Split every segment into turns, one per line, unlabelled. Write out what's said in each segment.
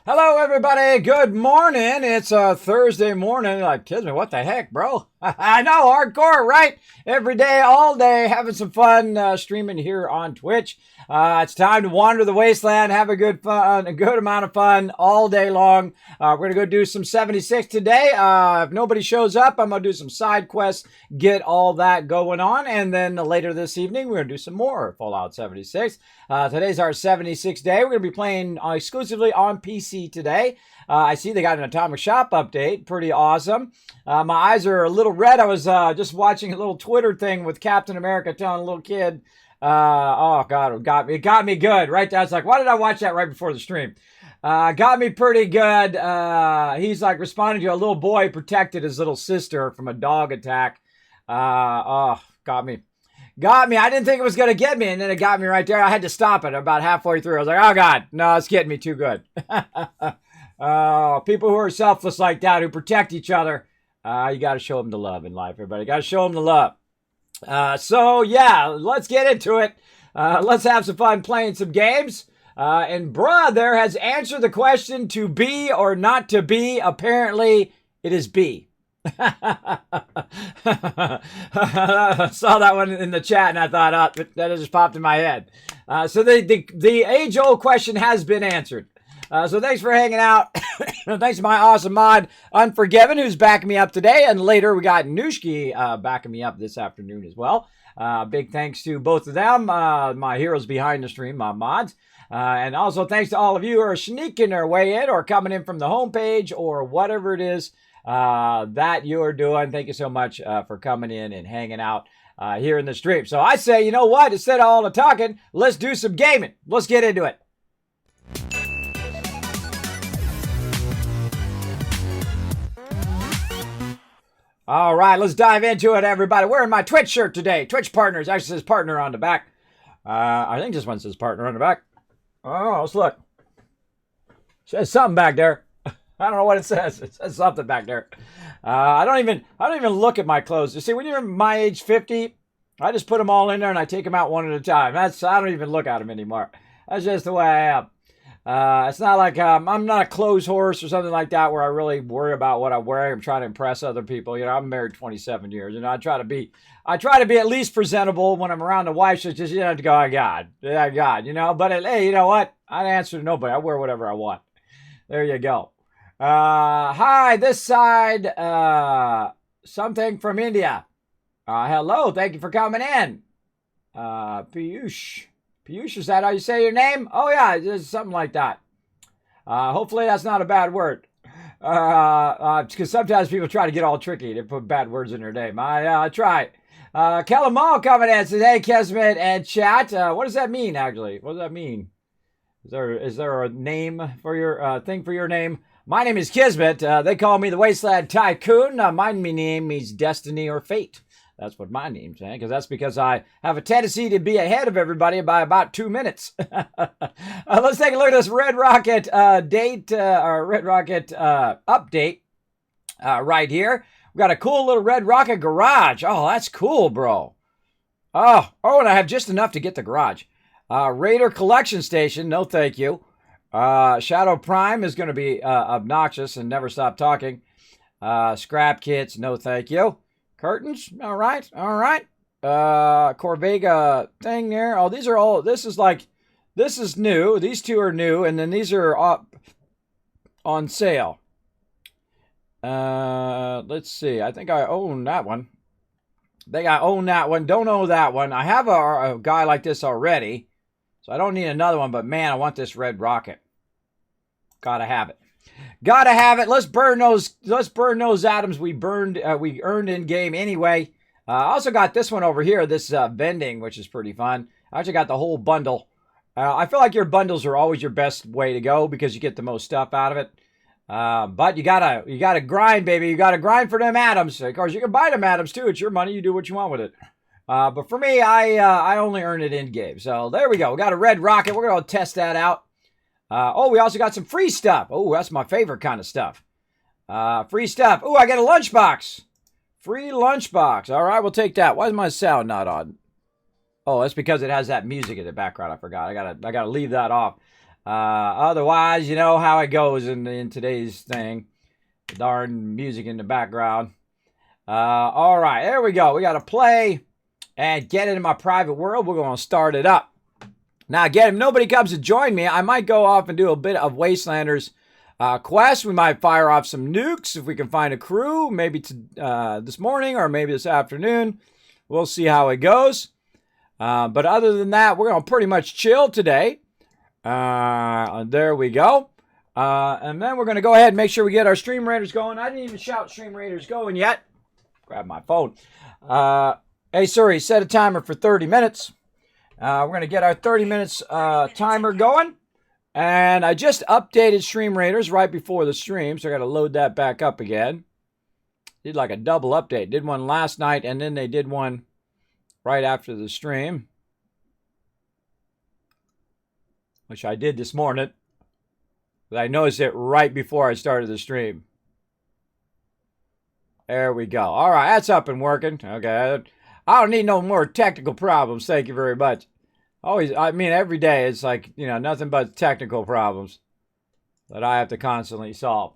Hello, everybody. Good morning. It's a Thursday morning. Like, Kismet, what the heck, bro? I know, hardcore, right? Every day, all day, having some fun streaming here on Twitch. It's time to wander the wasteland, have a good amount of fun all day long. We're gonna go do some 76 today. If nobody shows up, I'm gonna do some side quests, get all that going on, and then later this evening, we're gonna do some more Fallout 76. Today's our 76th day. We're gonna be playing exclusively on PC today. I see they got an Atomic Shop update. Pretty awesome. My eyes are a little red. I was just watching a little Twitter thing with Captain America telling a little kid, oh God, it got me good. Right there. I was like, why did I watch that right before the stream? Got me pretty good. He's like responding to a little boy protected his little sister from a dog attack. Got me. Got me. I didn't think it was going to get me, and then it got me right there. I had to stop it about halfway through. I was like, oh God, no, it's getting me too good. People who are selfless like that, who protect each other, you got to show them the love in life, everybody. Got to show them the love. So yeah, let's get into it. Let's have some fun playing some games. And brother has answered the question to be or not to be. Apparently, it is B. Saw that one in the chat and I thought, oh, that just popped in my head. So the age-old question has been answered. So thanks for hanging out. Thanks to my awesome mod, Unforgiven, who's backing me up today. And later we got NUKE backing me up this afternoon as well. Big thanks to both of them, my heroes behind the stream, my mods. And also thanks to all of you who are sneaking their way in or coming in from the homepage or whatever it is that you're doing. Thank you so much for coming in and hanging out here in the stream. So I say, you know what? Instead of all the talking, let's do some gaming. Let's get into it. All right, let's dive into it, everybody. Wearing my Twitch shirt today. Twitch partners. Actually says partner on the back. I think this one says partner on the back. Oh, let's look. It says something back there. I don't know what it says. It says something back there. I don't even look at my clothes. You see, when you're my age 50, I just put them all in there and I take them out one at a time. I don't even look at them anymore. That's just the way I am. It's not like I'm not a clothes horse or something like that where I really worry about what I'm wearing. I'm trying to impress other people. You know, I'm married 27 years. You know, I try to be at least presentable when I'm around the wife. So just, you know, to go, oh God, you know. But hey, you know what? I answer to nobody. I wear whatever I want. There you go. Hi, this side, something from India. Hello, thank you for coming in. Piyush, is that how you say your name? Oh yeah, it's something like that. Hopefully that's not a bad word. Because sometimes people try to get all tricky. They put bad words in their name. I try. Kellamall coming in says, hey, Kismet and chat. What does that mean, actually? What does that mean? Is there a name for your, thing for your name? My name is Kismet. They call me the Wasteland Tycoon. My name means destiny or fate. That's what my name's saying, because I have a tendency to be ahead of everybody by about 2 minutes. Let's take a look at this Red Rocket update right here. We got a cool little Red Rocket garage. Oh, that's cool, bro. Oh, and I have just enough to get the garage. Raider collection station. No, thank you. Shadow Prime is going to be obnoxious and never stop talking. Scrap kits. No, thank you. Curtains. All right. Corvega thing there. Oh, this is new. These two are new. And then these are up on sale. Let's see. I think I own that one. Don't own that one. I have a guy like this already. So I don't need another one. But man, I want this Red Rocket. Gotta have it. Let's burn those atoms we earned in game anyway. I also got this one over here, this vending, which is pretty fun. I actually got the whole bundle. I feel like your bundles are always your best way to go because you get the most stuff out of it. But you gotta grind, baby. You gotta grind for them atoms. Of course, you can buy them atoms too. It's your money. You do what you want with it. But for me, I only earn it in game. So there we go. We got a Red Rocket. We're gonna test that out. We also got some free stuff. Oh, that's my favorite kind of stuff. Free stuff. Oh, I got a lunchbox. Free lunchbox. All right, we'll take that. Why is my sound not on? Oh, that's because it has that music in the background. I forgot. I gotta leave that off. Otherwise, you know how it goes in today's thing. The darn music in the background. All right, there we go. We got to play and get into my private world. We're going to start it up. Now, again, if nobody comes to join me, I might go off and do a bit of Wastelanders quest. We might fire off some nukes if we can find a crew, maybe this morning or maybe this afternoon. We'll see how it goes. But other than that, we're going to pretty much chill today. There we go. And then we're going to go ahead and make sure we get our Stream Raiders going. I didn't even shout Stream Raiders going yet. Grab my phone. Hey, Siri, set a timer for 30 minutes. We're going to get our 30 minutes timer going. And I just updated Stream Raiders right before the stream, so I got to load that back up again. Did like a double update. Did one last night, and then they did one right after the stream, which I did this morning. But I noticed it right before I started the stream. There we go. All right, that's up and working. Okay, I don't need no more technical problems. Thank you very much. Always, I mean, every day it's like, you know, nothing but technical problems that I have to constantly solve.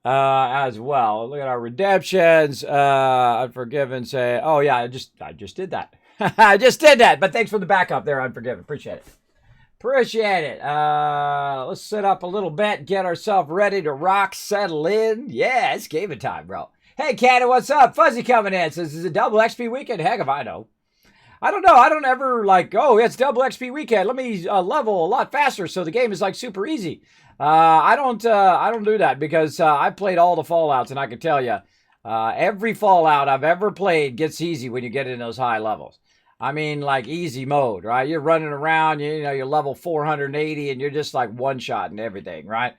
As well. Look at our redemptions. Unforgiven say, oh yeah, I just did that. I just did that. But thanks for the backup there, Unforgiven. Appreciate it. Appreciate it. Let's sit up a little bit, get ourselves ready to rock, settle in. Yeah, it's game time, bro. Hey, Cannon, what's up? Fuzzy coming in. Says, is it double XP weekend? Heck if I know. I don't know. I don't ever like, oh, it's double XP weekend. Let me level a lot faster so the game is like super easy. I don't do that because I played all the Fallouts, and I can tell you, every Fallout I've ever played gets easy when you get in those high levels. I mean, like easy mode, right? You're running around, you know, you're level 480, and you're just like one-shotting everything, right?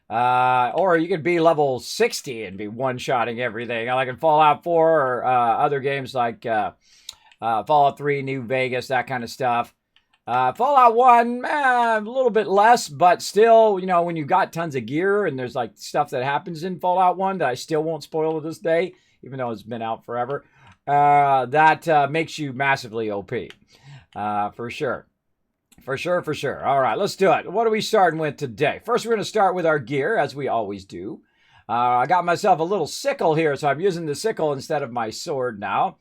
Or you could be level 60 and be one-shotting everything, like in Fallout 4 or other games like Fallout 3, New Vegas, that kind of stuff. Fallout 1, a little bit less, but still, you know, when you got tons of gear and there's like stuff that happens in Fallout 1 that I still won't spoil to this day, even though it's been out forever, that makes you massively OP. For sure. For sure. All right, let's do it. What are we starting with today? First, we're going to start with our gear, as we always do. I got myself a little sickle here, so I'm using the sickle instead of my sword now.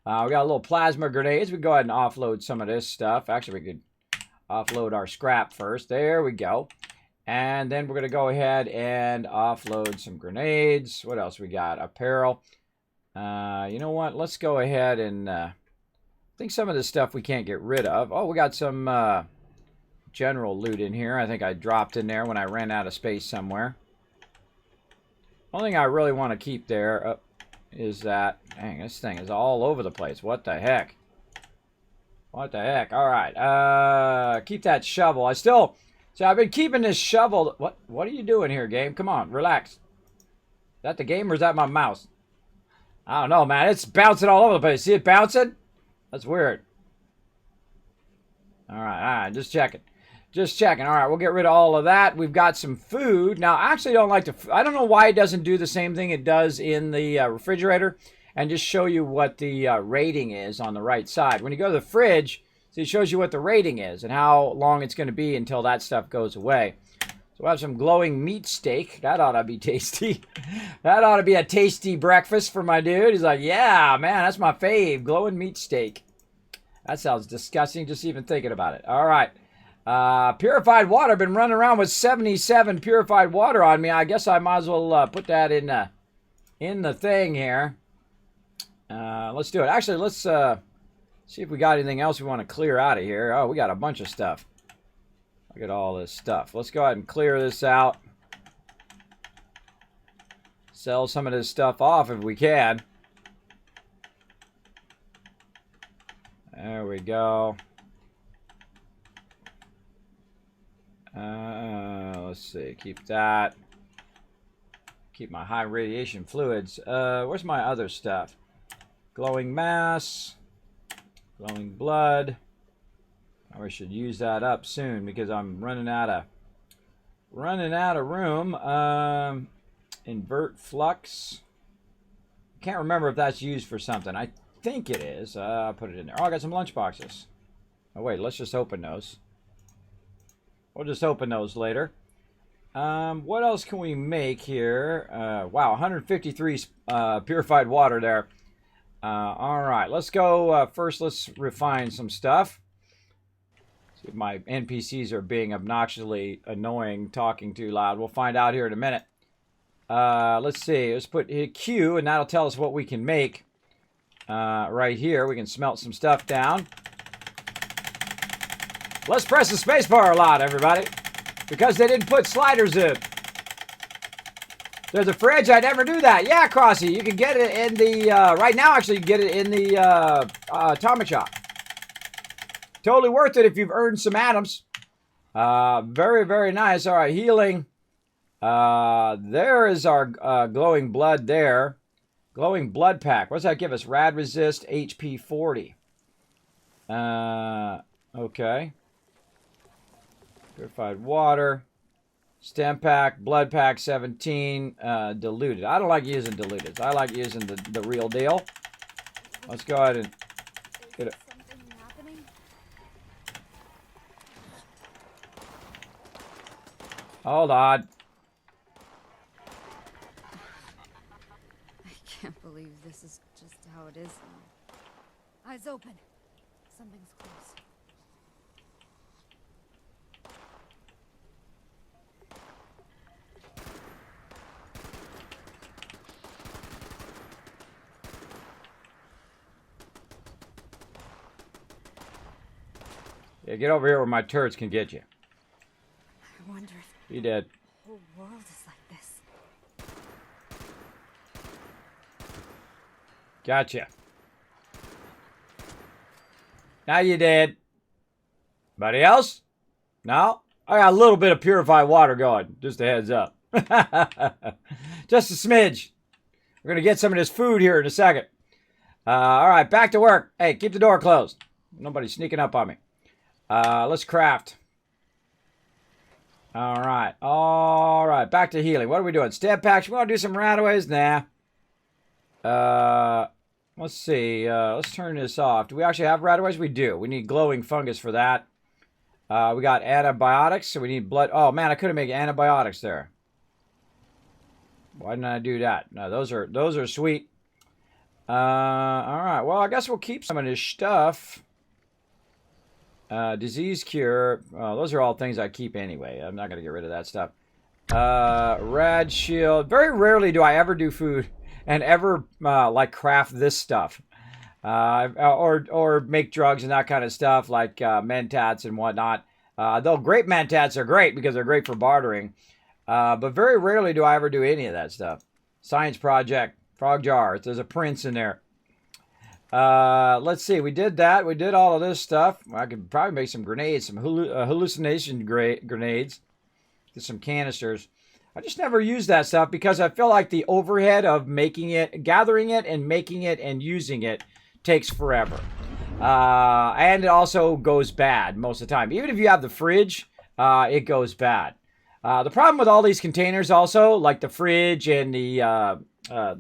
We got a little plasma grenades. We can go ahead and offload some of this stuff. Actually, we could offload our scrap first. There we go. And then we're going to go ahead and offload some grenades. What else we got? Apparel. You know what? Let's go ahead and... I think some of this stuff we can't get rid of. Oh, we got some general loot in here. I think I dropped in there when I ran out of space somewhere. Only thing I really want to keep there is that... Dang, this thing is all over the place. What the heck? What the heck? All right. Keep that shovel. So I've been keeping this shovel... What are you doing here, game? Come on, relax. Is that the game or is that my mouse? I don't know, man. It's bouncing all over the place. See it bouncing? That's weird. All right, just checking. All right, we'll get rid of all of that. We've got some food. Now, I actually don't like to... I don't know why it doesn't do the same thing it does in the refrigerator and just show you what the rating is on the right side. When you go to the fridge, see, it shows you what the rating is and how long it's going to be until that stuff goes away. So we'll have some glowing meat steak. That ought to be tasty. That ought to be a tasty breakfast for my dude. He's like, yeah, man, that's my fave. Glowing meat steak. That sounds disgusting just even thinking about it. All right. Purified water. Been running around with 77 purified water on me. I guess I might as well put that in the thing here. Let's do it. Actually, let's see if we got anything else we want to clear out of here. Oh, we got a bunch of stuff. Look at all this stuff. Let's go ahead and clear this out. Sell some of this stuff off if we can. There we go. Let's see. Keep that. Keep my high radiation fluids. Where's my other stuff? Glowing mass. Glowing blood. I should use that up soon because I'm running out of room. Invert flux. Can't remember if that's used for something. I think it is. I'll put it in there. Oh, I got some lunch boxes. Oh wait, let's just open those. We'll just open those later. What else can we make here? Wow, 153 purified water there. All right, let's go. First, let's refine some stuff. See if my NPCs are being obnoxiously annoying, talking too loud. We'll find out here in a minute. Let's see. Let's put Q, and that'll tell us what we can make. Right here, we can smelt some stuff down. Let's press the spacebar a lot, everybody, because they didn't put sliders in. There's a fridge. I never knew that. Yeah, Crossy, you can get it in the right now. Actually, you can get it in the atomic shop. Totally worth it if you've earned some atoms. Very, very nice. All right, healing. There is our glowing blood there. Glowing blood pack. What does that give us? Rad resist HP 40. Okay. Purified water. Stem pack. Blood pack 17. Diluted. I don't like using diluted. I like using the real deal. Let's go ahead and get it. Hold on.
I can't believe this is just how it is now. Eyes open. Something's close.
Yeah, get over here where my turrets can get you.
I wonder if
You did.
the whole world is like this.
Gotcha. Now you did. Anybody else? No? I got a little bit of purified water going. Just a heads up. Just a smidge. We're going to get some of this food here in a second. All right, back to work. Hey, keep the door closed. Nobody's sneaking up on me. Let's craft. All right. All right. Back to healing. What are we doing? Stem packs. We want to do some rataways? Nah. Let's see. Let's turn this off. Do we actually have rataways? We do. We need glowing fungus for that. We got antibiotics, so we need blood. Oh, man, I could have made antibiotics there. Why didn't I do that? No, those are sweet. All right. Well, I guess we'll keep some of this stuff. Disease cure. Those are all things I keep anyway. I'm not going to get rid of that stuff. Rad shield. Very rarely do I ever do food and ever like craft this stuff. Or make drugs and that kind of stuff like mentats and whatnot. Though grape mentats are great because they're great for bartering. But very rarely do I ever do any of that stuff. Science project. Frog jar. There's a prince in there. Let's see. We did that. We did all of this stuff. I could probably make some grenades, some hallucination grenades. Get some canisters. I just never use that stuff because I feel like the overhead of making it, gathering it, and making it and using it takes forever. And it also goes bad most of the time. Even if you have the fridge, it goes bad. The problem with all these containers also, like the fridge and the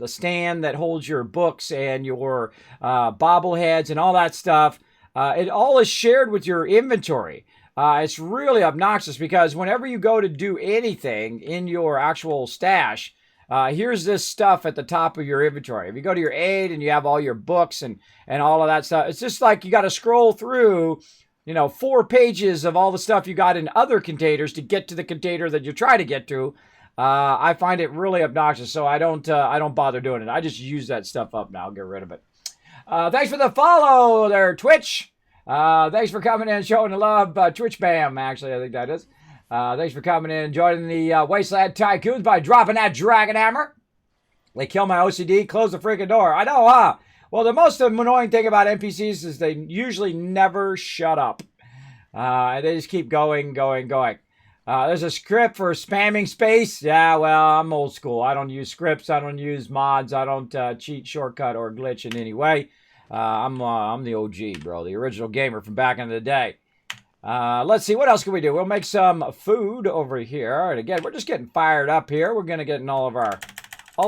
stand that holds your books and your bobbleheads and all that stuff, it all is shared with your inventory. It's really obnoxious because whenever you go to do anything in your actual stash, here's this stuff at the top of your inventory. If you go to your aid and you have all your books and all of that stuff, it's just like you got to scroll through, 4 pages of all the stuff you got in other containers to get to the container that you're trying to get to. I find it really obnoxious, so I don't bother doing it. I just use that stuff up now. Get rid of it. Thanks for the follow there, Twitch. Thanks for coming in and showing the love. Twitch Bam, actually, I think that is. Thanks for coming in and joining the Wasteland Tycoons by dropping that Dragon Hammer. They kill my OCD. Close the freaking door. I know, huh? Well, the most annoying thing about NPCs is they usually never shut up. They just keep going. There's a script for spamming space. Yeah, well, I'm old school. I don't use scripts. I don't use mods. I don't cheat, shortcut, or glitch in any way. I'm the OG, bro. The original gamer from back in the day. Let's see. What else can we do? We'll make some food over here. And again, we're just getting fired up here. We're going to get all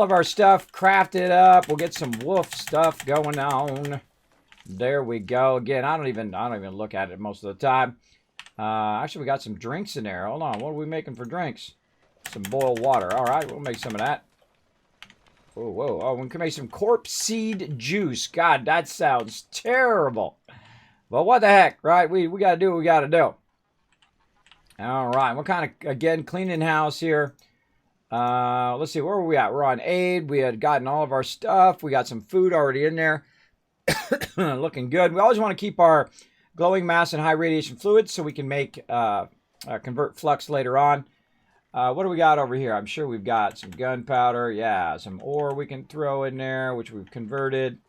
of our stuff crafted up. We'll get some wolf stuff going on. There we go. Again, I don't even look at it most of the time. Actually, we got some drinks in there. Hold on. What are we making for drinks? Some boiled water. All right, we'll make some of that. Whoa, whoa. Oh, we can make some corpse seed juice. God, that sounds terrible. But what the heck, right? We got to do what we got to do. All right. What kind of, again, cleaning house here. Let's see. Where were we at? We're on aid. We had gotten all of our stuff. We got some food already in there. Looking good. We always want to keep our glowing mass and high radiation fluids so we can make convert flux later on. What do we got over here? I'm sure we've got some gunpowder. Yeah, some ore we can throw in there, which we've converted.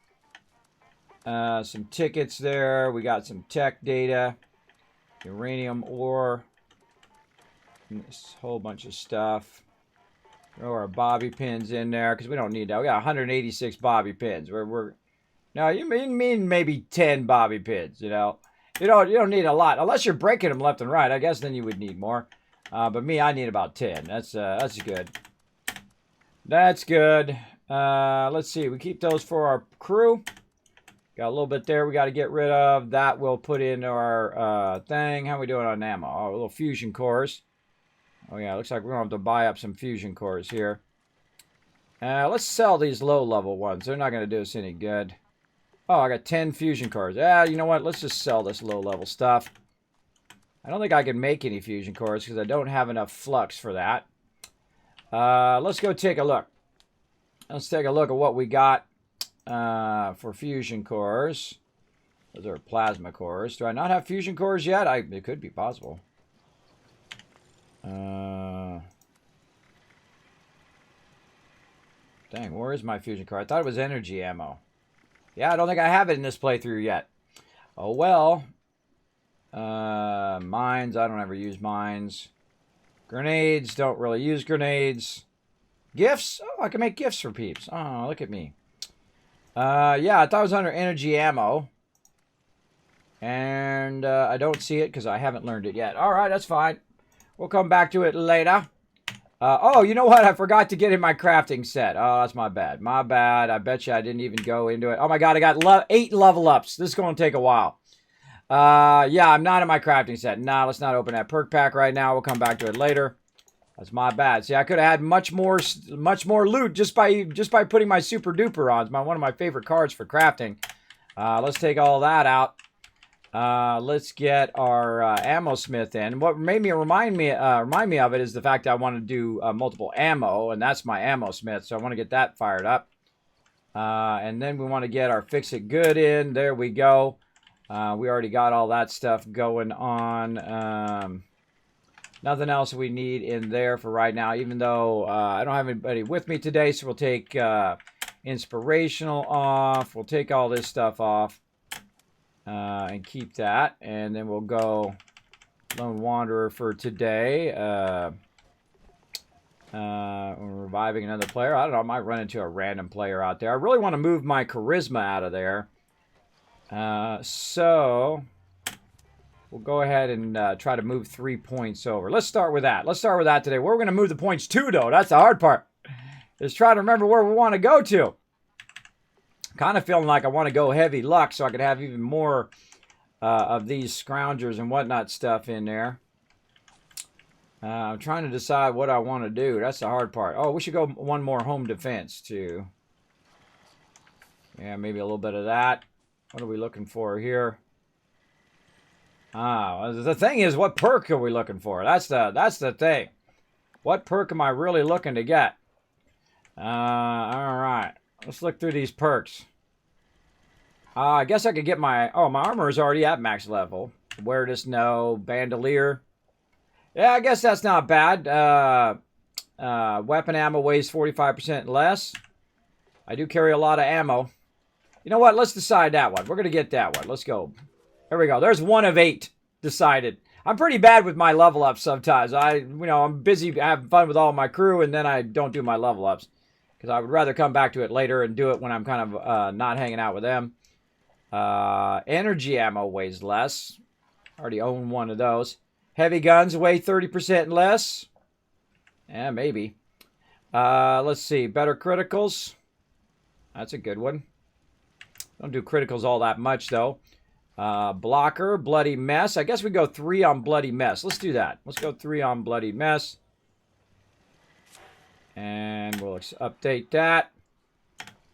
Some tickets there. We got some tech data. Uranium ore. And this whole bunch of stuff. Throw our bobby pins in there because we don't need that. We got 186 bobby pins. No, you mean maybe 10 bobby pins, you know. You don't need a lot. Unless you're breaking them left and right. I guess then you would need more. But me, I need about 10. That's good. That's good. Let's see. We keep those for our crew. Got a little bit there we got to get rid of. That we'll put in our thing. How are we doing on ammo? Oh, a little fusion cores. Oh, yeah. Looks like we're going to have to buy up some fusion cores here. Let's sell these low-level ones. They're not going to do us any good. Oh, I got 10 fusion cores. Yeah, you know what? Let's just sell this low-level stuff. I don't think I can make any fusion cores because I don't have enough flux for that. Let's go take a look. Let's take a look at what we got for fusion cores. Those are plasma cores. Do I not have fusion cores yet? It could be possible. Dang, where is my fusion core? I thought it was energy ammo. Yeah, I don't think I have it in this playthrough yet. Oh, well. Mines, I don't ever use mines. Grenades, don't really use grenades. Gifts? Oh, I can make gifts for peeps. Oh, look at me. Yeah, I thought it was under energy ammo. And I don't see it because I haven't learned it yet. All right, that's fine. We'll come back to it later. Oh, you know what? I forgot to get in my crafting set. Oh, that's my bad. My bad. I bet you I didn't even go into it. Oh, my God. I got 8 level ups. This is going to take a while. Yeah, I'm not in my crafting set. Nah, let's not open that perk pack right now. We'll come back to it later. That's my bad. See, I could have had much more loot just by putting my super duper on. It's one of my favorite cards for crafting. Let's take all that out. Let's get our ammo smith in. What made me remind me of it is the fact that I want to do multiple ammo, and that's my ammo smith. So I want to get that fired up. And then we want to get our fix it good in. There we go. We already got all that stuff going on. Nothing else we need in there for right now, even though I don't have anybody with me today. So we'll take inspirational off. We'll take all this stuff off. And keep that, and then we'll go Lone Wanderer for today. We're reviving another player. I don't know, I might run into a random player out there. I really want to move my charisma out of there. So we'll go ahead and try to move 3 points over. Let's start with that. Let's start with that today. Where we're going to move the points to, though, that's the hard part. Is trying to remember where we want to go to. Kind of feeling like I want to go heavy luck so I could have even more of these scroungers and whatnot stuff in there. I'm trying to decide what I want to do. That's the hard part. Oh, we should go one more home defense too. Yeah, maybe a little bit of that. What are we looking for here? The thing is, what perk are we looking for? That's the thing. What perk am I really looking to get? All right. Let's look through these perks. I guess I could get my... Oh, my armor is already at max level. Awareness, no. Bandolier. Yeah, I guess that's not bad. Weapon ammo weighs 45% less. I do carry a lot of ammo. You know what? Let's decide that one. We're going to get that one. Let's go. There we go. There's 1 of 8 decided. I'm pretty bad with my level ups sometimes. I'm busy having fun with all my crew, and then I don't do my level ups. Because I would rather come back to it later and do it when I'm kind of not hanging out with them. Energy ammo weighs less. Already own one of those. Heavy guns weigh 30% less. Yeah, maybe. Let's see. Better criticals. That's a good one. Don't do criticals all that much, though. Blocker, Bloody Mess. I guess we go 3 on Bloody Mess. Let's do that. Let's go 3 on Bloody Mess. And we'll update that.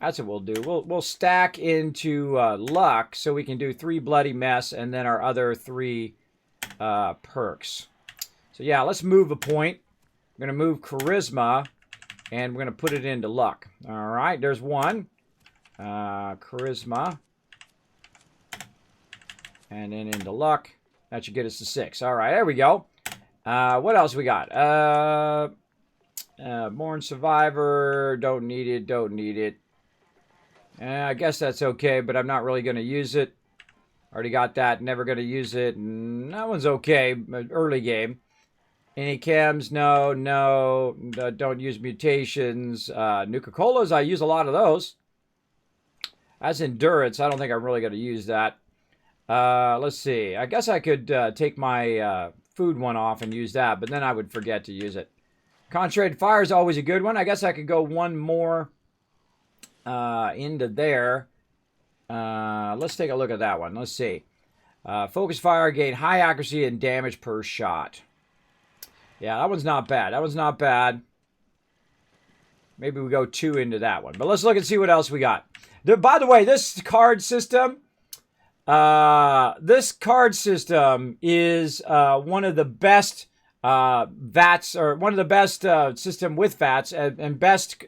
That's what we'll do. We'll stack into luck so we can do 3 Bloody Mess and then our other 3 perks. So yeah, let's move a point. We're going to move Charisma and we're going to put it into luck. All right, there's 1. Charisma. And then into luck. That should get us to 6. All right, there we go. What else we got? Born Survivor. Don't need it. Don't need it. I guess that's okay, but I'm not really going to use it. Already got that. Never going to use it. That one's okay. Early game. Any chems? No, no. Don't use mutations. Nuka-Colas, I use a lot of those. As endurance, I don't think I'm really going to use that. Let's see. I guess I could take my food one off and use that, but then I would forget to use it. Concentrated Fire is always a good one. I guess I could go 1 more into there. Let's take a look at that one. Let's see. Focus Fire, gain high accuracy and damage per shot. Yeah, that one's not bad. That one's not bad. Maybe we go 2 into that one. But let's look and see what else we got. By the way, this card system... this card system is one of the best VATs, or one of the best system with VATs and best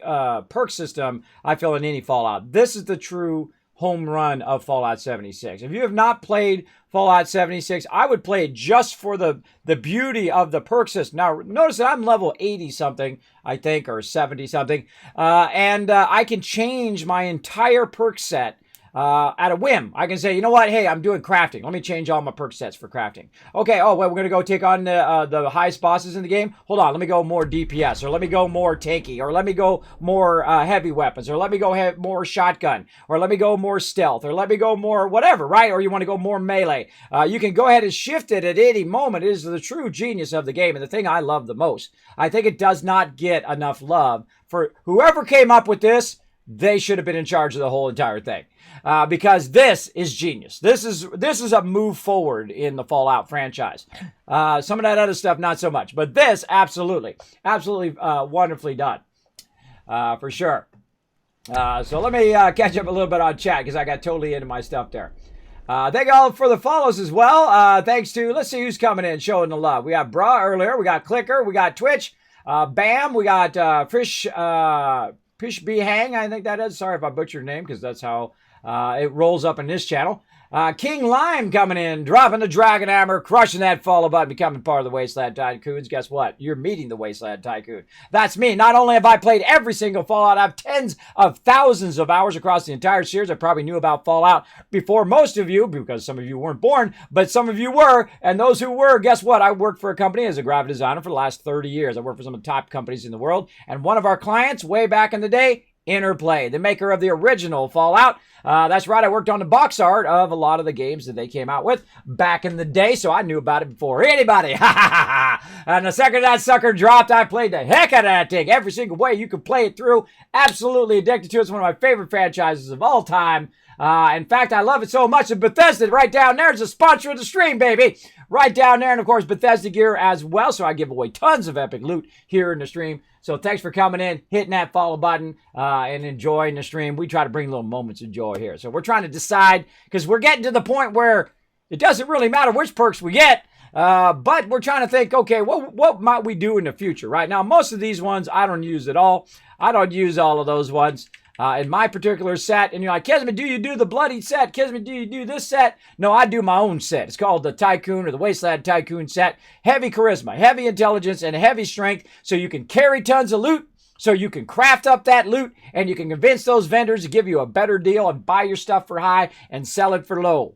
perk system, I feel, in any Fallout. This is the true home run of Fallout 76. If you have not played Fallout 76, I would play it just for the beauty of the perk system. Now, notice that I'm level 80-something, I think, or 70-something, and I can change my entire perk set at a whim. I can say, you know what? Hey, I'm doing crafting. Let me change all my perk sets for crafting. Okay, oh, well, we're going to go take on the highest bosses in the game. Hold on, let me go more DPS, or let me go more tanky, or let me go more heavy weapons, or let me go more shotgun, or let me go more stealth, or let me go more whatever, right? Or you want to go more melee. You can go ahead and shift it at any moment. It is the true genius of the game, and the thing I love the most. I think it does not get enough love. For whoever came up with this, they should have been in charge of the whole entire thing. Because this is genius. This is a move forward in the Fallout franchise. Some of that other stuff, not so much. But this, absolutely wonderfully done. For sure. So let me catch up a little bit on chat because I got totally into my stuff there. Thank you all for the follows as well. Thanks to, let's see who's coming in, showing the love. We got Bra earlier. We got Clicker. We got Twitch. Bam. We got Fish B Hang, I think that is. Sorry if I butchered your name because that's how it rolls up in this channel. King Lime coming in, dropping the Dragon Hammer, crushing that follow button, becoming part of the Wasteland Tycoons. Guess what? You're meeting the Wasteland Tycoon. That's me. Not only have I played every single Fallout, I have tens of thousands of hours across the entire series. I probably knew about Fallout before most of you, because some of you weren't born, but some of you were. And those who were, guess what? I worked for a company as a graphic designer for the last 30 years. I worked for some of the top companies in the world. And one of our clients way back in the day, Interplay, the maker of the original Fallout. That's right, I worked on the box art of a lot of the games that they came out with back in the day, so I knew about it before anybody. And the second that sucker dropped, I played the heck out of that thing. Every single way you could play it through. Absolutely addicted to it. It's one of my favorite franchises of all time. In fact, I love it so much that Bethesda, right down there, is a sponsor of the stream, baby. Right down there, and of course, Bethesda gear as well. So I give away tons of epic loot here in the stream. So thanks for coming in, hitting that follow button, and enjoying the stream. We try to bring little moments of joy here. So we're trying to decide, because we're getting to the point where it doesn't really matter which perks we get, but we're trying to think, okay, what might we do in the future, right? Now, most of these ones I don't use at all. I don't use all of those ones. In my particular set, and you're like, Kismet, do you do the bloody set? Kismet, do you do this set? No, I do my own set. It's called the Tycoon or the Wasteland Tycoon set. Heavy charisma, heavy intelligence, and heavy strength, so you can carry tons of loot, so you can craft up that loot, and you can convince those vendors to give you a better deal and buy your stuff for high and sell it for low.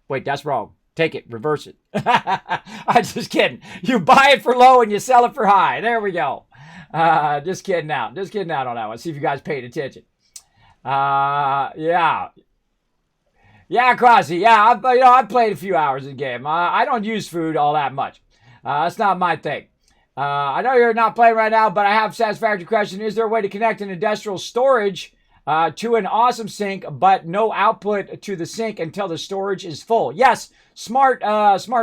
Wait, that's wrong. Take it, reverse it. I'm just kidding. You buy it for low and you sell it for high. There we go. Just kidding out. Just kidding out on that one. See if you guys paid attention. Yeah, Crossy. Yeah, I've played a few hours of the game. I don't use food all that much. That's not my thing. I know you're not playing right now, but I have a satisfactory question. Is there a way to connect an industrial storage to an awesome sink, but no output to the sink until the storage is full. Yes, smart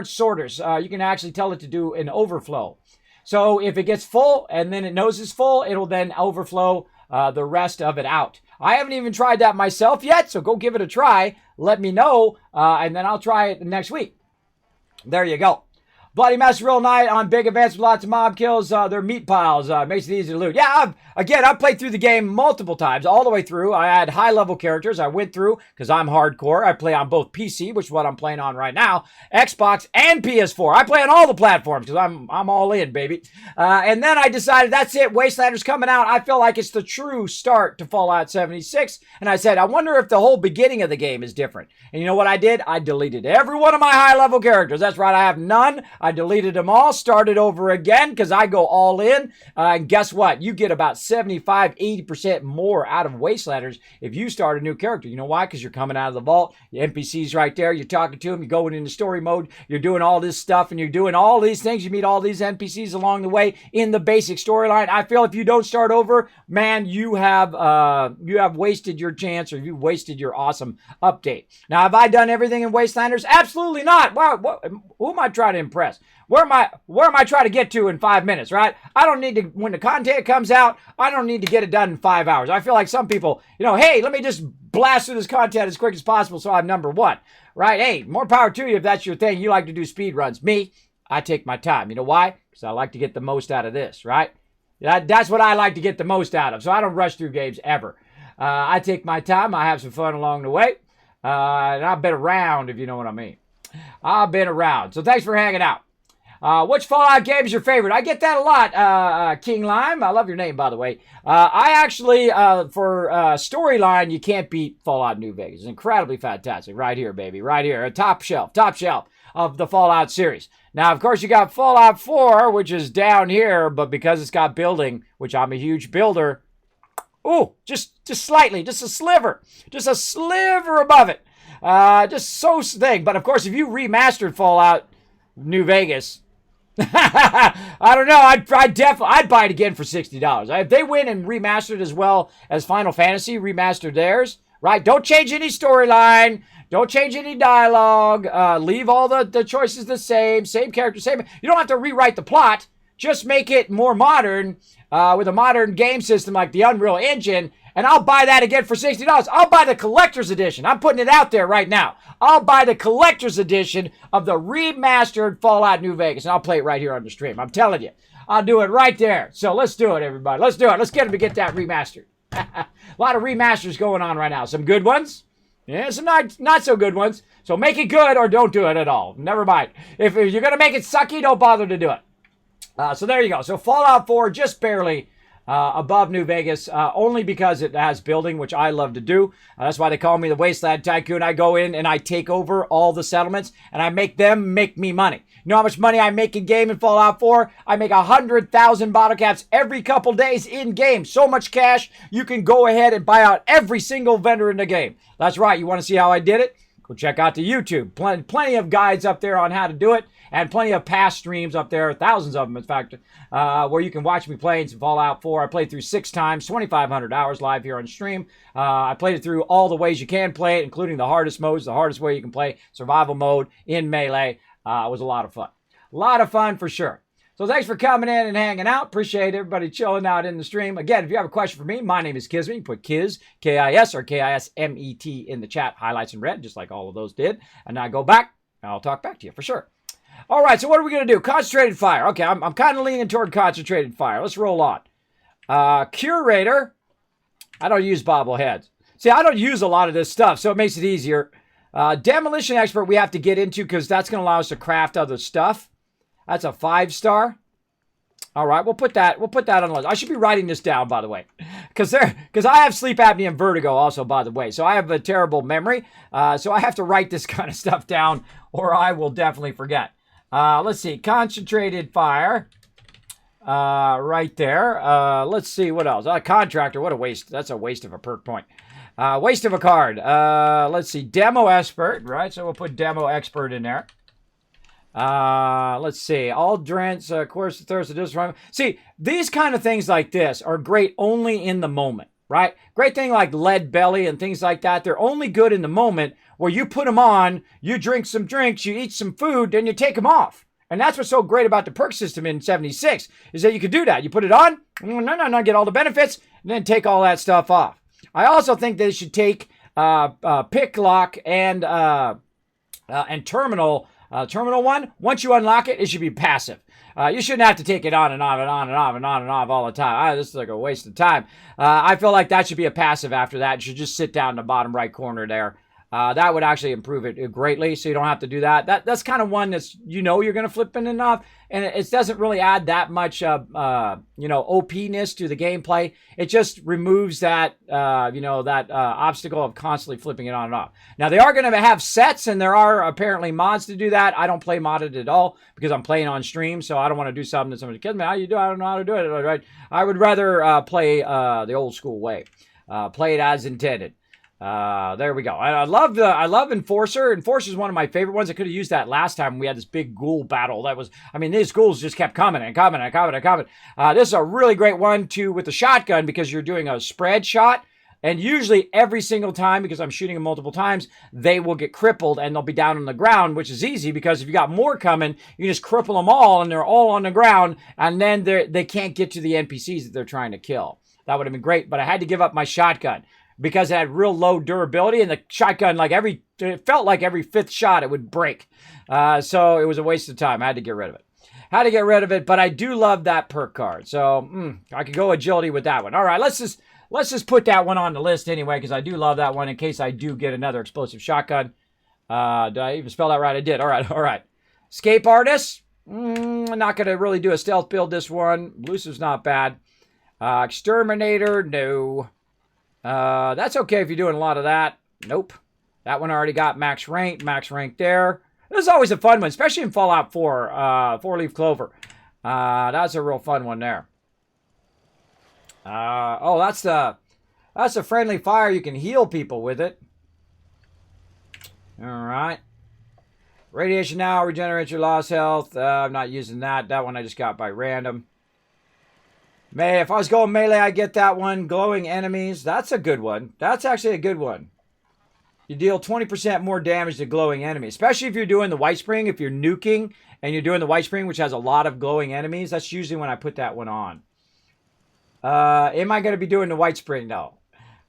sorters. You can actually tell it to do an overflow. So if it gets full and then it knows it's full, it'll then overflow the rest of it out. I haven't even tried that myself yet, so go give it a try. Let me know, and then I'll try it next week. There you go. Bloody Mess Real Night on big events with lots of mob kills. They're meat piles. Makes it easy to loot. Yeah, I've played through the game multiple times, all the way through. I had high-level characters. I went through, because I'm hardcore. I play on both PC, which is what I'm playing on right now, Xbox, and PS4. I play on all the platforms, because I'm all in, baby. And then I decided, that's it. Wastelander's coming out. I feel like it's the true start to Fallout 76. And I said, I wonder if the whole beginning of the game is different. And you know what I did? I deleted every one of my high-level characters. That's right, I have none. I deleted them all, started over again, because I go all in. And guess what? You get about 75-80% more out of Wastelanders if you start a new character. You know why? Because you're coming out of the vault. The NPC's right there. You're talking to them. You're going into story mode. You're doing all this stuff, and you're doing all these things. You meet all these NPCs along the way in the basic storyline. I feel if you don't start over, man, you have wasted your chance, or you've wasted your awesome update. Now, have I done everything in Wastelanders? Absolutely not. Wow, who am I trying to impress? Where am I trying to get to in 5 minutes, right? I don't need to, when the content comes out, I don't need to get it done in 5 hours. I feel like some people, hey, let me just blast through this content as quick as possible so I'm number one, right? Hey, more power to you if that's your thing. You like to do speed runs. Me, I take my time. You know why? Because I like to get the most out of this, right? That's what I like to get the most out of. So I don't rush through games ever. I take my time. I have some fun along the way. And I've been around, if you know what I mean. I've been around. So thanks for hanging out. Which Fallout game is your favorite? I get that a lot, King Lime. I love your name, by the way. I actually, for storyline, you can't beat Fallout New Vegas. It's incredibly fantastic. Right here, baby. Right here. Top shelf of the Fallout series. Now, of course, you got Fallout 4, which is down here, but because it's got building, which I'm a huge builder, ooh, just slightly, just a sliver above it. Just so thing. But, of course, if you remastered Fallout New Vegas, I don't know. I'd buy it again for $60. If they win and remastered as well as Final Fantasy remastered theirs, right? Don't change any storyline. Don't change any dialogue. Leave all the choices the same character, same. You don't have to rewrite the plot. Just make it more modern with a modern game system like the Unreal Engine. And I'll buy that again for $60. I'll buy the collector's edition. I'm putting it out there right now. I'll buy the collector's edition of the remastered Fallout New Vegas. And I'll play it right here on the stream. I'm telling you. I'll do it right there. So let's do it, everybody. Let's do it. Let's get them to get that remastered. A lot of remasters going on right now. Some good ones. Yeah, some not so good ones. So make it good or don't do it at all. Never mind. If you're going to make it sucky, don't bother to do it. So there you go. So Fallout 4 just barely above New Vegas, only because it has building, which I love to do. That's why they call me the Wasteland Tycoon. I go in and I take over all the settlements, and I make them make me money. You know how much money I make in game in Fallout 4? I make 100,000 bottle caps every couple days in game. So much cash, you can go ahead and buy out every single vendor in the game. That's right. You want to see how I did it? Go check out the YouTube. Plenty of guides up there on how to do it. And plenty of past streams up there, thousands of them, in fact, where you can watch me playing some Fallout 4. I played through 6 times, 2,500 hours live here on stream. I played it through all the ways you can play it, including the hardest modes, the hardest way you can play survival mode in Melee. It was a lot of fun. A lot of fun for sure. So thanks for coming in and hanging out. Appreciate everybody chilling out in the stream. Again, if you have a question for me, my name is Kismet. You can put Kiz, K-I-S, or K-I-S-M-E-T in the chat, highlights in red, just like all of those did. And I go back, and I'll talk back to you for sure. All right, so what are we going to do? Concentrated fire. Okay, I'm kind of leaning toward concentrated fire. Let's roll on. Curator. I don't use bobbleheads. See, I don't use a lot of this stuff, so it makes it easier. Demolition expert we have to get into because that's going to allow us to craft other stuff. That's a 5-star. All right, we'll put that on the list. I should be writing this down, by the way, because I have sleep apnea and vertigo also, by the way. So I have a terrible memory. So I have to write this kind of stuff down, or I will definitely forget. Let's see, concentrated fire, right there. Let's see, what else? Contractor, what a waste. That's a waste of a perk point. Waste of a card. Let's see, demo expert, right? So we'll put demo expert in there. Let's see, all drenched, course, thirst, see, these kind of things like this are great only in the moment. right? Great thing like lead belly and things like that. They're only good in the moment where you put them on, you drink some drinks, you eat some food, then you take them off. And that's what's so great about the perk system in 76 is that you can do that. You put it on, no, get all the benefits, and then take all that stuff off. I also think they should take pick lock and terminal. Terminal 1, once you unlock it, it should be passive. You shouldn't have to take it on and on and on and on and on and off all the time. This is like a waste of time. I feel like that should be a passive after that. You should just sit down in the bottom right corner there. That would actually improve it greatly, so you don't have to do that. That's kind of one that's, you're going to flip in and off, and it doesn't really add that much, OP-ness to the gameplay. It just removes that, obstacle of constantly flipping it on and off. Now, they are going to have sets, and there are apparently mods to do that. I don't play modded at all because I'm playing on stream, so I don't want to do something that somebody kills me. How you do? I don't know how to do it. Right? I would rather play the old school way. Play it as intended. There we go. I love Enforcer. Enforcer is one of my favorite ones. I could have used that last time when we had this big ghoul battle. These ghouls just kept coming and coming and coming and coming. This is a really great one too with the shotgun because you're doing a spread shot. And usually every single time, because I'm shooting them multiple times, they will get crippled and they'll be down on the ground, which is easy because if you got more coming, you just cripple them all and they're all on the ground and then they can't get to the NPCs that they're trying to kill. That would have been great, but I had to give up my shotgun because it had real low durability, and the shotgun, it felt like every fifth shot it would break. So it was a waste of time. I had to get rid of it. But I do love that perk card. So I could go agility with that one. All right, let's just put that one on the list anyway, because I do love that one in case I do get another explosive shotgun. Did I even spell that right? I did. All right. Escape Artist. I'm not going to really do a stealth build this one. Elusive's not bad. Exterminator, no. That's okay if you're doing a lot of that. Nope. That one already got max rank there. This is always a fun one, especially in Fallout 4, Four-Leaf Clover. That's a real fun one there. That's the friendly fire. You can heal people with it. All right. Radiation now regenerates your lost health. I'm not using that. That one I just got by random. If I was going melee, I get that one. Glowing enemies. That's a good one. That's actually a good one. You deal 20% more damage to glowing enemies. Especially if you're doing the White Spring. If you're nuking and you're doing the White Spring, which has a lot of glowing enemies, that's usually when I put that one on. Am I going to be doing the White Spring? No.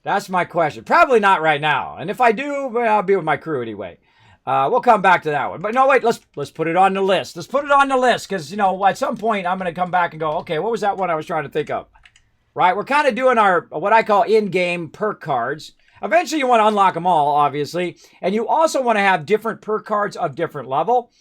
That's my question. Probably not right now. And if I do, I'll be with my crew anyway. We'll come back to that one. But no, wait, let's put it on the list. Let's put it on the list because, at some point I'm going to come back and go, okay, what was that one I was trying to think of? Right? We're kind of doing our, what I call in-game perk cards. Eventually you want to unlock them all, obviously. And you also want to have different perk cards of different level.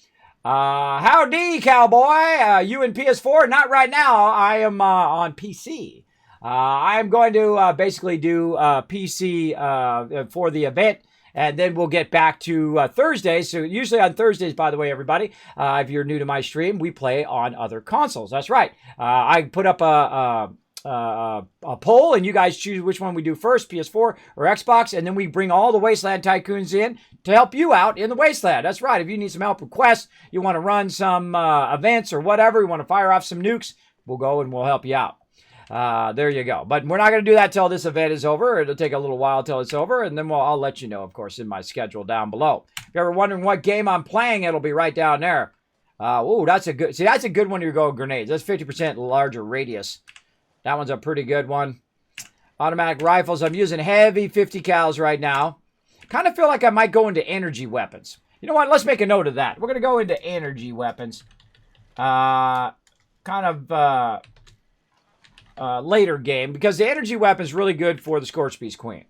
Howdy, cowboy. You in PS4? Not right now. I am on PC. I'm going to basically do PC for the event. And then we'll get back to Thursdays. So usually on Thursdays, by the way, everybody, if you're new to my stream, we play on other consoles. That's right. I put up a poll, and you guys choose which one we do first, PS4 or Xbox, and then we bring all the Wasteland Tycoons in to help you out in the Wasteland. That's right. If you need some help with quests, you want to run some events or whatever, you want to fire off some nukes, we'll go and we'll help you out. There you go. But we're not going to do that till this event is over. It'll take a little while till it's over, and then I'll let you know, of course, in my schedule down below. If you're ever wondering what game I'm playing, it'll be right down there. That's a good one. You're going grenades. That's 50% larger radius. That one's a pretty good one. Automatic rifles. I'm using heavy 50 cals right now. Kind of feel like I might go into energy weapons. You know what? Let's make a note of that. We're going to go into energy weapons. Later game, because the energy weapon is really good for the Scorch-Beast Queen.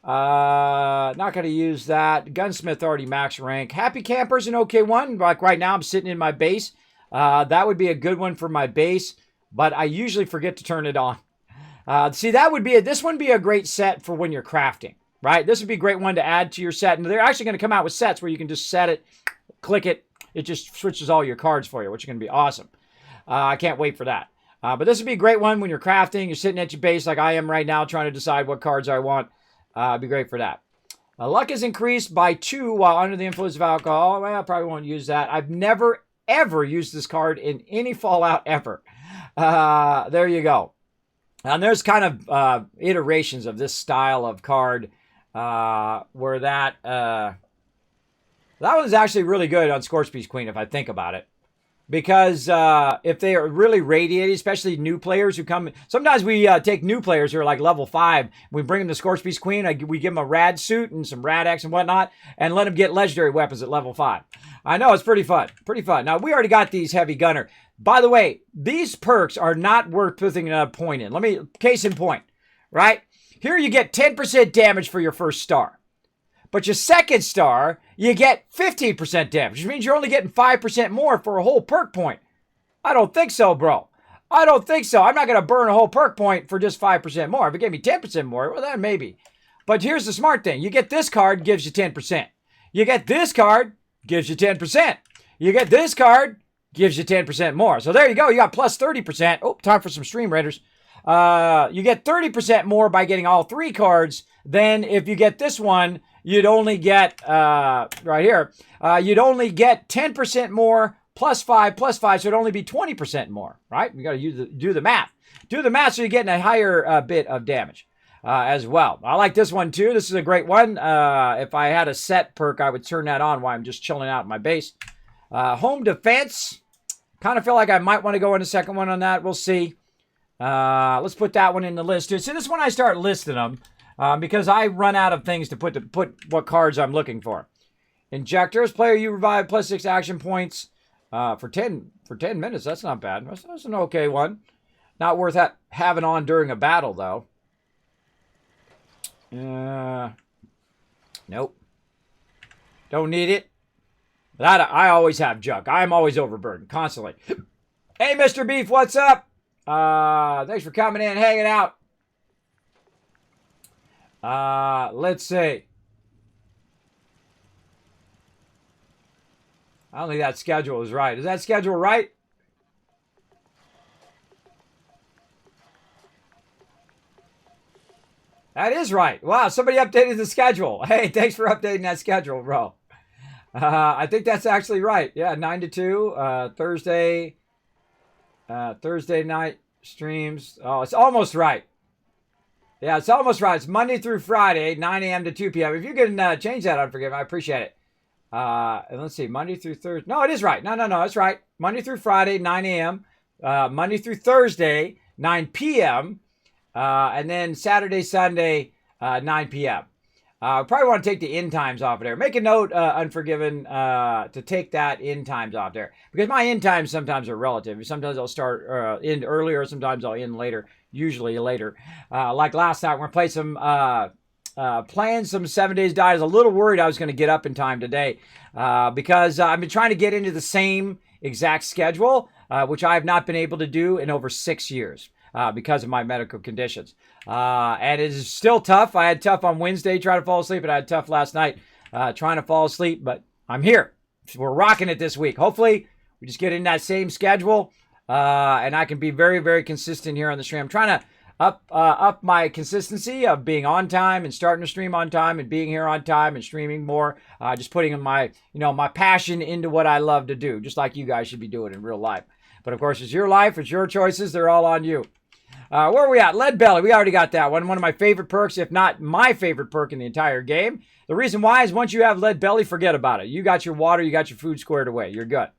Not going to use that. Gunsmith already max rank. Happy Camper's an okay one. Like right now, I'm sitting in my base. That would be a good one for my base, but I usually forget to turn it on. This one would be a great set for when you're crafting, right? This would be a great one to add to your set. And they're actually going to come out with sets where you can just set it, click it. It just switches all your cards for you, which is going to be awesome. I can't wait for that. But this would be a great one when you're crafting. You're sitting at your base like I am right now trying to decide what cards I want. It'd be great for that. Luck is increased by 2 while under the influence of alcohol. Well, I probably won't use that. I've never, ever used this card in any Fallout ever. There you go. And there's kind of iterations of this style of card where that one's actually really good on s.p.e.c.i.a.l, if I think about it. Because if they are really radiated, especially new players who come, sometimes we take new players who are like level 5. We bring them to s.p.e.c.i.a.l, we give them a rad suit and some rad X and whatnot, and let them get legendary weapons at level 5. I know, it's pretty fun. Pretty fun. Now, we already got these heavy gunner. By the way, these perks are not worth putting a point in. Case in point, right? Here you get 10% damage for your first star. But your second star, you get 15% damage, which means you're only getting 5% more for a whole perk point. I don't think so, bro. I don't think so. I'm not going to burn a whole perk point for just 5% more. If it gave me 10% more, well, then maybe. But here's the smart thing. You get this card, gives you 10%. You get this card, gives you 10%. You get this card, gives you 10% more. So there you go. You got plus 30%. Oh, time for some stream raiders. You get 30% more by getting all 3 cards than if you get this one. You'd only get, right here, you'd only get 10% more plus 5, so it'd only be 20% more, right? You got to do the math. Do the math so you're getting a higher bit of damage as well. I like this one too. This is a great one. If I had a set perk, I would turn that on while I'm just chilling out in my base. Home defense. Kind of feel like I might want to go in a second one on that. We'll see. Let's put that one in the list too. See, this one I start listing them. Because I run out of things to put what cards I'm looking for. Injectors, player you revive plus 6 action points for 10 minutes. That's not bad. That's an okay one. Not worth having on during a battle though. Nope. Don't need it. That I always have junk. I'm always overburdened constantly. Hey, Mr. Beef, what's up? Thanks for coming in, hanging out. Let's see. I don't think that schedule is right. Is that schedule right? That is right. Wow, somebody updated the schedule. Hey, thanks for updating that schedule, bro. I think that's actually right. Yeah, 9 to 2, Thursday night streams. Oh, it's almost right. Yeah, it's almost right. It's Monday through Friday, 9 a.m. to 2 p.m. If you can change that, I'd forgive. I appreciate it. And let's see, Monday through Thursday. No, it is right. No, it's right. Monday through Friday, 9 a.m. Monday through Thursday, 9 p.m. And then Saturday, Sunday, 9 p.m. Probably want to take the end times off of there. Make a note, Unforgiven, to take that end times off there. Because my end times sometimes are relative. Sometimes I'll start end earlier, sometimes I'll end later. Usually later. Like last night, we're going to play some, playing some 7 Days Die. I was a little worried I was going to get up in time today because I've been trying to get into the same exact schedule, which I have not been able to do in over 6 years because of my medical conditions. And it is still tough. I had tough on Wednesday trying to fall asleep, and I had tough last night trying to fall asleep, but I'm here. We're rocking it this week. Hopefully, we just get in that same schedule. And I can be very, very consistent here on the stream. I'm trying to up my consistency of being on time and starting to stream on time and being here on time and streaming more. Just putting my passion into what I love to do, just like you guys should be doing in real life. But of course, it's your life, it's your choices. They're all on you. Where are we at? Lead Belly. We already got that one. One of my favorite perks, if not my favorite perk in the entire game. The reason why is once you have Lead Belly, forget about it. You got your water, you got your food squared away. You're good.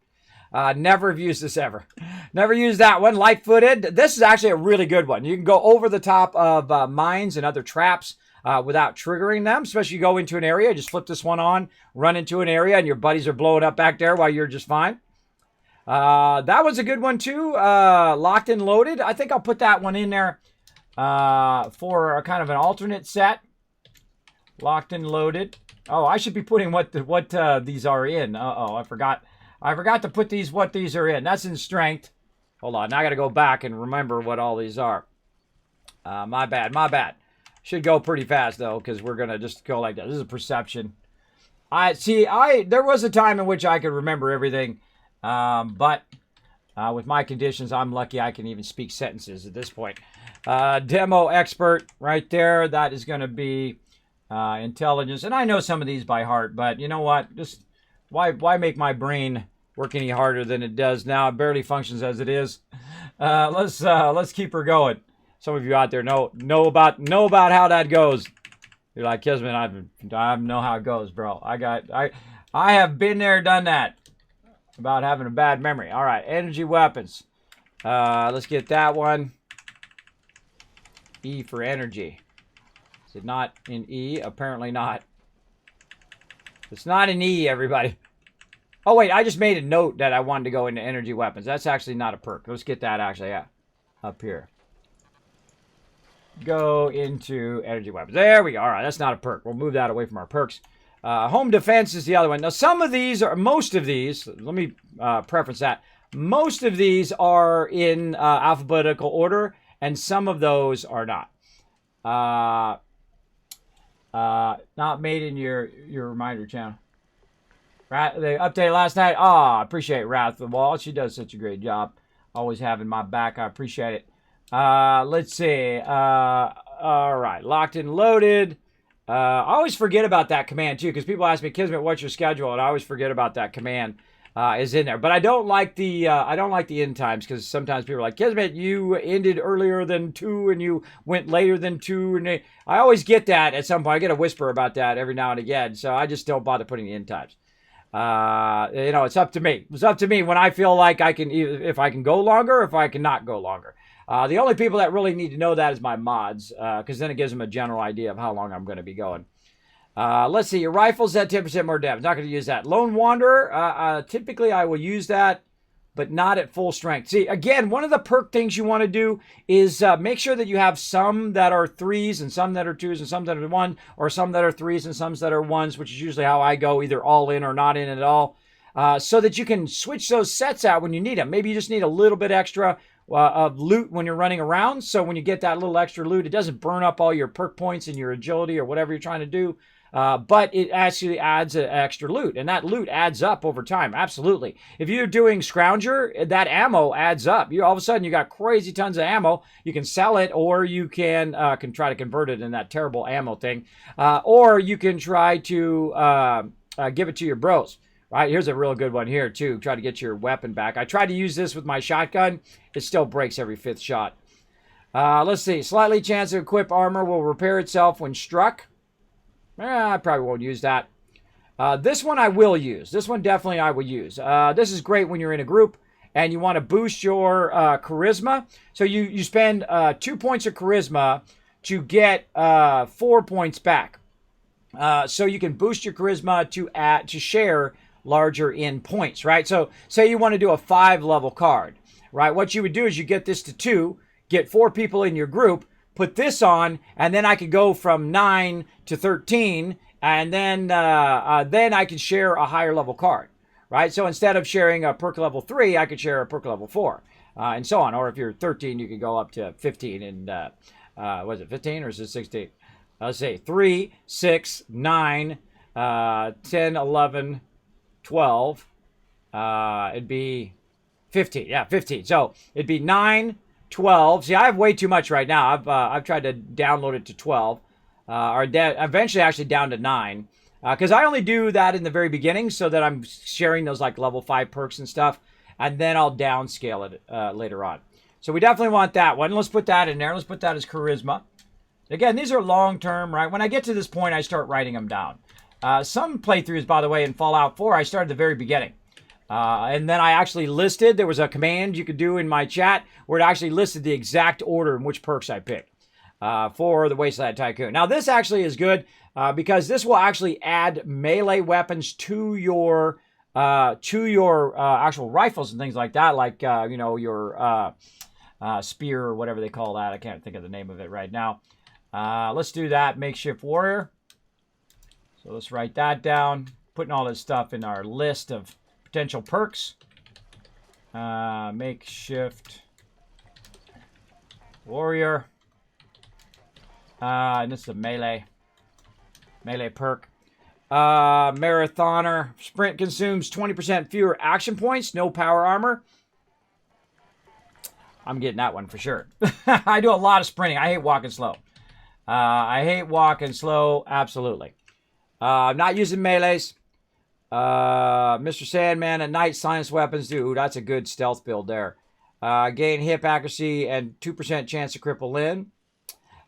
Never have used this ever. Never used that one. Light-footed. This is actually a really good one. You can go over the top of mines and other traps without triggering them. Especially you go into an area, just flip this one on, run into an area, and your buddies are blowing up back there while you're just fine. That was a good one too. Locked and loaded. I think I'll put that one in there for a kind of an alternate set. Locked and loaded. Oh, I should be putting what these are in. Uh-oh, I forgot. I forgot to put what these are in. That's in strength. Hold on. Now I got to go back and remember what all these are. My bad. Should go pretty fast, though, because we're going to just go like that. This is a perception. There was a time in which I could remember everything. But with my conditions, I'm lucky I can even speak sentences at this point. Demo expert right there. That is going to be intelligence. And I know some of these by heart, but you know what? Just why make my brain work any harder than it does now? It barely functions as it is. Let's keep her going. Some of you out there know about how that goes. You're like, Kismet, I know how it goes, bro. I have been there, done that. About having a bad memory. All right, energy weapons. Let's get that one. E for energy. Is it not in E? Apparently not. It's not in E, everybody. Oh, wait, I just made a note that I wanted to go into energy weapons. That's actually not a perk. Let's get that actually, yeah, up here. Go into energy weapons. There we go. All right, that's not a perk. We'll move that away from our perks. Home defense is the other one. Now, most of these, let me preference that. Most of these are in alphabetical order, and some of those are not. Not made in your reminder channel. They updated last night. I appreciate Wrath of the Wall. She does such a great job. Always having my back. I appreciate it. Let's see. All right. Locked and loaded. I always forget about that command, too, because people ask me, Kismet, what's your schedule? And I always forget about that command is in there. But I don't like the end times, because sometimes people are like, Kismet, you ended earlier than 2 and you went later than 2. And I always get that at some point. I get a whisper about that every now and again. So I just don't bother putting the end times. It's up to me. It's up to me when I feel like I can, if I can go longer, if I can not go longer. The only people that really need to know that is my mods, because then it gives them a general idea of how long I'm going to be going. Let's see. Your rifle's at 10% more damage. Not going to use that. Lone Wanderer, typically I will use that, but not at full strength. See, again, one of the perk things you want to do is make sure that you have some that are 3s and some that are 2s and some that are 1, or some that are 3s and some that are 1s, which is usually how I go, either all in or not in at all, so that you can switch those sets out when you need them. Maybe you just need a little bit extra of loot when you're running around, so when you get that little extra loot, it doesn't burn up all your perk points and your agility or whatever you're trying to do. But it actually adds an extra loot, and that loot adds up over time. Absolutely. If you're doing Scrounger, that ammo adds up. All of a sudden, you got crazy tons of ammo. You can sell it, or you can try to convert it in that terrible ammo thing, or you can try to give it to your bros. Right, here's a real good one here, too. Try to get your weapon back. I tried to use this with my shotgun. It still breaks every 5th shot. Let's see. Slightly chance to equip armor will repair itself when struck. I probably won't use that. This one I will use. This one definitely I will use. This is great when you're in a group and you want to boost your charisma. So you spend 2 points of charisma to get 4 points back. So you can boost your charisma to share larger in points, right? So say you want to do a 5-level card, right? What you would do is you get this to 2, get 4 people in your group, put this on, and then I could go from 9 to 13, and then I could share a higher level card, right? So instead of sharing a perk level 3, I could share a perk level 4, and so on. Or if you're 13, you could go up to 15, and was it 15 or is it 16? Let's say 3, 6, 9, 10, 11, 12. It'd be 15. Yeah, 15. So it'd be 9, 12. See, I have way too much right now. I've tried to download it to 12, or eventually actually down to 9, because I only do that in the very beginning so that I'm sharing those like level 5 perks and stuff, and then I'll downscale it later on. So we definitely want that one. Let's put that in there. Let's put that as charisma. Again, these are long-term, right? When I get to this point, I start writing them down. Some playthroughs, by the way, in Fallout 4, I started at the very beginning. And then I actually listed, there was a command you could do in my chat where it actually listed the exact order in which perks I picked for the Wasteland Tycoon. Now, this actually is good because this will actually add melee weapons to your actual rifles and things like that, like, your spear or whatever they call that. I can't think of the name of it right now. Let's do that, Makeshift Warrior. So let's write that down, putting all this stuff in our list of potential perks. Makeshift Warrior. And this is a melee perk. Marathoner. Sprint consumes 20% fewer action points. No power armor. I'm getting that one for sure. I do a lot of sprinting. I hate walking slow. Absolutely. I'm not using melees. Mr. Sandman at night, silence weapons. Dude, that's a good stealth build there. Gain hip accuracy and 2% chance to cripple Lynn.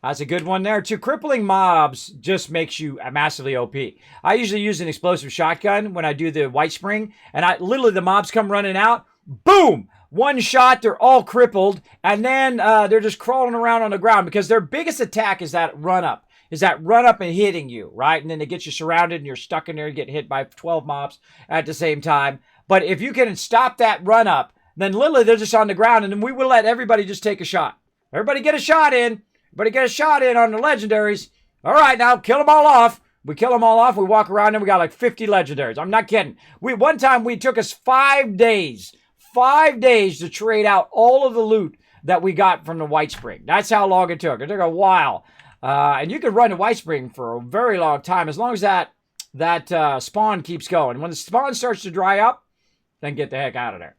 That's a good one there, too. Crippling mobs just makes you massively OP. I usually use an explosive shotgun when I do the White Spring, and literally the mobs come running out. Boom! One shot, they're all crippled, and then they're just crawling around on the ground because their biggest attack is that run-up. Is that run-up and hitting you, right? And then they get you surrounded, and you're stuck in there. You get hit by 12 mobs at the same time. But if you can stop that run-up, then literally they're just on the ground, and then we will let everybody just take a shot. Everybody get a shot in. But he got a shot in on the legendaries. All right, now kill them all off. We kill them all off. We walk around and we got like 50 legendaries. I'm not kidding. One time we took us 5 days to trade out all of the loot that we got from the White Spring. That's how long it took. It took a while. And you could run the White Spring for a very long time as long as that spawn keeps going. When the spawn starts to dry up, then get the heck out of there.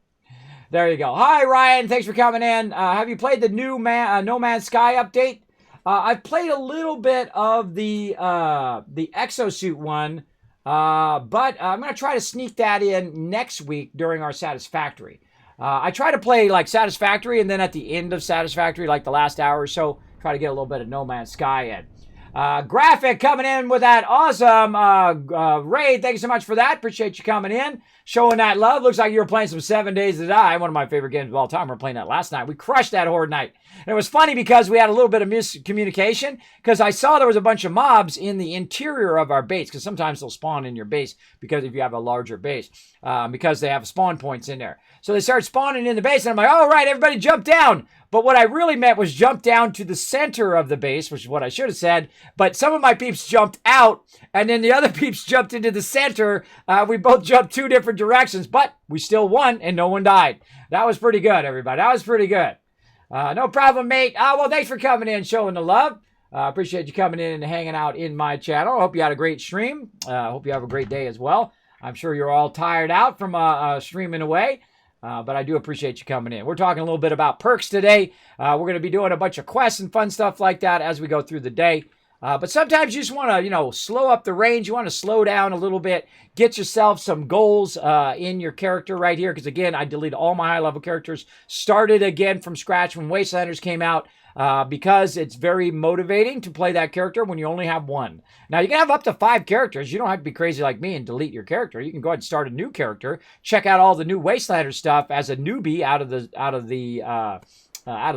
There you go. Hi, Ryan. Thanks for coming in. Have you played the new No Man's Sky update? I've played a little bit of the exosuit one, but I'm going to try to sneak that in next week during our Satisfactory. I try to play like Satisfactory, and then at the end of Satisfactory, like the last hour or so, try to get a little bit of No Man's Sky in. Graphic coming in with that awesome raid. Thanks so much for that. Appreciate you coming in, showing that love. Looks like you were playing some 7 Days to Die, one of my favorite games of all time. We were playing that last night. We crushed that Horde night. And it was funny because we had a little bit of miscommunication because I saw there was a bunch of mobs in the interior of our base because sometimes they'll spawn in your base because if you have a larger base because they have spawn points in there. So they started spawning in the base and I'm like, all right, everybody jump down. But what I really meant was jump down to the center of the base, which is what I should have said. But some of my peeps jumped out, and then the other peeps jumped into the center. We both jumped 2 different directions, but we still won, and no one died. That was pretty good, everybody. That was pretty good. No problem, mate. Well, thanks for coming in, showing the love. Appreciate you coming in and hanging out in my channel. Hope you had a great stream. Hope you have a great day as well. I'm sure you're all tired out from streaming away. But I do appreciate you coming in. We're talking a little bit about perks today. We're going to be doing a bunch of quests and fun stuff like that as we go through the day. But sometimes you just want to, slow up the range. You want to slow down a little bit. Get yourself some goals in your character right here. Because, again, I deleted all my high-level characters. Started again from scratch when Wastelanders came out. Because it's very motivating to play that character when you only have one. Now, you can have up to 5 characters. You don't have to be crazy like me and delete your character. You can go ahead and start a new character. Check out all the new Wastelander stuff as a newbie out of the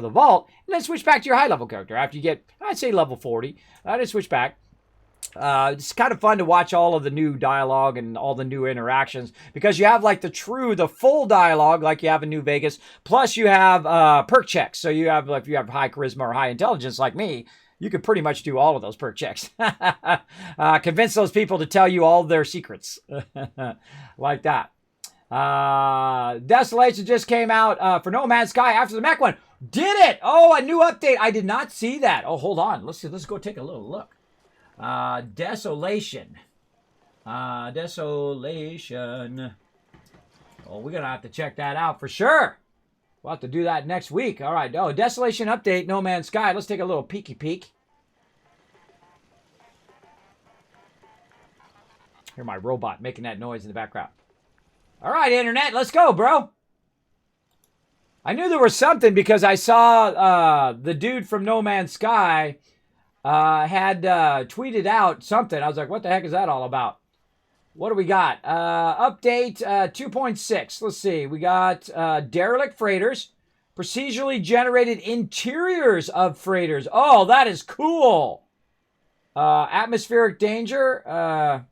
vault, and then switch back to your high-level character after you get, I'd say, level 40. Then switch back. It's kind of fun to watch all of the new dialogue and all the new interactions because you have like the full dialogue like you have in New Vegas. Plus you have perk checks. So you have, if you have high charisma or high intelligence like me, you could pretty much do all of those perk checks. Convince those people to tell you all their secrets like that. Desolation just came out for No Man's Sky after the mech one. Did it? Oh, a new update. I did not see that. Oh, hold on. Let's go take a little look. Desolation. Desolation. Oh, we're going to have to check that out for sure. We'll have to do that next week. All right. Oh, Desolation update, No Man's Sky. Let's take a little peeky peek. Hear my robot making that noise in the background. All right, Internet. Let's go, bro. I knew there was something because I saw the dude from No Man's Sky had tweeted out something. I was like, what the heck is that all about? What do we got? Update 2.6. Let's see. We got derelict freighters. Procedurally generated interiors of freighters. Oh, that is cool. Atmospheric danger.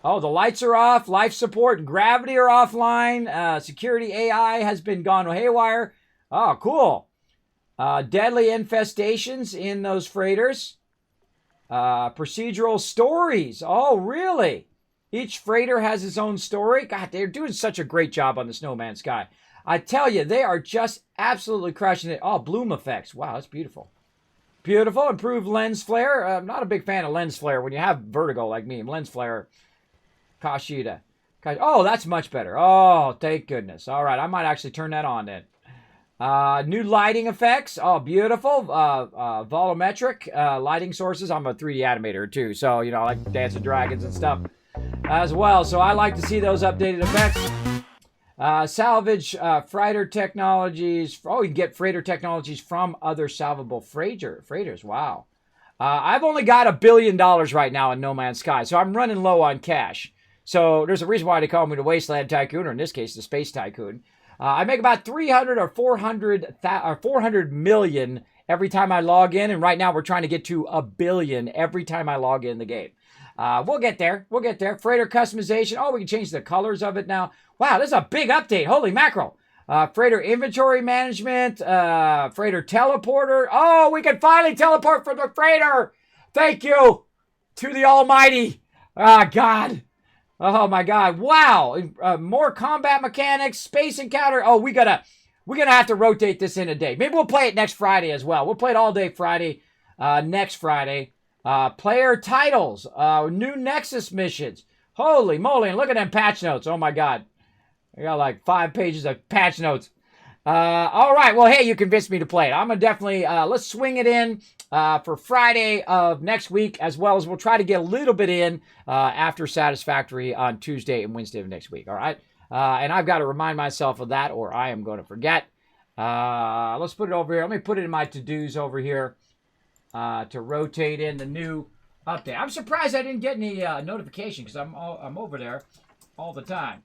Oh, the lights are off. Life support and gravity are offline. Security AI has been gone haywire. Oh, cool. Deadly infestations in those freighters. Procedural stories. Oh, really? Each freighter has its own story. God, they're doing such a great job on this No Man's Sky. I tell you, they are just absolutely crushing it. Oh, bloom effects. Wow, that's beautiful. Beautiful. Improved lens flare. I'm not a big fan of lens flare when you have vertigo like me. Lens flare. Kashida. Oh, that's much better. Oh, thank goodness. All right, I might actually turn that on then. New lighting effects. Oh, beautiful. Volumetric lighting sources. I'm a 3D animator too, so, I like Dance of Dragons and stuff as well. So I like to see those updated effects. Salvage freighter technologies. Oh, you can get freighter technologies from other salvable freighters. Wow. I've only got $1 billion right now in No Man's Sky, so I'm running low on cash. So there's a reason why they call me the Wasteland Tycoon, or in this case, the Space Tycoon. I make about 300 or 400 million every time I log in, and right now we're trying to get to $1 billion every time I log in the game. We'll get there. We'll get there. Freighter customization. Oh, we can change the colors of it now. Wow, this is a big update. Holy mackerel. Freighter inventory management. Freighter teleporter. Oh, we can finally teleport from the freighter. Thank you to the Almighty. God. Oh, my God. Wow. More combat mechanics. Space encounter. Oh, we're gonna have to rotate this in a day. Maybe we'll play it next Friday as well. We'll play it all day Friday. Next Friday. Player titles, new Nexus missions. Holy moly, and look at them patch notes. Oh my God. I got like 5 pages of patch notes. All right, well, hey, you convinced me to play it. I'm going to definitely, let's swing it in for Friday of next week, as well as we'll try to get a little bit in after Satisfactory on Tuesday and Wednesday of next week, all right? And I've got to remind myself of that, or I am going to forget. Let's put it over here. Let me put it in my to-dos over here. To rotate in the new update. I'm surprised I didn't get any notification, because I'm over there all the time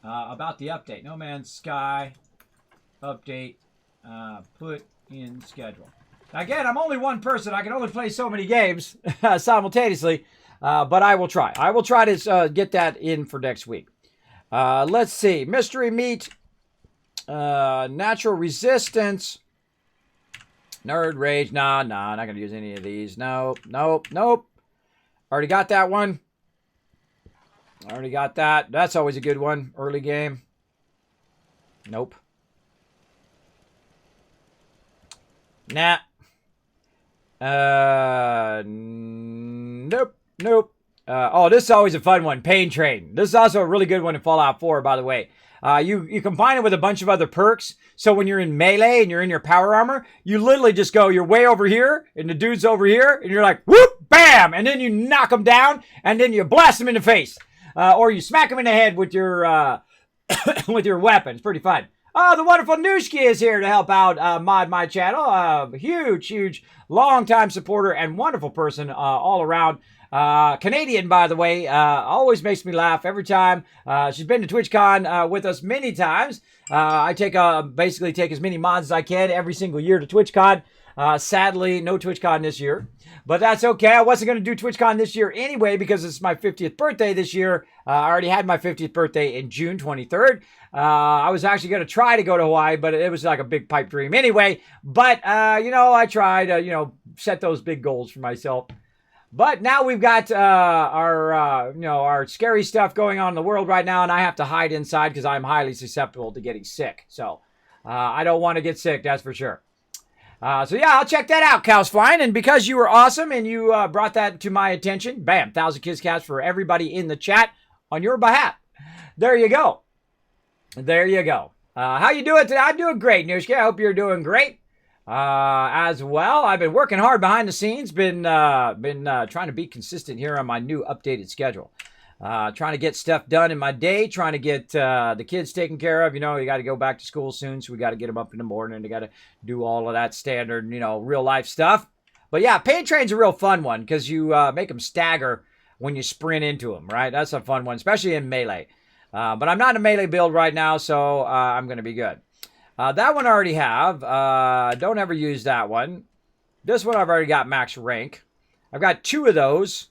about the update. No Man's Sky update put in schedule. Again, I'm only one person. I can only play so many games simultaneously, but I will try. I will try to get that in for next week. Let's see. Mystery Meat, Natural Resistance, Nerd Rage. Nah, not going to use any of these. Nope. Already got that one. Already got that. That's always a good one. Early game. Nope. Nah. Nope. Oh, this is always a fun one. Pain Train. This is also a really good one in Fallout 4, by the way. You combine it with a bunch of other perks. So when you're in melee and you're in your power armor, you literally just go, you're way over here, and the dude's over here, and you're like, whoop, bam! And then you knock him down, and then you blast him in the face. Or you smack him in the head with your with your weapon. It's pretty fun. Oh, the wonderful Nushki is here to help out mod my channel. Huge, long-time supporter and wonderful person all around. Canadian, by the way, always makes me laugh every time. She's been to TwitchCon with us many times. I basically take as many mods as I can every single year to TwitchCon. Sadly, no TwitchCon this year, but that's okay. I wasn't going to do TwitchCon this year anyway because it's my 50th birthday this year. I already had my 50th birthday in June 23rd. I was actually going to try to go to Hawaii, but it was like a big pipe dream anyway. But, I tried to, set those big goals for myself. But now we've got our scary stuff going on in the world right now, and I have to hide inside because I'm highly susceptible to getting sick. So I don't want to get sick, that's for sure. So yeah, I'll check that out, Cows Flying. And because you were awesome and you brought that to my attention, bam, 1,000 Kiss Cats for everybody in the chat on your behalf. There you go. How you doing today? I'm doing great, Nushka. I hope you're doing great. As well, I've been working hard behind the scenes. Been trying to be consistent here on my new updated schedule. Trying to get stuff done in my day. Trying to get the kids taken care of. You got to go back to school soon, so we got to get them up in the morning. They got to do all of that standard, real life stuff. But yeah, Pain Train's a real fun one because you make them stagger when you sprint into them. Right, that's a fun one, especially in melee. But I'm not in a melee build right now, so I'm going to be good. That one I already have. Don't ever use that one. This one I've already got max rank. I've got 2 of those,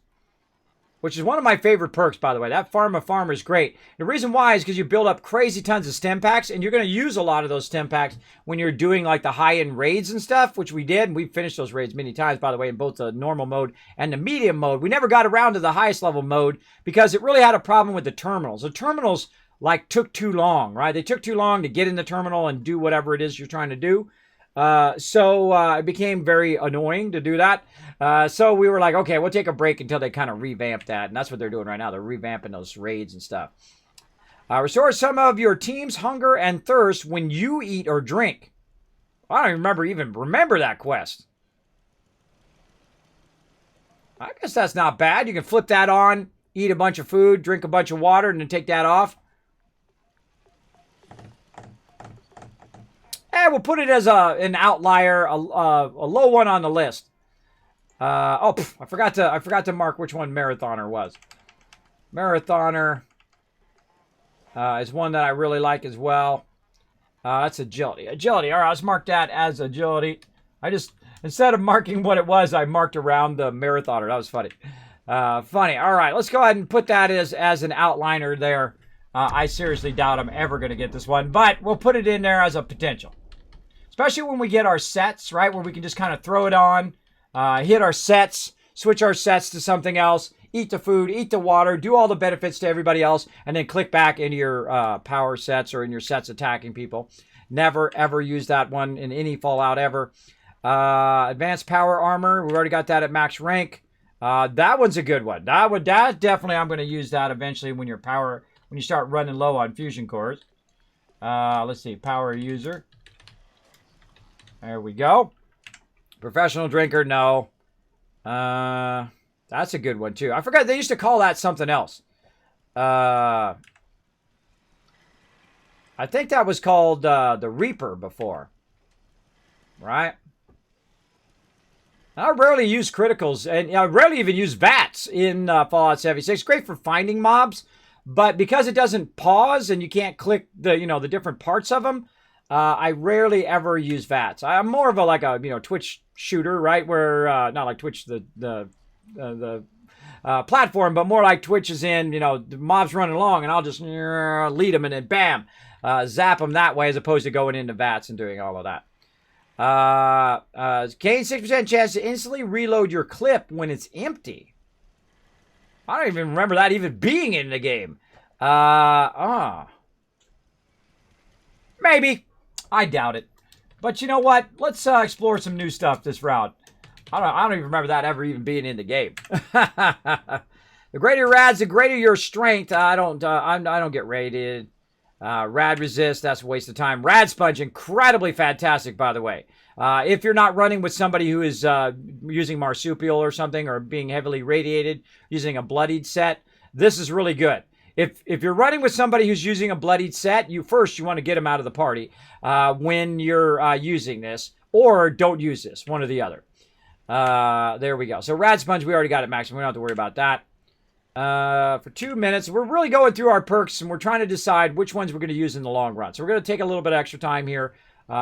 which is one of my favorite perks, by the way. That Farmer is great. The reason why is because you build up crazy tons of stem packs, and you're going to use a lot of those stem packs when you're doing like the high-end raids and stuff, which we did, and we finished those raids many times, by the way, in both the normal mode and the medium mode. We never got around to the highest level mode because it really had a problem with the terminals. The terminals took too long, right? They took too long to get in the terminal and do whatever it is you're trying to do. So it became very annoying to do that. So we were like, okay, we'll take a break until they kind of revamp that. And that's what they're doing right now. They're revamping those raids and stuff. Restore some of your team's hunger and thirst when you eat or drink. I don't even remember that quest. I guess that's not bad. You can flip that on, eat a bunch of food, drink a bunch of water, and then take that off. we'll put it as an outlier, a low one on the list. I forgot to mark which one Marathoner was. Marathoner is one that I really like as well. That's agility. Agility. All right, let's mark that as agility. I just, instead of marking what it was, I marked around the Marathoner. That was funny. Funny. All right, let's go ahead and put that as an outliner there. I seriously doubt I'm ever going to get this one, but we'll put it in there as a potential. Especially when we get our sets, right, where we can just kind of throw it on, hit our sets, switch our sets to something else, eat the food, eat the water, do all the benefits to everybody else, and then click back into your power sets or in your sets attacking people. Never, ever use that one in any Fallout ever. Advanced power armor, we've already got that at max rank. That one's a good one. That definitely, I'm going to use that eventually when you start running low on fusion cores. Let's see, power user. There we go. Professional drinker, no. That's a good one, too. I forgot, they used to call that something else. I think that was called the Reaper before. Right? I rarely use criticals, and I rarely even use VATs in Fallout 76. Great for finding mobs, but because it doesn't pause and you can't click the different parts of them, I rarely ever use VATs. I'm more of a Twitch shooter, right? Where not like Twitch the platform, but more like Twitch is in the mobs running along, and I'll just lead them and then bam, zap them that way as opposed to going into VATs and doing all of that. Gain 6% chance to instantly reload your clip when it's empty. I don't even remember that even being in the game. Maybe. I doubt it. But you know what? Let's explore some new stuff this round. I don't even remember that ever even being in the game. The greater your rads, the greater your strength. I don't get rated. Rad resist, that's a waste of time. Rad sponge, incredibly fantastic, by the way. If you're not running with somebody who is using marsupial or something, or being heavily radiated, using a bloodied set, this is really good. If you're running with somebody who's using a bloodied set, you want to get them out of the party when you're using this, or don't use this, one or the other. There we go. So Rad Sponge, we already got it maximum. We don't have to worry about that. For 2 minutes, we're really going through our perks, and we're trying to decide which ones we're going to use in the long run. So we're going to take a little bit of extra time here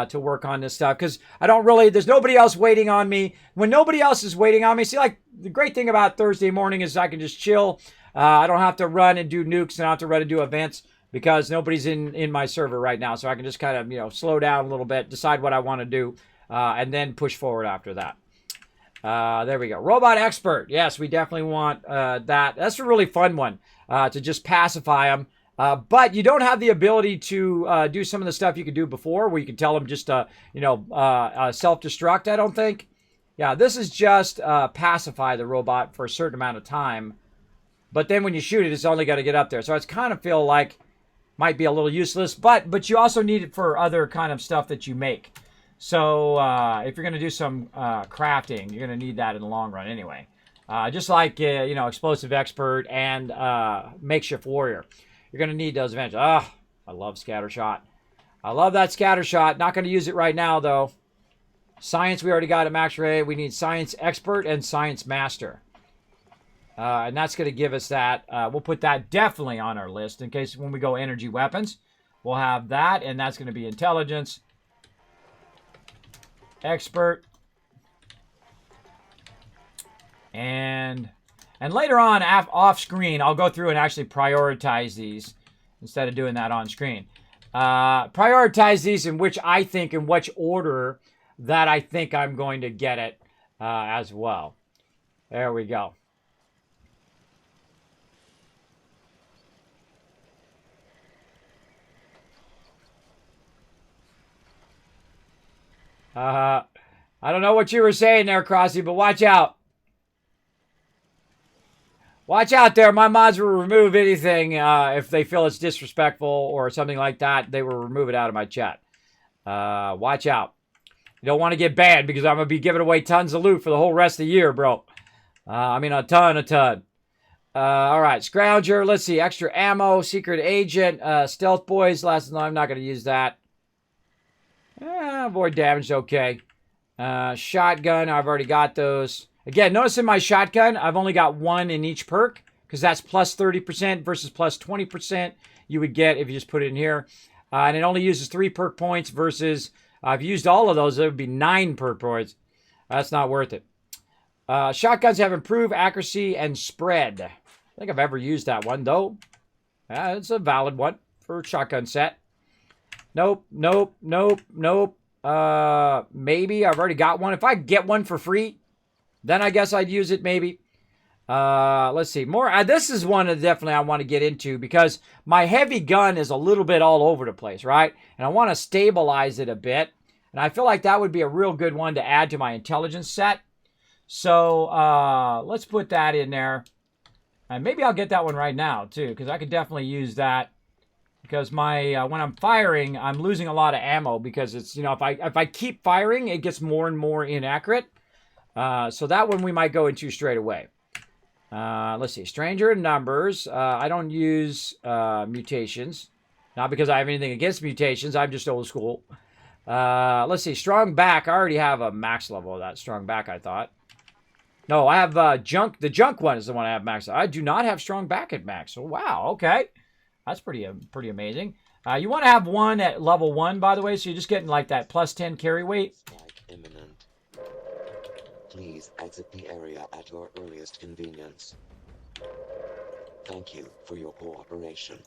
to work on this stuff, because there's nobody else waiting on me. When nobody else is waiting on me, see, like, the great thing about Thursday morning is I can just chill. I don't have to run and do nukes, and I don't have to run and do events, because nobody's in my server right now. So I can just kind of, slow down a little bit, decide what I want to do, and then push forward after that. There we go. Robot Expert. Yes, we definitely want that. That's a really fun one to just pacify them. But you don't have the ability to do some of the stuff you could do before, where you can tell them just, self-destruct, I don't think. Yeah, this is just pacify the robot for a certain amount of time. But then when you shoot it, it's only got to get up there. So it's kind of feel like might be a little useless. But you also need it for other kind of stuff that you make. So if you're going to do some crafting, you're going to need that in the long run anyway. Just like, Explosive Expert and Makeshift Warrior. You're going to need those eventually. I love Scattershot. I love that Scattershot. Not going to use it right now, though. Science, we already got at max rate. We need Science Expert and Science Master. And that's going to give us that. We'll put that definitely on our list in case when we go energy weapons. We'll have that, and that's going to be Intelligence. Expert. And later on, off screen, I'll go through and actually prioritize these instead of doing that on screen. Prioritize these in which order that I think I'm going to get it as well. There we go. I don't know what you were saying there, Crossy, but watch out. Watch out there. My mods will remove anything if they feel it's disrespectful or something like that. They will remove it out of my chat. Watch out. You don't want to get banned because I'm going to be giving away tons of loot for the whole rest of the year, bro. A ton. All right. Scrounger. Let's see. Extra ammo. Secret agent. Stealth boys. I'm not going to use that. Avoid damage, okay. Shotgun, I've already got those. Again, notice in my shotgun, I've only got one in each perk, because that's plus 30% versus plus 20% you would get if you just put it in here. And it only uses 3 perk points versus, I've used all of those, it would be 9 perk points. That's not worth it. Shotguns have improved accuracy and spread. I don't think I've ever used that one, though. It's a valid one for a shotgun set. Nope, nope, nope, nope. Maybe I've already got one. If I get one for free, then I guess I'd use it maybe. Let's see. More. This is one that definitely I want to get into because my heavy gun is a little bit all over the place, right? And I want to stabilize it a bit. And I feel like that would be a real good one to add to my intelligence set. So let's put that in there. And maybe I'll get that one right now too, because I could definitely use that. Because my when I'm firing, I'm losing a lot of ammo because it's, you know, if I keep firing, it gets more and more inaccurate. So that one we might go into straight away. Let's see, Stranger in Numbers. I don't use mutations, not because I have anything against mutations. I'm just old school. Let's see, Strong Back. I already have a max level of that Strong Back, I thought. No, I have Junk. The Junk one is the one I have max. I do not have Strong Back at max. Oh, wow, okay. That's pretty amazing. You want to have one at level 1, by the way, so you're just getting like that plus 10 carry weight.
Strike imminent. Please exit the area at your earliest convenience. Thank you for your cooperation.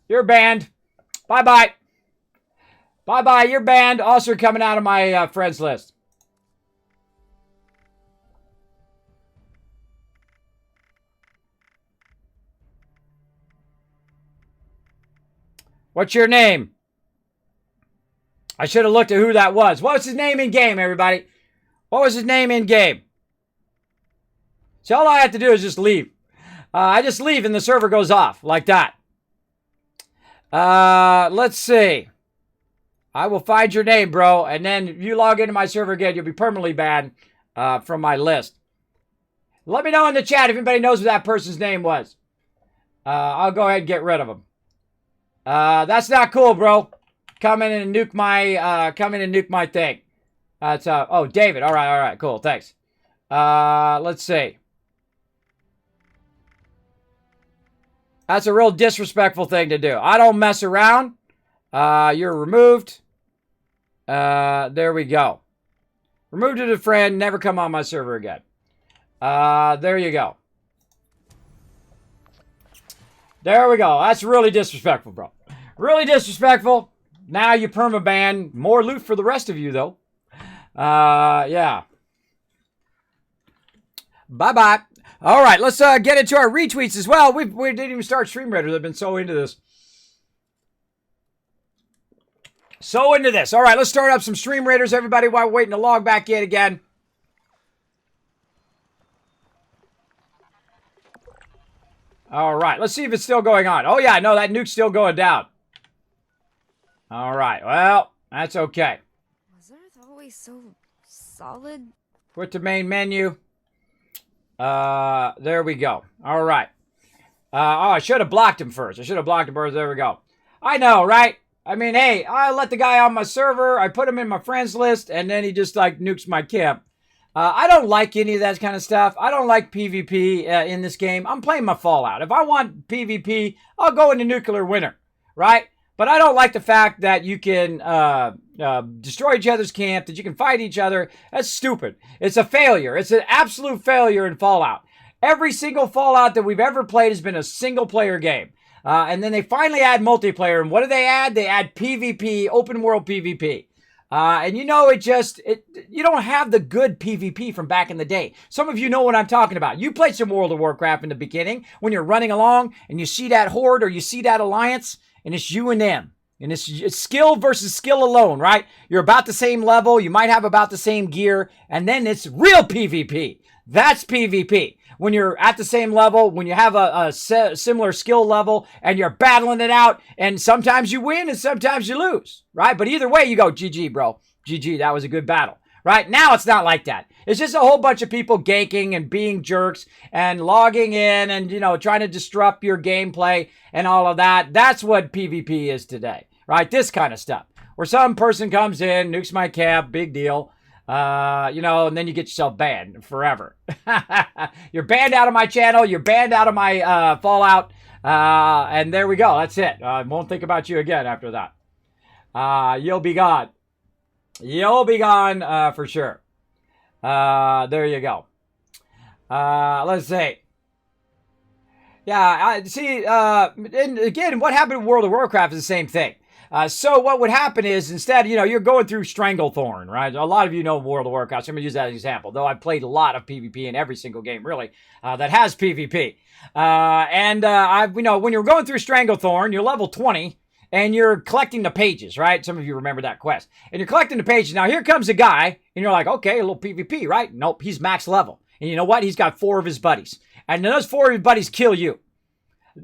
You're banned. Bye-bye. Bye-bye, you're banned. Also coming out of my friends list. What's your name? I should have looked at who that was. What was his name in game, everybody? What was his name in game? So all I have to do is just leave. I just leave and the server goes off like that. Let's see. I will find your name, bro. And then if you log into my server again, you'll be permanently banned from my list. Let me know in the chat if anybody knows what that person's name was. I'll go ahead and get rid of him. That's not cool, bro. Come in and nuke my thing. That's oh, David. All right, cool. Thanks. Let's see. That's a real disrespectful thing to do. I don't mess around. You're removed. There we go. Removed as a friend. Never come on my server again. There you go. There we go. That's really disrespectful, bro. Really disrespectful. Now you permaban. More loot for the rest of you, though. Yeah. Bye-bye. All right, let's get into our retweets as well. We didn't even start Stream Raiders. I've been so into this. So into this. All right, let's start up some Stream Raiders, everybody, while we're waiting to log back in again. All right, let's see if it's still going on. Oh, yeah, no, that nuke's still going down. All right, well, that's okay.
Was Earth always so solid?
Quit the main menu. There we go. All right. Oh, I should have blocked him first. I should have blocked him first. There we go. I know, right? I mean, hey, I let the guy on my server. I put him in my friends list, and then he just, like, nukes my camp. I don't like any of that kind of stuff. I don't like PvP in this game. I'm playing my Fallout. If I want PvP, I'll go into Nuclear Winter, right? But I don't like the fact that you can destroy each other's camp, that you can fight each other. That's stupid. It's a failure. It's an absolute failure in Fallout. Every single Fallout that we've ever played has been a single-player game. And then they finally add multiplayer. And what do they add? They add PvP, open world PvP. And you know, you don't have the good PvP from back in the day. Some of you know what I'm talking about. You played some World of Warcraft in the beginning when you're running along and you see that horde or you see that alliance and it's you and them. And it's skill versus skill alone, right? You're about the same level. You might have about the same gear. And then it's real PvP. That's PvP. When you're at the same level, when you have a similar skill level and you're battling it out, and sometimes you win and sometimes you lose, right? But either way, you go, GG, bro. GG, that was a good battle, right? Now it's not like that. It's just a whole bunch of people ganking and being jerks and logging in and, you know, trying to disrupt your gameplay and all of that. That's what PvP is today, right? This kind of stuff. Where some person comes in, nukes my camp, big deal. You know, and then you get yourself banned forever. You're banned out of my channel. You're banned out of my Fallout. And there we go. That's it. I won't think about you again after that. You'll be gone. You'll be gone for sure. There you go. Let's see. Yeah, I see. And again, what happened in World of Warcraft is the same thing. So what would happen is instead, you know, you're going through Stranglethorn, right? A lot of you know World of Warcraft. So I'm going to use that as an example, though I've played a lot of PvP in every single game, really, that has PvP. You know, when you're going through Stranglethorn, you're level 20, and you're collecting the pages, right? Some of you remember that quest. And you're collecting the pages. Now, here comes a guy, and you're like, okay, a little PvP, right? Nope, he's max level. And you know what? He's got 4 of his buddies. And those 4 of his buddies kill you.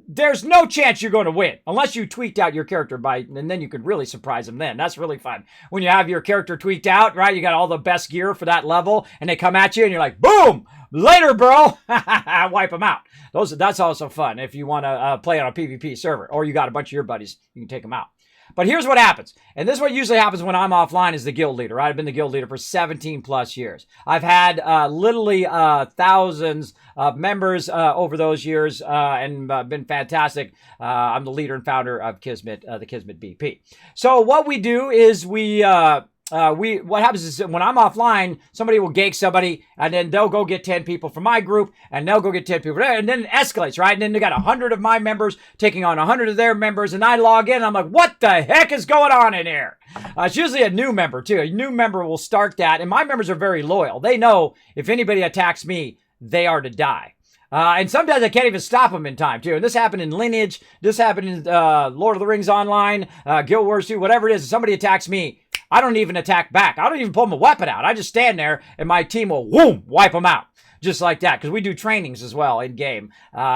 There's no chance you're going to win unless you tweaked out your character and then you could really surprise them then. That's really fun. When you have your character tweaked out, right? You got all the best gear for that level and they come at you and you're like, boom, later, bro. Wipe them out. That's also fun if you want to play on a PvP server or you got a bunch of your buddies, you can take them out. But here's what happens. And this is what usually happens when I'm offline as the guild leader. Right? I've been the guild leader for 17 plus years. I've had literally thousands of members over those years and been fantastic. I'm the leader and founder of Kismet, the Kismet BP. So what we do is what happens is when I'm offline, somebody will gank somebody, and then they'll go get 10 people from my group, and they'll go get 10 people, and then it escalates, right? And then they got 100 of my members taking on 100 of their members, and I log in, and I'm like, what the heck is going on in here? It's usually a new member, too. A new member will start that, and my members are very loyal. They know if anybody attacks me, they are to die. And sometimes I can't even stop them in time, too. And this happened in Lineage. This happened in Lord of the Rings Online, Guild Wars 2, whatever it is. If somebody attacks me, I don't even attack back. I don't even pull my weapon out. I just stand there, and my team will, whoom, wipe them out. Just like that, because we do trainings as well in-game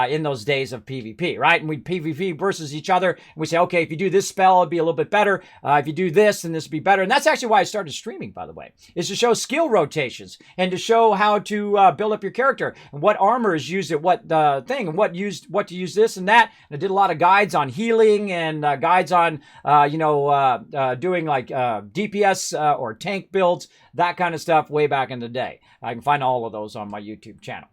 in those days of PvP, right? And we PvP versus each other, and we say, okay, if you do this spell, it'll be a little bit better. If you do this, then this will be better. And that's actually why I started streaming, by the way, is to show skill rotations and to show how to build up your character and what armor is used at what thing and what to use this and that. And I did a lot of guides on healing and guides on, doing like DPS or tank builds, that kind of stuff way back in the day. I can find all of those on my YouTube channel.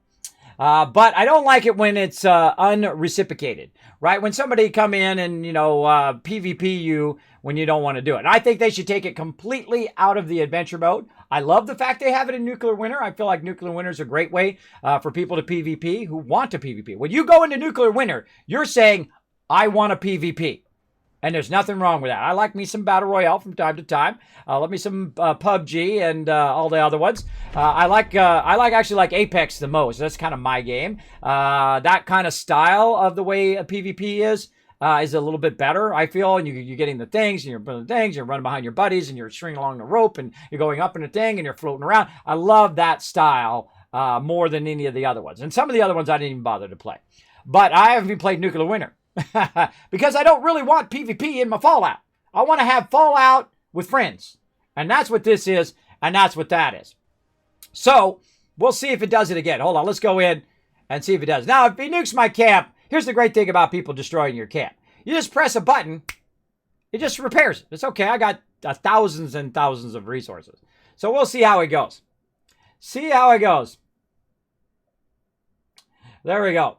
But I don't like it when it's unreciprocated, right? When somebody come in and, PvP you when you don't want to do it. And I think they should take it completely out of the adventure mode. I love the fact they have it in Nuclear Winter. I feel like Nuclear Winter is a great way for people to PvP who want to PvP. When you go into Nuclear Winter, you're saying, I want a PvP. And there's nothing wrong with that. I like me some Battle Royale from time to time. Let me some PUBG and all the other ones. I actually like Apex the most. That's kind of my game. That kind of style of the way a PvP is a little bit better, I feel. And you're getting the things, and you're building things, you're running behind your buddies, and you're stringing along the rope, and you're going up in a thing, and you're floating around. I love that style more than any of the other ones. And some of the other ones I didn't even bother to play. But I haven't played Nuclear Winter. Because I don't really want PvP in my Fallout. I want to have Fallout with friends. And that's what this is, and that's what that is. So, we'll see if it does it again. Hold on, let's go in and see if it does. Now, if he nukes my camp, here's the great thing about people destroying your camp. You just press a button, it just repairs it. It's okay, I got thousands and thousands of resources. So, we'll see how it goes. See how it goes. There we go.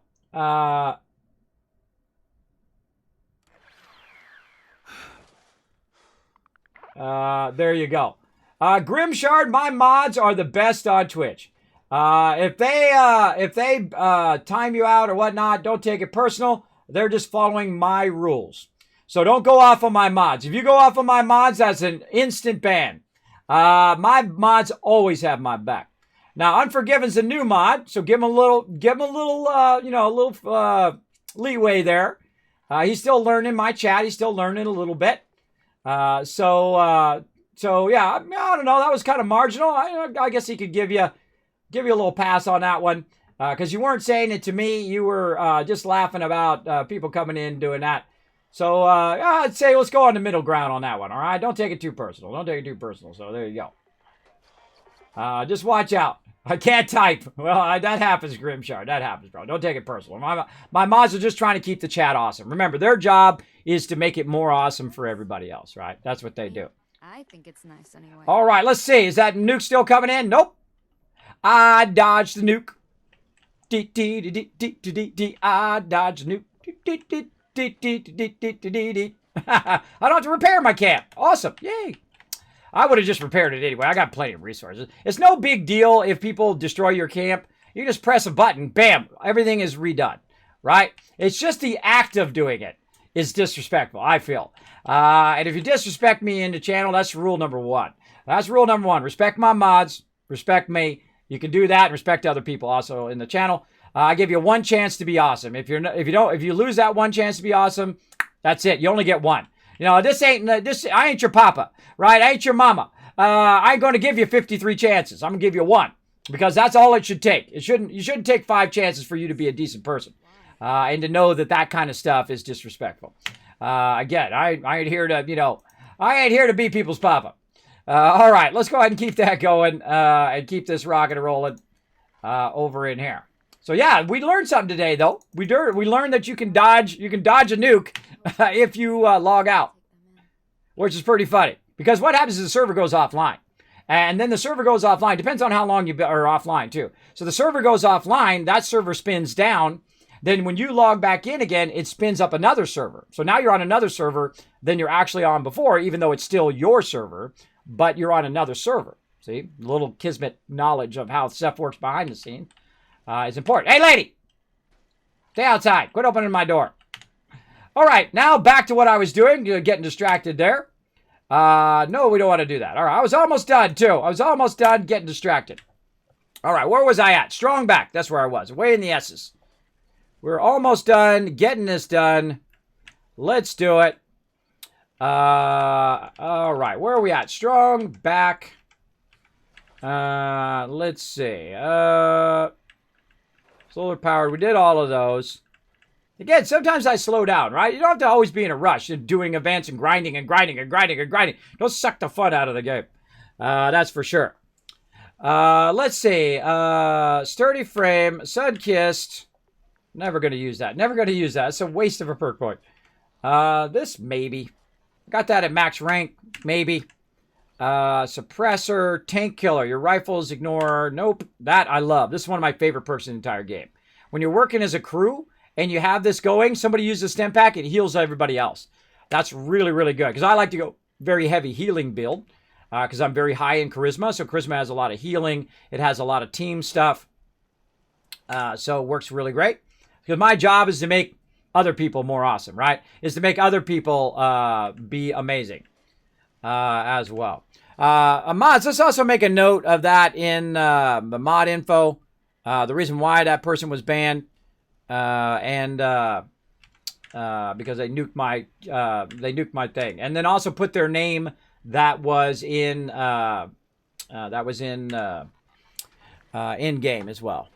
There you go. Grimshard, my mods are the best on Twitch. If they time you out or whatnot, don't take it personal. They're just following my rules. So don't go off on my mods. If you go off on my mods, that's an instant ban. My mods always have my back. Now, Unforgiven's a new mod, so give him a little, leeway there. He's still learning my chat. He's still learning a little bit. So yeah, I don't know. That was kind of marginal. I guess he could give you a little pass on that one. Cause you weren't saying it to me. You were, just laughing about, people coming in doing that. So, I'd say let's go on the middle ground on that one. All right. Don't take it too personal. So there you go. Just watch out. I can't type. Well, that happens, Grimshard. That happens, bro. Don't take it personal. My mods are just trying to keep the chat awesome. Remember, their job is to make it more awesome for everybody else, right? That's what they do.
I think it's nice anyway.
All right, let's see. Is that nuke still coming in? Nope. I dodged the nuke. I dodged the nuke. I don't have to repair my camp. Awesome. Yay. I would have just repaired it anyway. I got plenty of resources. It's no big deal if people destroy your camp. You just press a button, bam, everything is redone, right? It's just the act of doing it is disrespectful, I feel. And if you disrespect me in the channel, that's rule number one. That's rule number one. Respect my mods. Respect me. You can do that and respect other people also in the channel. I give you one chance to be awesome. If you lose that one chance to be awesome, that's it. You only get one. You know, I ain't your papa, right? I ain't your mama. I ain't going to give you 53 chances. I'm going to give you one because that's all it should take. You shouldn't take 5 chances for you to be a decent person. And to know that kind of stuff is disrespectful. Again, I ain't here to, I ain't here to be people's papa. All right, let's go ahead and keep that going and keep this rocking and rolling over in here. So yeah, we learned something today, though. We learned that you can dodge a nuke if you log out, which is pretty funny. Because what happens is the server goes offline. And then the server goes offline. Depends on how long you are offline, too. So the server goes offline. That server spins down. Then when you log back in again, it spins up another server. So now you're on another server than you're actually on before, even though it's still your server, but you're on another server. See? A little Kismet knowledge of how stuff works behind the scene is important. Hey, lady! Stay outside. Quit opening my door. All right, now back to what I was doing. You're getting distracted there. No, we don't want to do that. All right, I was almost done, too. I was almost done getting distracted. All right, where was I at? Strong back. That's where I was. Way in the S's. We're almost done getting this done. Let's do it. All right, where are we at? Strong back. Let's see. Solar powered. We did all of those. Again, sometimes I slow down, right? You don't have to always be in a rush and doing events and grinding and grinding and grinding and grinding. Don't suck the fun out of the game. That's for sure. Let's see. Sturdy frame. Sun-kissed. Never going to use that. Never going to use that. It's a waste of a perk point. This, maybe. Got that at max rank. Maybe. Suppressor. Tank killer. Your rifles ignore. Nope. That I love. This is one of my favorite perks in the entire game. When you're working as a crew and you have this going, somebody uses a stem pack, it heals everybody else. That's really, really good. Because I like to go very heavy healing build. Because I'm very high in charisma. So charisma has a lot of healing. It has a lot of team stuff. So it works really great. Because my job is to make other people more awesome, right? Is to make other people be amazing as well. Mods, let's also make a note of that in the mod info. The reason why that person was banned. And because they nuked my thing. And then also put their name that was in game as well.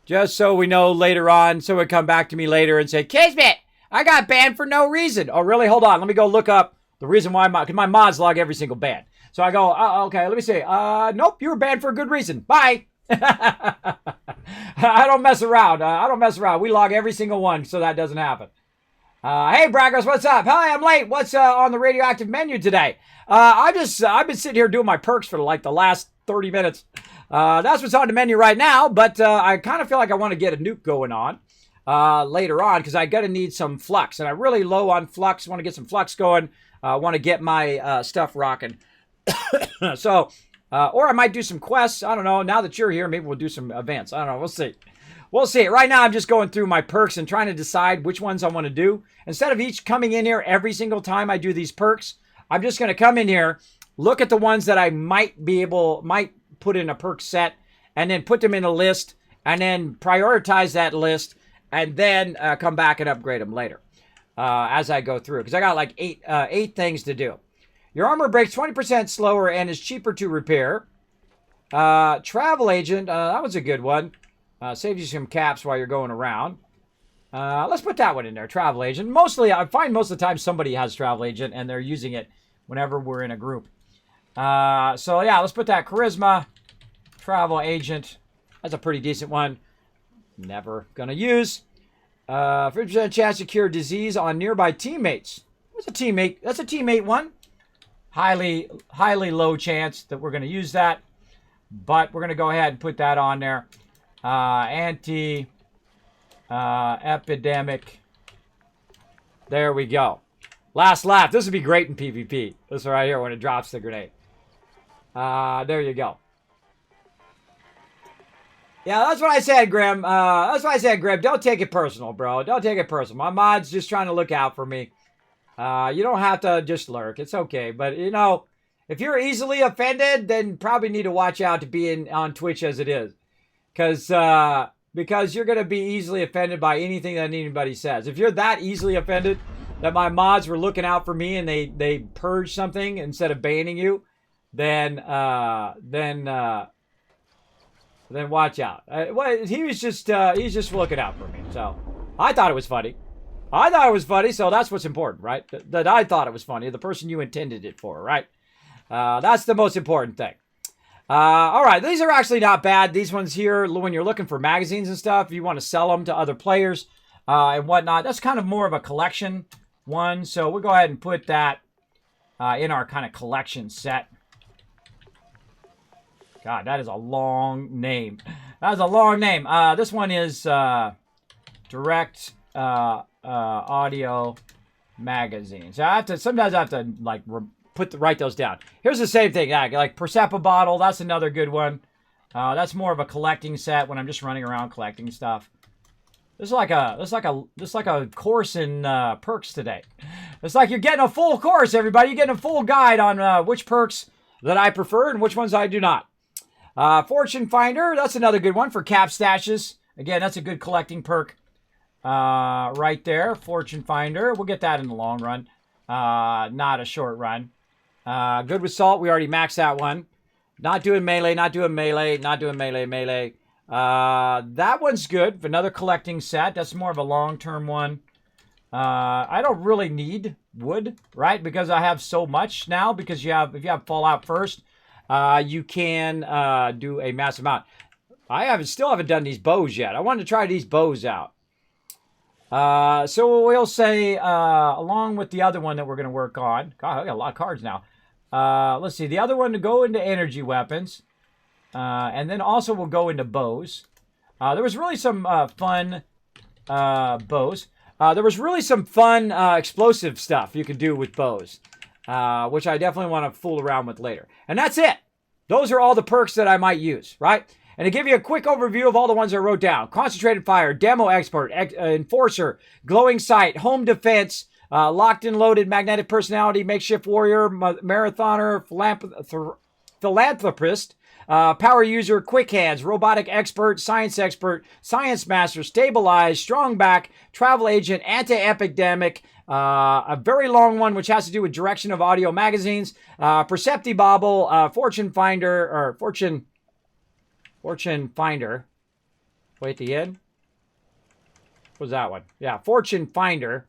Just so we know later on, so it come back to me later and say, Kismet, I got banned for no reason. Oh, really? Hold on. Let me go look up the reason why because my mods log every single ban. So I go, okay, let me see. Nope, you were banned for a good reason. Bye. I don't mess around. I don't mess around. We log every single one so that doesn't happen. Hey, Braggers, what's up? Hi, I'm late. What's on the radioactive menu today? I've been sitting here doing my perks for like the last 30 minutes. That's what's on the menu right now, but I kind of feel like I want to get a nuke going on later on because I got to need some flux, and I'm really low on flux. Want to get some flux going. Want to get my stuff rocking. So, or I might do some quests. I don't know. Now that you're here, maybe we'll do some events. I don't know. We'll see. We'll see. Right now, I'm just going through my perks and trying to decide which ones I want to do. Instead of each coming in here every single time I do these perks, I'm just going to come in here, look at the ones that I might put in a perk set, and then put them in a list, and then prioritize that list, and then come back and upgrade them later as I go through. Because I got like eight things to do. Your armor breaks 20% slower and is cheaper to repair. Travel agent, that was a good one. Saves you some caps while you're going around. Let's put that one in there, travel agent. Mostly, I find most of the time somebody has travel agent and they're using it whenever we're in a group. So yeah, let's put that charisma, travel agent. That's a pretty decent one. Never gonna use. 50% chance to cure disease on nearby teammates. That's a teammate. That's a teammate one. Highly low chance that we're gonna use that, but we're gonna go ahead and put that on there. Anti epidemic. There we go. Last laugh. This would be great in PvP. This right here when it drops the grenade. There you go. Yeah, that's what I said, Grim. That's what I said, Grim. Don't take it personal, bro. Don't take it personal. My mod's just trying to look out for me. You don't have to just lurk. It's okay. But, you know, if you're easily offended, then probably need to watch out to be on Twitch as it is. Because you're going to be easily offended by anything that anybody says. If you're that easily offended that my mods were looking out for me and they purged something instead of banning you, then watch out. He's just looking out for me. So I thought it was funny. So that's what's important, right? That I thought it was funny. The person you intended it for, right? That's the most important thing. All right, these are actually not bad. These ones here, when you're looking for magazines and stuff, you want to sell them to other players and whatnot. That's kind of more of a collection one. So we'll go ahead and put that in our kind of collection set. God, that is a long name. That is a long name. This one is direct audio magazine. So sometimes I have to like write those down. Here's the same thing. Like s.p.e.c.i.a.l bottle. That's another good one. That's more of a collecting set when I'm just running around collecting stuff. This is like a course in perks today. It's like you're getting a full course, everybody. You're getting a full guide on which perks that I prefer and which ones I do not. Fortune Finder, that's another good one for cap stashes. Again, that's a good collecting perk right there. Fortune Finder, we'll get that in the long run, not a short run. Good with salt, we already maxed that one. Not doing melee. That one's good for another collecting set. That's more of a long-term one. I don't really need wood, right? Because I have so much now. Because if you have Fallout first, you can do a massive amount. I still haven't done these bows yet. I wanted to try these bows out. So we'll say, along with the other one that we're going to work on. God, I got a lot of cards now. Let's see. The other one to go into energy weapons. And then also we'll go into bows. There was really some fun bows. There was really some fun explosive stuff you could do with bows. Which I definitely want to fool around with later. And that's it. Those are all the perks that I might use, right? And to give you a quick overview of all the ones I wrote down. Concentrated Fire, Demo Expert, Enforcer, Glowing Sight, Home Defense, Locked and Loaded, Magnetic Personality, Makeshift Warrior, Marathoner, Philanthropist, Power User, Quick Hands, Robotic Expert, Science Master, Stabilize, Strong Back, Travel Agent, Anti-Epidemic, a very long one which has to do with direction of audio magazines, S.p.e.c.i.a.l, Fortune Finder, or Fortune Finder. Wait, at the end? What was that one? Yeah, Fortune Finder.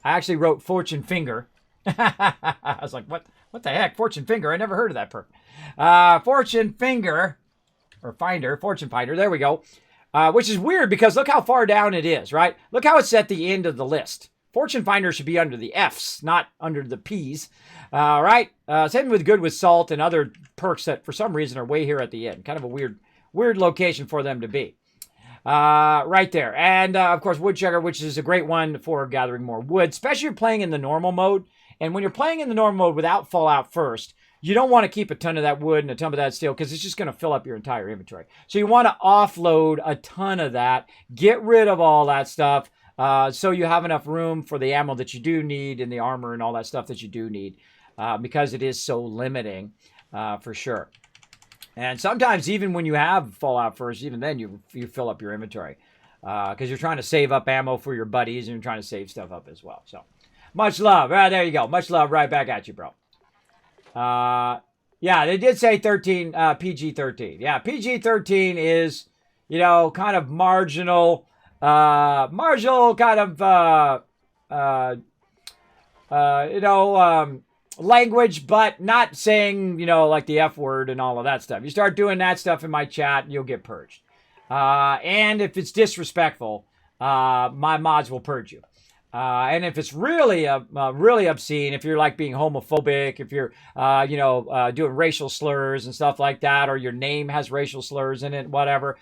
I actually wrote Fortune Finger. I was like, what the heck? Fortune Finger? I never heard of that perk. Fortune Finger, or Finder, Fortune Finder. There we go. Which is weird because look how far down it is, right? Look how it's at the end of the list. Fortune Finder should be under the F's, not under the P's. Right? Same with Good with Salt and other perks that for some reason are way here at the end. Kind of a weird location for them to be. Right there. And, of course, Woodchucker, which is a great one for gathering more wood, especially if you're playing in the normal mode. And when you're playing in the normal mode without Fallout first, you don't want to keep a ton of that wood and a ton of that steel because it's just going to fill up your entire inventory. So you want to offload a ton of that, get rid of all that stuff, so you have enough room for the ammo that you do need and the armor and all that stuff that you do need, because it is so limiting, for sure. And sometimes even when you have Fallout first, even then you fill up your inventory, because you're trying to save up ammo for your buddies and you're trying to save stuff up as well. So much love. There you go. Much love right back at you, bro. Yeah, they did say 13, PG-13. Yeah, PG-13 is, kind of marginal kind of, language, but not saying, you know, like the F word and all of that stuff. You start doing that stuff in my chat, you'll get purged. And if it's disrespectful, my mods will purge you. And if it's really, really obscene, if you're like being homophobic, if you're, doing racial slurs and stuff like that, or your name has racial slurs in it, whatever,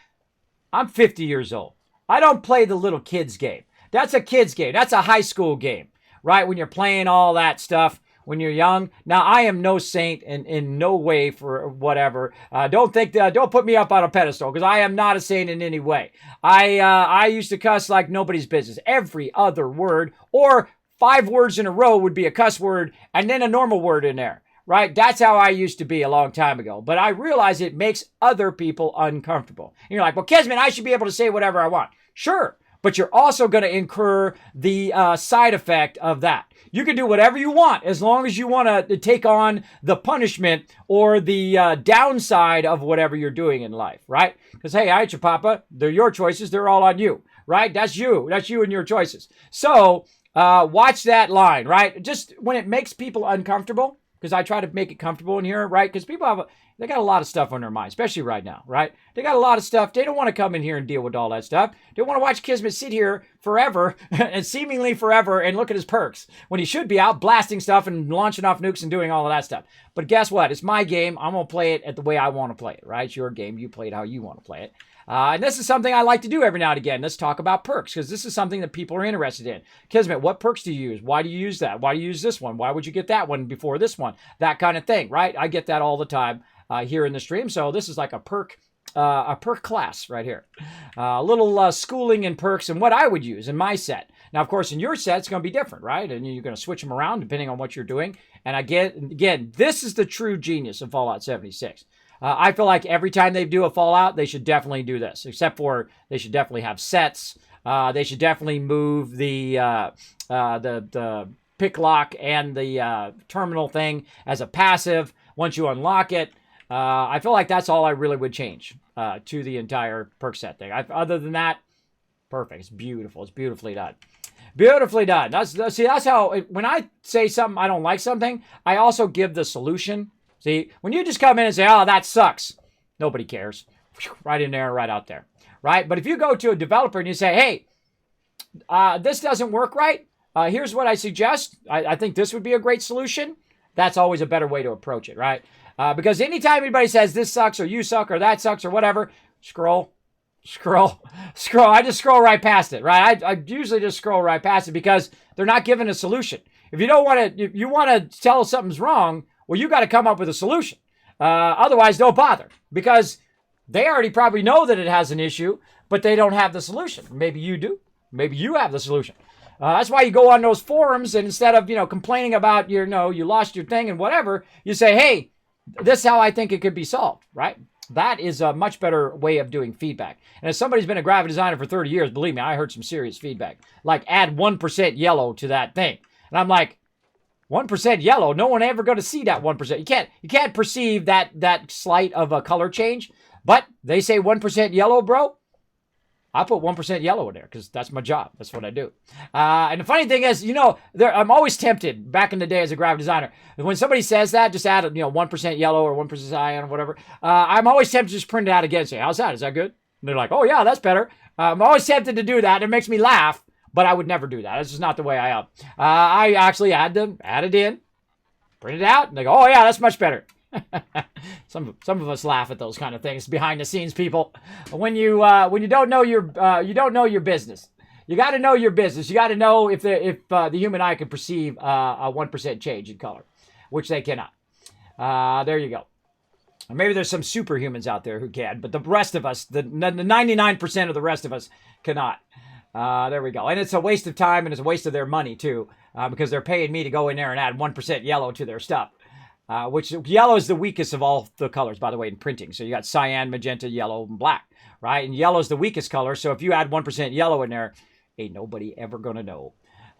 I'm 50 years old. I don't play the little kids game. That's a kids game. That's a high school game, right? When you're playing all that stuff when you're young. Now, I am no saint and in no way for whatever. Don't put me up on a pedestal because I am not a saint in any way. I used to cuss like nobody's business. Every other word or 5 words in a row would be a cuss word and then a normal word in there, right? That's how I used to be a long time ago. But I realize it makes other people uncomfortable. And you're like, well, Kismet, I should be able to say whatever I want. Sure. But you're also going to incur the side effect of that. You can do whatever you want as long as you want to take on the punishment or the downside of whatever you're doing in life, right? Because, hey, I ain't your papa. They're your choices. They're all on you, right? That's you. That's you and your choices. So watch that line, right? Just when it makes people uncomfortable, because I try to make it comfortable in here, right? Because people they got a lot of stuff on their mind, especially right now, right? They got a lot of stuff. They don't want to come in here and deal with all that stuff. They want to watch Kismet sit here forever and seemingly forever and look at his perks when he should be out blasting stuff and launching off nukes and doing all of that stuff. But guess what? It's my game. I'm going to play it at the way I want to play it, right? It's your game. You play it how you want to play it. And this is something I like to do every now and again. Let's talk about perks because this is something that people are interested in. Kismet, what perks do you use? Why do you use that? Why do you use this one? Why would you get that one before this one? That kind of thing, right? I get that all the time here in the stream. So this is like a perk class right here. A little schooling in perks and what I would use in my set. Now, of course, in your set, it's going to be different, right? And you're going to switch them around depending on what you're doing. And again, this is the true genius of Fallout 76. I feel like every time they do a Fallout, they should definitely do this, except for they should definitely have sets. They should definitely move the pick lock and the terminal thing as a passive once you unlock it. I feel like that's all I really would change to the entire perk set thing. Other than that, perfect. It's beautiful. It's beautifully done. Beautifully done. That's how, when I say something, I don't like something, I also give the solution. See, when you just come in and say, oh, that sucks, nobody cares. Right in there, right out there, right? But if you go to a developer and you say, hey, this doesn't work right, here's what I suggest. I think this would be a great solution. That's always a better way to approach it, right? Because anytime anybody says this sucks or you suck or that sucks or whatever, scroll. I just scroll right past it, right? I usually just scroll right past it because they're not giving a solution. If you don't want to, if you want to tell something's wrong, well, you got to come up with a solution. Otherwise, don't bother because they already probably know that it has an issue, but they don't have the solution. Maybe you do. Maybe you have the solution. That's why you go on those forums and instead of, complaining about you lost your thing and whatever, you say, hey, this is how I think it could be solved, right? That is a much better way of doing feedback. And as somebody's been a graphic designer for 30 years, believe me, I heard some serious feedback. Like add 1% yellow to that thing. And I'm like, 1% yellow, no one ever going to see that 1%. You can't perceive that slight of a color change. But they say 1% yellow, bro. I put 1% yellow in there because that's my job. That's what I do. And the funny thing is, I'm always tempted back in the day as a graphic designer. When somebody says that, just add 1% yellow or 1% cyan or whatever. I'm always tempted to just print it out again and say, how's that? Is that good? And they're like, oh yeah, that's better. I'm always tempted to do that. It makes me laugh. But I would never do that. That's just not the way I am. I actually add it in, print it out, and they go, oh yeah, that's much better. Some of us laugh at those kind of things behind the scenes, people. When you don't know your business, you got to know your business. You got to know if the human eye can perceive a 1% change in color, which they cannot. There you go. Maybe there's some superhumans out there who can, but the rest of us, the 99% of the rest of us, cannot. There we go. And it's a waste of time and it's a waste of their money too, because they're paying me to go in there and add 1% yellow to their stuff, which yellow is the weakest of all the colors, by the way, in printing. So you got cyan, magenta, yellow, and black, right? And yellow is the weakest color. So if you add 1% yellow in there, ain't nobody ever going to know.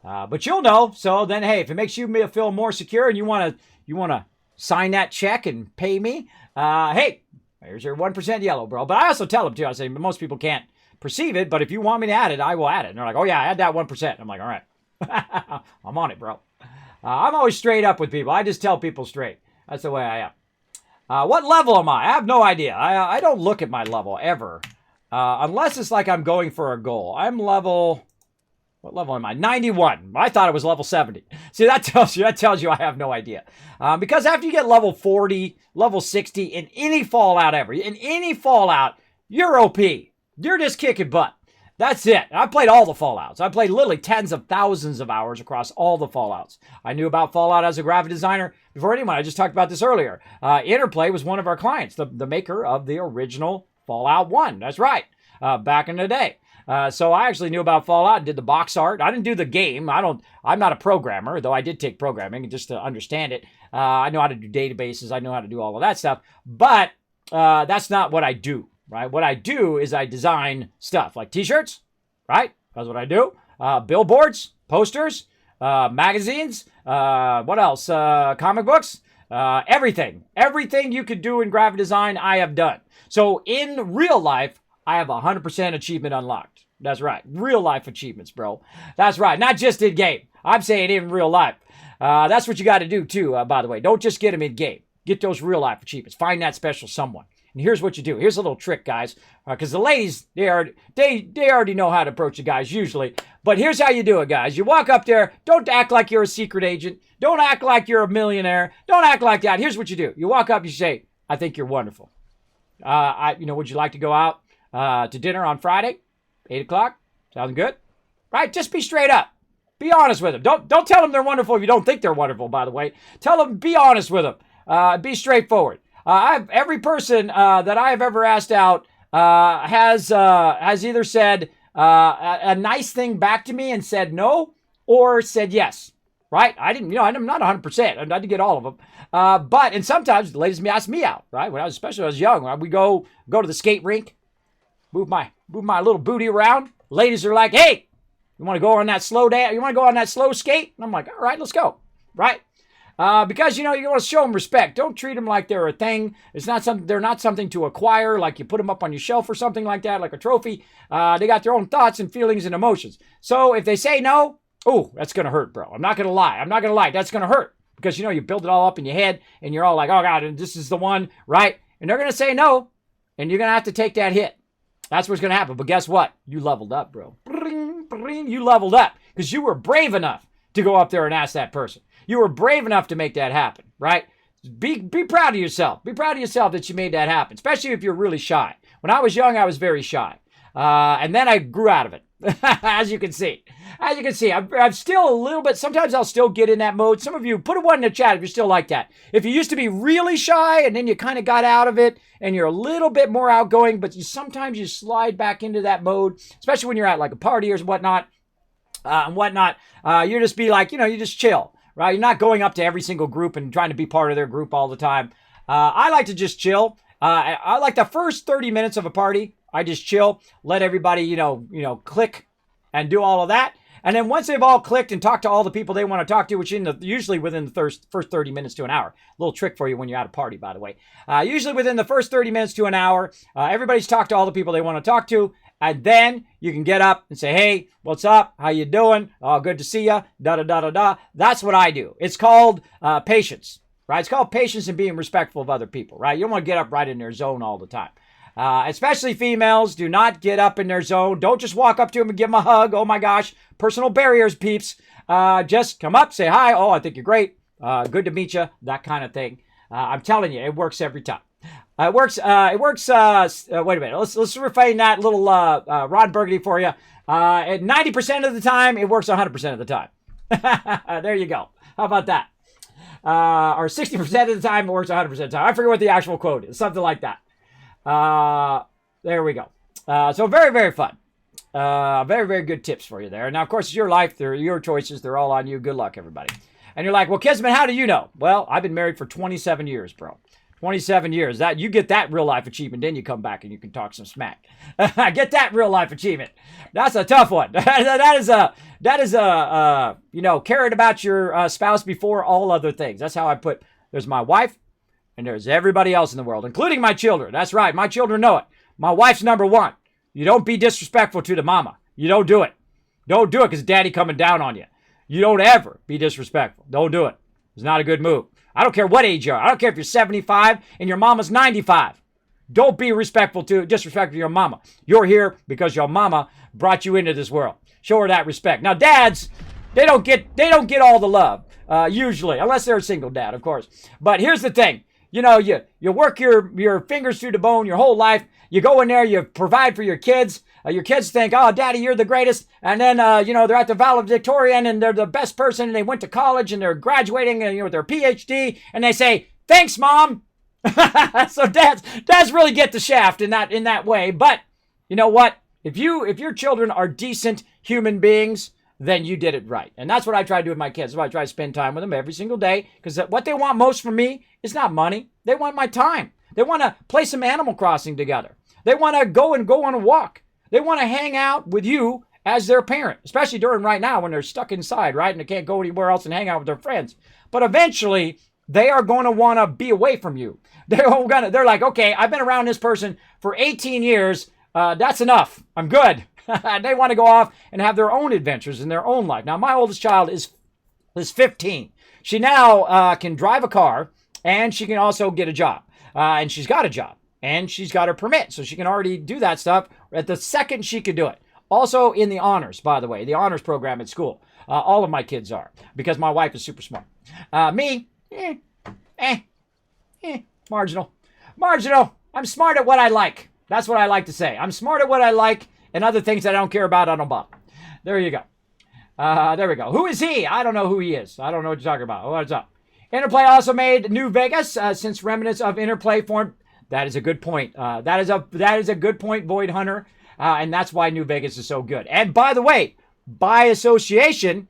But you'll know. So then, hey, if it makes you feel more secure and you want to sign that check and pay me, hey, here's your 1% yellow, bro. But I also tell them too, I say most people can't perceive it, but if you want me to add it, I will add it. And they're like, oh yeah, add that 1%. I'm like, all right, I'm on it, bro. I'm always straight up with people. I just tell people straight. That's the way I am. What level am I? I have no idea. I don't look at my level ever. Unless it's like I'm going for a goal. I'm level... What level am I? 91. I thought it was level 70. See, that tells you I have no idea. Because after you get level 40, level 60, in any Fallout ever, in any Fallout, you're OP. You're just kicking butt. That's it. I played all the Fallouts. I played literally tens of thousands of hours across all the Fallouts. I knew about Fallout as a graphic designer before anyone. I just talked about this earlier. Interplay was one of our clients, the maker of the original Fallout 1. That's right. Back in the day. So I actually knew about Fallout and did the box art. I didn't do the game. I'm not a programmer, though I did take programming just to understand it. I know how to do databases. I know how to do all of that stuff. But that's not what I do, right? What I do is I design stuff like t-shirts, right? That's what I do. Billboards, posters, magazines, what else? Comic books, everything. Everything you could do in graphic design, I have done. So in real life, I have 100% achievement unlocked. That's right. Real life achievements, bro. That's right. Not just in game. I'm saying in real life. That's what you got to do too, by the way. Don't just get them in game. Get those real life achievements. Find that special someone. And here's what you do. Here's a little trick, guys. Because the ladies, they already know how to approach the guys usually. But here's how you do it, guys. You walk up there. Don't act like you're a secret agent. Don't act like you're a millionaire. Don't act like that. Here's what you do. You walk up. You say, I think you're wonderful. Would you like to go out to dinner on Friday, 8 o'clock? Sounds good? Right? Just be straight up. Be honest with them. Don't tell them they're wonderful if you don't think they're wonderful, by the way. Tell them, be honest with them. Be straightforward. Every person that I have ever asked out has either said a nice thing back to me and said no, or said yes. Right? I'm not 100%. I didn't get all of them. And sometimes the ladies ask me out, right? Especially when I was young, right? We go to the skate rink, move my little booty around. Ladies are like, hey, you want to go on that slow dance? You want to go on that slow skate? And I'm like, all right, let's go. Right? Because, you want to show them respect. Don't treat them like they're a thing. They're not something to acquire, like you put them up on your shelf or something like that, like a trophy. They got their own thoughts and feelings and emotions. So if they say no, oh, that's going to hurt, bro. I'm not going to lie. That's going to hurt. Because, you build it all up in your head and you're all like, oh, God, this is the one, right? And they're going to say no, and you're going to have to take that hit. That's what's going to happen. But guess what? You leveled up, bro. You leveled up because you were brave enough to go up there and ask that person. You were brave enough to make that happen, right? Be proud of yourself. Be proud of yourself that you made that happen, especially if you're really shy. When I was young, I was very shy. And then I grew out of it, as you can see. I'm still a little bit, sometimes I'll still get in that mode. Some of you, put a one in the chat if you're still like that. If you used to be really shy and then you kind of got out of it and you're a little bit more outgoing, but sometimes you slide back into that mode, especially when you're at like a party or whatnot, you just be like, you just chill, right? You're not going up to every single group and trying to be part of their group all the time. I like to just chill. I like the first 30 minutes of a party. I just chill, let everybody, click and do all of that. And then once they've all clicked and talked to all the people they want to talk to, which usually within the first 30 minutes to an hour. Little trick for you when you're at a party, by the way. Usually within the first 30 minutes to an hour, everybody's talked to all the people they want to talk to. And then you can get up and say, hey, what's up? How you doing? Oh, good to see you. Da-da-da-da-da. That's what I do. It's called patience, right? It's called patience and being respectful of other people, right? You don't want to get up right in their zone all the time. Especially females, do not get up in their zone. Don't just walk up to them and give them a hug. Oh my gosh, personal barriers, peeps. Just come up, say hi. Oh, I think you're great. Good to meet you. That kind of thing. I'm telling you, it works every time. It works. Wait a minute. Let's refine that little Ron Burgundy for you. At 90% of the time, it works 100% of the time. There you go. How about that? Or 60% of the time, it works 100% of the time. I forget what the actual quote is. Something like that. There we go. So very, very fun. Very, very good tips for you there. Now, of course, it's your life. They're your choices. They're all on you. Good luck, everybody. And you're like, well, Kismet, how do you know? Well, I've been married for 27 years, bro. 27 years. That you get that real life achievement, then you come back and you can talk some smack. Get that real life achievement. That's a tough one. that is caring about your spouse before all other things. That's how I put. There's my wife, and there's everybody else in the world, including my children. That's right. My children know it. My wife's number one. You don't be disrespectful to the mama. You don't do it. Don't do it because daddy coming down on you. You don't ever be disrespectful. Don't do it. It's not a good move. I don't care what age you are. I don't care if you're 75 and your mama's 95. Don't be disrespectful to your mama. You're here because your mama brought you into this world. Show her that respect. Now, dads, they don't get all the love usually, unless they're a single dad, of course. But here's the thing. You know, you work your fingers through the bone your whole life. You go in there, you provide for your kids. Your kids think, oh, Daddy, you're the greatest. And then, they're at the valedictorian and they're the best person and they went to college and they're graduating with their PhD. And they say, thanks, Mom. So dads really get the shaft in that way. But you know what? If your children are decent human beings, then you did it right. And that's what I try to do with my kids. That's why I try to spend time with them every single day. Because what they want most from me is not money. They want my time. They want to play some Animal Crossing together. They want to go on a walk. They want to hang out with you as their parent, especially during right now when they're stuck inside, right? And they can't go anywhere else and hang out with their friends. But eventually, they are going to want to be away from you. They're like, okay, I've been around this person for 18 years. That's enough. I'm good. They want to go off and have their own adventures in their own life. Now, my oldest child is 15. She now can drive a car and she can also get a job. And she's got a job. And she's got her permit, so she can already do that stuff at the second she could do it. Also in the honors, by the way, the honors program at school. All of my kids are, because my wife is super smart. Me, marginal. Marginal. I'm smart at what I like. That's what I like to say. I'm smart at what I like, and other things that I don't care about, I don't bother. There you go. There we go. Who is he? I don't know who he is. I don't know what you're talking about. What's up? Interplay also made New Vegas, since remnants of Interplay formed. That is a good point. That is a good point, Void Hunter. And that's why New Vegas is so good. And by the way, by association,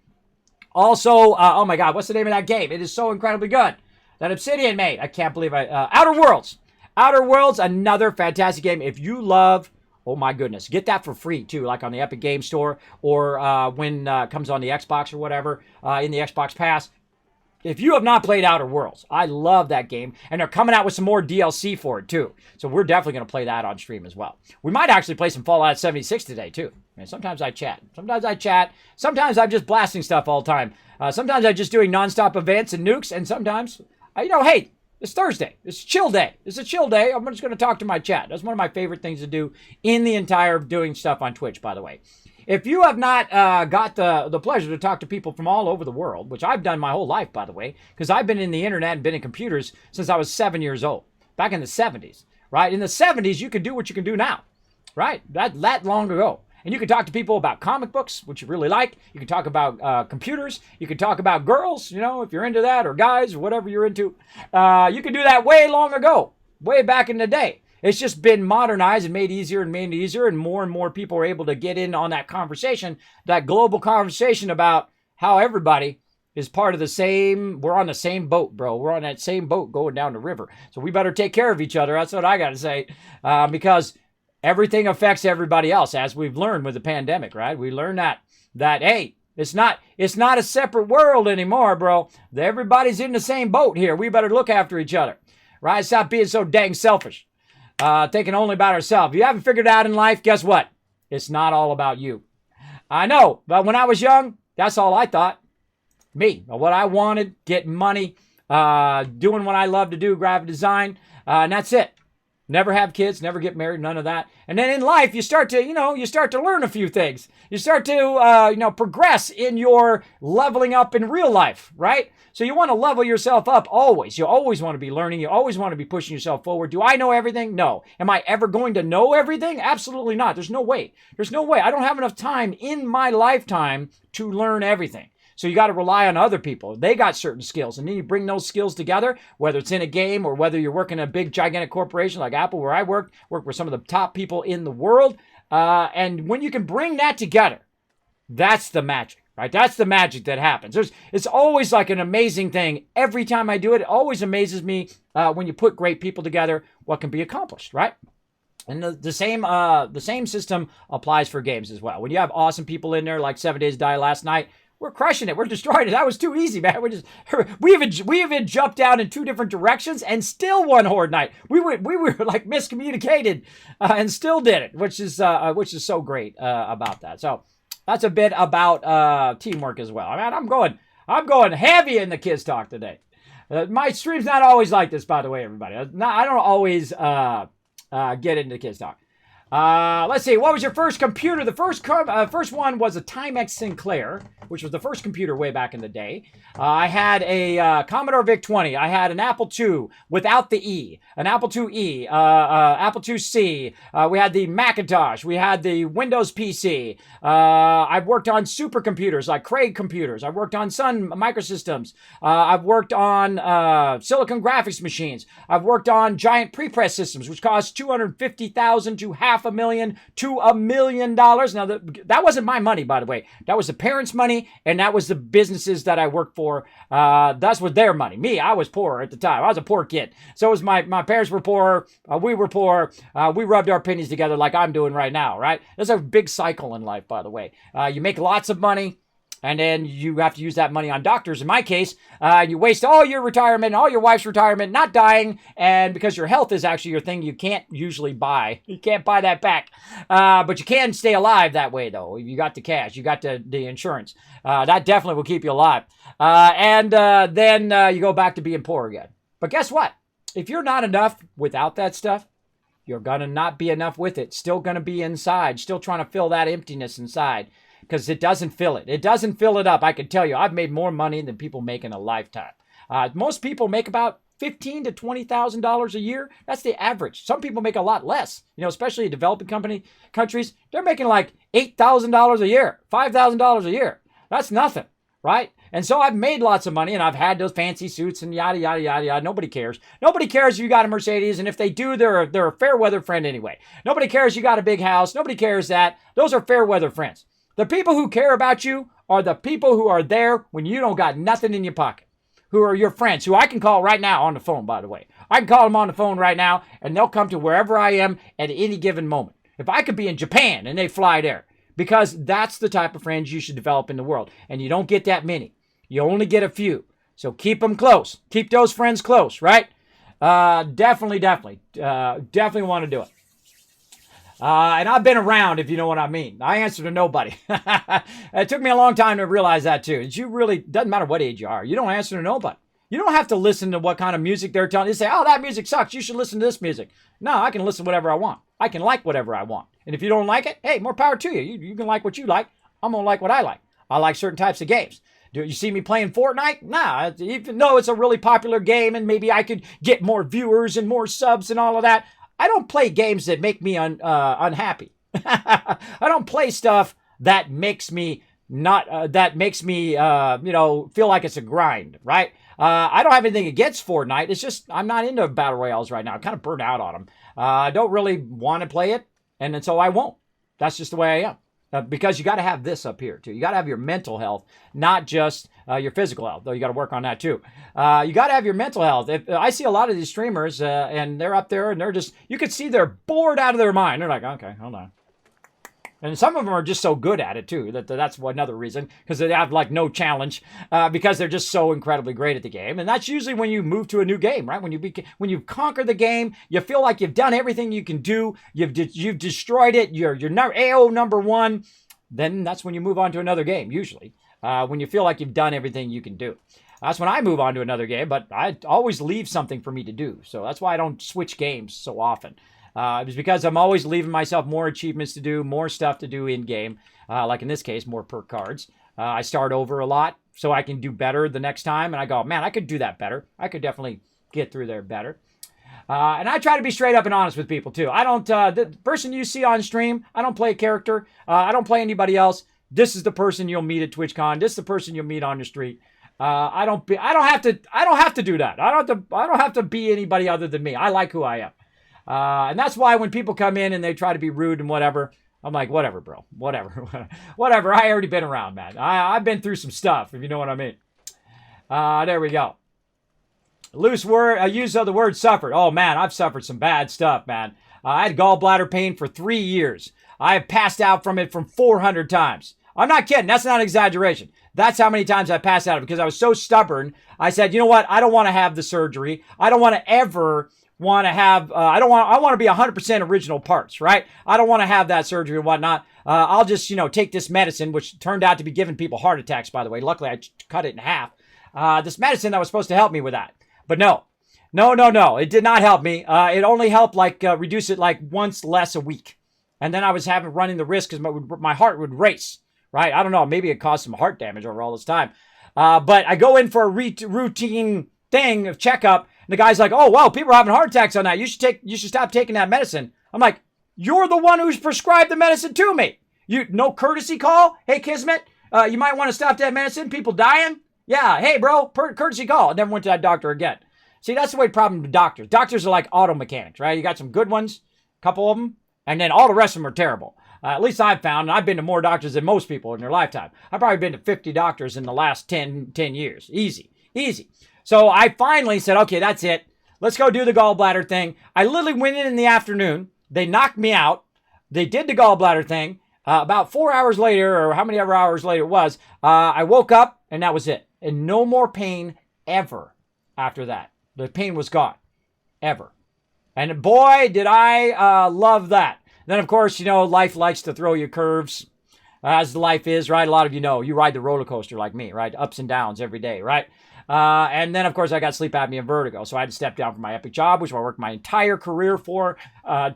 also, oh my God, what's the name of that game? It is so incredibly good that Obsidian made. I can't believe Outer Worlds. Outer Worlds, another fantastic game. If you love, oh my goodness, get that for free too, like on the Epic Game Store or when it comes on the Xbox or whatever, in the Xbox Pass. If you have not played Outer Worlds, I love that game. And they're coming out with some more DLC for it, too. So we're definitely going to play that on stream as well. We might actually play some Fallout 76 today, too. And sometimes I chat. Sometimes I'm just blasting stuff all the time. Sometimes I'm just doing nonstop events and nukes. And sometimes, hey, it's Thursday. It's a chill day. It's a chill day. I'm just going to talk to my chat. That's one of my favorite things to do in the entire doing stuff on Twitch, by the way. If you have not got the pleasure to talk to people from all over the world, which I've done my whole life, by the way, because I've been in the internet and been in computers since I was 7 years old, back in the 70s, right? In the 70s, you could do what you can do now, right? That long ago. And you can talk to people about comic books, which you really like. You can talk about computers. You can talk about girls, if you're into that, or guys, or whatever you're into. You can do that way long ago, way back in the day. It's just been modernized and made easier, and more people are able to get in on that conversation, that global conversation about how everybody is part of the same, we're on the same boat, bro. We're on that same boat going down the river. So we better take care of each other. That's what I got to say, because everything affects everybody else, as we've learned with the pandemic, right? We learned that hey, it's not a separate world anymore, bro. Everybody's in the same boat here. We better look after each other, right? Stop being so dang selfish. Thinking only about ourselves. If you haven't figured it out in life, guess what? It's not all about you. I know, but when I was young, that's all I thought. Me, what I wanted, getting money, doing what I love to do, graphic design, and that's it. Never have kids, never get married, none of that. And then in life, you start to learn a few things. You start to, progress in your leveling up in real life, right? So you want to level yourself up always. You always want to be learning. You always want to be pushing yourself forward. Do I know everything? No. Am I ever going to know everything? Absolutely not. There's no way. I don't have enough time in my lifetime to learn everything. So you got to rely on other people. They got certain skills, and then you bring those skills together, whether it's in a game or whether you're working in a big, gigantic corporation like Apple, where I work with some of the top people in the world. And when you can bring that together, that's the magic, right? That's the magic that happens. It's always like an amazing thing. Every time I do it, it always amazes me when you put great people together, what can be accomplished, right? And the same system applies for games as well. When you have awesome people in there, like 7 Days to Die last night, we're crushing it. We're destroying it. That was too easy, man. We even jumped down in two different directions and still won Horde Night. We were like miscommunicated and still did it, which is so great about that. So that's a bit about teamwork as well. I mean, I'm going heavy in the kids talk today. My stream's not always like this, by the way, everybody. I don't always get into kids talk. Let's see. What was your first computer? The first one was a Timex Sinclair, which was the first computer way back in the day. I had a Commodore VIC-20. I had an Apple II without the E, an Apple IIe, Apple IIc. We had the Macintosh. We had the Windows PC. I've worked on supercomputers like Craig computers. I've worked on Sun Microsystems. I've worked on Silicon graphics machines. I've worked on giant prepress systems, which cost $250,000 to $500,000 to $1 million. Now, that wasn't my money, by the way. That was the parents' money, and that was the businesses that I worked for. That's what their money. Me, I was poor at the time. I was a poor kid. So was my parents were poor. We were poor. We rubbed our pennies together like I'm doing right now, right? There's a big cycle in life, by the way. You make lots of money, and then you have to use that money on doctors. In my case, you waste all your retirement, all your wife's retirement, not dying, and because your health is actually your thing, you can't usually buy. You can't buy that back. But you can stay alive that way, though. You got the cash. You got the insurance. That definitely will keep you alive. And then you go back to being poor again. But guess what? If you're not enough without that stuff, you're going to not be enough with it. Still going to be inside. Still trying to fill that emptiness inside. Because it doesn't fill it. It doesn't fill it up. I can tell you, I've made more money than people make in a lifetime. Most people make about $15,000 to $20,000 a year. That's the average. Some people make a lot less. You know, especially in developing countries, they're making like $8,000 a year, $5,000 a year. That's nothing, right? And so I've made lots of money, and I've had those fancy suits and yada, yada, yada, yada. Nobody cares. Nobody cares if you got a Mercedes, and if they do, they're a fair weather friend anyway. Nobody cares you got a big house. Nobody cares that. Those are fair weather friends. The people who care about you are the people who are there when you don't got nothing in your pocket, who are your friends, who I can call right now on the phone, by the way. I can call them on the phone right now, and they'll come to wherever I am at any given moment. If I could be in Japan, and they fly there, because that's the type of friends you should develop in the world. And you don't get that many. You only get a few. So keep them close. Keep those friends close, right? Definitely want to do it. And I've been around, if you know what I mean. I answer to nobody. It took me a long time to realize that, too. You really, doesn't matter what age you are. You don't answer to nobody. You don't have to listen to what kind of music they're telling you. Say, oh, that music sucks. You should listen to this music. No, I can listen to whatever I want. I can like whatever I want. And if you don't like it, hey, more power to you. You can like what you like. I'm going to like what I like. I like certain types of games. Do you see me playing Fortnite? Nah, even though it's a really popular game and maybe I could get more viewers and more subs and all of that, I don't play games that make me unhappy. I don't play stuff that makes me feel like it's a grind, right? I don't have anything against Fortnite. It's just I'm not into battle royales right now. I'm kind of burnt out on them. I don't really want to play it, and so I won't. That's just the way I am. Because you got to have this up here, too. You got to have your mental health, not just your physical health, though you got to work on that, too. You got to have your mental health. I see a lot of these streamers, and they're up there, and they're just, you could see they're bored out of their mind. They're like, okay, hold on. And some of them are just so good at it, too. That's another reason, because they have, like, no challenge, because they're just so incredibly great at the game. And that's usually when you move to a new game, right? When you conquer the game, you feel like you've done everything you can do. You've destroyed it. You're AO number one. Then that's when you move on to another game, usually, when you feel like you've done everything you can do. That's when I move on to another game, but I always leave something for me to do. So that's why I don't switch games so often. It's because I'm always leaving myself more achievements to do, more stuff to do in-game. Like in this case, more perk cards. I start over a lot so I can do better the next time. And I go, man, I could do that better. I could definitely get through there better. And I try to be straight up and honest with people, too. I don't, the person you see on stream, I don't play a character. I don't play anybody else. This is the person you'll meet at TwitchCon. This is the person you'll meet on the street. I don't have to do that. I don't have to be anybody other than me. I like who I am. And that's why when people come in and they try to be rude and whatever, I'm like, whatever, bro. Whatever. Whatever. I already been around, man. I've been through some stuff, if you know what I mean. There we go. Loose word, use of the word suffered. Oh, man, I've suffered some bad stuff, man. I had gallbladder pain for 3 years. I have passed out from it 400 times. I'm not kidding. That's not an exaggeration. That's how many times I passed out because I was so stubborn. I said, you know what? I don't want to have the surgery. I don't want to ever want to have, I want to be 100% original parts, right? I don't want to have that surgery and whatnot. I'll just, take this medicine, which turned out to be giving people heart attacks, by the way. Luckily, I cut it in half. This medicine that was supposed to help me with that. But no. It did not help me. It only helped reduce it once less a week. And then I was running the risk because my heart would race, right? I don't know. Maybe it caused some heart damage over all this time. But I go in for a routine thing of checkup. And the guy's like, oh, wow, people are having heart attacks on that. You should stop taking that medicine. I'm like, you're the one who's prescribed the medicine to me. No courtesy call? Hey, Kismet, you might want to stop that medicine. People dying? Yeah. Hey, bro, courtesy call. I never went to that doctor again. See, that's the way problem with doctors. Doctors are like auto mechanics, right? You got some good ones, a couple of them, and then all the rest of them are terrible. At least I've found, and I've been to more doctors than most people in their lifetime. I've probably been to 50 doctors in the last 10 years. Easy. So I finally said, okay, that's it. Let's go do the gallbladder thing. I literally went in the afternoon. They knocked me out. They did the gallbladder thing. About 4 hours later, or how many ever hours later it was, I woke up, and that was it. And no more pain ever after that. The pain was gone. Ever. And boy, did I love that. Then, of course, life likes to throw you curves, as life is, right? A lot of you ride the roller coaster like me, right? Ups and downs every day, right? And then, of course, I got sleep apnea and vertigo. So I had to step down from my epic job, which I worked my entire career for,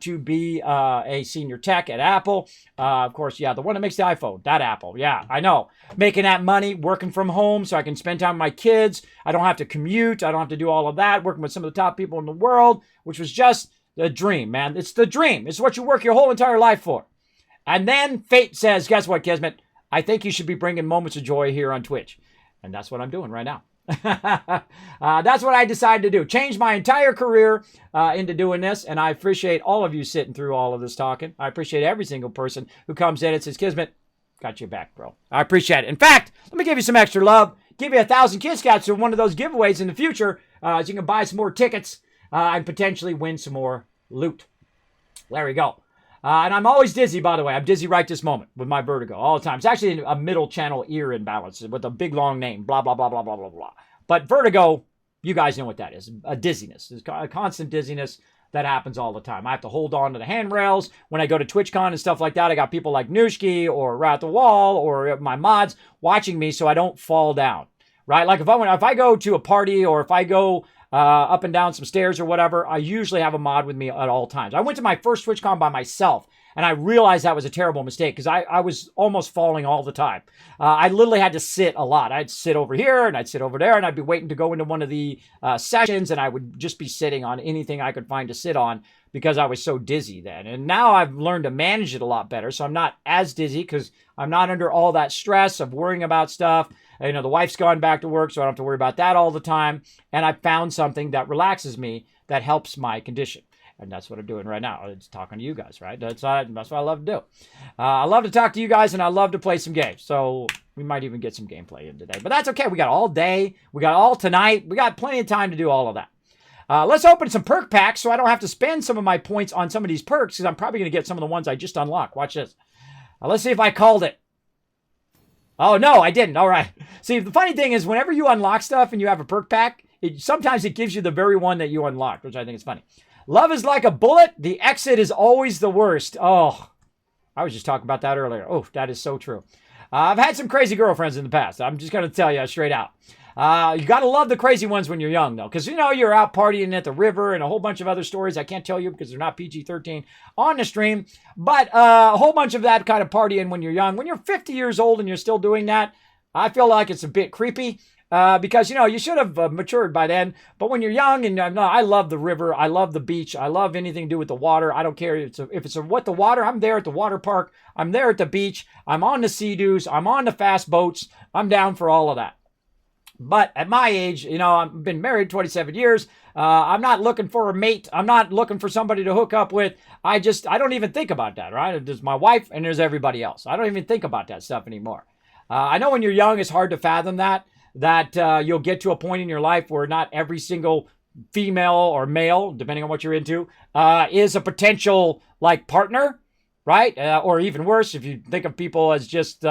to be a senior tech at Apple. Of course, the one that makes the iPhone, that Apple. Yeah, I know. Making that money, working from home so I can spend time with my kids. I don't have to commute. I don't have to do all of that. Working with some of the top people in the world, which was just the dream, man. It's the dream. It's what you work your whole entire life for. And then fate says, guess what, Kismet? I think you should be bringing moments of joy here on Twitch. And that's what I'm doing right now. That's what I decided to do. Change my entire career into doing this. And I appreciate all of you sitting through all of this talking. I appreciate every single person who comes in and says, Kismet, got your back, bro. I appreciate it. In fact, let me give you some extra love. Give you 1,000 Kiss Cats to one of those giveaways in the future. So you can buy some more tickets and potentially win some more loot. There we go. And I'm always dizzy, by the way. I'm dizzy right this moment with my vertigo all the time. It's actually a middle channel ear imbalance with a big long name, blah, blah, blah, blah, blah, blah, blah. But vertigo, you guys know what that is. A dizziness. It's a constant dizziness that happens all the time. I have to hold on to the handrails. When I go to TwitchCon and stuff like that, I got people like NUKE or Rat the Wall or my mods watching me so I don't fall down, right? Like if I go to a party or if I go up and down some stairs or whatever, I usually have a mod with me at all times. I went to my first TwitchCon by myself, and I realized that was a terrible mistake because I was almost falling all the time. I literally had to sit a lot. I'd sit over here, and I'd sit over there, and I'd be waiting to go into one of the sessions, and I would just be sitting on anything I could find to sit on because I was so dizzy then. And now I've learned to manage it a lot better, so I'm not as dizzy because I'm not under all that stress of worrying about stuff. The wife's gone back to work, so I don't have to worry about that all the time. And I found something that relaxes me, that helps my condition. And that's what I'm doing right now. It's talking to you guys, right? That's what I love to do. I love to talk to you guys, and I love to play some games. So we might even get some gameplay in today. But that's okay. We got all day. We got all tonight. We got plenty of time to do all of that. Let's open some perk packs so I don't have to spend some of my points on some of these perks because I'm probably going to get some of the ones I just unlocked. Watch this. Let's see if I called it. Oh, no, I didn't. All right. See, the funny thing is whenever you unlock stuff and you have a perk pack, sometimes it gives you the very one that you unlocked, which I think is funny. Love is like a bullet. The exit is always the worst. Oh, I was just talking about that earlier. Oh, that is so true. I've had some crazy girlfriends in the past. I'm just going to tell you straight out. You got to love the crazy ones when you're young, though, because, you're out partying at the river and a whole bunch of other stories I can't tell you because they're not PG-13 on the stream, but a whole bunch of that kind of partying when you're young. When you're 50 years old and you're still doing that, I feel like it's a bit creepy because, you should have matured by then, but when you're young and I love the river, I love the beach, I love anything to do with the water. I don't care if it's what the water, I'm there at the water park, I'm there at the beach, I'm on the sea-doos, I'm on the fast boats, I'm down for all of that. But at my age, I've been married 27 years. I'm not looking for a mate. I'm not looking for somebody to hook up with. I don't even think about that, right? There's my wife and there's everybody else. I don't even think about that stuff anymore. I know when you're young, it's hard to fathom that you'll get to a point in your life where not every single female or male, depending on what you're into, is a potential partner, right? Or even worse, if you think of people as just,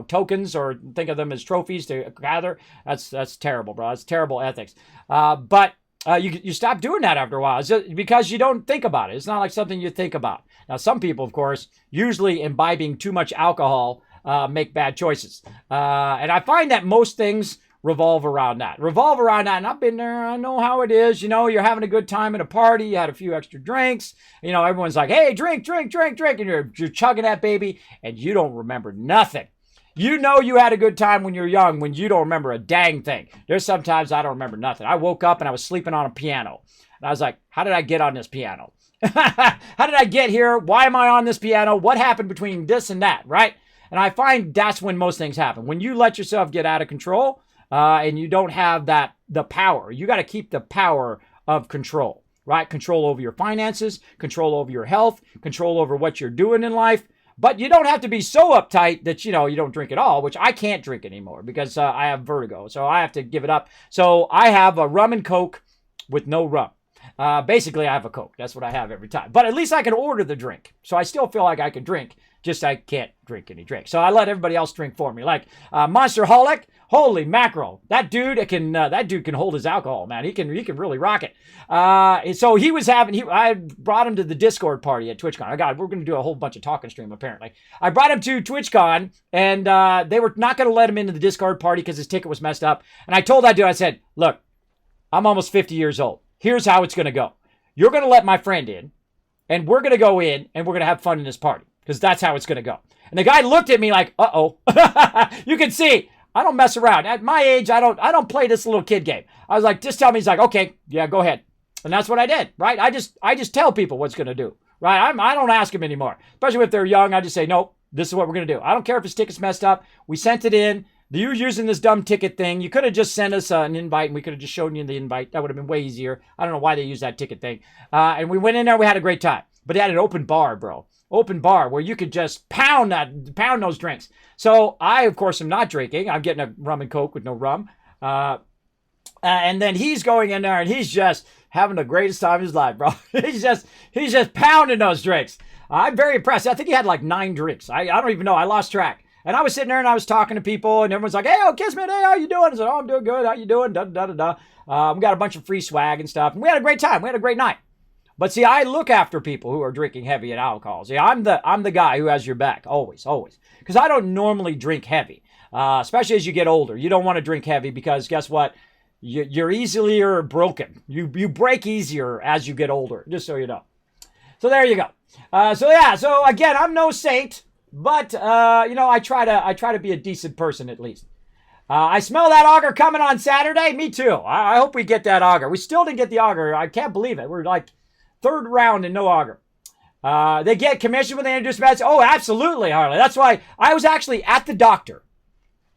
tokens or think of them as trophies to gather, that's terrible, bro. That's terrible ethics. But you stop doing that after a while. It's just because you don't think about it. It's not like something you think about. Now, some people, of course, usually imbibing too much alcohol make bad choices. And I find that most things revolve around that. And I've been there. I know how it is. You know, you're having a good time at a party. You had a few extra drinks. You know, everyone's like, hey, drink. And you're chugging that baby, and you don't remember nothing. You know you had a good time when you're young when you don't remember a dang thing. There's sometimes I don't remember nothing. I woke up and I was sleeping on a piano. And I was like, how did I get on this piano? How did I get here? Why am I on this piano? What happened between this and that, right? And I find that's when most things happen. When you let yourself get out of control and you don't have the power. You got to keep the power of control, right? Control over your finances, control over your health, control over what you're doing in life. But you don't have to be so uptight that, you know, you don't drink at all, which I can't drink anymore because I have vertigo. So I have to give it up. So I have a rum and Coke with no rum. Basically, I have a Coke. That's what I have every time. But at least I can order the drink. So I still feel like I can drink. Just I can't drink any drink. So I let everybody else drink for me. Like Monster Holic. Holy mackerel. That dude can hold his alcohol, man. He can really rock it. So he was I brought him to the Discord party at TwitchCon. God, we're going to do a whole bunch of talking stream, apparently. I brought him to TwitchCon, and they were not going to let him into the Discord party because his ticket was messed up. And I told that dude, I said, look, I'm almost 50 years old. Here's how it's going to go. You're going to let my friend in, and we're going to go in, and we're going to have fun in this party, because that's how it's going to go. And the guy looked at me like, uh-oh. You can see, I don't mess around. At my age, I don't play this little kid game. I was like, just tell me. He's like, okay, yeah, go ahead. And that's what I did, right? I just tell people what's going to do, right? I don't ask them anymore. Especially if they're young, I just say, nope, this is what we're going to do. I don't care if his ticket's messed up. We sent it in. You're using this dumb ticket thing. You could have just sent us an invite, and we could have just shown you the invite. That would have been way easier. I don't know why they used that ticket thing. And we went in there. We had a great time. But they had an open bar, bro. Open bar where you could just pound those drinks. So I, of course, am not drinking. I'm getting a rum and Coke with no rum. And then he's going in there and he's just having the greatest time of his life, bro. he's just pounding those drinks. I'm very impressed. I think he had like 9 drinks. I don't even know. I lost track. And I was sitting there and I was talking to people and everyone's like, hey, oh, Kismet, hey, how you doing? I said, oh, I'm doing good. How you doing? We got a bunch of free swag and stuff. And we had a great time. We had a great night. But see, I look after people who are drinking heavy and alcohol. See, I'm the guy who has your back, always. Because I don't normally drink heavy, especially as you get older. You don't want to drink heavy because guess what? You're easier broken. You break easier as you get older, just so you know. So there you go. So again, I'm no saint, but I try to be a decent person at least. I smell that auger coming on Saturday. Me too. I hope we get that auger. We still didn't get the auger. I can't believe it. We're like 3rd round and no auger. They get commission when they introduce meds. Oh, absolutely, Harley. That's why I was actually at the doctor.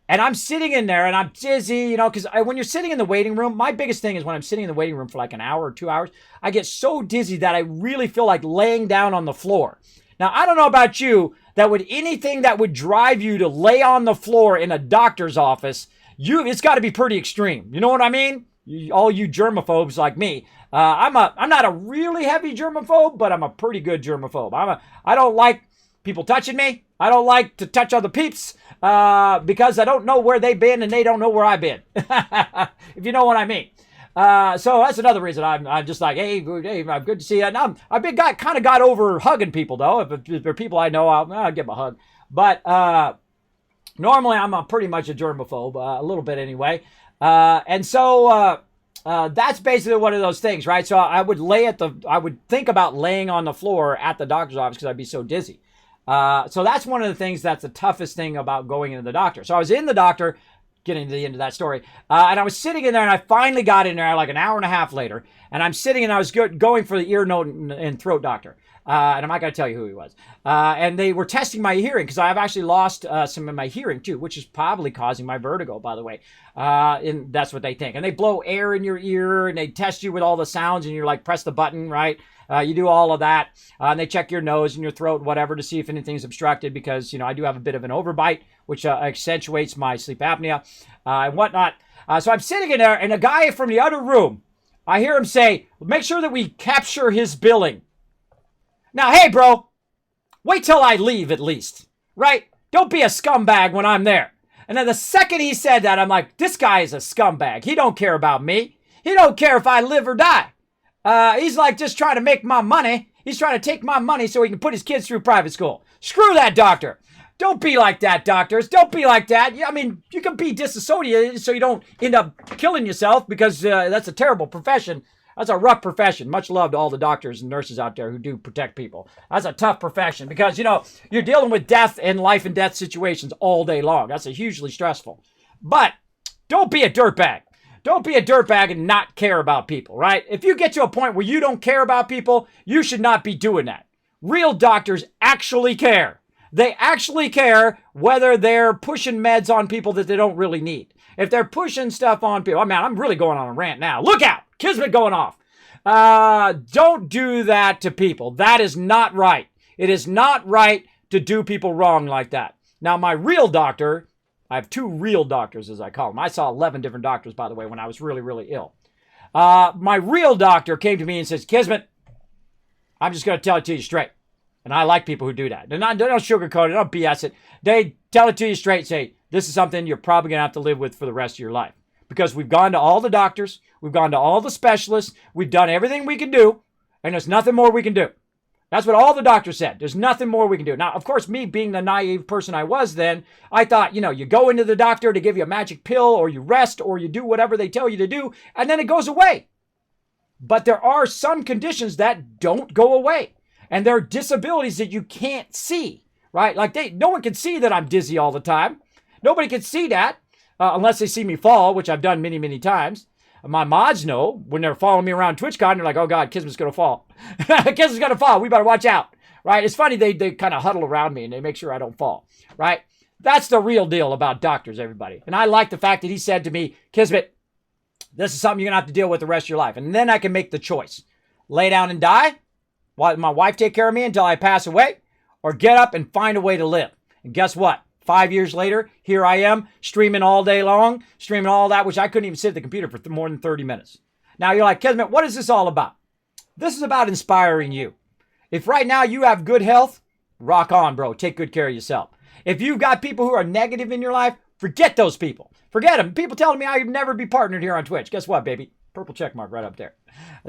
And I'm sitting in there and I'm dizzy, because when you're sitting in the waiting room, my biggest thing is when I'm sitting in the waiting room for like an hour or 2 hours, I get so dizzy that I really feel like laying down on the floor. Now, I don't know about you, anything that would drive you to lay on the floor in a doctor's office, it's got to be pretty extreme. You know what I mean? All you germaphobes like me. I'm not a really heavy germaphobe, but I'm a pretty good germaphobe. I don't like people touching me. I don't like to touch other peeps because I don't know where they've been and they don't know where I've been. If you know what I mean. So that's another reason I'm just like, hey, I'm good to see you. And I've kind of got over hugging people though. If they're people I know, I'll give them a hug. But normally I'm pretty much a germaphobe, a little bit anyway. And so that's basically one of those things, right? So I would think about laying on the floor at the doctor's office because I'd be so dizzy. So that's one of the things that's the toughest thing about going into the doctor. So I was in the doctor, getting to the end of that story, and I was sitting in there, and I finally got in there like an hour and a half later, and I'm sitting and I was going for the ear, nose, and throat doctor. And I'm not going to tell you who he was. And they were testing my hearing because I've actually lost some of my hearing too, which is probably causing my vertigo, by the way. And that's what they think. And they blow air in your ear and they test you with all the sounds and you're like, press the button, right? You do all of that. And they check your nose and your throat, whatever, to see if anything's obstructed because, I do have a bit of an overbite, which accentuates my sleep apnea and whatnot. So I'm sitting in there and a guy from the other room, I hear him say, make sure that we capture his billing. Now, hey, bro, wait till I leave at least, right? Don't be a scumbag when I'm there. And then the second he said that, I'm like, this guy is a scumbag. He don't care about me. He don't care if I live or die. He's like just trying to make my money. He's trying to take my money so he can put his kids through private school. Screw that doctor. Don't be like that, doctors. Don't be like that. I mean, you can be disassociated so you don't end up killing yourself, because that's a terrible profession. That's a rough profession. Much love to all the doctors and nurses out there who do protect people. That's a tough profession because, you're dealing with death and life and death situations all day long. That's a hugely stressful. But don't be a dirtbag. Don't be a dirtbag and not care about people, right? If you get to a point where you don't care about people, you should not be doing that. Real doctors actually care. They actually care whether they're pushing meds on people that they don't really need. If they're pushing stuff on people, I'm really going on a rant now. Look out! Kismet going off. Don't do that to people. That is not right. It is not right to do people wrong like that. Now, my real doctor, I have 2 real doctors, as I call them. I saw 11 different doctors, by the way, when I was really, really ill. My real doctor came to me and says, Kismet, I'm just going to tell it to you straight. And I like people who do that. They don't sugarcoat it, don't BS it. They tell it to you straight, say, this is something you're probably going to have to live with for the rest of your life. Because we've gone to all the doctors, we've gone to all the specialists, we've done everything we can do, and there's nothing more we can do. That's what all the doctors said. There's nothing more we can do. Now, of course, me being the naive person I was then, I thought, you go into the doctor to give you a magic pill, or you rest, or you do whatever they tell you to do, and then it goes away. But there are some conditions that don't go away. And there are disabilities that you can't see, right? Like no one can see that I'm dizzy all the time. Nobody can see that unless they see me fall, which I've done many, many times. My mods know when they're following me around TwitchCon, they're like, oh God, Kismet's going to fall. Kismet's going to fall. We better watch out, right? It's funny. They kind of huddle around me and they make sure I don't fall, right? That's the real deal about doctors, everybody. And I like the fact that he said to me, Kismet, this is something you're going to have to deal with the rest of your life. And then I can make the choice. Lay down and die, let my wife take care of me until I pass away, or get up and find a way to live. And guess what? 5 years later, here I am, streaming all day long, streaming all that, which I couldn't even sit at the computer for more than 30 minutes. Now you're like, Kismet, what is this all about? This is about inspiring you. If right now you have good health, rock on, bro. Take good care of yourself. If you've got people who are negative in your life, forget those people. Forget them. People telling me I'd never be partnered here on Twitch. Guess what, baby? Purple check mark right up there.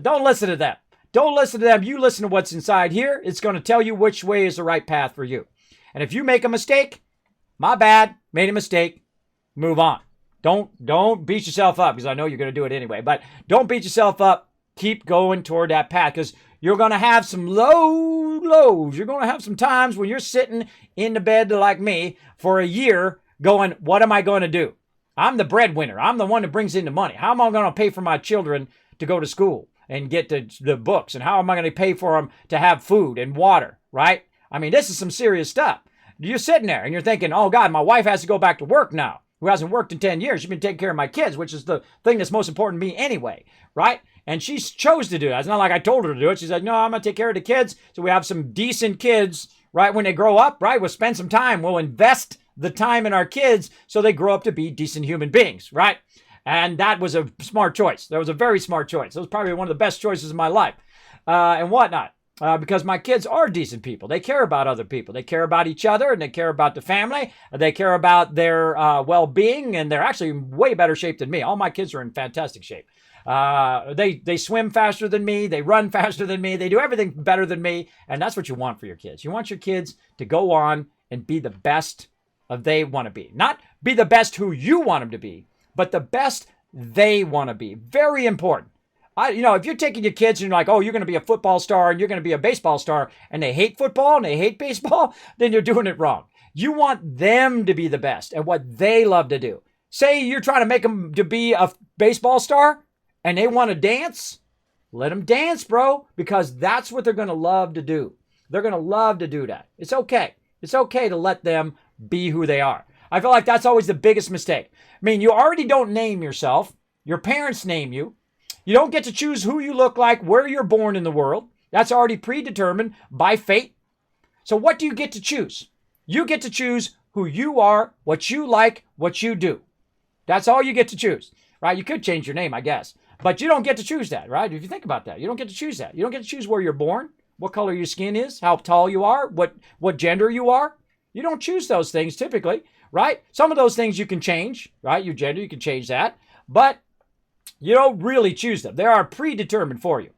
Don't listen to them. Don't listen to them. You listen to what's inside here. It's going to tell you which way is the right path for you. And if you make a mistake, my bad, made a mistake, move on. Don't beat yourself up, because I know you're going to do it anyway. But don't beat yourself up. Keep going toward that path, because you're going to have some lows. You're going to have some times when you're sitting in the bed like me for a year going, what am I going to do? I'm the breadwinner. I'm the one that brings in the money. How am I going to pay for my children to go to school and get the books? And how am I going to pay for them to have food and water, right? I mean, this is some serious stuff. You're sitting there and you're thinking, oh God, my wife has to go back to work now, who hasn't worked in 10 years. She's been taking care of my kids, which is the thing that's most important to me anyway, right? And she chose to do that. It's not like I told her to do it. She said, no, I'm going to take care of the kids so we have some decent kids, right? When they grow up, right? We'll spend some time. We'll invest the time in our kids so they grow up to be decent human beings, right? And that was a smart choice. That was a very smart choice. That was probably one of the best choices of my life and whatnot. Because my kids are decent people. They care about other people. They care about each other, and they care about the family. They care about their well-being, and they're actually in way better shape than me. All my kids are in fantastic shape. They swim faster than me. They run faster than me. They do everything better than me, and that's what you want for your kids. You want your kids to go on and be the best they want to be. Not be the best who you want them to be, but the best they want to be. Very important. If you're taking your kids and you're like, oh, you're going to be a football star and you're going to be a baseball star, and they hate football and they hate baseball, then you're doing it wrong. You want them to be the best at what they love to do. Say you're trying to make them to be a baseball star and they want to dance. Let them dance, bro, because that's what they're going to love to do. They're going to love to do that. It's okay. It's okay to let them be who they are. I feel like that's always the biggest mistake. I mean, you already don't name yourself. Your parents name you. You don't get to choose who you look like, where you're born in the world. That's already predetermined by fate. So what do you get to choose? You get to choose who you are, what you like, what you do. That's all you get to choose, right? You could change your name, I guess, but you don't get to choose that, right? If you think about that, you don't get to choose that. You don't get to choose where you're born, what color your skin is, how tall you are, what gender you are. You don't choose those things typically, right? Some of those things you can change, right? Your gender, you can change that, but You don't really choose them. They are predetermined for you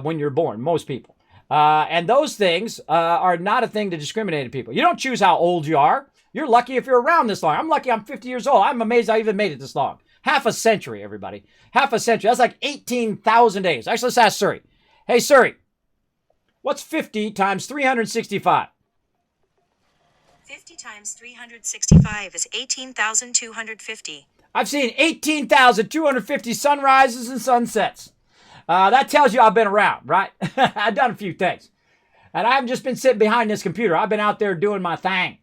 when you're born, most people. And those things are not a thing to discriminate at people. You don't choose how old you are. You're lucky if you're around this long. I'm lucky I'm 50 years old. I'm amazed I even made it this long. Half a century, everybody. Half a century. That's like 18,000 days. Actually, let's ask Siri. Hey, Siri, what's 50 times 365?
50 times 365 is 18,250.
I've seen 18,250 sunrises and sunsets. That tells you I've been around, right? I've done a few things. And I haven't just been sitting behind this computer. I've been out there doing my thing,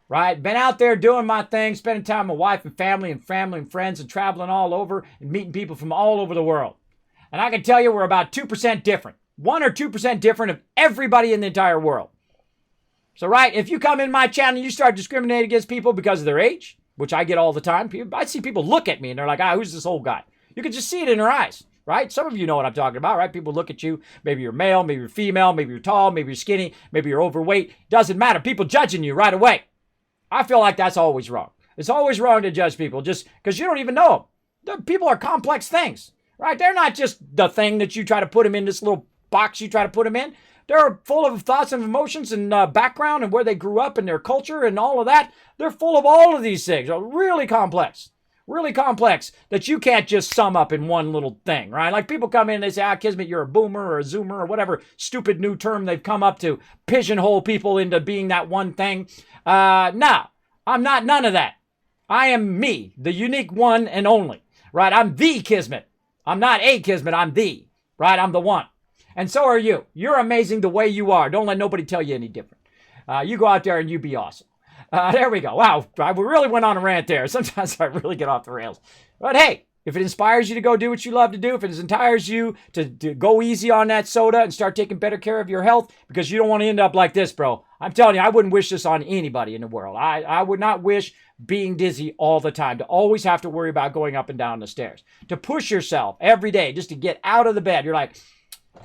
right? Been out there doing my thing, spending time with wife and family and friends and traveling all over and meeting people from all over the world. And I can tell you we're about 2% different. 1 or 2% different of everybody in the entire world. So, right, if you come in my channel and you start discriminating against people because of their age, which I get all the time, I see people look at me and they're like, who's this old guy? You can just see it in their eyes, right? Some of you know what I'm talking about, right? People look at you. Maybe you're male, maybe you're female, maybe you're tall, maybe you're skinny, maybe you're overweight. Doesn't matter. People judging you right away. I feel like that's always wrong. It's always wrong to judge people just because you don't even know them. People are complex things, right? They're not just the thing that you try to put them in, this little box you try to put them in. They're full of thoughts and emotions and background and where they grew up and their culture and all of that. They're full of all of these things. Really complex that you can't just sum up in one little thing, right? Like people come in and they say, Kismet, you're a boomer or a zoomer or whatever stupid new term they've come up to pigeonhole people into being that one thing. No, I'm not none of that. I am me, the unique one and only, right? I'm the Kismet. I'm not a Kismet, I'm the, right? I'm the one. And so are you. You're amazing the way you are. Don't let nobody tell you any different. You go out there and you be awesome. There we go. Wow, I really went on a rant there. Sometimes I really get off the rails. But hey, if it inspires you to go do what you love to do, if it inspires you to go easy on that soda and start taking better care of your health, because you don't want to end up like this, bro. I'm telling you, I wouldn't wish this on anybody in the world. I would not wish being dizzy all the time, to always have to worry about going up and down the stairs, to push yourself every day just to get out of the bed. You're like,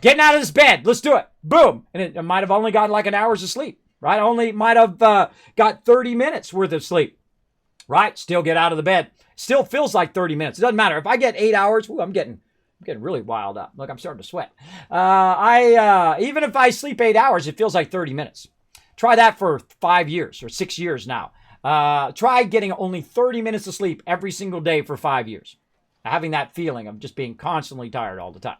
getting out of this bed, let's do it. Boom. And it might have only got like an hour's of sleep, right? Only might have got 30 minutes worth of sleep, right? Still get out of the bed. Still feels like 30 minutes. It doesn't matter. If I get 8 hours, I'm getting really wild up. Look, I'm starting to sweat. Even if I sleep 8 hours, it feels like 30 minutes. Try that for 5 years or 6 years now. Try getting only 30 minutes of sleep every single day for 5 years. Having that feeling of just being constantly tired all the time.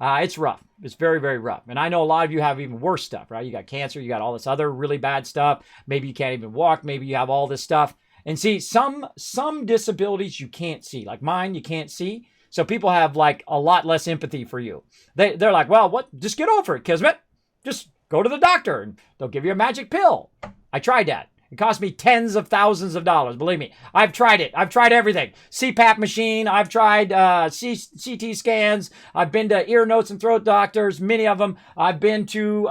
It's rough. It's very, very rough. And I know a lot of you have even worse stuff, right? You got cancer. You got all this other really bad stuff. Maybe you can't even walk. Maybe you have all this stuff. And see, some disabilities you can't see. Like mine, you can't see. So people have like a lot less empathy for you. They're like, well, what? Just get over it, Kismet. Just go to the doctor and they'll give you a magic pill. I tried that. It cost me tens of thousands of dollars. Believe me, I've tried it. I've tried everything. CPAP machine. I've tried CT scans. I've been to ear, nose, and throat doctors, many of them. I've been to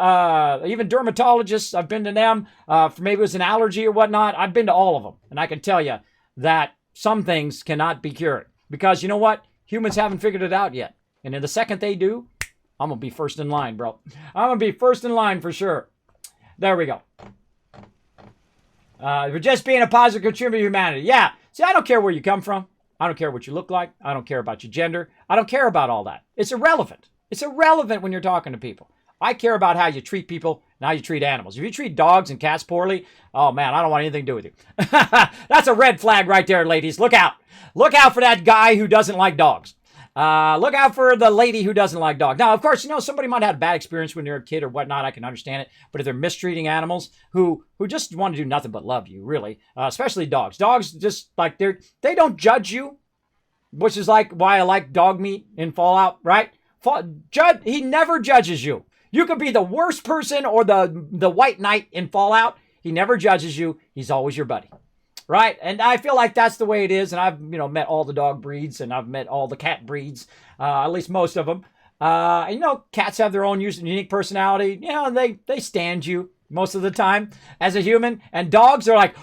even dermatologists. I've been to them for maybe it was an allergy or whatnot. I've been to all of them. And I can tell you that some things cannot be cured. Because you know what? Humans haven't figured it out yet. And in the second they do, I'm going to be first in line, bro. I'm going to be first in line for sure. There we go. For just being a positive contributor to humanity. Yeah. See, I don't care where you come from. I don't care what you look like. I don't care about your gender. I don't care about all that. It's irrelevant. It's irrelevant when you're talking to people. I care about how you treat people and how you treat animals. If you treat dogs and cats poorly, oh man, I don't want anything to do with you. That's a red flag right there, ladies. Look out. Look out for that guy who doesn't like dogs. Look out for the lady who doesn't like dogs. Now, of course, you know, somebody might have had a bad experience when they're a kid or whatnot. I can understand it. But if they're mistreating animals who just want to do nothing but love you, really, especially dogs. Dogs just like they don't judge you, which is like why I like dog meat in Fallout, right? He never judges you. You could be the worst person or the white knight in Fallout. He never judges you. He's always your buddy. Right? And I feel like that's the way it is. And I've, met all the dog breeds and I've met all the cat breeds, at least most of them. Cats have their own unique personality. They stand you most of the time as a human. And dogs are like,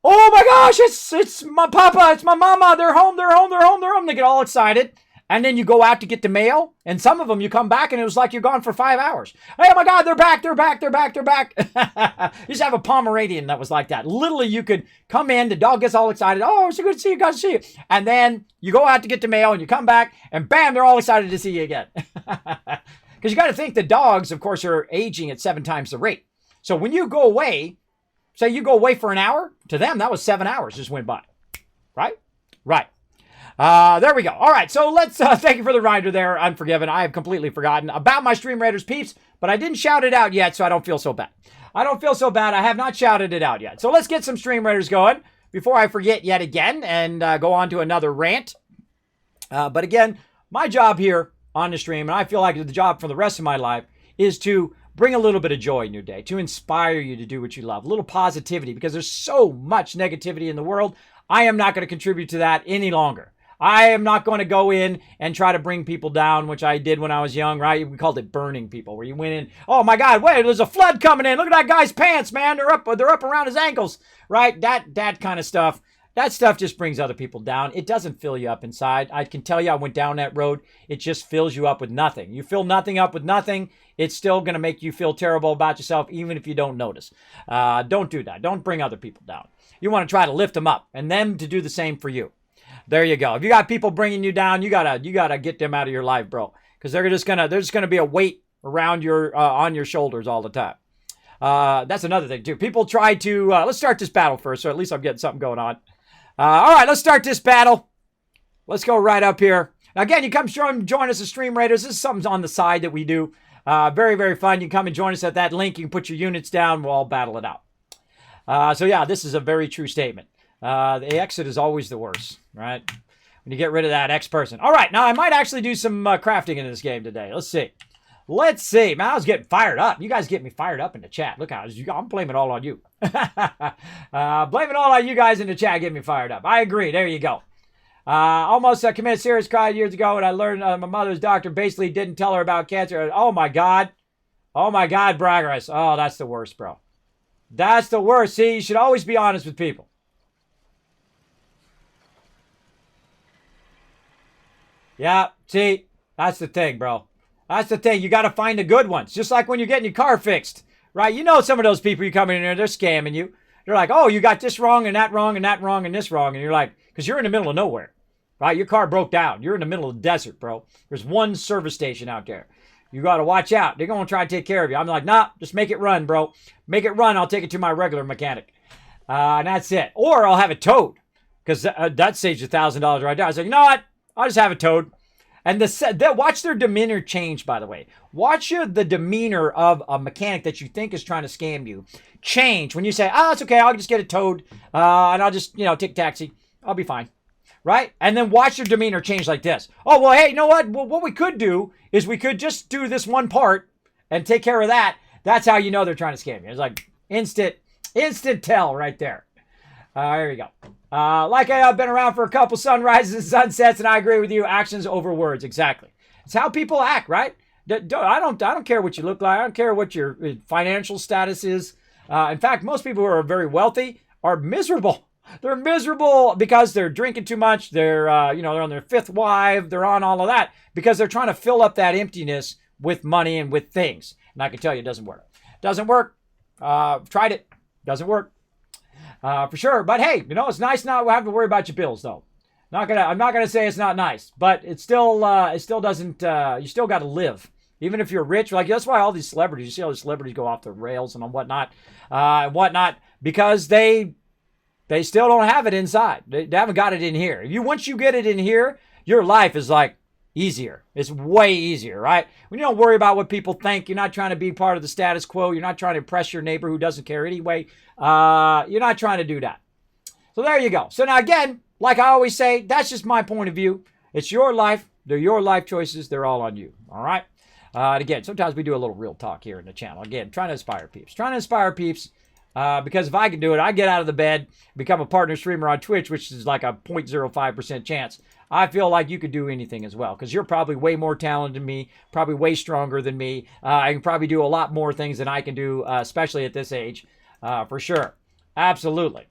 oh my gosh, it's my papa, it's my mama. They're home. They get all excited. and then you go out to get the mail, and some of them you come back and it was like you're gone for 5 hours. Hey, oh my God, they're back, they're back, they're back, they're back. Used to have a Pomeranian that was like that. Literally, you could come in, the dog gets all excited. Oh, it's so good to see you, guys, to see you. And then you go out to get the mail and you come back and bam, they're all excited to see you again. Because you got to think the dogs, of course, are aging at 7 times the rate. So when you go away, say you go away for an hour, to them, that was 7 hours just went by. Right? Right. There we go. All right, so let's thank you for the reminder there, Unforgiven. I have completely forgotten about my Stream Raiders peeps, but I didn't shout it out yet, so I don't feel so bad. I don't feel so bad. I have not shouted it out yet. So let's get some Stream Raiders going before I forget yet again and go on to another rant. But again, my job here on the stream, and I feel like the job for the rest of my life, is to bring a little bit of joy in your day, to inspire you to do what you love, a little positivity, because there's so much negativity in the world. I am not going to contribute to that any longer. I am not going to go in and try to bring people down, which I did when I was young, right? We called it burning people, where you went in, oh my God, wait, there's a flood coming in. Look at that guy's pants, man. They're up around his ankles, right? That kind of stuff. That stuff just brings other people down. It doesn't fill you up inside. I can tell you, I went down that road. It just fills you up with nothing. You fill nothing up with nothing, it's still going to make you feel terrible about yourself, even if you don't notice. Don't do that. Don't bring other people down. You want to try to lift them up and them to do the same for you. There you go. If you got people bringing you down, you gotta get them out of your life, bro, because they're just gonna be a weight around your on your shoulders all the time. That's another thing too. People try to let's start this battle first, so at least I'm getting something going on. All right, let's start this battle. Let's go right up here. Now, again, you come join us as Stream Raiders. This is something on the side that we do. Very, very fun. You can come and join us at that link. You can put your units down. We'll all battle it out. So yeah, this is a very true statement. The exit is always the worst, right? When you get rid of that X person. All right, now I might actually do some crafting in this game today. Let's see. Let's see. Man, I was getting fired up. You guys get me fired up in the chat. Look how I'm blaming it all on you. Blame it all on you guys in the chat. Get me fired up. I agree. There you go. Almost committed serious crime years ago when I learned my mother's doctor basically didn't tell her about cancer. Oh my God. Oh my God, Braggers. Oh, that's the worst, bro. That's the worst. See, you should always be honest with people. Yeah, see, that's the thing, bro. That's the thing. You got to find the good ones. Just like when you're getting your car fixed, right? You know some of those people you come in there, they're scamming you. They're like, oh, you got this wrong and that wrong and that wrong and this wrong. And you're like, because you're in the middle of nowhere, right? Your car broke down. You're in the middle of the desert, bro. There's one service station out there. You got to watch out. They're going to try to take care of you. I'm like, nah, just make it run, bro. Make it run. I'll take it to my regular mechanic. And that's it. Or I'll have it towed, because that saves you $1,000 right there. I was like, you know what? I'll just have it towed. And watch their demeanor change, by the way. Watch the demeanor of a mechanic that you think is trying to scam you change when you say, oh, it's okay, I'll just get it towed, and I'll just, take a taxi. I'll be fine, right? And then watch their demeanor change like this. Oh, well, hey, you know what? Well, what we could do is we could just do this one part and take care of that. That's how you know they're trying to scam you. It's like instant tell right there. There you go. Like I've been around for a couple sunrises and sunsets, and I agree with you. Actions over words, exactly. It's how people act, right? I don't care what you look like. I don't care what your financial status is. In fact, most people who are very wealthy are miserable. They're miserable because they're drinking too much. They're they're on their fifth wife. They're on all of that because they're trying to fill up that emptiness with money and with things. And I can tell you, it doesn't work. Doesn't work. Tried it. Doesn't work. For sure. But hey, it's nice not having to worry about your bills, though. I'm not gonna say it's not nice, but it still doesn't. You still got to live, even if you're rich. Like that's why all these celebrities, you see all these celebrities go off the rails and whatnot, because they still don't have it inside. They haven't got it in here. Once you get it in here, your life is like easier. It's way easier, right? When you don't worry about what people think, you're not trying to be part of the status quo. You're not trying to impress your neighbor who doesn't care anyway. You're not trying to do that. So there you go. So now again, like I always say, that's just my point of view. It's your life. They're your life choices. They're all on you. All right. And again, sometimes we do a little real talk here in the channel. Again, trying to inspire peeps. Because if I can do it, I get out of the bed, become a partner streamer on Twitch, which is like a 0.05% chance. I feel like you could do anything as well, because you're probably way more talented than me, probably way stronger than me. I can probably do a lot more things than I can do, especially at this age, for sure. Absolutely.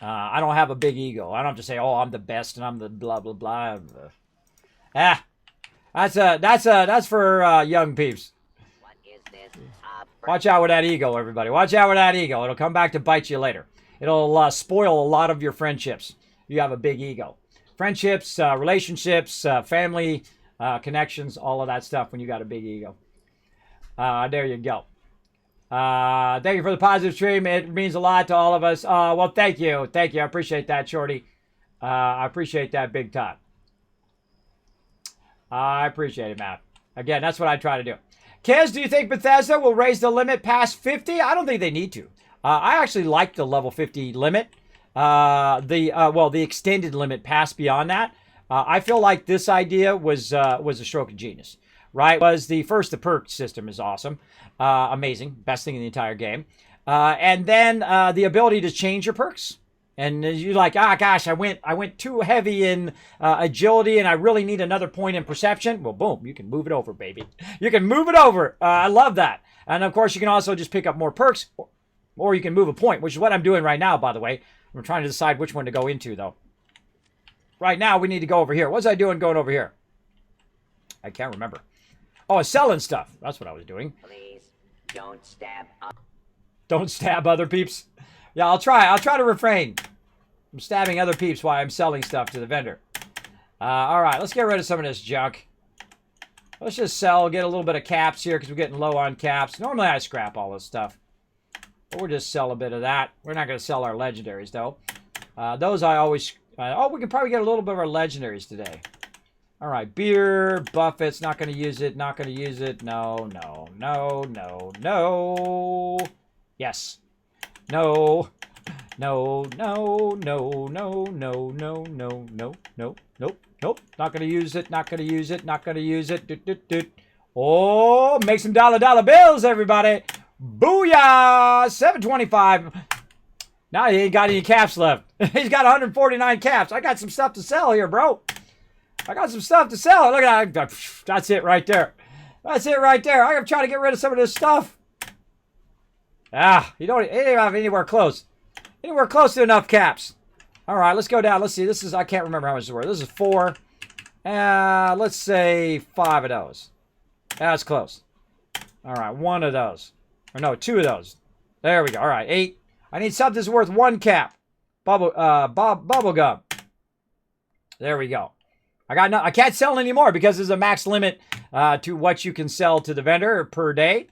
I don't have a big ego. I don't have to say, oh, I'm the best and I'm the blah, blah, blah. Ah, that's for young peeps.
What is this?
Watch out with that ego, everybody. Watch out with that ego. It'll come back to bite you later. It'll spoil a lot of your friendships. You have a big ego. Friendships, relationships, family connections, all of that stuff when you got a big ego. There you go. Thank you for the positive stream. It means a lot to all of us. Well, thank you. Thank you. I appreciate that, Shorty. I appreciate that big time. I appreciate it, Matt. Again, that's what I try to do. Kez, do you think Bethesda will raise the limit past 50? I don't think they need to. I actually like the level 50 limit. The extended limit past beyond that. I feel like this idea was a stroke of genius. Right? Was the perk system is awesome. Amazing. Best thing in the entire game. And then the ability to change your perks. And you're like, gosh, I went too heavy in agility and I really need another point in perception. Well, boom, you can move it over, baby. You can move it over. I love that. And of course, you can also just pick up more perks or you can move a point, which is what I'm doing right now, by the way. I'm trying to decide which one to go into, though. Right now, we need to go over here. What was I doing going over here? I can't remember. Oh, selling stuff. That's what I was doing.
Please don't stab up.
Don't stab other peeps. Yeah, I'll try to refrain from stabbing other peeps while I'm selling stuff to the vendor. All right, let's get rid of some of this junk. Let's just sell, get a little bit of caps here because we're getting low on caps. Normally, I scrap all this stuff. But we'll just sell a bit of that. We're not going to sell our legendaries, though. Those I always... we can probably get a little bit of our legendaries today. All right, beer, Buffett's not going to use it, not going to use it. No, no, no, no, no. Yes. No. No, no, no, no, no, no, no, no, no, nope, nope. Not going to use it, not going to use it, not going to use it. Doot, doot, doot. Oh, make some dollar bills, everybody. Booyah! 725. Now he ain't got any caps left. He's got 149 caps. I got some stuff to sell here, bro. I got some stuff to sell. Look at that. That's it right there. That's it right there. I'm trying to get rid of some of this stuff. He don't have anywhere close. Anywhere close to enough caps. All right, let's go down. Let's see. This is, I can't remember how much this is worth. This is 4. Let's say 5 of those. That's close. All right, 1 of those. Or no, 2 of those. There we go. All right, 8. I need something that's worth 1 cap. Bubble gum. There we go. I can't sell anymore because there's a max limit to what you can sell to the vendor per day.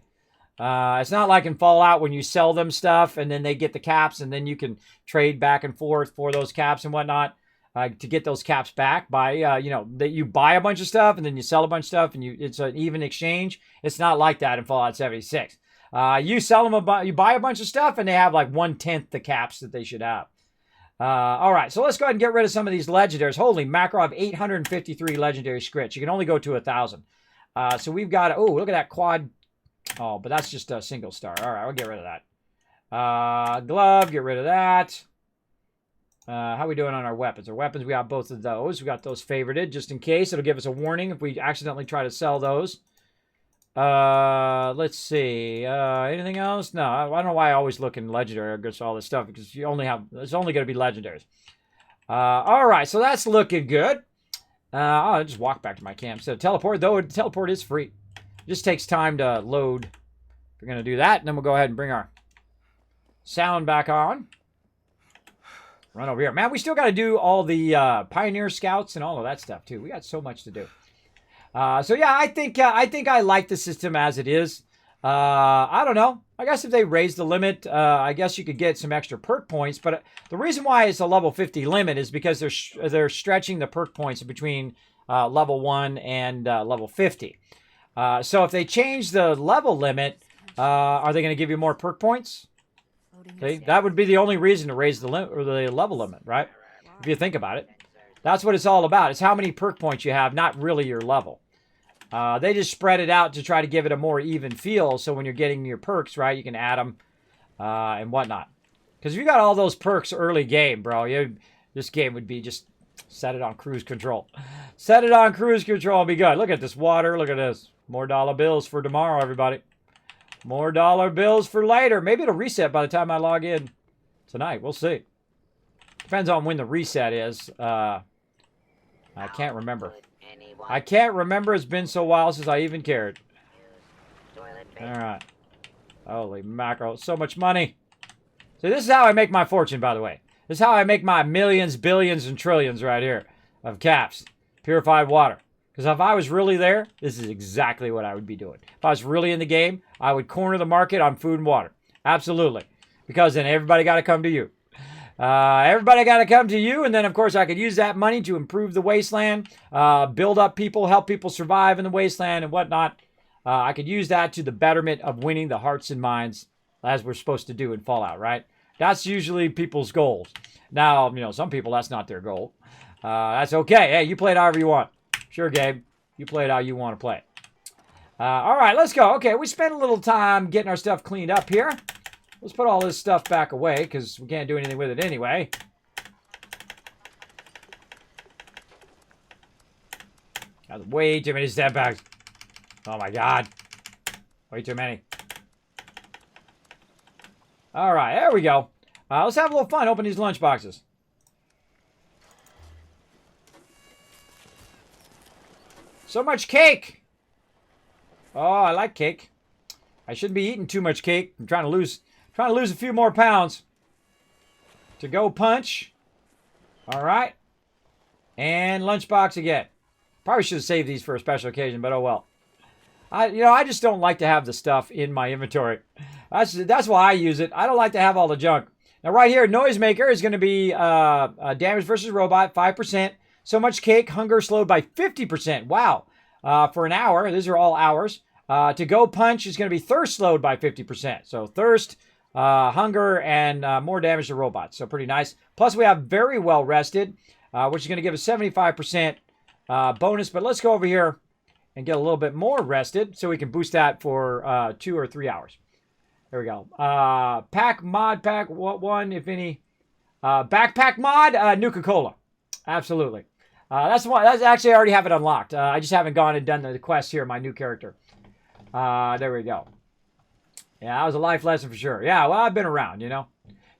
It's not like in Fallout when you sell them stuff and then they get the caps and then you can trade back and forth for those caps and whatnot to get those caps back by, that you buy a bunch of stuff and then you sell a bunch of stuff and it's an even exchange. It's not like that in Fallout 76. You sell them, you buy a bunch of stuff and they have like 1/10 the caps that they should have. All right, so let's go ahead and get rid of some of these legendaries. Holy mackerel, I have 853 legendary scripts. You can only go to 1,000. So we've got, oh, look at that quad. Oh, but that's just a single star. All right, we'll get rid of that. Glove, get rid of that. How are we doing on our weapons? Our weapons, we got both of those. We got those favorited just in case. It'll give us a warning if we accidentally try to sell those. Let's see. Anything else? No, I don't know why I always look in legendary against all this stuff because you only have, it's only going to be legendaries. All right, so that's looking good. I'll just walk back to my camp. So teleport, though, teleport is free. It just takes time to load. We're going to do that, and then we'll go ahead and bring our sound back on. Run over here. Man, we still got to do all the Pioneer Scouts and all of that stuff, too. We got so much to do. So yeah, I think I like the system as it is. I don't know. I guess if they raise the limit, I guess you could get some extra perk points. But the reason why it's a level 50 limit is because they're stretching the perk points between level 1 and level 50. So if they change the level limit, are they going to give you more perk points? Okay, that would be the only reason to raise the limit or the level limit, right? If you think about it, that's what it's all about. It's how many perk points you have, not really your level. They just spread it out to try to give it a more even feel. So when you're getting your perks, right, you can add them and whatnot. Because if you got all those perks early game, bro, this game would be just set it on cruise control. Set it on cruise control and be good. Look at this water. Look at this. More dollar bills for tomorrow, everybody. More dollar bills for later. Maybe it'll reset by the time I log in tonight. We'll see. Depends on when the reset is. I can't remember.
Anyone
I can't remember. It's been so while since I even cared.
use toilet
All
paper?
right. Holy mackerel. So much money. So this is how I make my fortune, by the way. This is how I make my millions, billions, and trillions right here of caps. Purified water. Because if I was really there, this is exactly what I would be doing. If I was really in the game, I would corner the market on food and water. Absolutely. Because then everybody got to come to you. Everybody got to come to you, and then, of course, I could use that money to improve the wasteland, build up people, help people survive in the wasteland and whatnot. I could use that to the betterment of winning the hearts and minds, as we're supposed to do in Fallout, right? That's usually people's goals. Now, you know, some people, that's not their goal. That's okay. Hey, you play it however you want. Sure, Gabe. You play it how you want to play it. All right, let's go. Okay, we spent a little time getting our stuff cleaned up here. Let's put all this stuff back away because we can't do anything with it anyway. That's way too many step bags. Oh my God. Way too many. All right, there we go. Let's have a little fun. Open these lunch boxes. So much cake. Oh, I like cake. I shouldn't be eating too much cake. I'm trying to lose a few more pounds. To go punch. All right. And lunchbox again. Probably should have saved these for a special occasion, but oh well. I just don't like to have the stuff in my inventory. That's why I use it. I don't like to have all the junk. Now right here, Noisemaker is going to be damage versus robot, 5%. So much cake, hunger slowed by 50%. Wow. For an hour. These are all hours. To go punch is going to be thirst slowed by 50%. So thirst, hunger, and more damage to robots. So pretty nice. Plus we have very well rested, which is going to give us 75% bonus. But let's go over here and get a little bit more rested so we can boost that for 2 or 3 hours. There we go. Pack, mod pack, what one, if any? Backpack mod, Nuka-Cola. Absolutely. That's the one. That's actually I already have it unlocked. I just haven't gone and done the quest here, my new character. There we go. Yeah, that was a life lesson for sure. Yeah, well, I've been around, you know.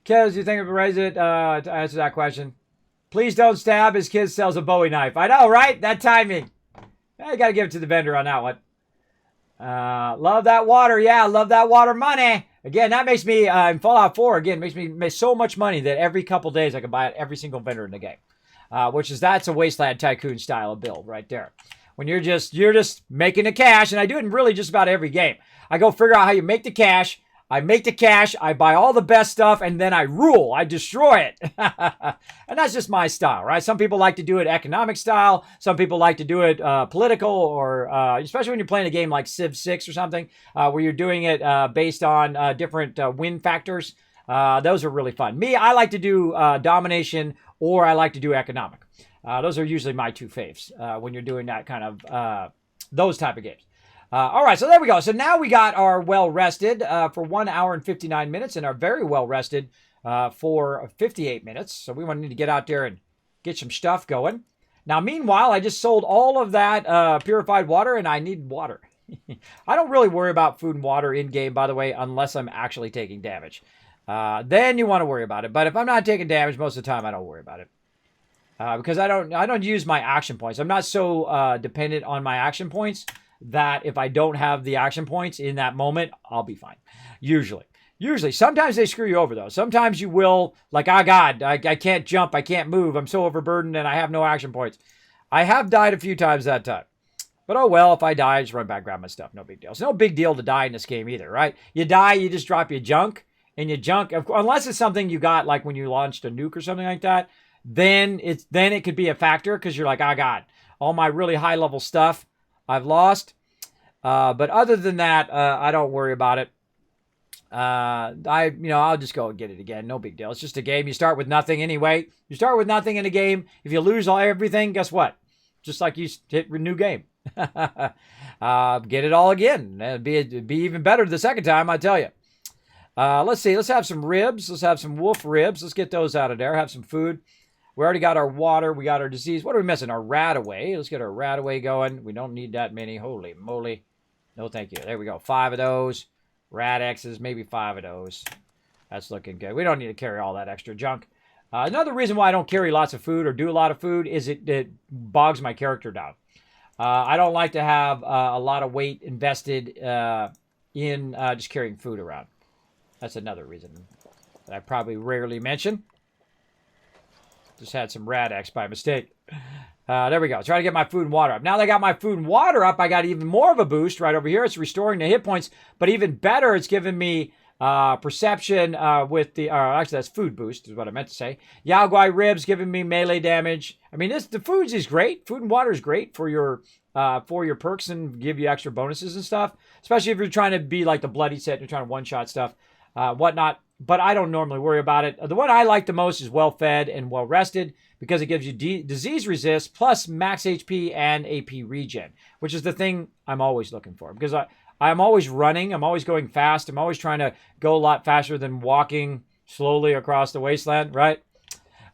Kids, you think of raise it to answer that question? Please don't stab. His kid sells a Bowie knife. I know, right? That timing. I got to give it to the vendor on that one. Love that water. Yeah, love that water money. Again, that makes me, in Fallout 4, again, makes me make so much money that every couple days I can buy it every single vendor in the game. That's a Wasteland Tycoon style of build right there. When you're just making the cash, and I do it in really just about every game. I go figure out how you make the cash. I make the cash, I buy all the best stuff, and then I rule. I destroy it. And that's just my style, right? Some people like to do it economic style. Some people like to do it political, or especially when you're playing a game like Civ 6 or something, where you're doing it based on different win factors. Those are really fun. Me, I like to do domination, or I like to do economic. Those are usually my two faves when you're doing that kind of, those type of games. All right, so there we go. So now we got our well-rested for 1 hour and 59 minutes and our very well-rested for 58 minutes. So we want to need to get out there and get some stuff going. Now, meanwhile, I just sold all of that purified water, and I need water. I don't really worry about food and water in-game, by the way, unless I'm actually taking damage. Then you want to worry about it. But if I'm not taking damage, most of the time I don't worry about it. Because I don't use my action points. I'm not so dependent on my action points that if I don't have the action points in that moment, I'll be fine. Usually. Sometimes they screw you over, though. Sometimes you will, like, oh, God, I can't jump, I can't move, I'm so overburdened, and I have no action points. I have died a few times that time. But oh well, if I die, I just run back, grab my stuff. No big deal. It's no big deal to die in this game either, right? You die, you just drop your junk, and your junk, unless it's something you got, like when you launched a nuke or something like that, then it could be a factor, because you're like, oh, God, all my really high-level stuff I've lost. But other than that, I don't worry about it. I'll just go and get it again. No big deal. It's just a game. You start with nothing anyway. You start with nothing in a game. If you lose everything, guess what? Just like you hit a new game. Get it all again. It'd be even better the second time, I tell you. Let's see. Let's have some ribs. Let's have some wolf ribs. Let's get those out of there. Have some food. We already got our water. We got our disease. What are we missing? Our rat away. Let's get our rat away going. We don't need that many. Holy moly. No, thank you. There we go. 5 of those. Rat X's, maybe 5 of those. That's looking good. We don't need to carry all that extra junk. Another reason why I don't carry lots of food or do a lot of food is it bogs my character down. I don't like to have a lot of weight invested in just carrying food around. That's another reason that I probably rarely mention. Just had some Rad-X by mistake. There we go. Trying to get my food and water up. Now that I got my food and water up, I got even more of a boost right over here. It's restoring the hit points, but even better, it's giving me perception with the... actually, that's food boost is what I meant to say. Yao Guai ribs giving me melee damage. I mean, the foods is great. Food and water is great for your perks and give you extra bonuses and stuff. Especially if you're trying to be like the bloody set and you're trying to one-shot stuff, whatnot. But I don't normally worry about it. The one I like the most is well-fed and well-rested because it gives you disease resist plus max HP and AP regen, which is the thing I'm always looking for. Because I'm always running. I'm always going fast. I'm always trying to go a lot faster than walking slowly across the wasteland, right?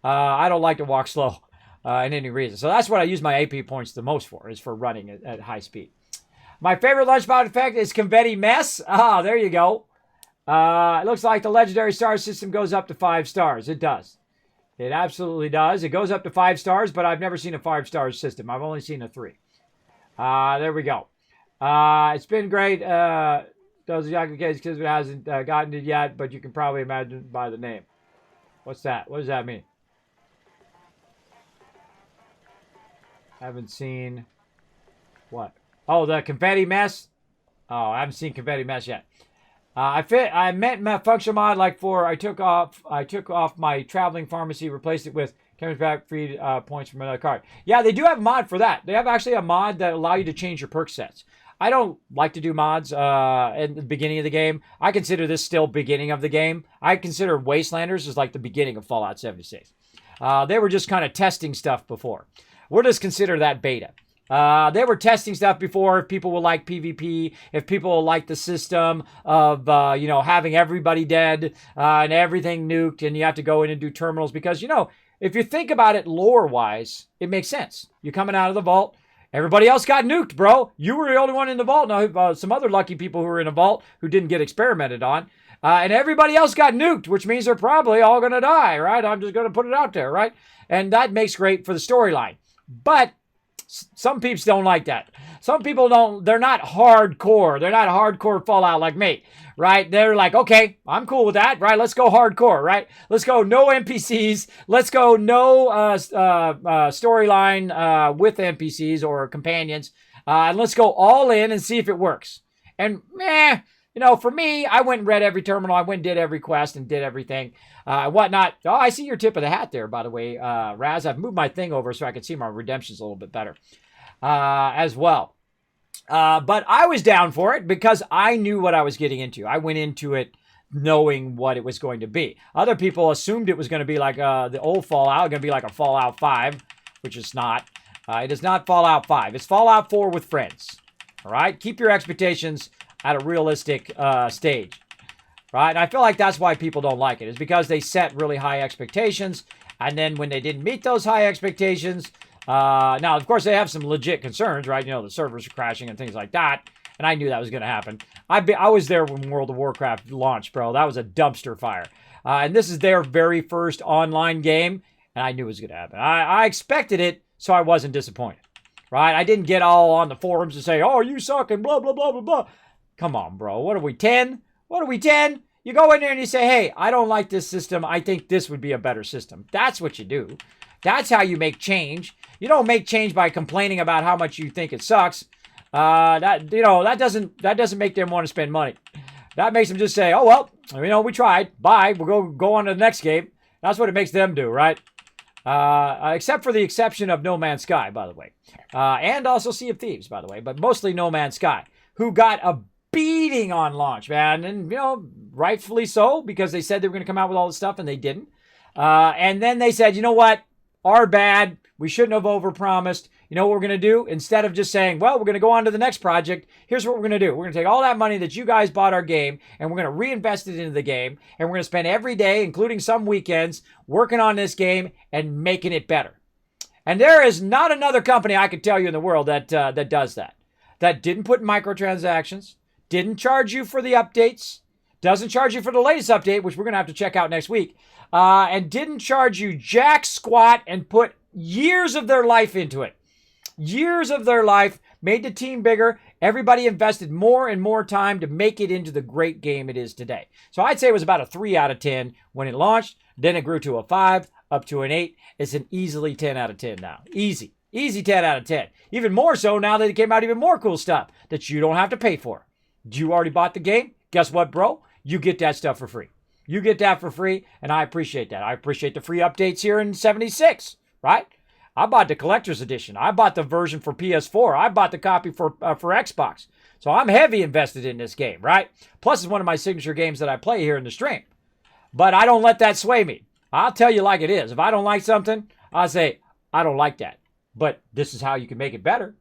I don't like to walk slow in any reason. So that's what I use my AP points the most for, is for running at high speed. My favorite lunchbox effect is confetti mess. Ah, there you go. It looks like the legendary star system goes up to 5 stars. It does. It absolutely does. It goes up to 5 stars, but I've never seen a 5-star system. I've only seen a 3. There we go. It's been great. Those exactly case because it hasn't gotten it yet, but you can probably imagine by the name. What's that? What does that mean? Haven't seen what? Oh, the confetti mess. Oh, I haven't seen confetti mess yet. I meant my function mod like for I took off my traveling pharmacy, replaced it with comes back free points from another card. Yeah, they do have a mod for that. They have actually a mod that allow you to change your perk sets. I don't like to do mods in the beginning of the game. I consider this still beginning of the game. I consider Wastelanders as like the beginning of Fallout 76. They were just kind of testing stuff before. We'll just consider that beta. They were testing stuff before if people will like PvP, if people will like the system of, having everybody dead and everything nuked and you have to go in and do terminals because, if you think about it lore-wise, it makes sense. You're coming out of the vault. Everybody else got nuked, bro. You were the only one in the vault. Now, some other lucky people who were in a vault who didn't get experimented on. And everybody else got nuked, which means they're probably all going to die, right? I'm just going to put it out there, right? And that makes great for the storyline. But some peeps don't like that. Some people don't, they're not hardcore. They're not hardcore Fallout like me, right? They're like, okay, I'm cool with that, right? Let's go hardcore, right? Let's go no NPCs. Let's go no storyline with NPCs or companions. And let's go all in and see if it works. And for me, I went and read every terminal. I went and did every quest and did everything, whatnot. Oh, I see your tip of the hat there, by the way, Raz. I've moved my thing over so I can see my redemptions a little bit better as well. But I was down for it because I knew what I was getting into. I went into it knowing what it was going to be. Other people assumed it was going to be like the old Fallout, going to be like a Fallout 5, which it's not. It is not Fallout 5. It's Fallout 4 with friends. All right? Keep your expectations at a realistic stage, right? And I feel like that's why people don't like it, is because they set really high expectations, and then when they didn't meet those high expectations, now, of course, they have some legit concerns, right? The servers are crashing and things like that, and I knew that was going to happen. I was there when World of Warcraft launched, bro. That was a dumpster fire. And this is their very first online game, and I knew it was going to happen. I expected it, so I wasn't disappointed, right? I didn't get all on the forums and say, oh, you suck and blah, blah, blah, blah, blah. Come on, bro. What are we, 10? What are we, 10? You go in there and you say, hey, I don't like this system. I think this would be a better system. That's what you do. That's how you make change. You don't make change by complaining about how much you think it sucks. That doesn't make them want to spend money. That makes them just say, oh, well, we tried. Bye. We'll go on to the next game. That's what it makes them do, right? Except for the exception of No Man's Sky, by the way. And also Sea of Thieves, by the way. But mostly No Man's Sky, who got a beating on launch, man. And, rightfully so, because they said they were going to come out with all this stuff, and they didn't. And then they said, you know what? Our bad. We shouldn't have overpromised. You know what we're going to do? Instead of just saying, well, we're going to go on to the next project, here's what we're going to do. We're going to take all that money that you guys bought our game, and we're going to reinvest it into the game, and we're going to spend every day, including some weekends, working on this game and making it better. And there is not another company I could tell you in the world that does that. That didn't put microtransactions, didn't charge you for the updates, Doesn't charge you for the latest update, which we're going to have to check out next week. And didn't charge you jack squat and put years of their life into it. Years of their life, made the team bigger. Everybody invested more and more time to make it into the great game it is today. So I'd say it was about a 3 out of 10 when it launched. Then it grew to a 5, up to an 8. It's an easily 10 out of 10 now. Easy. Easy 10 out of 10. Even more so now that it came out even more cool stuff that you don't have to pay for. You already bought the game? Guess what, bro? You get that stuff for free. You get that for free, and I appreciate that. I appreciate the free updates here in 76, right? I bought the collector's edition. I bought the version for PS4. I bought the copy for Xbox. So I'm heavy invested in this game, right? Plus, it's one of my signature games that I play here in the stream. But I don't let that sway me. I'll tell you like it is. If I don't like something, I'll say, I don't like that. But this is how you can make it better,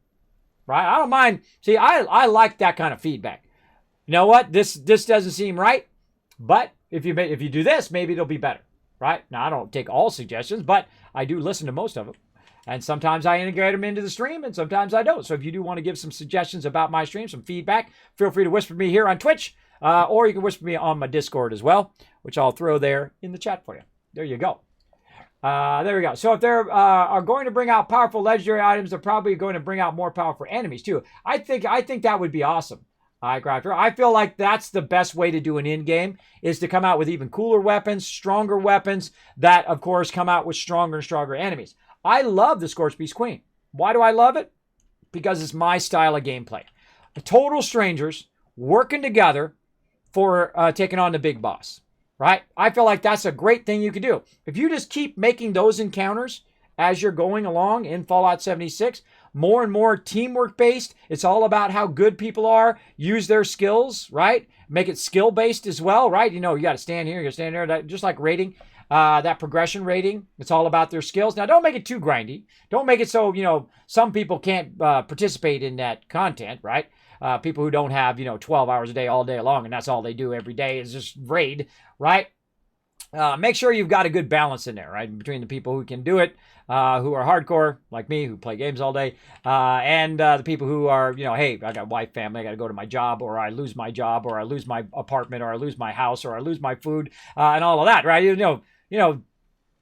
right? I don't mind. See, I like that kind of feedback. You know what? This doesn't seem right. But if you do this, maybe it'll be better, right? Now, I don't take all suggestions, but I do listen to most of them. And sometimes I integrate them into the stream, and sometimes I don't. So if you do want to give some suggestions about my stream, some feedback, feel free to whisper me here on Twitch, or you can whisper me on my Discord as well, which I'll throw there in the chat for you. There you go. There we go. So if they are going to bring out powerful legendary items, they're probably going to bring out more powerful enemies too. I think that would be awesome. Crafter. I feel like that's the best way to do an in-game, is to come out with even cooler weapons, stronger weapons that, of course, come out with stronger and stronger enemies. I love the Scorched Beast Queen. Why do I love it? Because it's my style of gameplay. Total strangers working together for taking on the big boss, right? I feel like that's a great thing you could do. If you just keep making those encounters as you're going along in Fallout 76, more and more teamwork based. It's all about how good people are, use their skills, right? Make it skill based as well, right? You know, you got to stand here, you got to stand there, just like rating. That progression rating, it's all about their skills. Now, don't make it too grindy. Don't make it so, you know, some people can't participate in that content, right? People who don't have, 12 hours a day, all day long, and that's all they do every day is just raid, right? Make sure you've got a good balance in there, right? Between the people who can do it, who are hardcore, like me, who play games all day, and the people who are, hey, I got a wife, family, I got to go to my job, or I lose my job, or I lose my apartment, or I lose my house, or I lose my food, and all of that, right?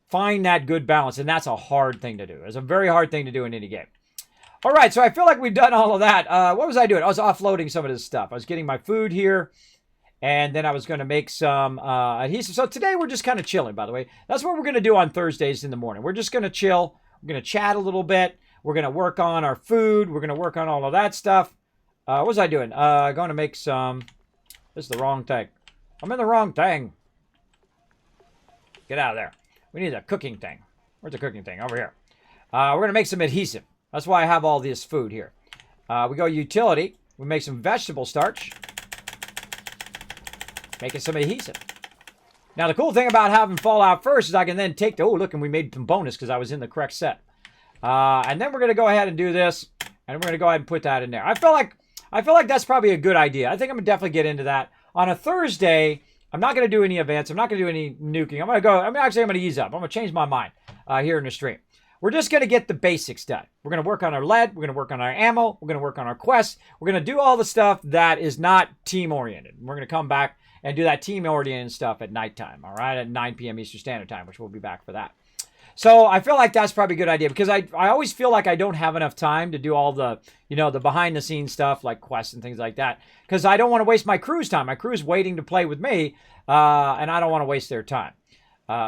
Find that good balance, and that's a hard thing to do. It's a very hard thing to do in any game. All right, so I feel like we've done all of that. What was I doing? I was offloading some of this stuff. I was getting my food here, and then I was going to make some adhesive. So today we're just kind of chilling, by the way. That's what we're going to do on Thursdays in the morning. We're just going to chill. We're going to chat a little bit. We're going to work on our food. We're going to work on all of that stuff. What was I doing? Going to make some... This is the wrong thing. I'm in the wrong thing. Get out of there. We need a cooking thing. Where's the cooking thing? Over here. We're going to make some adhesive. That's why I have all this food here. We go utility. We make some vegetable starch. Making some adhesive. Now, the cool thing about having Fallout first is I can then take the... Oh, look, and we made some bonus because I was in the correct set. And then we're going to go ahead and do this. And we're going to go ahead and put that in there. I feel like that's probably a good idea. I think I'm going to definitely get into that. On a Thursday... I'm not going to do any events. I'm not going to do any nuking. I'm going to ease up. I'm going to change my mind here in the stream. We're just going to get the basics done. We're going to work on our lead. We're going to work on our ammo. We're going to work on our quests. We're going to do all the stuff that is not team-oriented. We're going to come back and do that team-oriented stuff at nighttime, all right, at 9 p.m. Eastern Standard Time, which we'll be back for that. So I feel like that's probably a good idea because I always feel like I don't have enough time to do all the, the behind-the-scenes stuff like quests and things like that because I don't want to waste my crew's time. My crew's waiting to play with me, and I don't want to waste their time.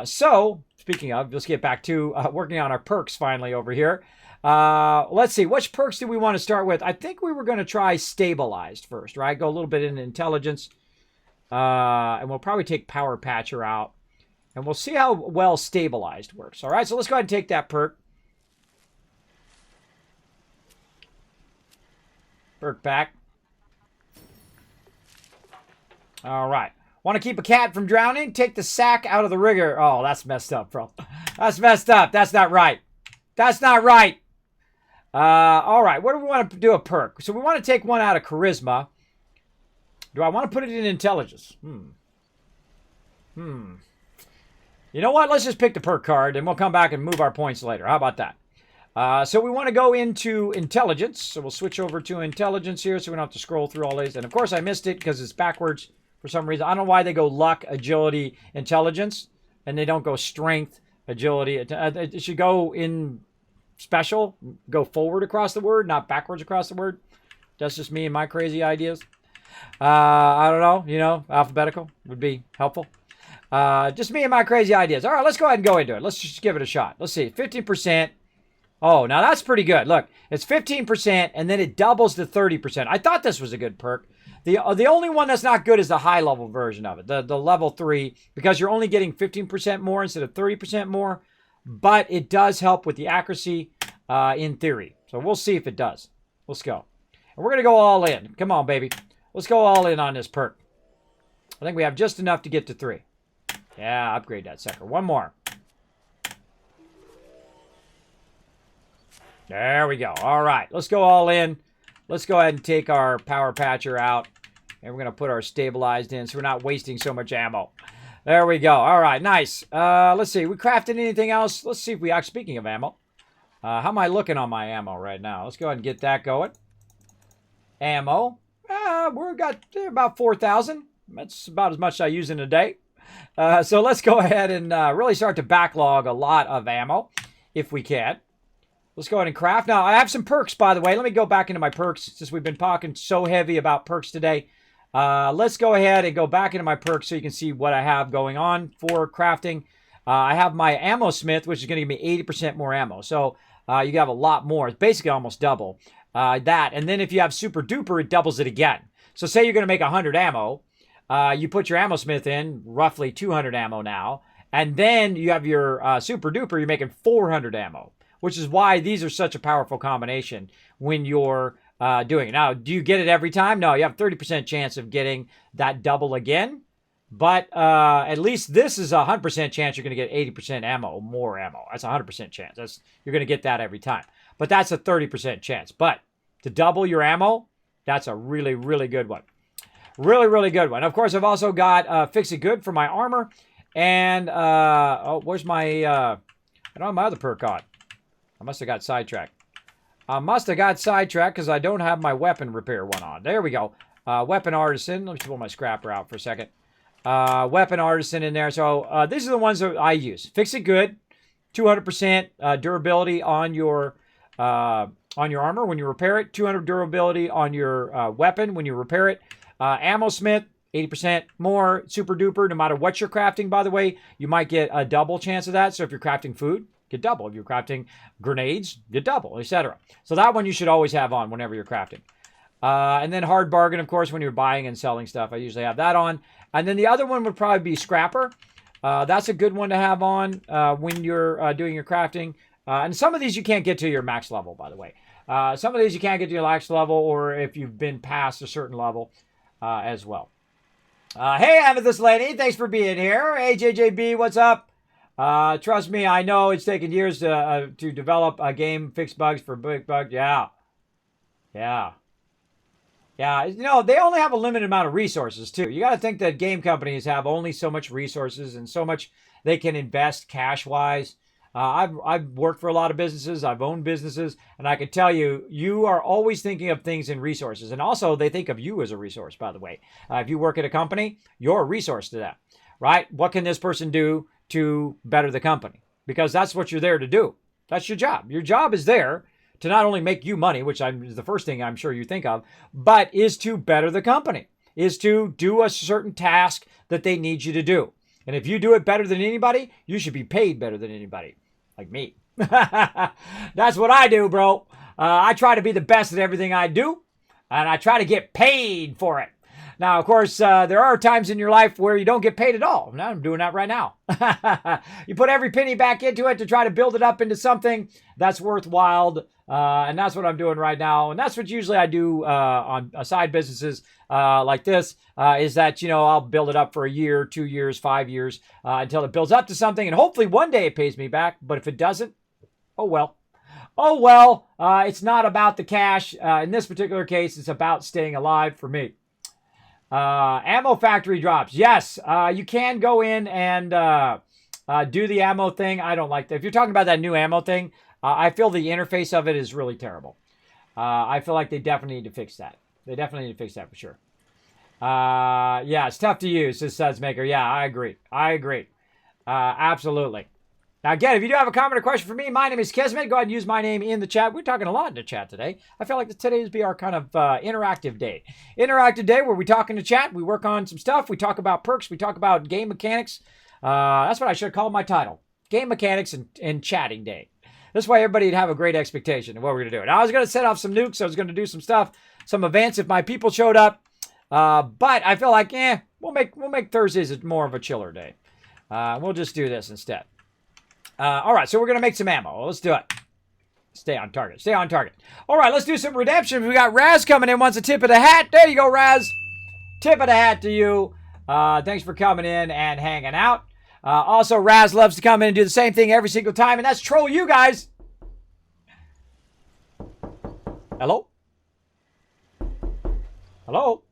So, speaking of, let's get back to working on our perks finally over here. Let's see, which perks do we want to start with? I think we were going to try stabilized first, right? Go a little bit into intelligence, and we'll probably take Power Patcher out. And we'll see how well stabilized works. All right, so let's go ahead and take that perk. Perk back. All right. Want to keep a cat from drowning? Take the sack out of the rigger. Oh, that's messed up, bro. That's messed up. That's not right. That's not right. All right, what do we want to do a perk? So we want to take one out of charisma. Do I want to put it in intelligence? You know what? Let's just pick the perk card, and we'll come back and move our points later. How about that? So we want to go into intelligence. So we'll switch over to intelligence here so we don't have to scroll through all these. And, of course, I missed it because it's backwards. for some reason. I don't know why they go luck, agility, intelligence, and they don't go strength, agility. It should go in special, go forward across the word, not backwards across the word. That's just me and my crazy ideas. I don't know, you know, alphabetical would be helpful. Just me and my crazy ideas. All right, let's go ahead and go into it. Let's just give it a shot. Let's see, 15%. Oh, now that's pretty good. Look, it's 15%, and then it doubles to 30%. I thought this was a good perk. The only one that's not good is the high-level version of it, the level 3, because you're only getting 15% more instead of 30% more, but it does help with the accuracy in theory. So we'll see if it does. Let's go. And we're going to go all in. Come on, baby. Let's go all in on this perk. I think we have just enough to get to 3. Yeah, upgrade that sucker. One more. There we go. All right, let's go all in. Let's go ahead and take our power patcher out. And we're going to put our stabilized in so we're not wasting so much ammo. There we go. All right, nice. Let's see. We crafted anything else? Let's see if we actually, speaking of ammo. How am I looking on my ammo right now? Let's go ahead and get that going. Ammo. We've got about 4,000. That's about as much as I use in a day. So let's go ahead and really start to backlog a lot of ammo if we can. Let's go ahead and craft. Now, I have some perks, by the way. Let me go back into my perks since we've been talking so heavy about perks today. Let's go ahead and go back into my perks so you can see what I have going on for crafting. I have my ammo smith, which is going to give me 80% more ammo. So you have a lot more. It's basically almost double that. And then if you have super duper, it doubles it again. So say you're going to make 100 ammo. You put your ammo smith in, roughly 200 ammo now. And then you have your super duper, you're making 400 ammo. Which is why these are such a powerful combination when you're doing it. Now, do you get it every time? No, you have a 30% chance of getting that double again. But at least this is a 100% chance you're going to get 80% ammo, more ammo. That's a 100% chance. You're going to get that every time. But that's a 30% chance. But to double your ammo, that's a really, really good one. Really, really good one. Of course, I've also got Fix-It Good for my armor. And, where's my, I don't have my other perk on. I must have got sidetracked. I must have got sidetracked because I don't have my weapon repair one on. There we go. Weapon Artisan. Let me pull my scrapper out for a second. Weapon Artisan in there. So these are the ones that I use. Fix It Good. 200% durability on your armor when you repair it. 200 durability on your weapon when you repair it. Ammo Smith. 80% more. Super duper. No matter what you're crafting, by the way, you might get a double chance of that. So if you're crafting food, get double. If you're crafting grenades, get double, etc. So that one you should always have on whenever you're crafting. And then Hard Bargain, of course, when you're buying and selling stuff. I usually have that on. And then the other one would probably be Scrapper. That's a good one to have on when you're doing your crafting. And some of these you can't get to your max level, by the way. Some of these you can't get to your max level or if you've been past a certain level as well. Hey, Amethyst Lady, thanks for being here. Hey, JJB, what's up? Trust me, I know it's taken years to develop a game, fix bugs for big bugs. Yeah. You know, they only have a limited amount of resources, too. You got to think that game companies have only so much resources and so much they can invest cash-wise. I've worked for a lot of businesses. I've owned businesses. And I can tell you, you are always thinking of things in resources. And also, they think of you as a resource, by the way. If you work at a company, you're a resource to them, right? What can this person do to better the company? Because that's what you're there to do. That's your job. Your job is there to not only make you money, which is the first thing I'm sure you think of, but is to better the company, is to do a certain task that they need you to do. And if you do it better than anybody, you should be paid better than anybody, like me. That's what I do, bro. I try to be the best at everything I do, and I try to get paid for it. Now, of course, there are times in your life where you don't get paid at all. Now I'm doing that right now. You put every penny back into it to try to build it up into something that's worthwhile. And that's what I'm doing right now. And that's what usually I do on side businesses like this, is that, you know, I'll build it up for a year, 2 years, 5 years, until it builds up to something. And hopefully one day it pays me back. But if it doesn't, oh well. Oh well, it's not about the cash. In this particular case, it's about staying alive for me. Ammo factory drops. Yes, you can go in and do the ammo thing. I don't like that. If you're talking about that new ammo thing, I feel the interface of it is really terrible. I feel like they definitely need to fix that. They definitely need to fix that for sure. Yeah, it's tough to use, says Sudsmaker. Yeah, I agree. Absolutely. Now, again, if you do have a comment or question for me, my name is Kismet. Go ahead and use my name in the chat. We're talking a lot in the chat today. I feel like today will be our kind of interactive day. Interactive day where we talk in the chat. We work on some stuff. We talk about perks. We talk about game mechanics. That's what I should have called my title. Game mechanics and chatting day. This way everybody would have a great expectation of what we're going to do. Now, I was going to set off some nukes. I was going to do some stuff, some events if my people showed up. But I feel like, we'll make Thursdays more of a chiller day. We'll just do this instead. All right, so we're going to make some ammo. Let's do it. Stay on target. Stay on target. All right, let's do some redemption. We got Raz coming in, wants a tip of the hat. There you go, Raz. Tip of the hat to you. Thanks for coming in and hanging out. Also, Raz loves to come in and do the same thing every single time, and that's troll you guys. Hello? Hello?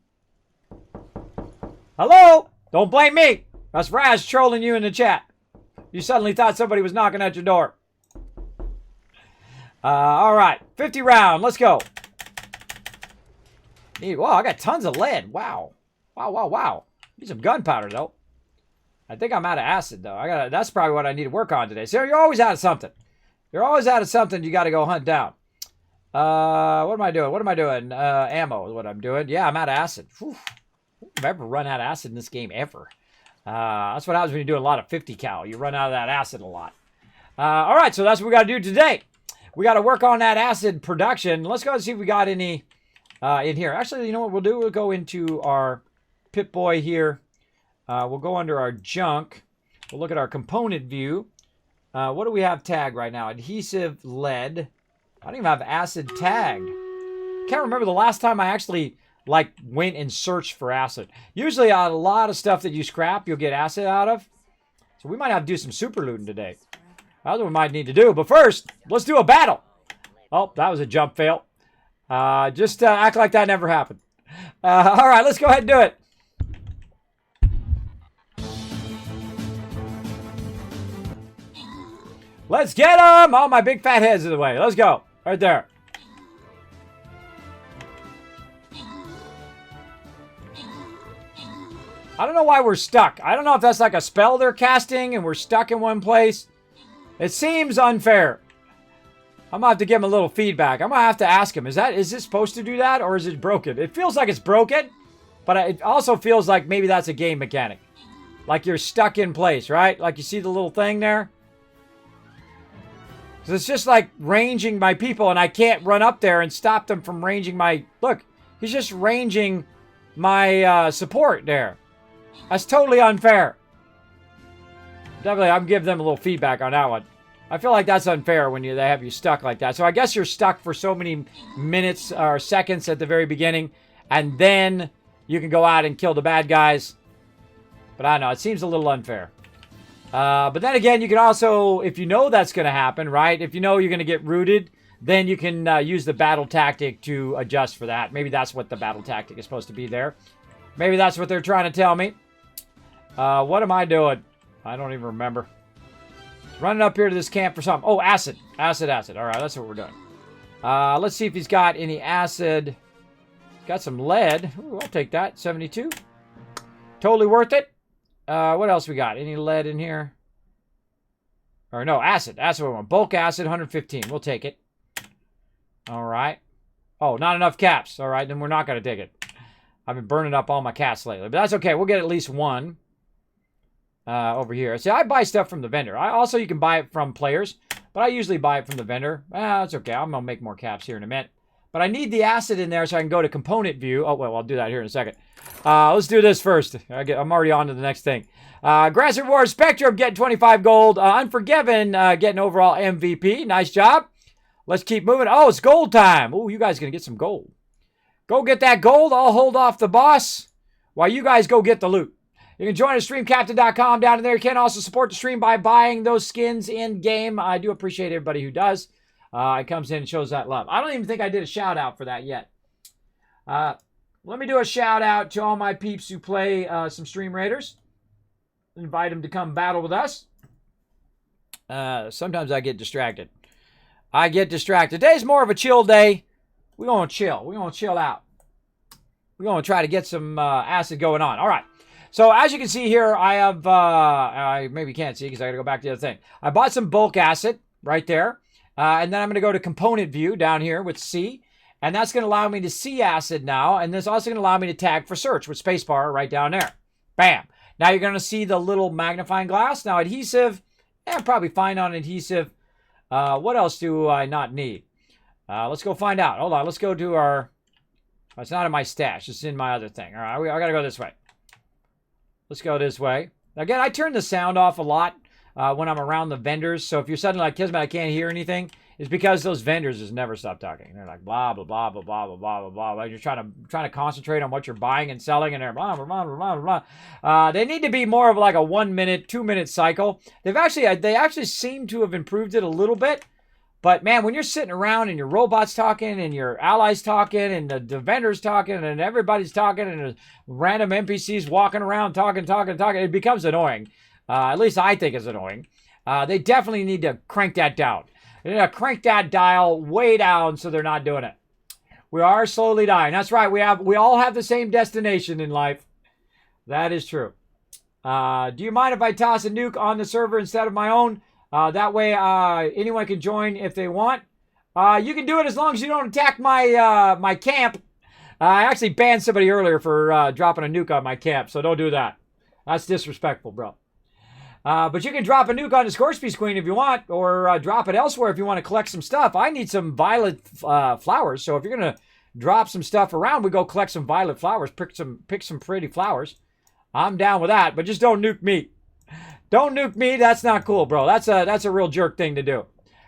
Hello? Don't blame me. That's Raz trolling you in the chat. You suddenly thought somebody was knocking at your door. All right. 50 round. Let's go. Wow, I got tons of lead. Wow. Wow. Need some gunpowder, though. I think I'm out of acid, though. That's probably what I need to work on today. So you're always out of something. You're always out of something you got to go hunt down. What am I doing? Ammo is what I'm doing. Yeah, I'm out of acid. Whew. I've ever run out of acid in this game, ever. That's what happens when you do a lot of 50 cal. You run out of that acid a lot. All right, so that's what we got to do today. We got to work on that acid production. Let's go and see if we got any in here. Actually, you know what we'll do? We'll go into our Pip-Boy here. We'll go under our junk. We'll look at our component view. What do we have tagged right now? Adhesive lead. I don't even have acid tagged. Can't remember the last time I actually went and searched for acid. Usually a lot of stuff that you scrap, you'll get acid out of. So we might have to do some super looting today. That's what we might need to do. But first, let's do a battle. Oh, that was a jump fail. Just act like that never happened. All right, let's go ahead and do it. Let's get them! All my big fat heads in the way. Let's go. Right there. I don't know why we're stuck. I don't know if that's like a spell they're casting and we're stuck in one place. It seems unfair. I'm going to have to give him a little feedback. I'm going to have to ask him, is this supposed to do that or is it broken? It feels like it's broken, but it also feels like maybe that's a game mechanic. Like you're stuck in place, right? Like you see the little thing there? So it's just like ranging my people and I can't run up there and stop them from ranging my... Look, he's just ranging my support there. That's totally unfair. Definitely, I'm giving them a little feedback on that one. I feel like that's unfair when they have you stuck like that. So I guess you're stuck for so many minutes or seconds at the very beginning. And then you can go out and kill the bad guys. But I don't know, it seems a little unfair. But then again, you can also, if you know that's going to happen, right? If you know you're going to get rooted, then you can use the battle tactic to adjust for that. Maybe that's what the battle tactic is supposed to be there. Maybe that's what they're trying to tell me. What am I doing? I don't even remember. Running up here to this camp for something. Oh, acid. Acid. All right, that's what we're doing. Let's see if he's got any acid. Got some lead. Ooh, I'll take that. 72. Totally worth it. What else we got? Any lead in here? Or no, acid. Acid we want. Bulk acid, 115. We'll take it. All right. Oh, not enough caps. All right, then we're not going to take it. I've been burning up all my caps lately. But that's okay. We'll get at least one over here. See, I buy stuff from the vendor. Also, you can buy it from players. But I usually buy it from the vendor. That's okay. I'm going to make more caps here in a minute. But I need the acid in there so I can go to component view. Oh, well, I'll do that here in a second. Let's do this first. I'm already on to the next thing. Grass Reward Spectrum getting 25 gold. Unforgiven getting overall MVP. Nice job. Let's keep moving. Oh, it's gold time. Oh, you guys going to get some gold. Go get that gold. I'll hold off the boss while you guys go get the loot. You can join us, streamcaptain.com down in there. You can also support the stream by buying those skins in-game. I do appreciate everybody who does. It comes in and shows that love. I don't even think I did a shout-out for that yet. Let me do a shout-out to all my peeps who play some Stream Raiders. Invite them to come battle with us. Sometimes I get distracted. Today's more of a chill day. We're going to chill. We're going to chill out. we're going to try to get some acid going on. All right. So as you can see here, I have, I maybe can't see because I got to go back to the other thing. I bought some bulk acid right there. And then I'm going to go to component view down here with C. And that's going to allow me to see acid now. And this also going to allow me to tag for search with spacebar right down there. Bam. Now you're going to see the little magnifying glass. Now adhesive, probably fine on adhesive. What else do I not need? Let's go find out. Hold on. Let's go to our, it's not in my stash. It's in my other thing. All right. I got to go this way. Let's go this way. Again, I turn the sound off a lot when I'm around the vendors. So if you're suddenly like, Kismet, I can't hear anything, it's because those vendors just never stop talking. They're like blah blah blah blah blah blah blah blah blah. You're trying to concentrate on what you're buying and selling, and they're blah blah blah blah blah. They need to be more of like a 1 minute, 2 minute cycle. They actually seem to have improved it a little bit. But man, when you're sitting around and your robot's talking and your allies talking and the vendors talking and everybody's talking and there's random NPCs walking around talking, it becomes annoying. At least I think it's annoying. They definitely need to crank that down. They need to crank that dial way down so they're not doing it. We are slowly dying. That's right. We all have the same destination in life. That is true. Do you mind if I toss a nuke on the server instead of my own? That way, anyone can join if they want. You can do it as long as you don't attack my my camp. I actually banned somebody earlier for dropping a nuke on my camp, so don't do that. That's disrespectful, bro. But you can drop a nuke on the s.p.e.c.i.a.l if you want, or drop it elsewhere if you want to collect some stuff. I need some violet flowers, so if you're going to drop some stuff around, we go collect some violet flowers, pick some pretty flowers. I'm down with that, but just don't nuke me. Don't nuke me. That's not cool, bro. That's a real jerk thing to do.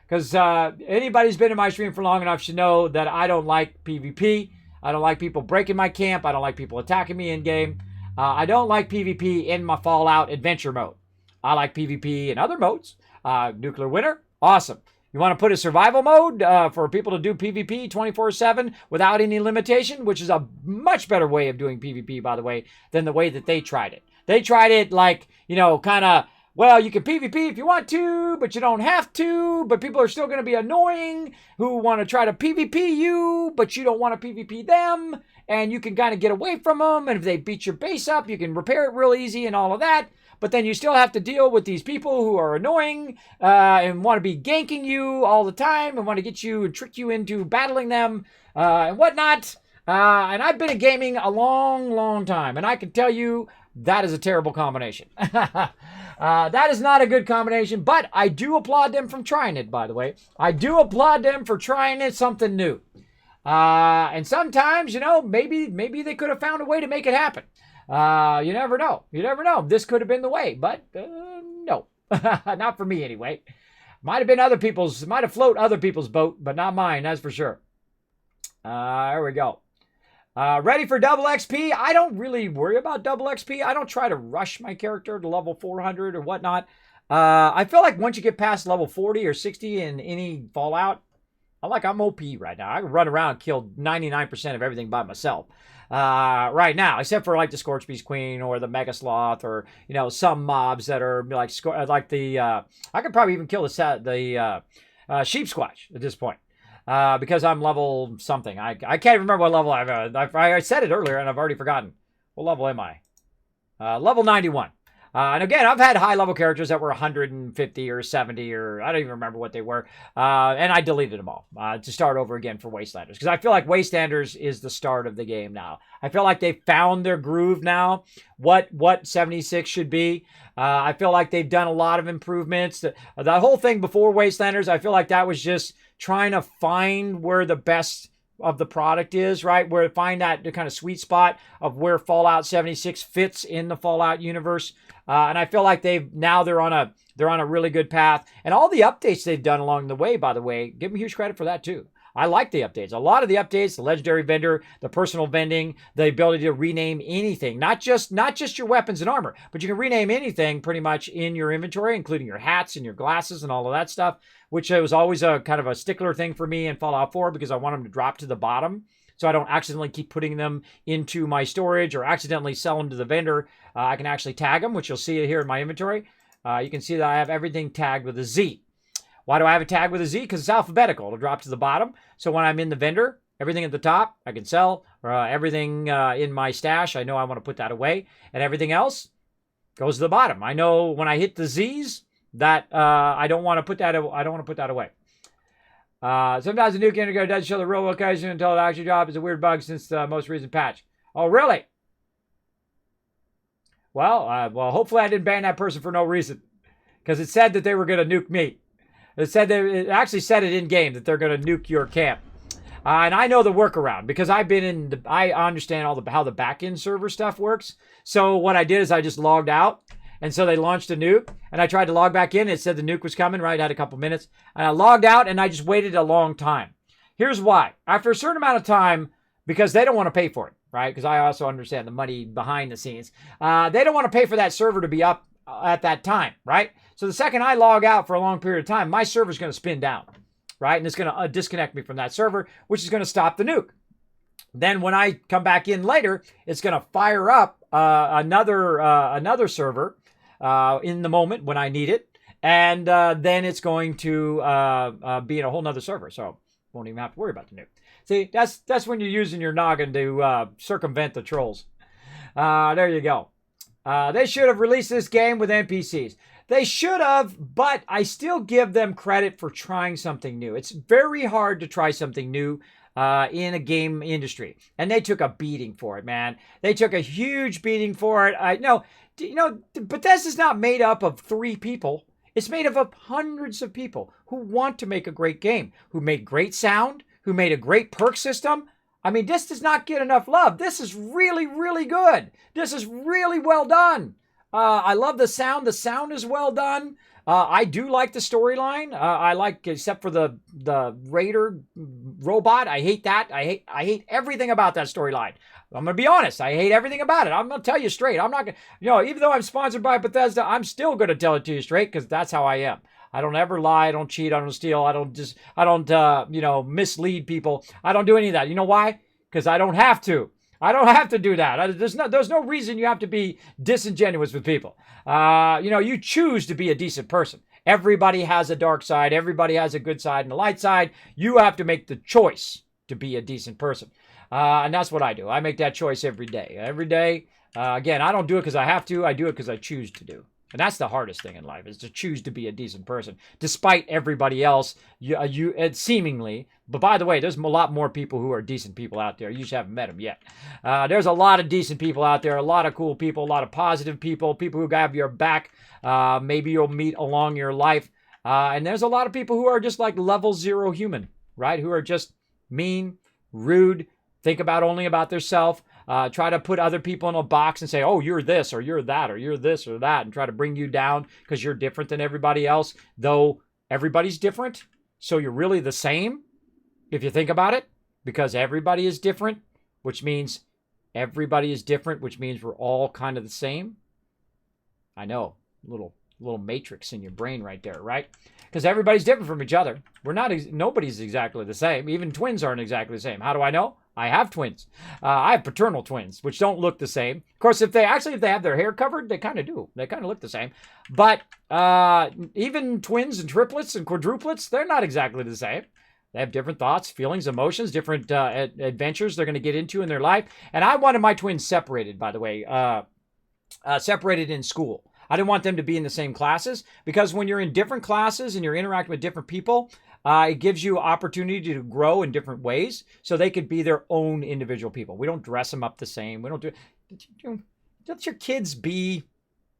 Because anybody's been in my stream for long enough should know that I don't like PvP. I don't like people breaking my camp. I don't like people attacking me in game. I don't like PvP in my Fallout adventure mode. I like PvP in other modes. Nuclear winter, awesome. You want to put a survival mode for people to do PvP 24/7 without any limitation, which is a much better way of doing PvP, by the way, than the way that they tried it. They tried it like, you know, kind of, well, you can PvP if you want to, but you don't have to. But people are still going to be annoying who want to try to PvP you, but you don't want to PvP them. And you can kind of get away from them. And if they beat your base up, you can repair it real easy and all of that. But then you still have to deal with these people who are annoying and want to be ganking you all the time and want to get you and trick you into battling them and whatnot. And I've been in gaming a long, long time. And I can tell you that is a terrible combination. That is not a good combination, but I do applaud them from trying it, by the way. I do applaud them for trying it, something new. And sometimes, you know, maybe they could have found a way to make it happen. You never know. You never know. This could have been the way, but no. Not for me anyway. Might have float other people's boat, but not mine, that's for sure. There we go. Ready for double XP? I don't really worry about double XP. I don't try to rush my character to level 400 or whatnot. I feel like once you get past level 40 or 60 in any Fallout, I'm OP right now. I can run around and kill 99% of everything by myself. Right now, except for like the Scorchbeast Queen or the Mega Sloth or, you know, some mobs that are like the, I could probably even kill the Sheep Squatch at this point. Because I'm level something. I can't remember what level I said it earlier and I've already forgotten. What level am I? Level 91. And again, I've had high level characters that were 150 or 70 or I don't even remember what they were. And I deleted them all to start over again for Wastelanders. Because I feel like Wastelanders is the start of the game now. I feel like they found their groove now. What 76 should be. I feel like they've done a lot of improvements. The whole thing before Wastelanders, I feel like that was just trying to find where the best of the product is, right? Where to find that the kind of sweet spot of where Fallout 76 fits in the Fallout universe. And I feel like they're on a really good path. And all the updates they've done along the way, by the way, give them huge credit for that too. I like the updates. A lot of the updates, the legendary vendor, the personal vending, the ability to rename anything, not just your weapons and armor, but you can rename anything pretty much in your inventory, including your hats and your glasses and all of that stuff, which was always a kind of a stickler thing for me in Fallout 4 because I want them to drop to the bottom so I don't accidentally keep putting them into my storage or accidentally sell them to the vendor. I can actually tag them, which you'll see here in my inventory. You can see that I have everything tagged with a Z. Why do I have it tagged with a Z? Because it's alphabetical. It'll drop to the bottom. So when I'm in the vendor, Everything at the top, I can sell. Everything in my stash, I know I want to put that away. And everything else goes to the bottom. I know when I hit the Z's that I don't want to put that. I don't want to put that away. Sometimes the nuke integrator doesn't show the real location until it actually drops. It's a weird bug since the most recent patch. Oh, really? Well, hopefully I didn't ban that person for no reason, because it said that they were going to nuke me. It actually said it in game that they're going to nuke your camp. And I know the workaround because I've been in. I understand how the back-end server stuff works. So what I did is I just logged out, and so they launched a nuke, and I tried to log back in. It said the nuke was coming. Right, I had a couple minutes, and I logged out, and I just waited a long time. Here's why: after a certain amount of time, because they don't want to pay for it, right? Because I also understand the money behind the scenes. They don't want to pay for that server to be up at that time, right? So the second I log out for a long period of time, my server's going to spin down, right? And it's going to disconnect me from that server, which is going to stop the nuke. Then when I come back in later, it's going to fire up another server in the moment when I need it. And then it's going to be in a whole nother server. So won't even have to worry about the nuke. See, that's when you're using your noggin to circumvent the trolls. There you go. They should have released this game with NPCs. They should have, but I still give them credit for trying something new. It's very hard to try something new in a game industry. And they took a beating for it, man. They took a huge beating for it. Bethesda's not made up of 3 people. It's made up of hundreds of people who want to make a great game, who made great sound, who made a great perk system. I mean, this does not get enough love. This is really, really good. This is really well done. I love the sound. The sound is well done. I do like the storyline. I like, except for the raider robot. I hate that. I hate everything about that storyline. I'm going to be honest. I hate everything about it. I'm going to tell you straight. I'm not going to, even though I'm sponsored by Bethesda, I'm still going to tell it to you straight because that's how I am. I don't ever lie. I don't cheat. I don't steal. I don't mislead people. I don't do any of that. You know why? Because I don't have to. I don't have to do that. There's no reason you have to be disingenuous with people. You choose to be a decent person. Everybody has a dark side. Everybody has a good side and a light side. You have to make the choice to be a decent person. And that's what I do. I make that choice every day. Every day. Again, I don't do it because I have to. I do it because I choose to do. And that's the hardest thing in life, is to choose to be a decent person, despite everybody else, seemingly. But by the way, there's a lot more people who are decent people out there. You just haven't met them yet. There's a lot of decent people out there, a lot of cool people, a lot of positive people, people who have your back. Maybe you'll meet along your life. And there's a lot of people who are just like level 0 human, right? Who are just mean, rude, think only about themselves. Try to put other people in a box and say, oh, you're this, or you're that, or you're this or that, and try to bring you down because you're different than everybody else, though everybody's different. So you're really the same if you think about it, because everybody is different, which means everybody is different, which means we're all kind of the same. I know, little matrix in your brain right there, right? Because everybody's different from each other. Nobody's exactly the same. Even twins aren't exactly the same. How do I know? I have twins. I have paternal twins, which don't look the same. Of course, if they have their hair covered, they kind of do. They kind of look the same. But even twins and triplets and quadruplets, they're not exactly the same. They have different thoughts, feelings, emotions, different adventures they're going to get into in their life. And I wanted my twins separated, by the way, separated in school. I didn't want them to be in the same classes, because when you're in different classes and you're interacting with different people, it gives you opportunity to grow in different ways, so they could be their own individual people. We don't dress them up the same. We don't do. Let your kids be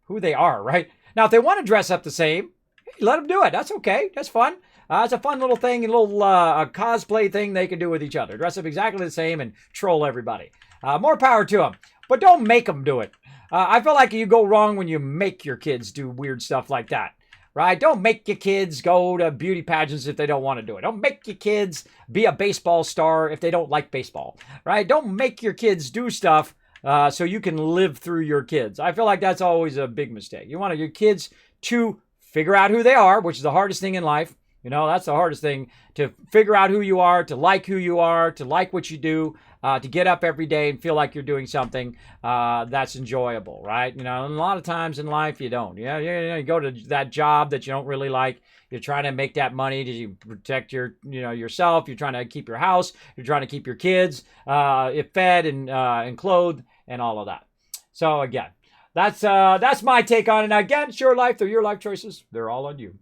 who they are, right? Now, if they want to dress up the same, let them do it. That's okay. That's fun. It's a fun little thing, a little cosplay thing they can do with each other. Dress up exactly the same and troll everybody. More power to them. But don't make them do it. I feel like you go wrong when you make your kids do weird stuff like that. Right? Don't make your kids go to beauty pageants if they don't want to do it. Don't make your kids be a baseball star if they don't like baseball. Right? Don't make your kids do stuff so you can live through your kids. I feel like that's always a big mistake. You want your kids to figure out who they are, which is the hardest thing in life. You know, that's the hardest thing, to figure out who you are, to like who you are, to like what you do, to get up every day and feel like you're doing something that's enjoyable, right? You know, and a lot of times in life you don't. You go to that job that you don't really like. You're trying to make that money to protect yourself. You're trying to keep your house. You're trying to keep your kids fed and clothed and all of that. So again, that's my take on it. Now again, it's your life. They're your life choices. They're all on you.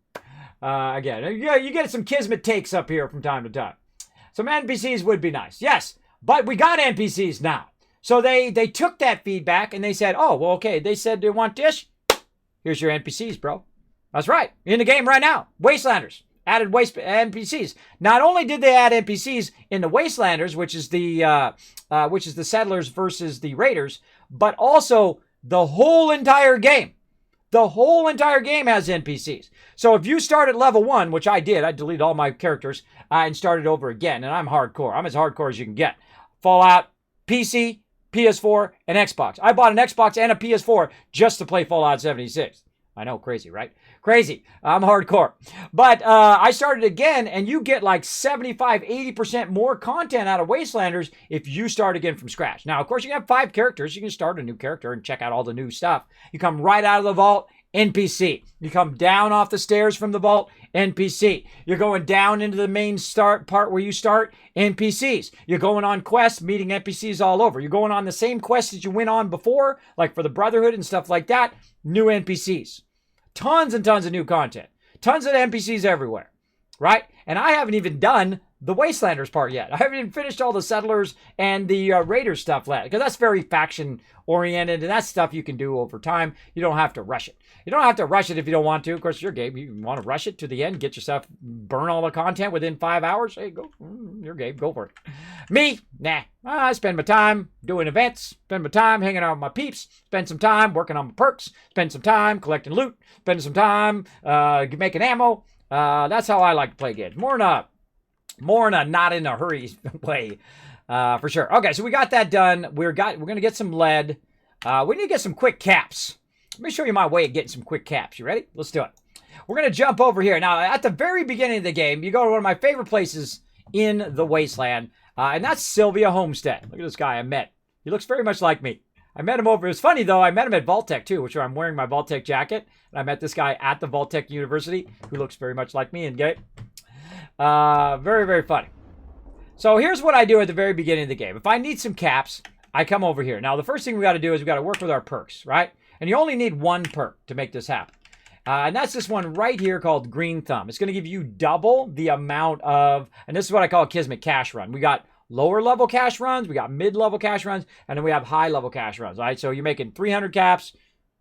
Again, you get some Kismet takes up here from time to time. Some NPCs would be nice. Yes, but we got NPCs now. So they took that feedback and they said, oh, well, okay. They said they want this. Here's your NPCs, bro. That's right. In the game right now. Wastelanders. Added NPCs. Not only did they add NPCs in the Wastelanders, which is the settlers versus the raiders, but also the whole entire game. The whole entire game has NPCs. So if you start at level 1, which I did, I deleted all my characters and started over again. And I'm hardcore. I'm as hardcore as you can get. Fallout, PC, PS4, and Xbox. I bought an Xbox and a PS4 just to play Fallout 76. I know, crazy, right? Crazy. I'm hardcore. But I started again, and you get like 75, 80% more content out of Wastelanders if you start again from scratch. Now, of course, you can have 5 characters. You can start a new character and check out all the new stuff. You come right out of the vault, NPC. You come down off the stairs from the vault, NPC. You're going down into the main start part where you start, NPCs. You're going on quests, meeting NPCs all over. You're going on the same quests that you went on before, like for the Brotherhood and stuff like that, new NPCs. Tons and tons of new content. Tons of NPCs everywhere, right? And I haven't even done the Wastelanders part yet. I haven't even finished all the Settlers and the Raiders stuff yet, because that's very faction-oriented, and that's stuff you can do over time. You don't have to rush it. You don't have to rush it if you don't want to. Of course, your game, you want to rush it to the end, get yourself, burn all the content within 5 hours. Hey, go, your game, go for it. Me, nah. I spend my time doing events, spend my time hanging out with my peeps, spend some time working on my perks, spend some time collecting loot, spend some time making ammo. That's how I like to play games. More in a not in a hurry way, for sure. Okay, so we got that done. We're gonna get some lead. We need to get some quick caps. Let me show you my way of getting some quick caps. You ready? Let's do it. We're gonna jump over here. Now, at the very beginning of the game, you go to one of my favorite places in the Wasteland, and that's Sylvia Homestead. Look at this guy I met. He looks very much like me. I met him over. It was funny though. I met him at Vault-Tec too, which I'm wearing my Vault-Tec jacket, and I met this guy at the Vault-Tec University who looks very much like me and gay. Very, very funny. So here's what I do at the very beginning of the game. If I need some caps, I come over here. Now, the first thing we got to do is we got to work with our perks, right? And you only need 1 perk to make this happen. And that's this one right here called Green Thumb. It's going to give you double the amount of, and this is what I call a Kismet cash run. We got lower level cash runs, we got mid-level cash runs, and then we have high-level cash runs, right? So you're making 300 caps,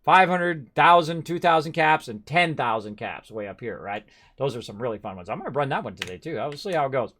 500, 1,000, 2,000 caps, and 10,000 caps way up here, right? Those are some really fun ones. I'm going to run that one today, too. We'll see how it goes.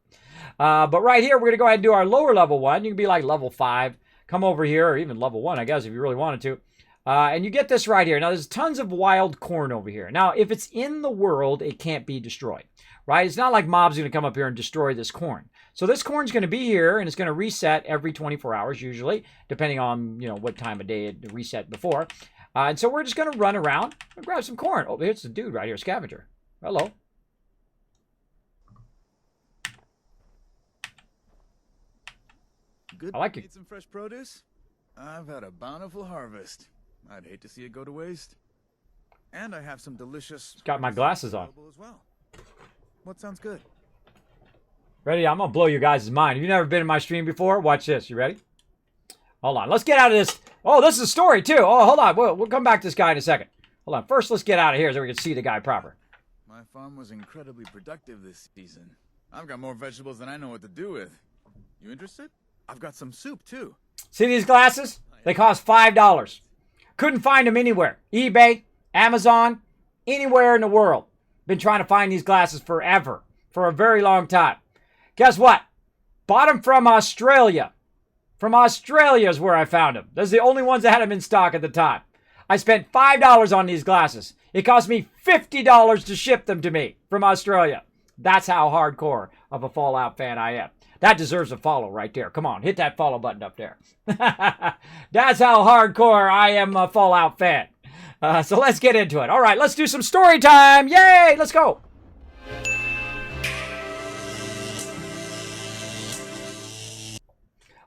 But right here, we're going to go ahead and do our lower level one. You can be like level 5. Come over here, or even level 1, I guess, if you really wanted to. And you get this right here. Now, there's tons of wild corn over here. Now, if it's in the world, it can't be destroyed, right? It's not like mobs are going to come up here and destroy this corn. So this corn's going to be here, and it's going to reset every 24 hours, usually, depending on, what time of day it reset before. And so we're just going to run around and grab some corn. Oh, here's the dude right here, scavenger. Hello.
Good.
I like it.
Need some fresh produce? I've had a bountiful harvest. I'd hate to see it go to waste. And I have some delicious...
Got my glasses on.
As well. What sounds good?
Ready? I'm going to blow you guys' mind. If you've never been in my stream before, watch this. You ready? Hold on. Let's get out of this. Oh, this is a story, too. Oh, hold on. We'll come back to this guy in a second. Hold on. First, let's get out of here so we can see the guy proper.
My farm was incredibly productive this season. I've got more vegetables than I know what to do with. You interested? I've got some soup, too.
See these glasses? They cost $5. Couldn't find them anywhere. eBay, Amazon, anywhere in the world. Been trying to find these glasses forever. For a very long time. Guess what? Bought them from Australia. From Australia is where I found them. Those are the only ones that had them in stock at the time. I spent $5 on these glasses. It cost me $50 to ship them to me from Australia. That's how hardcore of a Fallout fan I am. That deserves a follow right there. Come on, hit that follow button up there. That's how hardcore I am a Fallout fan. So let's get into it. All right, let's do some story time. Yay, let's go.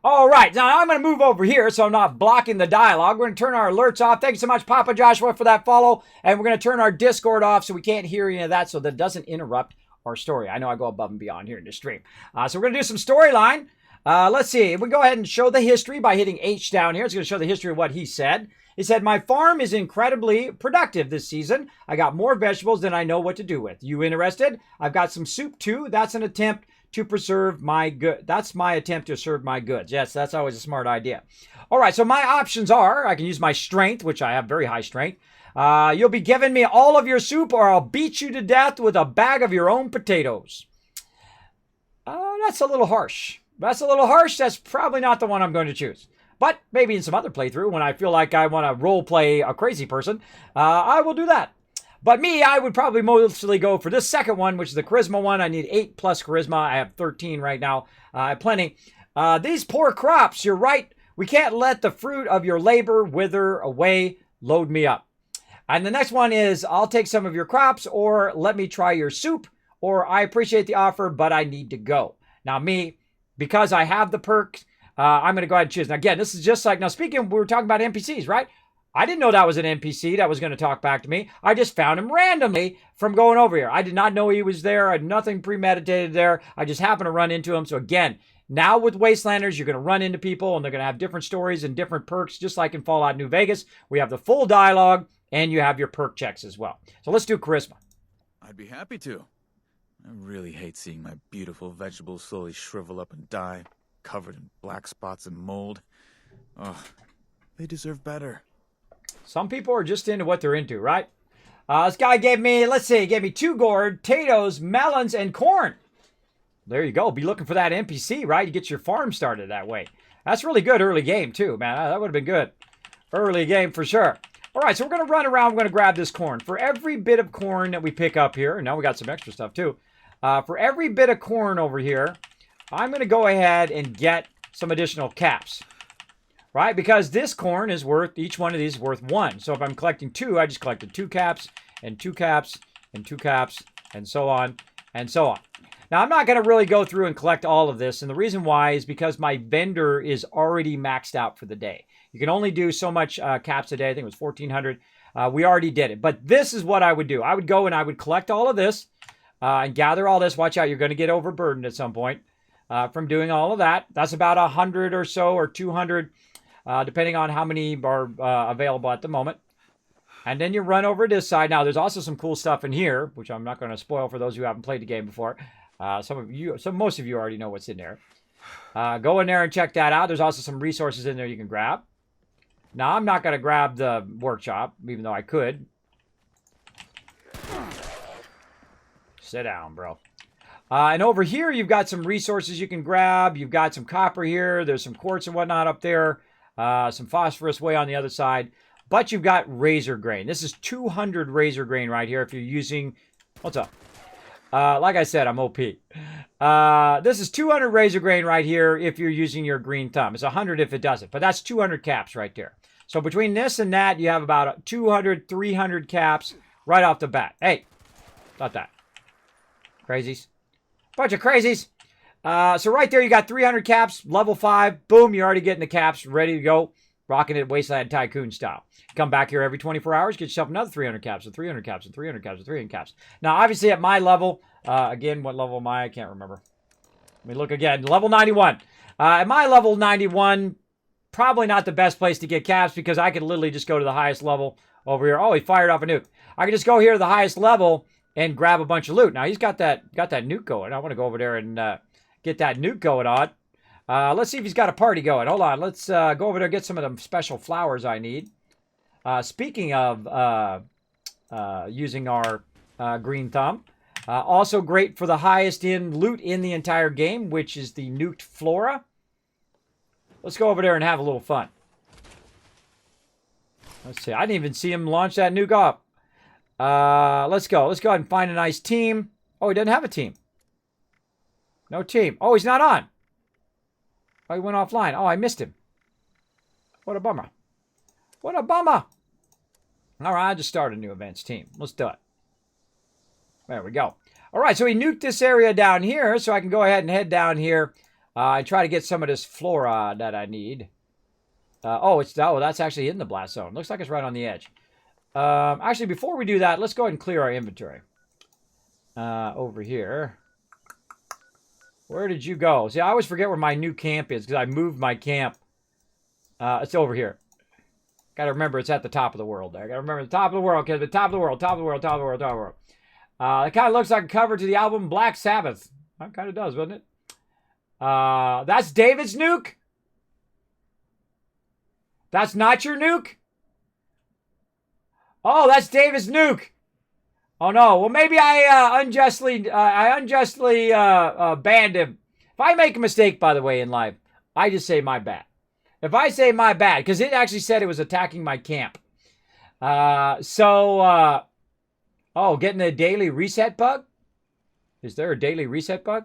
All right, now I'm going to move over here so I'm not blocking the dialogue. We're going to turn our alerts off. Thank you so much, Papa Joshua, for that follow. And we're going to turn our Discord off so we can't hear any of that so that it doesn't interrupt our story. I know I go above and beyond here in this stream. So we're going to do some storyline. Let's see. We go ahead and show the history by hitting H down here. It's going to show the history of what he said. He said, my farm is incredibly productive this season. I got more vegetables than I know what to do with. You interested? I've got some soup too. That's an attempt to preserve my good. That's my attempt to serve my goods. Yes, that's always a smart idea. All right, so my options are, I can use my strength, which I have very high strength. You'll be giving me all of your soup or I'll beat you to death with a bag of your own potatoes. That's a little harsh. That's a little harsh. That's probably not the one I'm going to choose. But maybe in some other playthrough, when I feel like I want to role play a crazy person, I will do that. But me, I would probably mostly go for this second one, which is the charisma one. I need 8 plus charisma. I have 13 right now. I have plenty. These poor crops, you're right. We can't let the fruit of your labor wither away. Load me up. And the next one is, I'll take some of your crops, or let me try your soup, or I appreciate the offer, but I need to go. Now me, because I have the perks, I'm going to go ahead and choose. Now again, this is just like, now speaking, we were talking about NPCs, right? I didn't know that was an NPC that was going to talk back to me. I just found him randomly from going over here. I did not know he was there. I had nothing premeditated there. I just happened to run into him. So again, now with Wastelanders, you're going to run into people and they're going to have different stories and different perks, just like in Fallout New Vegas. We have the full dialogue and you have your perk checks as well. So let's do charisma.
I'd be happy to. I really hate seeing my beautiful vegetables slowly shrivel up and die, covered in black spots and mold. Oh, they deserve better.
Some people are just into what they're into, right? This guy gave me, let's see, he gave me 2 gourd, potatoes, melons, and corn. There you go. Be looking for that NPC, right? You get your farm started that way. That's really good early game, too, man. That would have been good. Early game for sure. All right, so we're going to run around. We're going to grab this corn. For every bit of corn that we pick up here, now we got some extra stuff, too. For every bit of corn over here, I'm going to go ahead and get some additional caps. Right? Because this corn is worth, each one of these is worth 1. So if I'm collecting 2, I just collected 2 caps, and 2 caps, and 2 caps, and so on, and so on. Now, I'm not going to really go through and collect all of this, and the reason why is because my vendor is already maxed out for the day. You can only do so much caps a day. I think it was 1,400. We already did it. But this is what I would do. I would go and I would collect all of this and gather all this. Watch out, you're going to get overburdened at some point from doing all of that. That's about 100 or so, or 200. Depending on how many are available at the moment. And then you run over to this side. Now, there's also some cool stuff in here, which I'm not going to spoil for those who haven't played the game before. Most of you already know what's in there. Go in there and check that out. There's also some resources in there you can grab. Now, I'm not going to grab the workshop, even though I could. Sit down, bro. And over here, you've got some resources you can grab. You've got some copper here. There's some quartz and whatnot up there. Some phosphorus way on the other side. But you've got razor grain. This is 200 razor grain right here if you're using... What's up? Like I said, I'm OP. This is 200 razor grain right here if you're using your green thumb. It's 100 if it doesn't. But that's 200 caps right there. So between this and that, you have about 200, 300 caps right off the bat. Hey, not that. Crazies. Bunch of crazies. So right there, you got 300 caps, level 5. Boom, you're already getting the caps, ready to go. Rocking it Wasteland Tycoon style. Come back here every 24 hours, get yourself another 300 caps, and 300 caps, and 300 caps, and 300 caps. Now, obviously, at my level, again, what level am I? I can't remember. Let me look again. Level 91. At my level 91, probably not the best place to get caps because I could literally just go to the highest level over here. Oh, he fired off a nuke. I could just go here to the highest level and grab a bunch of loot. Now, he's got that nuke going. I want to go over there and get that nuke going on. Let's see if he's got a party going. Hold on. Let's go over there and get some of them special flowers I need. Speaking of using our green thumb, also great for the highest loot in the entire game, which is the nuked flora. Let's go over there and have a little fun. Let's see. I didn't even see him launch that nuke up. Let's go. Let's go ahead and find a nice team. Oh, he doesn't have a team. No team. Oh, he's not on. Oh, he went offline. Oh, I missed him. What a bummer. What a bummer. All right, I'll just start a new events team. Let's do it. There we go. All right, so he nuked this area down here, so I can go ahead and head down here and try to get some of this flora that I need. Oh, that's actually in the blast zone. Looks like it's right on the edge. Actually, before we do that, let's go ahead and clear our inventory. Over here. Where did you go? See, I always forget where my new camp is because I moved my camp. It's over here. Gotta remember it's at the top of the world there. Gotta remember the top of the world, okay? The top of the world, top of the world, top of the world, top of the world. It kind of looks like a cover to the album Black Sabbath. That kind of does, doesn't it? That's David's nuke? That's not your nuke? Oh, that's David's nuke. Oh, no. Well, maybe I unjustly banned him. If I make a mistake, by the way, in life, I just say my bad. If I say my bad, because it actually said it was attacking my camp. Oh, getting a daily reset bug? Is there a daily reset bug?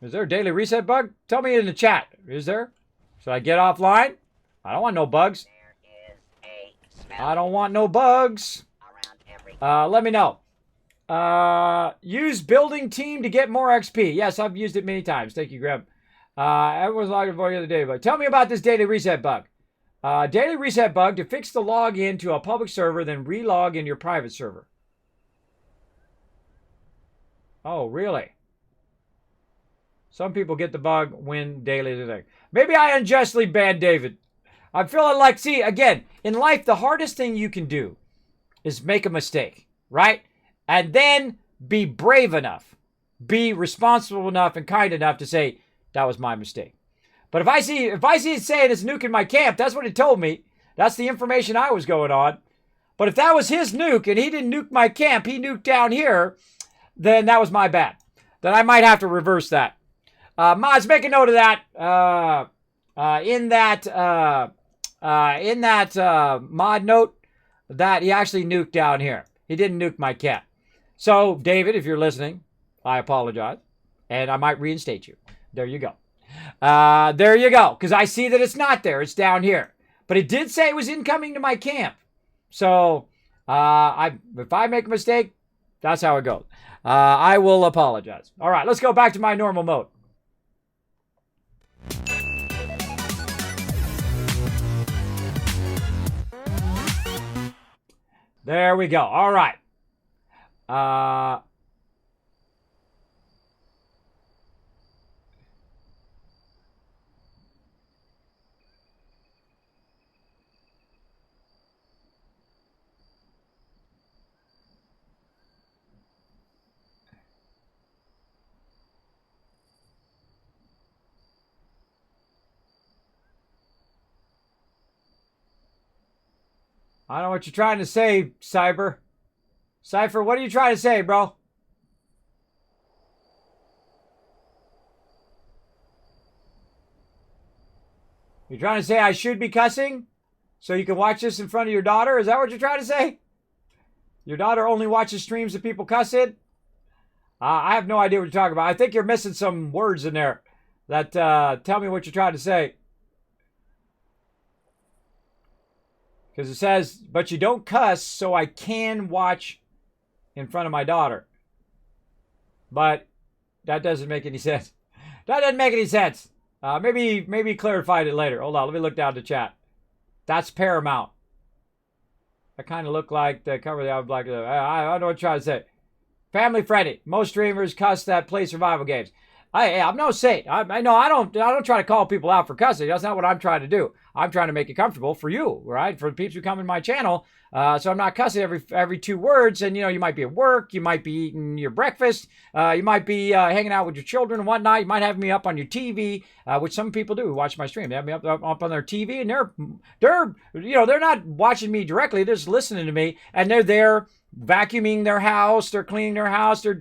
Is there a daily reset bug? Tell me in the chat. Is there? Should I get offline? I don't want no bugs. I don't want no bugs. Let me know. Use building team to get more XP. Yes, I've used it many times. Thank you, Graham. Everyone's logging for the other day, but tell me about this daily reset bug. Daily reset bug to fix the login to a public server, then relog in your private server. Oh, really? Some people get the bug when daily today. Maybe I unjustly banned David. I'm feeling like, see, again, in life, the hardest thing you can do is make a mistake, right? And then be brave enough, be responsible enough and kind enough to say, that was my mistake. But if I see it saying it's nuke in my camp, that's what it told me. That's the information I was going on. But if that was his nuke and he didn't nuke my camp, he nuked down here, then that was my bad. Then I might have to reverse that. Mods, make a note of that. In that mod note, that he actually nuked down here. He didn't nuke my camp. So, David, if you're listening, I apologize. And I might reinstate you. There you go. There you go. Because I see that it's not there. It's down here. But it did say it was incoming to my camp. So, if I make a mistake, that's how it goes. I will apologize. All right, let's go back to my normal mode. There we go. All right. I don't know what you're trying to say, Cypher, what are you trying to say, bro? You're trying to say I should be cussing so you can watch this in front of your daughter? Is that what you're trying to say? Your daughter only watches streams that people cuss in? I have no idea what you're talking about. I think you're missing some words in there that tell me what you're trying to say. Because it says, but you don't cuss, so I can watch in front of my daughter. But that doesn't make any sense. That doesn't make any sense. Maybe clarified it later. Hold on, let me look down the chat. That's Paramount. That kind of looked like the cover of the album. Like, I don't know what you're trying to say. Family friendly. Most streamers cuss that play survival games. I'm no saint. I know I don't try to call people out for cussing. That's not what I'm trying to do. I'm trying to make it comfortable for you, right? For the peeps who come in my channel. So I'm not cussing every 2 words. And, you might be at work. You might be eating your breakfast. You might be hanging out with your children and whatnot. You might have me up on your TV, which some people do who watch my stream. They have me up on their TV, and they're not watching me directly. They're just listening to me, and they're there vacuuming their house, they're cleaning their house, they're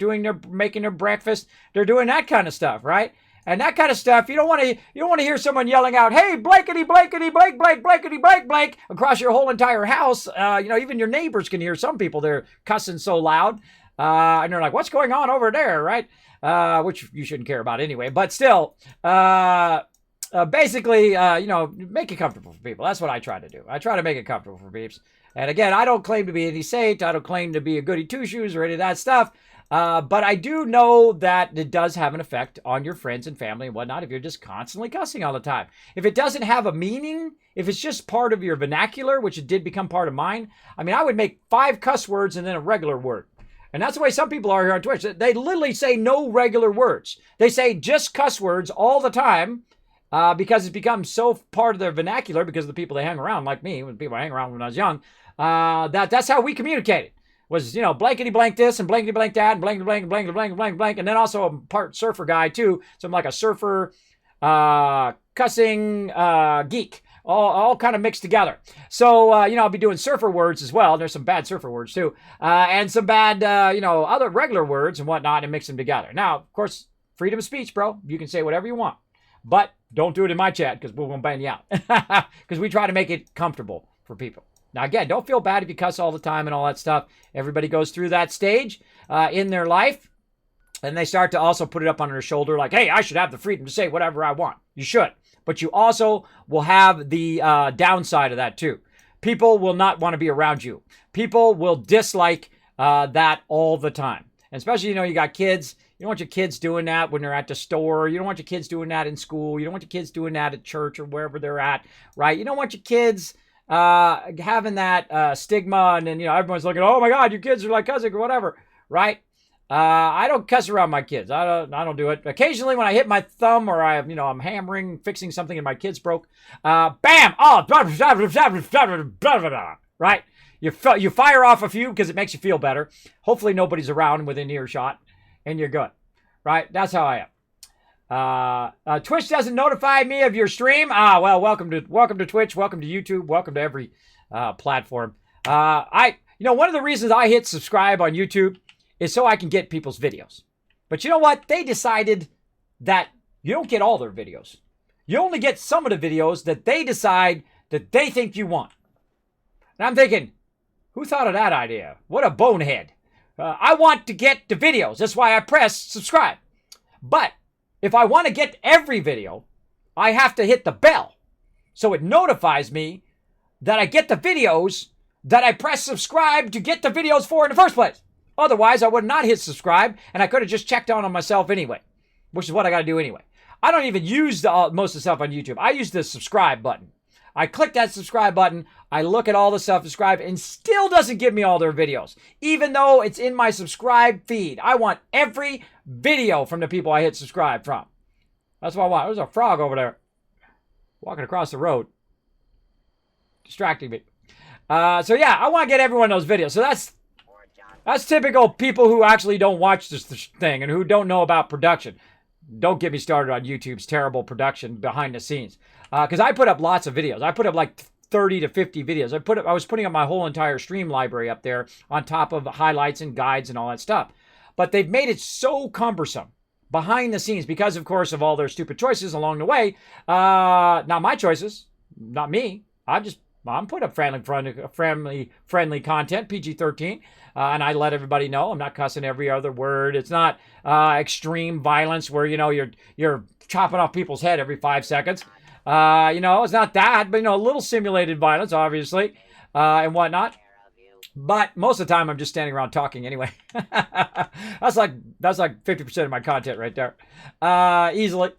making their breakfast, they're doing that kind of stuff, right? And that kind of stuff, you don't want to hear someone yelling out, "Hey, blankety blankety blank blank blankety blank blank" across your whole entire house. Even your neighbors can hear. Some people, they're cussing so loud, and they're like, "What's going on over there?" Right? Which you shouldn't care about anyway. But still, basically, make it comfortable for people. That's what I try to do. I try to make it comfortable for peeps. And again, I don't claim to be any saint. I don't claim to be a goody two-shoes or any of that stuff. But I do know that it does have an effect on your friends and family and whatnot if you're just constantly cussing all the time. If it doesn't have a meaning, if it's just part of your vernacular, which it did become part of mine, I mean, I would make 5 cuss words and then a regular word. And that's the way some people are here on Twitch. They literally say no regular words. They say just cuss words all the time because it's become so part of their vernacular because of the people they hang around, like me, when people I hang around when I was young, that's how we communicated. Was, blankety blank this and blankety blank that and blankety blank, blankety blank, blank, blank. And then also a part surfer guy too. So I'm like a surfer, cussing, geek. All kind of mixed together. So, I'll be doing surfer words as well. There's some bad surfer words too. And some bad, other regular words and whatnot and mix them together. Now, of course, freedom of speech, bro. You can say whatever you want. But don't do it in my chat because we're going to ban you out. Because we try to make it comfortable for people. Now, again, don't feel bad if you cuss all the time and all that stuff. Everybody goes through that stage in their life. And they start to also put it up on their shoulder like, hey, I should have the freedom to say whatever I want. You should. But you also will have the downside of that too. People will not want to be around you. People will dislike that all the time. And especially, you got kids. You don't want your kids doing that when they're at the store. You don't want your kids doing that in school. You don't want your kids doing that at church or wherever they're at, right? You don't want your kids having that stigma and then, everyone's looking, oh my God, your kids are like cussing or whatever, right? I don't cuss around my kids. I don't do it. Occasionally when I hit my thumb or I'm hammering, fixing something and my kids broke, bam! Oh, right? You fire off a few because it makes you feel better. Hopefully nobody's around within earshot and you're good, right? That's how I am. Twitch doesn't notify me of your stream. Well, welcome to Twitch, welcome to YouTube, welcome to every platform. One of the reasons I hit subscribe on YouTube is so I can get people's videos. But you know what? They decided that you don't get all their videos. You only get some of the videos that they decide that they think you want. And I'm thinking, who thought of that idea? What a bonehead. I want to get the videos. That's why I press subscribe. But if I want to get every video, I have to hit the bell. So it notifies me that I get the videos that I press subscribe to get the videos for in the first place. Otherwise, I would not hit subscribe, and I could have just checked on myself anyway, which is what I got to do anyway. I don't even use most of the stuff on YouTube. I use the subscribe button. I click that subscribe button, I look at all the stuff subscribe, and still doesn't give me all their videos, even though it's in my subscribe feed. I want every video from the people I hit subscribe from. That's what I want. There's a frog over there walking across the road, distracting me. So yeah, I want to get every one of those videos. So that's typical people who actually don't watch this thing and who don't know about production. Don't get me started on YouTube's terrible production behind the scenes. Because I put up lots of videos. I put up like 30 to 50 videos. I was putting up my whole entire stream library up there on top of highlights and guides and all that stuff. But they've made it so cumbersome behind the scenes because, of course, of all their stupid choices along the way. Not my choices. Not me. I'm putting up friendly content, PG-13. And I let everybody know I'm not cussing every other word. It's not extreme violence where, you're chopping off people's head every 5 seconds. It's not that, but, a little simulated violence, obviously, and whatnot. But most of the time, I'm just standing around talking anyway. That's like 50% of my content right there, easily.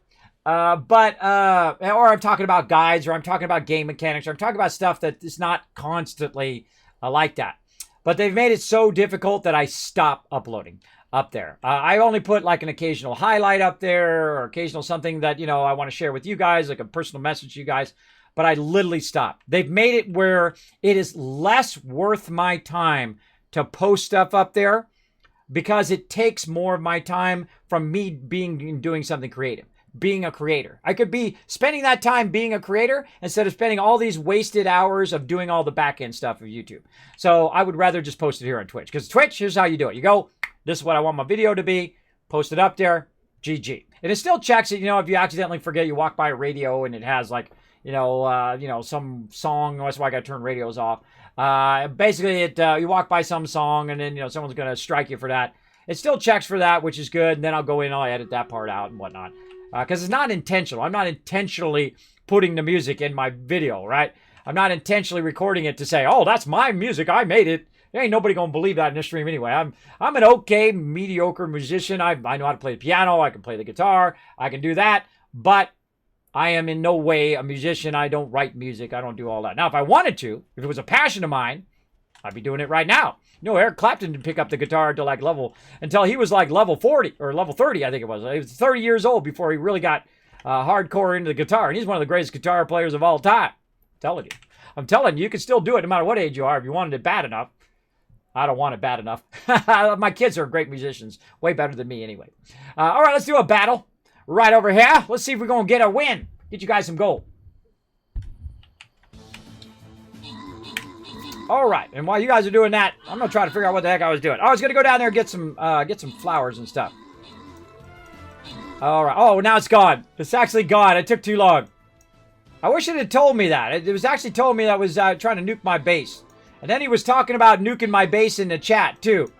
Or I'm talking about guides, or I'm talking about game mechanics, or I'm talking about stuff that is not constantly like that. But they've made it so difficult that I stop uploading up there. I only put like an occasional highlight up there or occasional something that, I want to share with you guys, like a personal message to you guys. But I literally stopped. They've made it where it is less worth my time to post stuff up there because it takes more of my time from me doing something creative. Being a creator. I could be spending that time being a creator instead of spending all these wasted hours of doing all the back end stuff of YouTube. So I would rather just post it here on Twitch. Because Twitch, here's how you do it. You go, this is what I want my video to be, post it up there, GG. And it still checks it, if you accidentally forget, you walk by a radio and it has like, some song, that's why I got to turn radios off. Basically, you walk by some song and then, someone's going to strike you for that. It still checks for that, which is good. And then I'll go in and I'll edit that part out and whatnot. Because it's not intentional. I'm not intentionally putting the music in my video, right? I'm not intentionally recording it to say, oh, that's my music. I made it. There ain't nobody gonna believe that in this stream anyway. I'm an okay, mediocre musician. I know how to play the piano. I can play the guitar. I can do that. But I am in no way a musician. I don't write music. I don't do all that. Now, if I wanted to, if it was a passion of mine, I'd be doing it right now. You know, Eric Clapton didn't pick up the guitar until he was like level 40 or level 30, I think it was. He was 30 years old before he really got hardcore into the guitar. And he's one of the greatest guitar players of all time. I'm telling you, you can still do it no matter what age you are if you wanted it bad enough. I don't want it bad enough. My kids are great musicians. Way better than me anyway. All right, let's do a battle right over here. Let's see if we're going to get a win. Get you guys some gold. All right, and while you guys are doing that, I'm going to try to figure out what the heck I was doing. I was going to go down there and get some flowers and stuff. All right. Oh, now it's gone. It's actually gone. It took too long. I wish it had told me that. It was actually told me that I was trying to nuke my base. And then he was talking about nuking my base in the chat, too.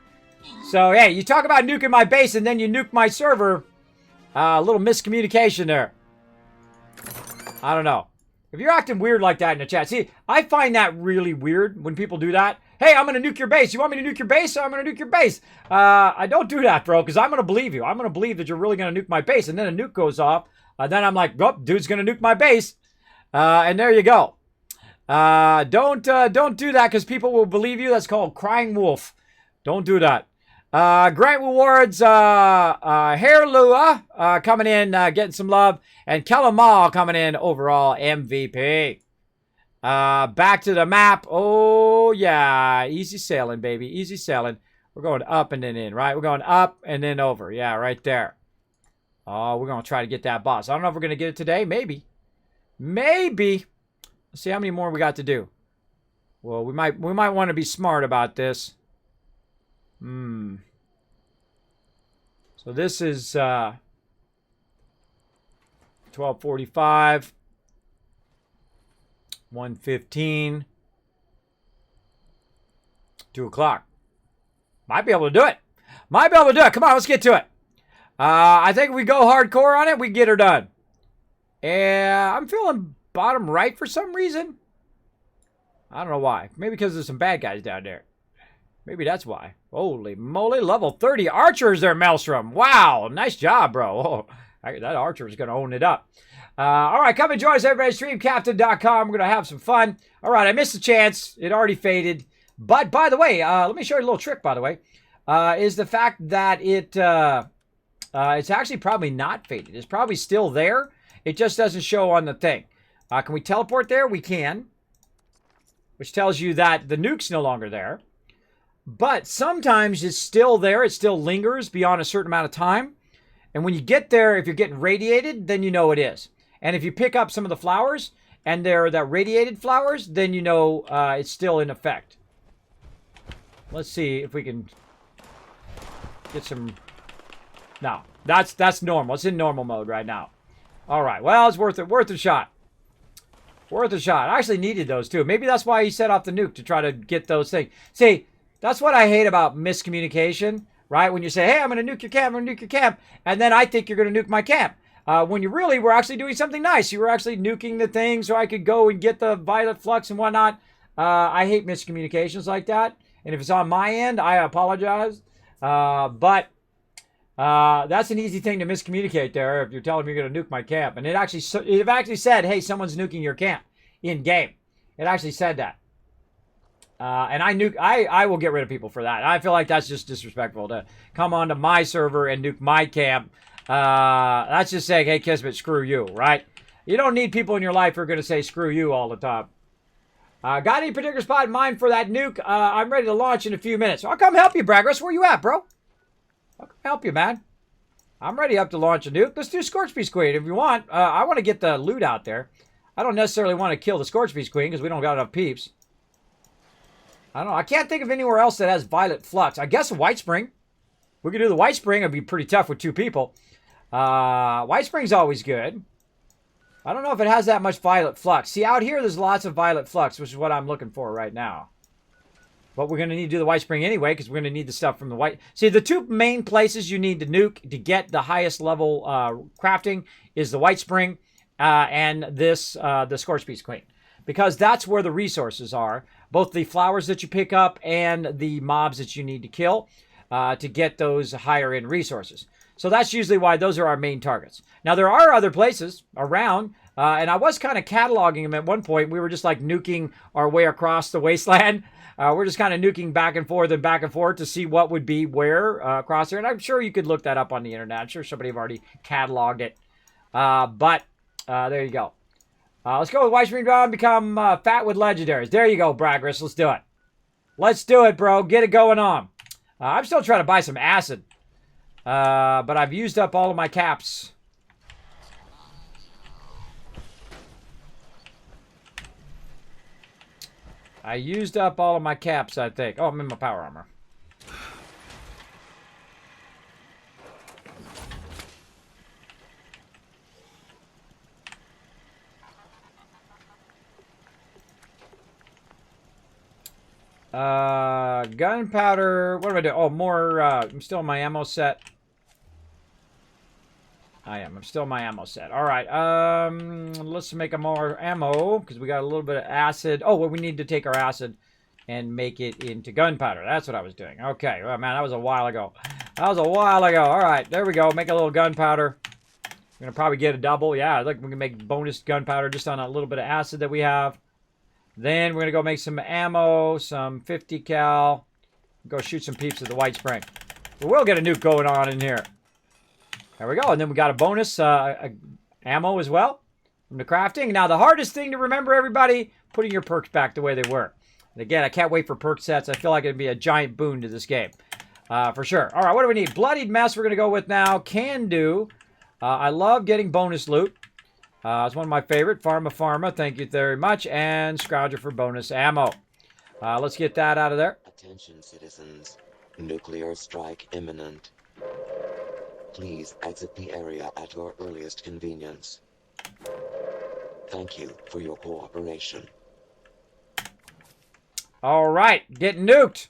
So, hey, you talk about nuking my base and then you nuke my server. A little miscommunication there. I don't know. If you're acting weird like that in the chat. See, I find that really weird when people do that. Hey, I'm going to nuke your base. You want me to nuke your base? I'm going to nuke your base. I don't do that, bro, because I'm going to believe you. I'm going to believe that you're really going to nuke my base. And then a nuke goes off. Then I'm like, oh, dude's going to nuke my base. And there you go. Don't do that because people will believe you. That's called crying wolf. Don't do that. Grant rewards, Hair Lua coming in, getting some love, and Kelamal coming in overall MVP. Back to the map. Oh yeah, easy sailing, baby, easy sailing. We're going up and then in, right? We're going up and then over. Yeah, right there. Oh, we're gonna try to get that boss. I don't know if we're gonna get it today. Maybe. Let's see how many more we got to do. Well, we might want to be smart about this. So this is 12:45, 1:15, 2 o'clock. Might be able to do it. Might be able to do it. Come on, let's get to it. I think if we go hardcore on it, we get her done. And I'm feeling bottom right for some reason. I don't know why. Maybe because there's some bad guys down there. Maybe that's why. Holy moly, level 30 archers there, Maelstrom. Wow, nice job, bro. Oh, that archer is going to own it up. All right, come and join us, everybody, streamcaptain.com. We're going to have some fun. All right, I missed a chance. It already faded. But, by the way, let me show you a little trick, by the way, is the fact that it's actually probably not faded. It's probably still there. It just doesn't show on the thing. Can we teleport there? We can. Which tells you that the nuke's no longer there. But sometimes it's still there. It still lingers beyond a certain amount of time. And when you get there, if you're getting radiated, then you know it is. And if you pick up some of the flowers, and they're that radiated flowers, then you know it's still in effect. Let's see if we can get some... No, that's normal. It's in normal mode right now. All right, well, it's worth it. Worth a shot. Worth a shot. I actually needed those, too. Maybe that's why he set off the nuke, to try to get those things. See... That's what I hate about miscommunication, right? When you say, hey, I'm going to nuke your camp, I'm going to nuke your camp, and then I think you're going to nuke my camp. When you really were actually doing something nice. You were actually nuking the thing so I could go and get the violet flux and whatnot. I hate miscommunications like that. And if it's on my end, I apologize. But that's an easy thing to miscommunicate there if you're telling me you're going to nuke my camp. And it actually said, hey, someone's nuking your camp in-game. It actually said that. And I will get rid of people for that. I feel like that's just disrespectful to come onto my server and nuke my camp. That's just saying, hey, Kismet, screw you, right? You don't need people in your life who are going to say screw you all the time. Got any particular spot in mind for that nuke? I'm ready to launch in a few minutes. I'll come help you, Braggers. Where you at, bro? I'll come help you, man. I'm ready up to launch a nuke. Let's do Scorch-Beast Queen if you want. I want to get the loot out there. I don't necessarily want to kill the Scorch-Beast Queen because we don't got enough peeps. I don't know. I can't think of anywhere else that has Violet Flux. I guess White Spring. We could do the White Spring. It'd be pretty tough with 2 people. White Spring's always good. I don't know if it has that much Violet Flux. See, out here, there's lots of Violet Flux, which is what I'm looking for right now. But we're going to need to do the White Spring anyway, because we're going to need the stuff from the White... See, the 2 main places you need to nuke to get the highest level crafting is the White Spring and the Scorch-Beast Queen. because that's where the resources are, both the flowers that you pick up and the mobs that you need to kill to get those higher end resources. So that's usually why those are our main targets. Now, there are other places around, and I was kind of cataloging them at one point. We were just like nuking our way across the wasteland. We're just kind of nuking back and forth to see what would be where across there. And I'm sure you could look that up on the internet. I'm sure somebody have already cataloged it. But there you go. Let's go with White Screen Draw and become fat with legendaries. There you go, Bragris. Let's do it. Let's do it, bro. Get it going on. I'm still trying to buy some acid. But I've used up all of my caps. I used up all of my caps, I think. Oh, I'm in my power armor. Gunpowder. What do I do? Oh, more. I'm still in my ammo set. I am. I'm still in my ammo set. All right. Let's make a more ammo because we got a little bit of acid. Oh, well, we need to take our acid and make it into gunpowder. That's what I was doing. Okay. Well, man, that was a while ago. That was a while ago. All right. There we go. Make a little gunpowder. We're going to probably get a double. Yeah, look, we can make bonus gunpowder just on a little bit of acid that we have. Then we're going to go make some ammo, some 50 cal. Go shoot some peeps at the White Spring. We will get a nuke going on in here. There we go. And then we got a bonus ammo as well from the crafting. Now, the hardest thing to remember, everybody, putting your perks back the way they were. And again, I can't wait for perk sets. I feel like it'd be a giant boon to this game. For sure. All right, what do we need? Bloodied Mess we're going to go with now. Can do. I love getting bonus loot. It's one of my favorite. Pharma. Thank you very much. And Scrounger for bonus ammo. Let's get that out of there.
Attention, citizens. Nuclear strike imminent. Please exit the area at your earliest convenience. Thank you for your cooperation.
All right, getting nuked.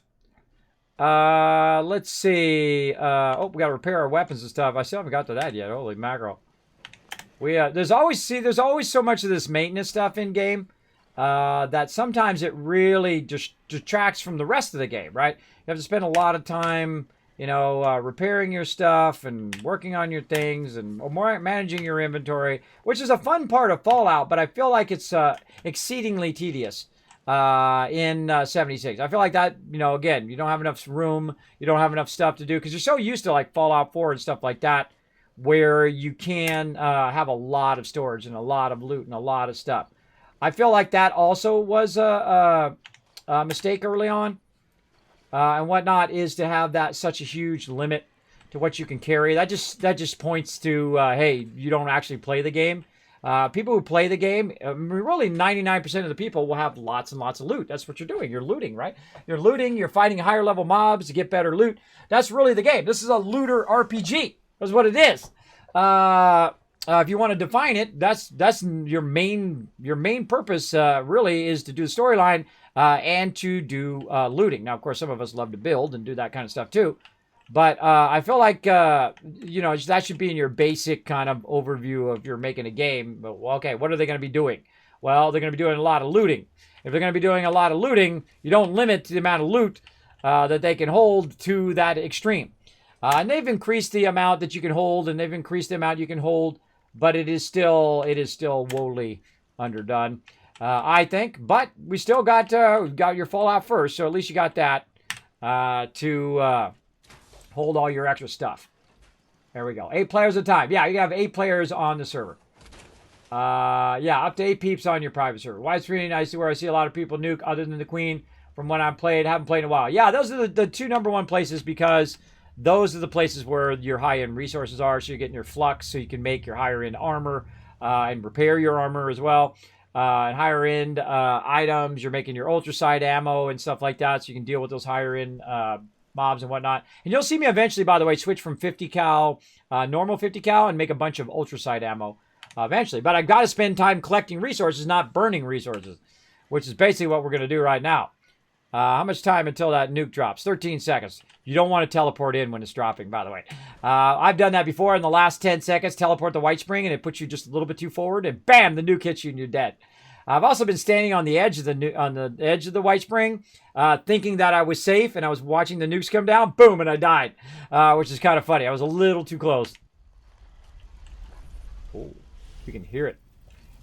Let's see. Oh, we got to repair our weapons and stuff. I still haven't got to that yet. Holy mackerel. There's always so much of this maintenance stuff in game that sometimes it really just detracts from the rest of the game, right? You have to spend a lot of time, repairing your stuff and working on your things and more managing your inventory, which is a fun part of Fallout, but I feel like it's exceedingly tedious in 76. I feel like that, again, you don't have enough room, you don't have enough stuff to do because you're so used to like Fallout 4 and stuff like that, where you can have a lot of storage and a lot of loot and a lot of stuff. I feel like that also was a mistake early on and whatnot, is to have that such a huge limit to what you can carry. That just points to, hey, you don't actually play the game. People who play the game, really 99% of the people will have lots and lots of loot. That's what you're doing. You're looting, right? You're looting. You're fighting higher level mobs to get better loot. That's really the game. This is a looter RPG. That's what it is. If you want to define it, that's your main purpose. Really is to do the storyline and to do looting. Now, of course, some of us love to build and do that kind of stuff too. But I feel like that should be in your basic kind of overview of you're making a game. But okay, what are they going to be doing? Well, they're going to be doing a lot of looting. If they're going to be doing a lot of looting, you don't limit the amount of loot that they can hold to that extreme. And they've increased the amount that you can hold, and they've increased the amount you can hold, but it is still woefully underdone, I think. But we still got your Fallout first, so at least you got that to hold all your extra stuff. There we go. 8 players at a time. Yeah, you have 8 players on the server. Yeah, up to 8 peeps on your private server. Widescreen, I see where I see a lot of people nuke other than the Queen from when I've played. Haven't played in a while. Yeah, those are the 2 #1 places because those are the places where your high-end resources are. So you're getting your flux so you can make your higher-end armor and repair your armor as well. And higher-end items, you're making your ultracite ammo and stuff like that so you can deal with those higher-end mobs and whatnot. And you'll see me eventually, by the way, switch from 50 cal, normal 50 cal, and make a bunch of ultracite ammo eventually. But I've got to spend time collecting resources, not burning resources, which is basically what we're going to do right now. How much time until that nuke drops? 13 seconds. You don't want to teleport in when it's dropping, by the way. I've done that before in the last 10 seconds. Teleport the White Spring, and it puts you just a little bit too forward, and bam, the nuke hits you, and you're dead. I've also been standing on the edge of the edge of the White Spring, thinking that I was safe, and I was watching the nukes come down. Boom, and I died, which is kind of funny. I was a little too close. Oh, you can hear it.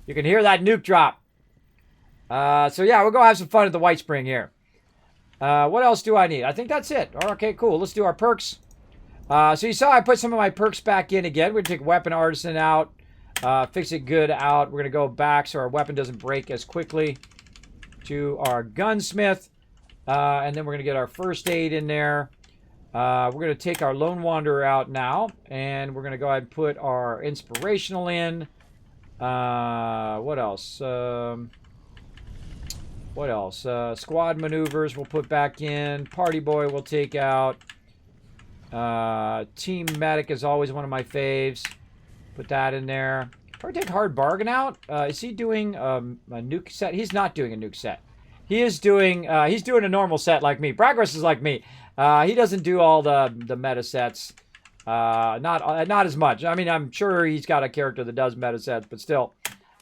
You can hear that nuke drop. So yeah, we'll go have some fun at the White Spring here. What else do I need? I think that's it. Okay, cool. Let's do our perks. So you saw I put some of my perks back in again. We're going to take Weapon Artisan out. Fix It Good out. We're going to go back so our weapon doesn't break as quickly to our Gunsmith. And then we're going to get our First Aid in there. We're going to take our Lone Wanderer out now. And we're going to go ahead and put our Inspirational in. What else? What else? Squad Maneuvers we'll put back in. Party Boy we'll take out. Team Medic is always one of my faves. Put that in there. Probably take Hard Bargain out. Is he doing a nuke set? He's not doing a nuke set. He is doing, he's doing a normal set like me. Progress is like me. He doesn't do all the meta sets. Not as much. I mean, I'm sure he's got a character that does meta sets, but still.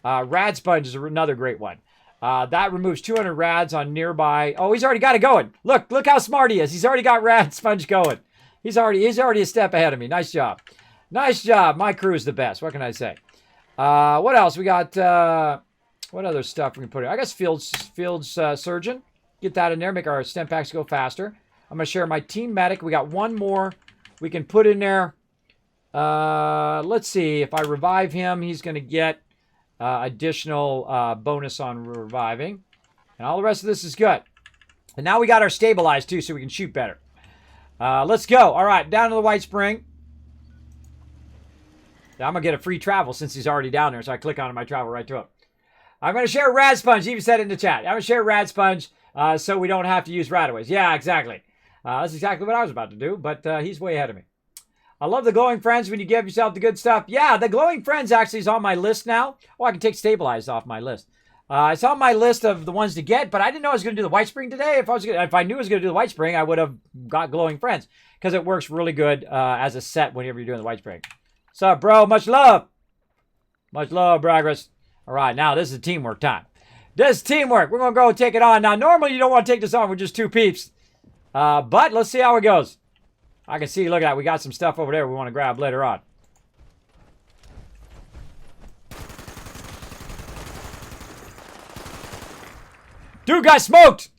Rad Sponge is another great one. That removes 200 rads on nearby. Oh, he's already got it going. Look how smart he is. He's already got Rad Sponge going. He's already a step ahead of me. Nice job. Nice job. My crew is the best. What can I say? What else? We got, what other stuff we can put in? I guess Fields Surgeon. Get that in there. Make our stem packs go faster. I'm going to share my Team Medic. We got one more we can put in there. Let's see. If I revive him, he's going to get additional bonus on reviving. And all the rest of this is good. And now we got our Stabilize, too, so we can shoot better. Let's go. All right, down to the White Spring. Yeah, I'm going to get a free travel since he's already down there, so I click on him, I travel right to him. I'm going to share Rad Sponge. He even said it in the chat. I'm going to share Rad Sponge so we don't have to use Radaways. Yeah, exactly. That's exactly what I was about to do, but he's way ahead of me. I love the Glowing Friends when you give yourself the good stuff. Yeah, the Glowing Friends actually is on my list now. Oh, I can take Stabilized off my list. It's on my list of the ones to get, but I didn't know I was going to do the White Spring today. If I knew I was going to do the White Spring, I would have got Glowing Friends because it works really good as a set whenever you're doing the White Spring. What's up, bro? Much love. Much love, Progress. All right, now this is teamwork time. This is teamwork. We're going to go take it on. Now, normally you don't want to take this on with just two peeps, but let's see how it goes. I can see, look at that. We got some stuff over there we want to grab later on. Dude got smoked!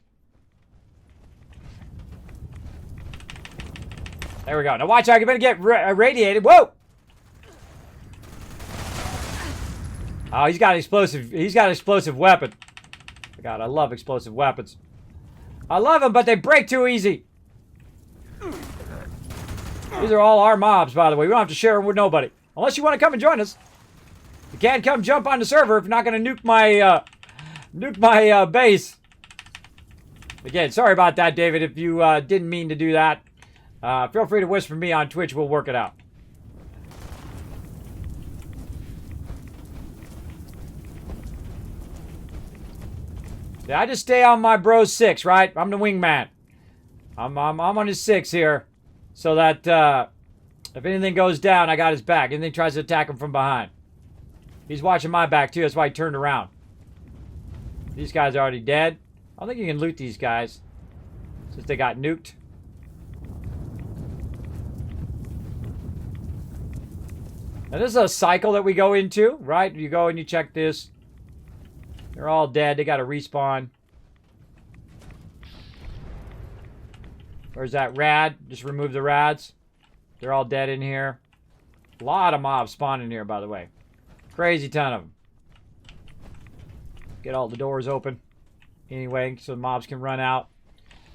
There we go. Now watch out. You're going to get irradiated. Whoa! Oh, he's got an explosive weapon. God, I love explosive weapons. I love them, but they break too easy. These are all our mobs, by the way. We don't have to share them with nobody. Unless you want to come and join us. You can't come jump on the server if you're not going to nuke my base. Again, sorry about that, David. If you didn't mean to do that, feel free to whisper me on Twitch. We'll work it out. Yeah, I just stay on my bro's 6, right? I'm the wingman. I'm on his 6 here. So that if anything goes down, I got his back. Anything tries to attack him from behind. He's watching my back, too. That's why he turned around. These guys are already dead. I don't think you can loot these guys since they got nuked. Now, this is a cycle that we go into, right? You go and you check this. They're all dead. They got to respawn. Where's that rad? Just remove the rads. They're all dead in here. A lot of mobs spawning here, by the way. Crazy ton of them. Get all the doors open. Anyway, so the mobs can run out.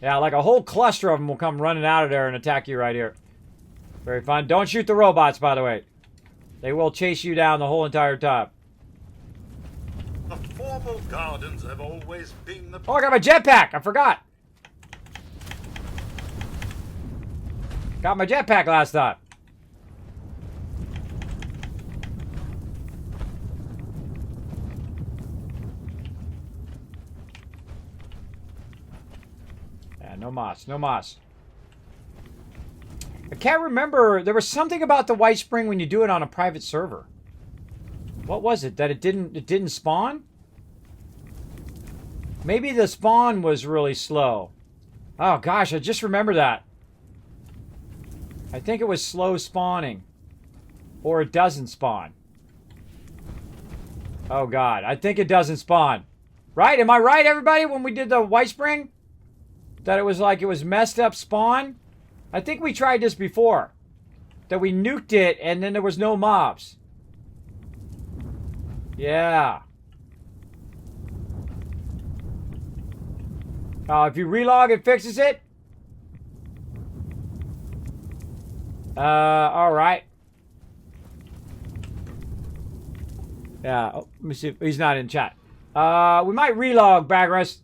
Yeah, like a whole cluster of them will come running out of there and attack you right here. Very fun. Don't shoot the robots, by the way. They will chase you down the whole entire time.
The formal gardens have always been the...
Oh, I got my jetpack. I forgot. Got my jetpack last time. Yeah, no moss. No moss. I can't remember. There was something about the White Spring when you do it on a private server. What was it? That it didn't spawn? Maybe the spawn was really slow. Oh gosh, I just remember that. I think it was slow spawning. Or it doesn't spawn. Oh god, I think it doesn't spawn. Right? Am I right, everybody, when we did the White Spring? That it was like it was messed up spawn? I think we tried this before. That we nuked it and then there was no mobs. Yeah. If you relog, it fixes it. Alright. Yeah, oh, let me see if he's not in chat. We might relog, Bagras.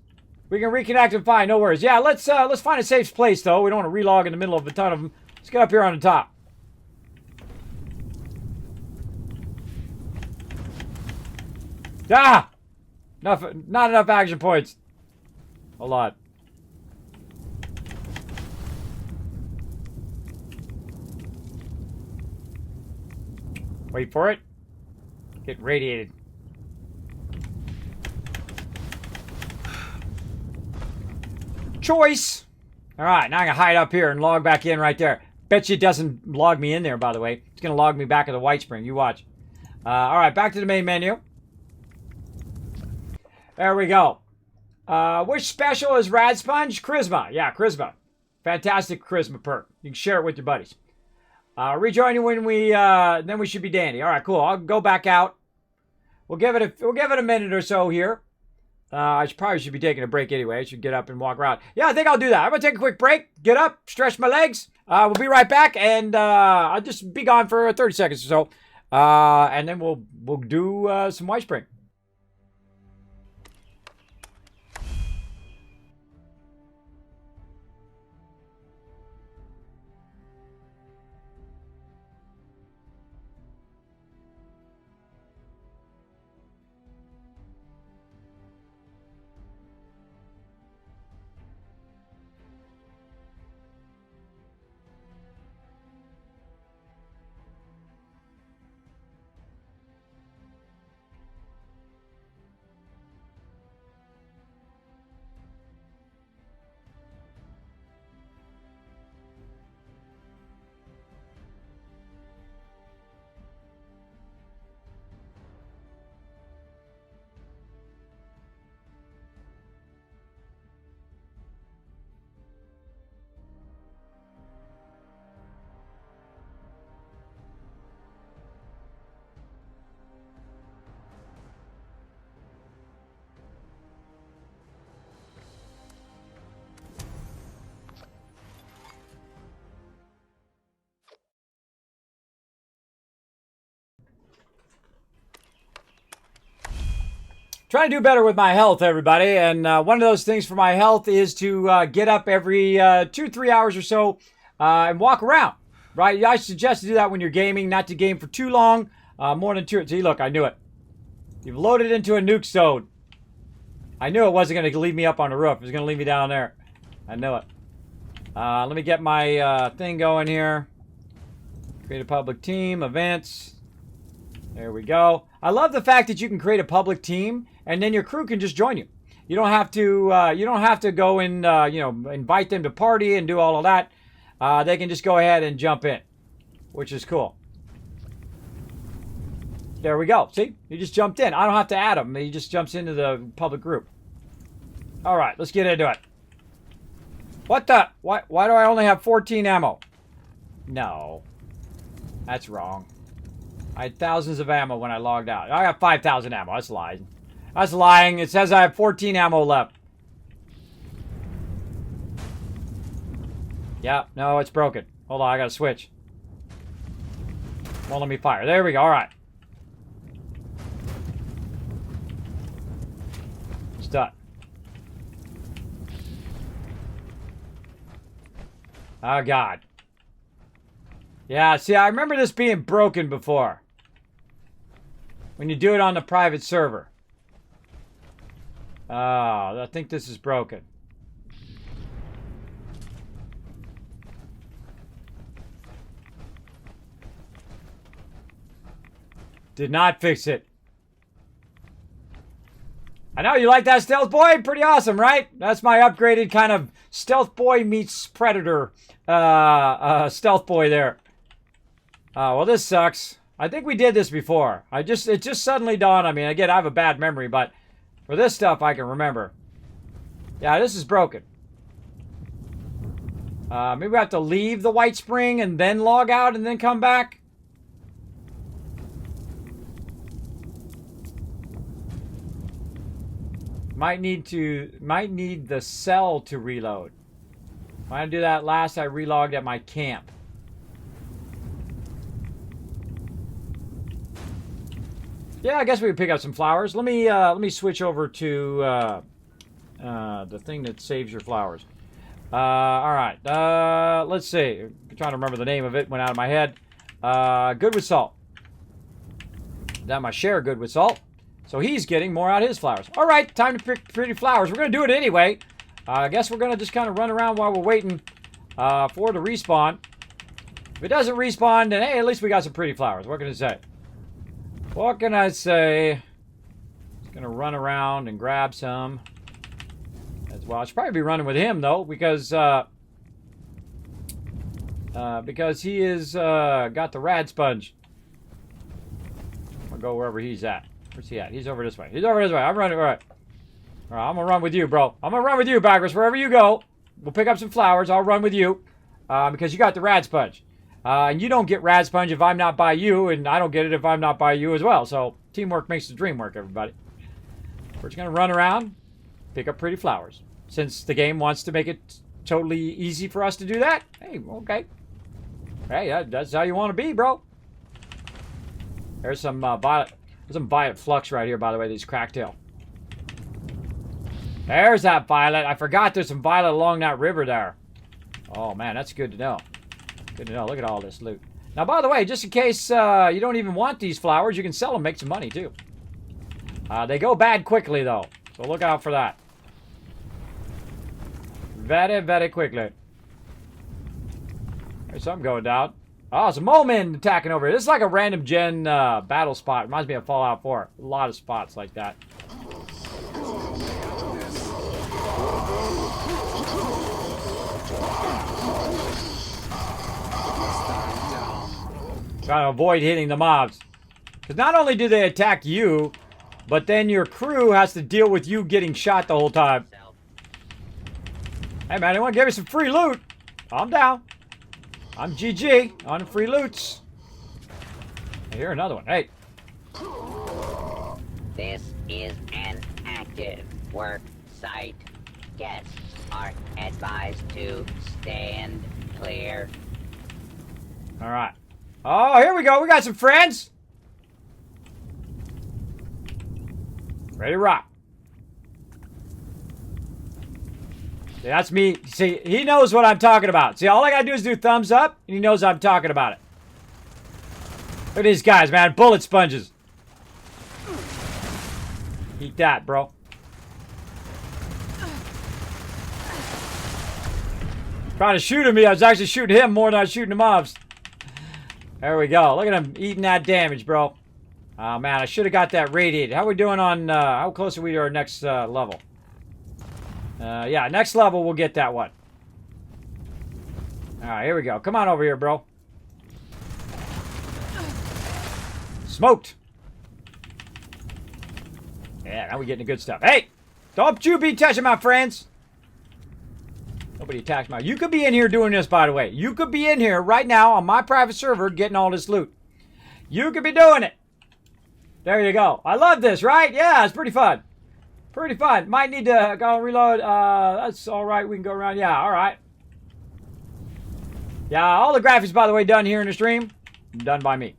We can reconnect and find, no worries. Yeah, let's find a safe place though. We don't want to relog in the middle of a ton of them. Let's get up here on the top. Ah! Not enough action points. A lot. Wait for it. Get radiated. Choice! Alright, now I'm gonna hide up here and log back in right there. Bet you it doesn't log me in there, by the way. It's gonna log me back at the White Spring. You watch. Alright, back to the main menu. There we go. Which special is Rad Sponge? Charisma. Yeah, Charisma. Fantastic Charisma perk. You can share it with your buddies. Rejoin you when we, then we should be dandy. Alright, cool. I'll go back out. We'll give it a minute or so here. I probably should be taking a break anyway. I should get up and walk around. Yeah, I think I'll do that. I'm going to take a quick break, get up, stretch my legs. We'll be right back, and I'll just be gone for 30 seconds or so. And then we'll do some White Spring. Trying to do better with my health, everybody. And one of those things for my health is to get up every 2-3 hours or so and walk around. Right? I suggest to do that when you're gaming, not to game for too long. More than 2. See, look, I knew it. You've loaded into a nuke zone. I knew it wasn't going to leave me up on the roof. It was going to leave me down there. I knew it. Let me get my thing going here. Create a public team, events. There we go. I love the fact that you can create a public team and then your crew can just join you. You don't have to go and invite them to party and do all of that. They can just go ahead and jump in, which is cool. There we go. See? He just jumped in. I don't have to add him. He just jumps into the public group. All right, let's get into it. What the? Why do I only have 14 ammo? No. That's wrong. I had thousands of ammo when I logged out. I got 5,000 ammo. That's lying. That's lying. It says I have 14 ammo left. Yeah, no, it's broken. Hold on, I gotta switch. Won't let me fire. There we go. All right. It's done. Oh, God. Yeah, see, I remember this being broken before. When you do it on the private server. Oh, I think this is broken. Did not fix it. I know you like that stealth boy. Pretty awesome, right? That's my upgraded kind of stealth boy meets predator stealth boy there. Well, this sucks. I think we did this before. It just suddenly dawned on me. Again, I have a bad memory, but for this stuff, I can remember. Yeah, this is broken. Maybe we have to leave the White Spring and then log out and then come back. Might need the cell to reload. When I do that last, I relogged at my camp. Yeah, I guess we could pick up some flowers. Let me switch over to the thing that saves your flowers. All right. Let's see. I'm trying to remember the name of it. Went out of my head. Good with salt. That my share good with salt. So he's getting more out of his flowers. All right, time to pick pretty flowers. We're going to do it anyway. I guess we're going to just kind of run around while we're waiting for the respawn. If it doesn't respawn, then hey, at least we got some pretty flowers. What can I say? What can I say? Just going to run around and grab some as well. I should probably be running with him, though, because he is got the rad sponge. I'll go wherever he's at. Where's he at? He's over this way. He's over this way. I'm running. All right. All right, I'm going to run with you, bro. I'm going to run with you, Backwards. Wherever you go, we'll pick up some flowers. I'll run with you because you got the rad sponge. And you don't get rad sponge if I'm not by you, and I don't get it if I'm not by you as well. So teamwork makes the dream work, everybody. We're just going to run around, pick up pretty flowers. Since the game wants to make it totally easy for us to do that, hey, okay. Hey, that's how you want to be, bro. There's some violet flux right here, by the way, these cracktail. There's that violet. I forgot there's some violet along that river there. Oh, man, that's good to know. Good to know. Look at all this loot. Now, by the way, just in case you don't even want these flowers, you can sell them, make some money, too. They go bad quickly, though. So look out for that. Very, very quickly. There's something going down. Oh, it's a Momin attacking over here. This is like a random gen battle spot. Reminds me of Fallout 4. A lot of spots like that. Trying to avoid hitting the mobs. Because not only do they attack you, but then your crew has to deal with you getting shot the whole time. Hey man, anyone give me some free loot? I'm down. I'm GG on the free loots. I hear another one. Hey.
This is an active work site. Guests are advised to stand clear.
All right. Oh, here we go. We got some friends. Ready to rock. See, that's me. See, he knows what I'm talking about. See, all I gotta do is do thumbs up, and he knows I'm talking about it. Look at these guys, man. Bullet sponges. Eat that, bro. Trying to shoot at me. I was actually shooting him more than I was shooting the mobs. There we go. Look at him eating that damage, bro. Oh, man. I should have got that radiated. How are we doing on... how close are we to our next level? Yeah, next level we'll get that one. Alright, here we go. Come on over here, bro. Smoked. Yeah, now we're getting the good stuff. Hey! Don't you be touching my friends! Nobody attacks my... You could be in here doing this, by the way. You could be in here right now on my private server getting all this loot. You could be doing it. There you go. I love this, right? Yeah, it's pretty fun. Pretty fun. Might need to go reload. That's all right. We can go around. Yeah, all right. Yeah, all the graphics, by the way, done here in the stream. Done by me.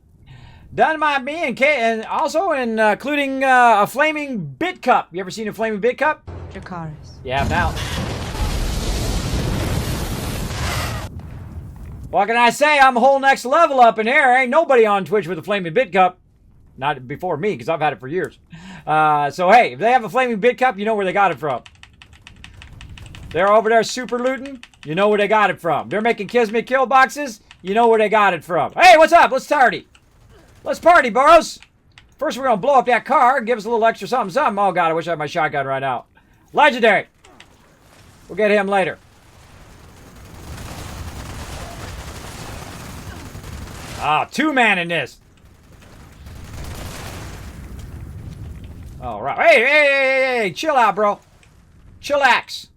Done by me and also including a flaming bit cup. You ever seen a flaming bit cup?
Dracarys.
Yeah, now. What can I say? I'm a whole next level up in here. Ain't nobody on Twitch with a flaming bit cup. Not before me, because I've had it for years. So, hey, if they have a flaming bit cup, you know where they got it from. They're over there super looting, you know where they got it from. They're making Kismet kill boxes, you know where they got it from. Hey, what's up? Let's party. Let's party, Burrows. First, we're going to blow up that car. Give us a little extra something, something. Oh, God, I wish I had my shotgun right now. Legendary. We'll get him later. Ah, 2-man in this. All right. Hey, chill out, bro. Chillax.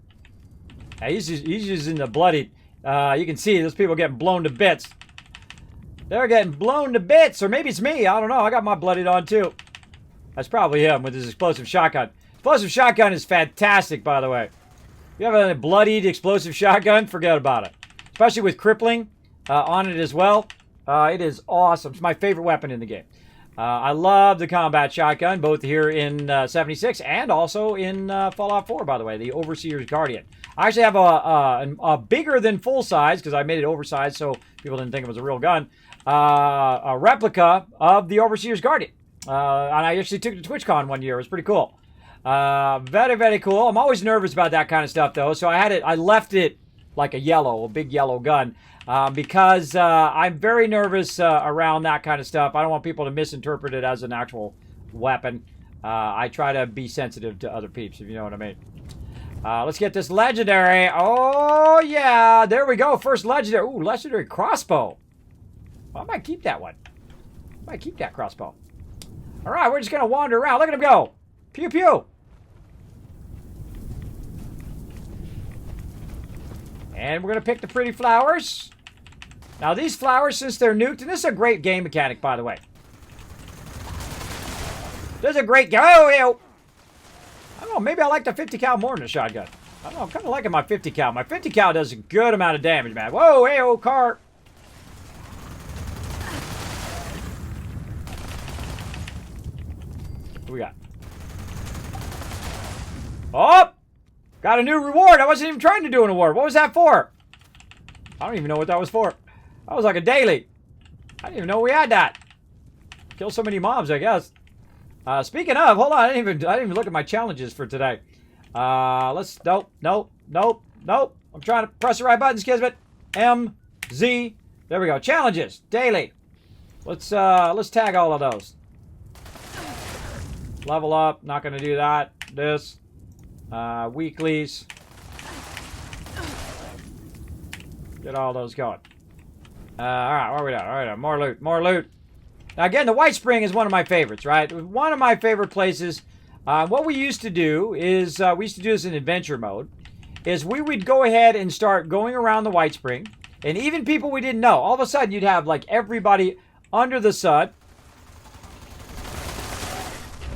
Yeah, he's using the bloody. You can see those people getting blown to bits. They're getting blown to bits, or maybe it's me. I don't know. I got my bloodied on too. That's probably him with his explosive shotgun. Explosive shotgun is fantastic, by the way. If you have a bloodied explosive shotgun, forget about it. Especially with crippling on it as well. It is awesome. It's my favorite weapon in the game. I love the combat shotgun, both here in 76 and also in Fallout 4, by the way, the Overseer's Guardian. I actually have a bigger than full size, because I made it oversized so people didn't think it was a real gun, a replica of the Overseer's Guardian. And I actually took it to TwitchCon one year. It was pretty cool. Very, very cool. I'm always nervous about that kind of stuff, though, so I left it like a big yellow gun. Because I'm very nervous around that kind of stuff. I don't want people to misinterpret it as an actual weapon. I try to be sensitive to other peeps, if you know what I mean. Let's get this legendary. Oh, yeah. There we go. First legendary. Ooh, legendary crossbow. Well, I might keep that one. I might keep that crossbow. All right, we're just going to wander around. Look at him go. Pew, pew. And we're going to pick the pretty flowers. Now, these flowers, since they're nuked, and this is a great game mechanic, by the way. This is a great game. Oh, I don't know, maybe I like the 50 cal more than the shotgun. I don't know, I'm kind of liking my 50 cal. My 50 cal does a good amount of damage, man. Whoa, hey, car. What we got? Oh! Got a new reward. I wasn't even trying to do an award. What was that for? I don't even know what that was for. That was like a daily. I didn't even know we had that. Kill so many mobs, I guess. Speaking of, hold on. I didn't even look at my challenges for today. Nope. I'm trying to press the right buttons, Kismet. M, Z. There we go. Challenges. Daily. Let's tag all of those. Level up. Not going to do that. This. Weeklies. Get all those going. Alright, what are we doing? Alright, more loot, more loot. Now again, the White Spring is one of my favorites, right? One of my favorite places. What we used to do is, we used to do this in adventure mode, is we would go ahead and start going around the White Spring, and even people we didn't know, all of a sudden you'd have like everybody under the sun.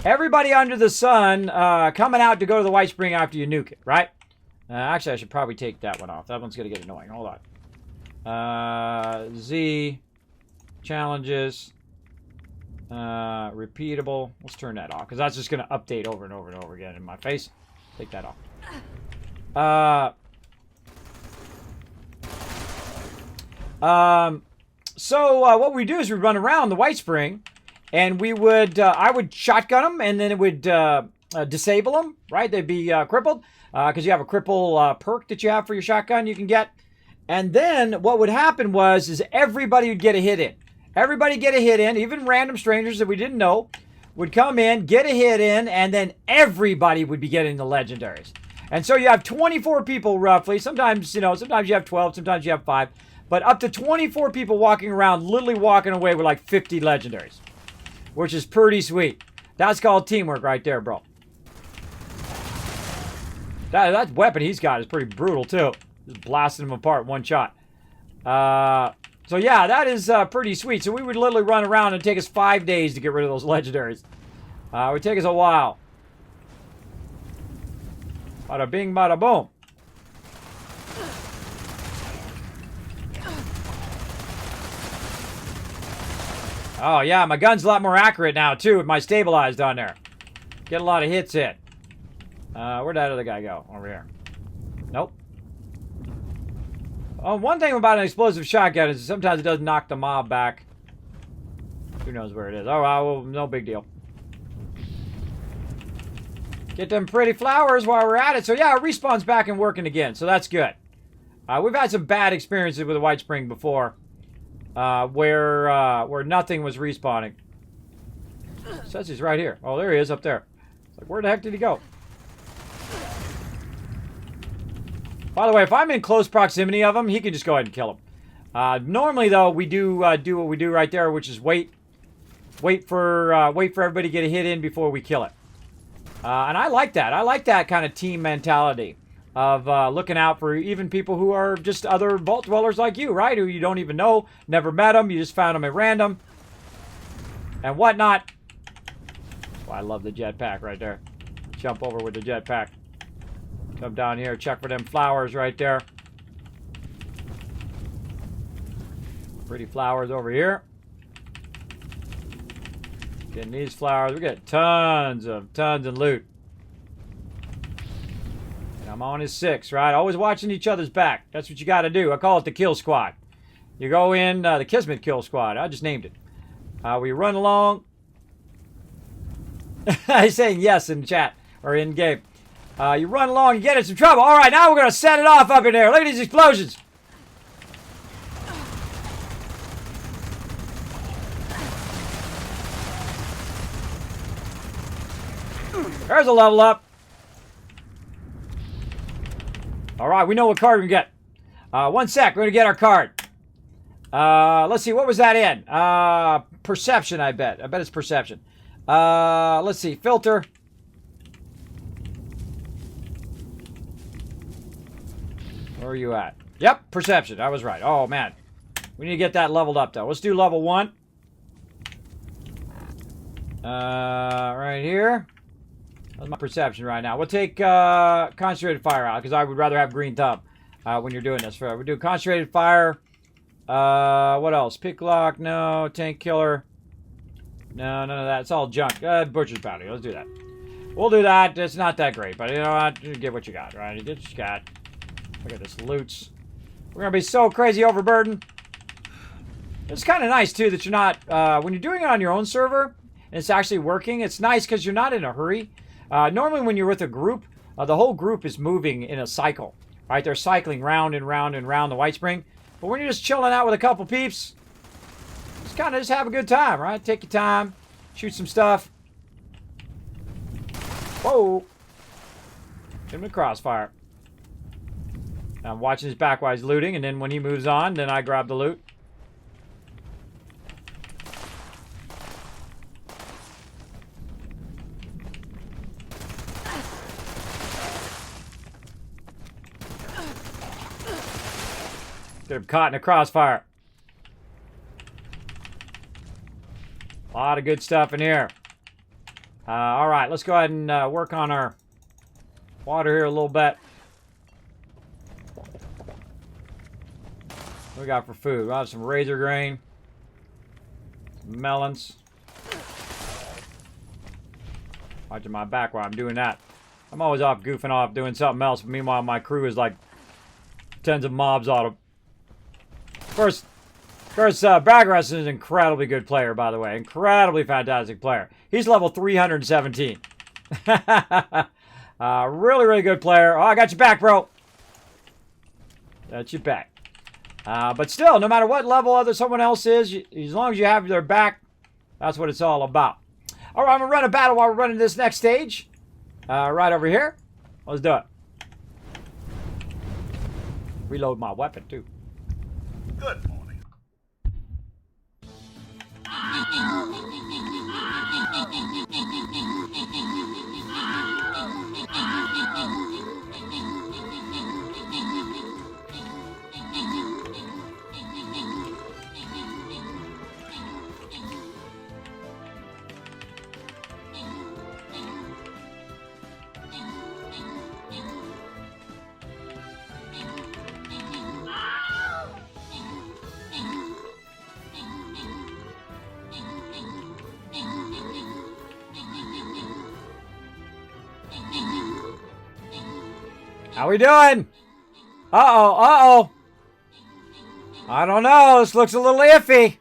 Everybody under the sun coming out to go to the White Spring after you nuke it, right? Actually, I should probably take that one off. That one's going to get annoying. Hold on. Z. Challenges. Repeatable. Let's turn that off, because that's just going to update over and over and over again in my face. Take that off. So what we do is we run around the White Spring, and we would, I would shotgun them, and then it would disable them, right? They'd be crippled, because you have a cripple perk that you have for your shotgun you can get. And then what would happen is everybody would get a hit in. Everybody get a hit in, even random strangers that we didn't know would come in, get a hit in, and then everybody would be getting the legendaries. And so you have 24 people roughly. Sometimes, sometimes you have 12, sometimes you have 5. But up to 24 people walking around, literally walking away with like 50 legendaries. Which is pretty sweet. That's called teamwork right there, bro. That weapon he's got is pretty brutal, too. Just blasting them apart one shot. So yeah, that is pretty sweet. So we would literally run around and take us 5 days to get rid of those legendaries. It would take us a while. Bada bing, bada boom. Oh yeah, my gun's a lot more accurate now too with my stabilized on there. Get a lot of hits in. Where'd that other guy go? Over here. Nope. Oh, one thing about an explosive shotgun is sometimes it does knock the mob back. Who knows where it is? Oh, well, no big deal. Get them pretty flowers while we're at it. So yeah, it respawns back and working again. So that's good. We've had some bad experiences with the White Spring before. Where nothing was respawning. says he's right here. Oh, there he is up there. It's like, where the heck did he go? By the way, if I'm in close proximity of him, he can just go ahead and kill him. Normally, though, we do what we do right there, which is wait for everybody to get a hit in before we kill it. And I like that. I like that kind of team mentality of looking out for even people who are just other vault dwellers like you, right? Who you don't even know, never met them, you just found them at random and whatnot. Oh, I love the jetpack right there. Jump over with the jetpack. Come down here, check for them flowers right there. Pretty flowers over here. Getting these flowers. We got tons of loot. And I'm on his 6, right? Always watching each other's back. That's what you got to do. I call it the kill squad. You go in the Kismet kill squad. I just named it. We run along. He's saying yes in chat or in game. You run along, you get in some trouble. All right, now we're going to set it off up in there. Look at these explosions. There's a level up. All right, we know what card we get. 1 sec, we're going to get our card. Let's see, what was that in? Perception, I bet. I bet it's perception. Let's see, filter. Where are you at? Yep, perception. I was right. Oh, man. We need to get that leveled up, though. Let's do level 1. Right here. That's my perception right now. We'll take concentrated fire out, because I would rather have green thumb when you're doing this. We'll do concentrated fire. What else? Pick lock, no. Tank killer. No, none of that. It's all junk. Butcher's bounty. Let's do that. We'll do that. It's not that great, but you know what? You get what you got, right? You get what you got. Look at this loots. We're going to be so crazy overburdened. It's kind of nice, too, that you're not... when you're doing it on your own server, and it's actually working, it's nice because you're not in a hurry. Normally, when you're with a group, the whole group is moving in a cycle. Right? They're cycling round and round and round the White Spring. But when you're just chilling out with a couple peeps, just kind of just have a good time, right? Take your time. Shoot some stuff. Whoa. Hit him with crossfire. I'm watching his back while he's looting, and then when he moves on, then I grab the loot. Get him caught in a crossfire. A lot of good stuff in here. All right, let's go ahead and work on our water here a little bit. What we got for food? We'll have some razor grain, some melons. Watching my back while I'm doing that. I'm always off goofing off doing something else, but meanwhile my crew is like tens of mobs on them. Of course, Bagrass is an incredibly good player, by the way. Incredibly fantastic player. He's level 317. Really, really good player. Oh, I got your back, bro. Got your back. But still, no matter what level someone else is, as long as you have their back, that's what it's all about. All right, I'm going to run a battle while we're running this next stage. Right over here. Let's do it. Reload my weapon, too.
Good morning.
How we doing? Uh-oh. I don't know. This looks a little iffy.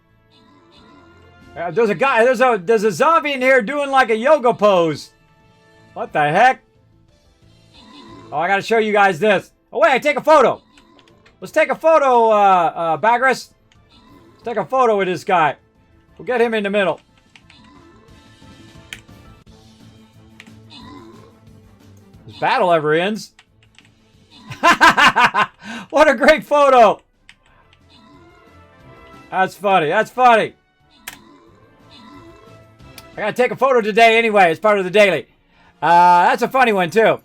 There's a guy, there's a zombie in here doing like a yoga pose. What the heck? Oh, I gotta show you guys this. Oh, wait, I take a photo. Let's take a photo, Bagrass. Let's take a photo with this guy. We'll get him in the middle. battle ever ends. What a great photo. That's funny. That's funny. I gotta take a photo today anyway. It's part of the daily. That's a funny one too.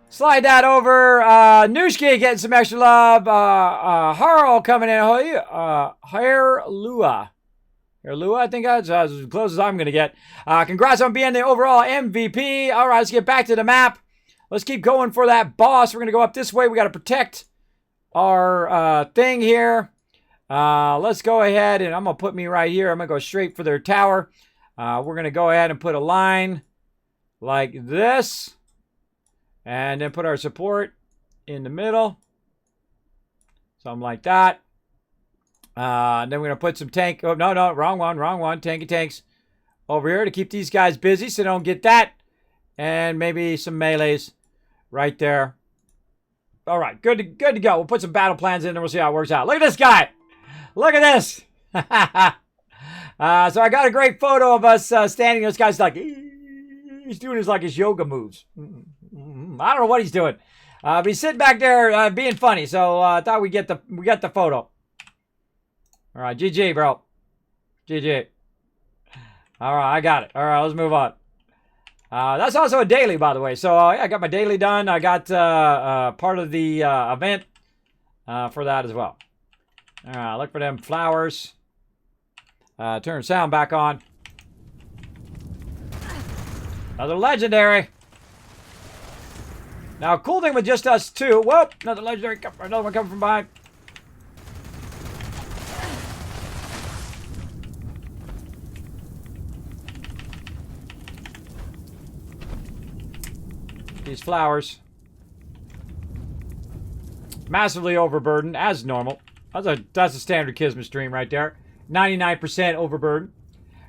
Slide that over. Nushki getting some extra love. Harl coming in. Hairlua. Hairlua, I think that's as close as I'm going to get. Congrats on being the overall MVP. All right, let's get back to the map. Let's keep going for that boss. We're going to go up this way. We got to protect our thing here. Let's go ahead and I'm going to put me right here. I'm going to go straight for their tower. We're going to go ahead and put a line like this. And then put our support in the middle. Something like that. And then we're going to put some tank. Oh, no, wrong one. Tanky tanks over here to keep these guys busy so they don't get that. And maybe some melees right there. All right, good to go. We'll put some battle plans in and we'll see how it works out. Look at this guy. Look at this. So I got a great photo of us standing. This guy's like, he's doing his yoga moves. I don't know what he's doing. But he's sitting back there being funny. So I thought we got the photo. All right, GG, bro. GG. All right, I got it. All right, let's move on. That's also a daily, by the way. So yeah, I got my daily done. I got part of the event for that as well. All right, look for them flowers. Turn sound back on. Another legendary. Now, cool thing with just us two. Whoop! Another legendary. Another one coming from behind. These flowers. Massively overburdened, as normal. That's a standard Kismet stream right there. 99% overburdened.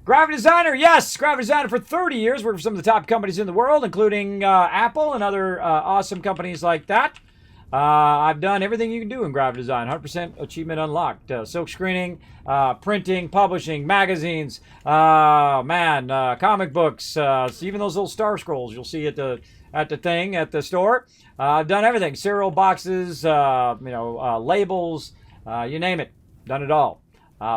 Graphic designer, yes, graphic designer for 30 years. Worked for some of the top companies in the world, including Apple and other awesome companies like that. I've done everything you can do in graphic design. 100% achievement unlocked. Silk screening, printing, publishing, magazines, comic books, even those little star scrolls you'll see at the store. I've done everything. Cereal boxes, labels, you name it. Done it all.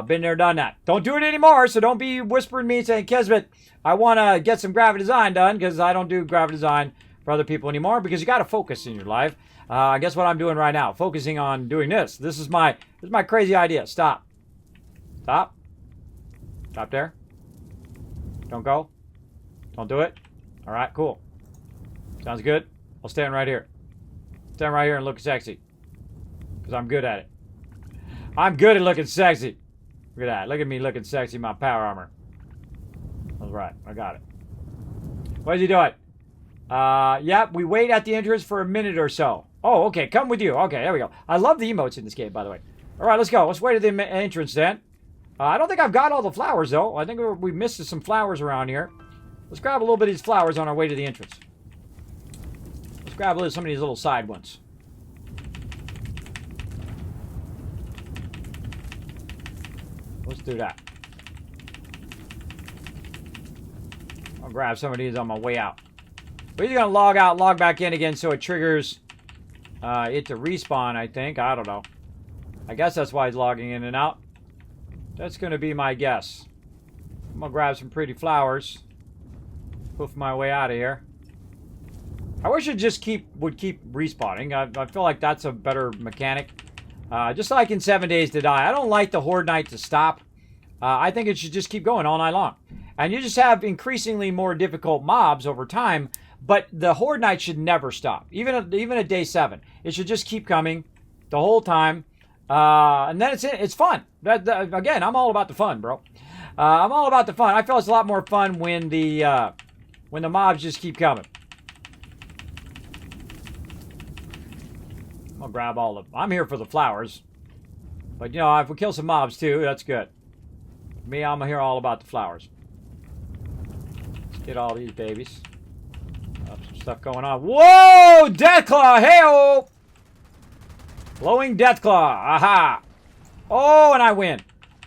Been there, done that. Don't do it anymore, so don't be whispering me saying, Kismet, I want to get some graphic design done, because I don't do graphic design for other people anymore, because you got to focus in your life. Guess what I'm doing right now? Focusing on doing this. This is my crazy idea. Stop. Stop. Stop there. Don't go. Don't do it. All right, cool. Sounds good. I'll stand right here. Stand right here and look sexy, because I'm good at it. I'm good at looking sexy. Look at that. Look at me looking sexy in my power armor. That's right. I got it. What is he doing? Yep, we wait at the entrance for a minute or so. Oh, okay. Come with you. Okay, there we go. I love the emotes in this game, by the way. All right, let's go. Let's wait at the entrance then. I don't think I've got all the flowers, though. I think we missed some flowers around here. Let's grab a little bit of these flowers on our way to the entrance. Let's grab some of these little side ones. Let's do that. I'll grab some of these on my way out. But he's going to log out, log back in again so it triggers it to respawn, I think. I don't know. I guess that's why he's logging in and out. That's going to be my guess. I'm going to grab some pretty flowers. Poof my way out of here. I wish it just would keep respawning. I feel like that's a better mechanic. Just like in 7 Days to Die. I don't like the Horde Night to stop. I think it should just keep going all night long. And you just have increasingly more difficult mobs over time, but the Horde Night should never stop. Even at day 7. It should just keep coming the whole time. And then it's fun. Again, I'm all about the fun, bro. I'm all about the fun. I feel it's a lot more fun when the mobs just keep coming. I'll grab all of them. I'm here for the flowers. But, if we kill some mobs, too, that's good. Me, I'm here all about the flowers. Let's get all these babies. Some stuff going on. Whoa! Deathclaw! Hey-oh! Glowing Deathclaw. Aha! Oh, and I win.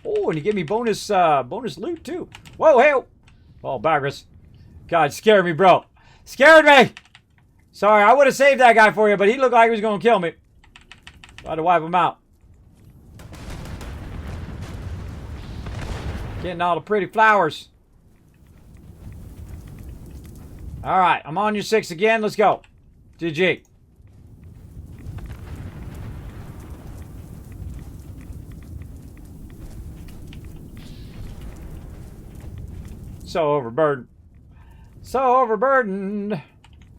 Oh, and you give me bonus loot, too. Whoa, hey-oh! Oh, Baggers. God, scared me, bro. Scared me! Sorry, I would have saved that guy for you, but he looked like he was going to kill me. So I had to wipe him out. Getting all the pretty flowers. All right, I'm on your 6 again. Let's go. GG. So overburdened. So overburdened.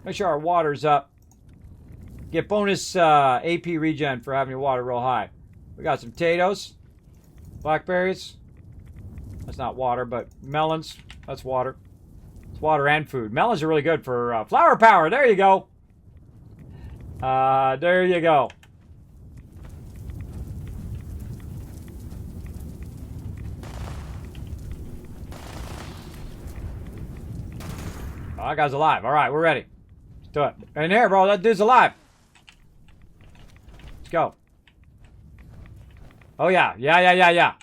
Make sure our water's up. Get bonus AP regen for having your water real high. We got some potatoes. Blackberries. That's not water, but melons. That's water. It's water and food. Melons are really good for flower power. There you go. There you go. Oh, that guy's alive. All right, we're ready. Let's do it. In here, bro. That dude's alive. Let's go. Oh, yeah. Yeah.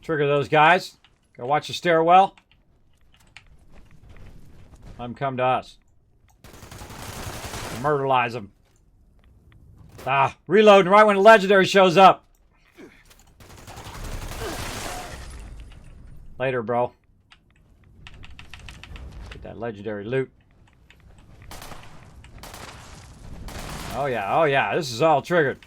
Trigger those guys. Go watch the stairwell. Let them come to us. Murderize them. Ah, reloading right when the legendary shows up. Later, bro. Get that legendary loot. Oh yeah, this is all triggered.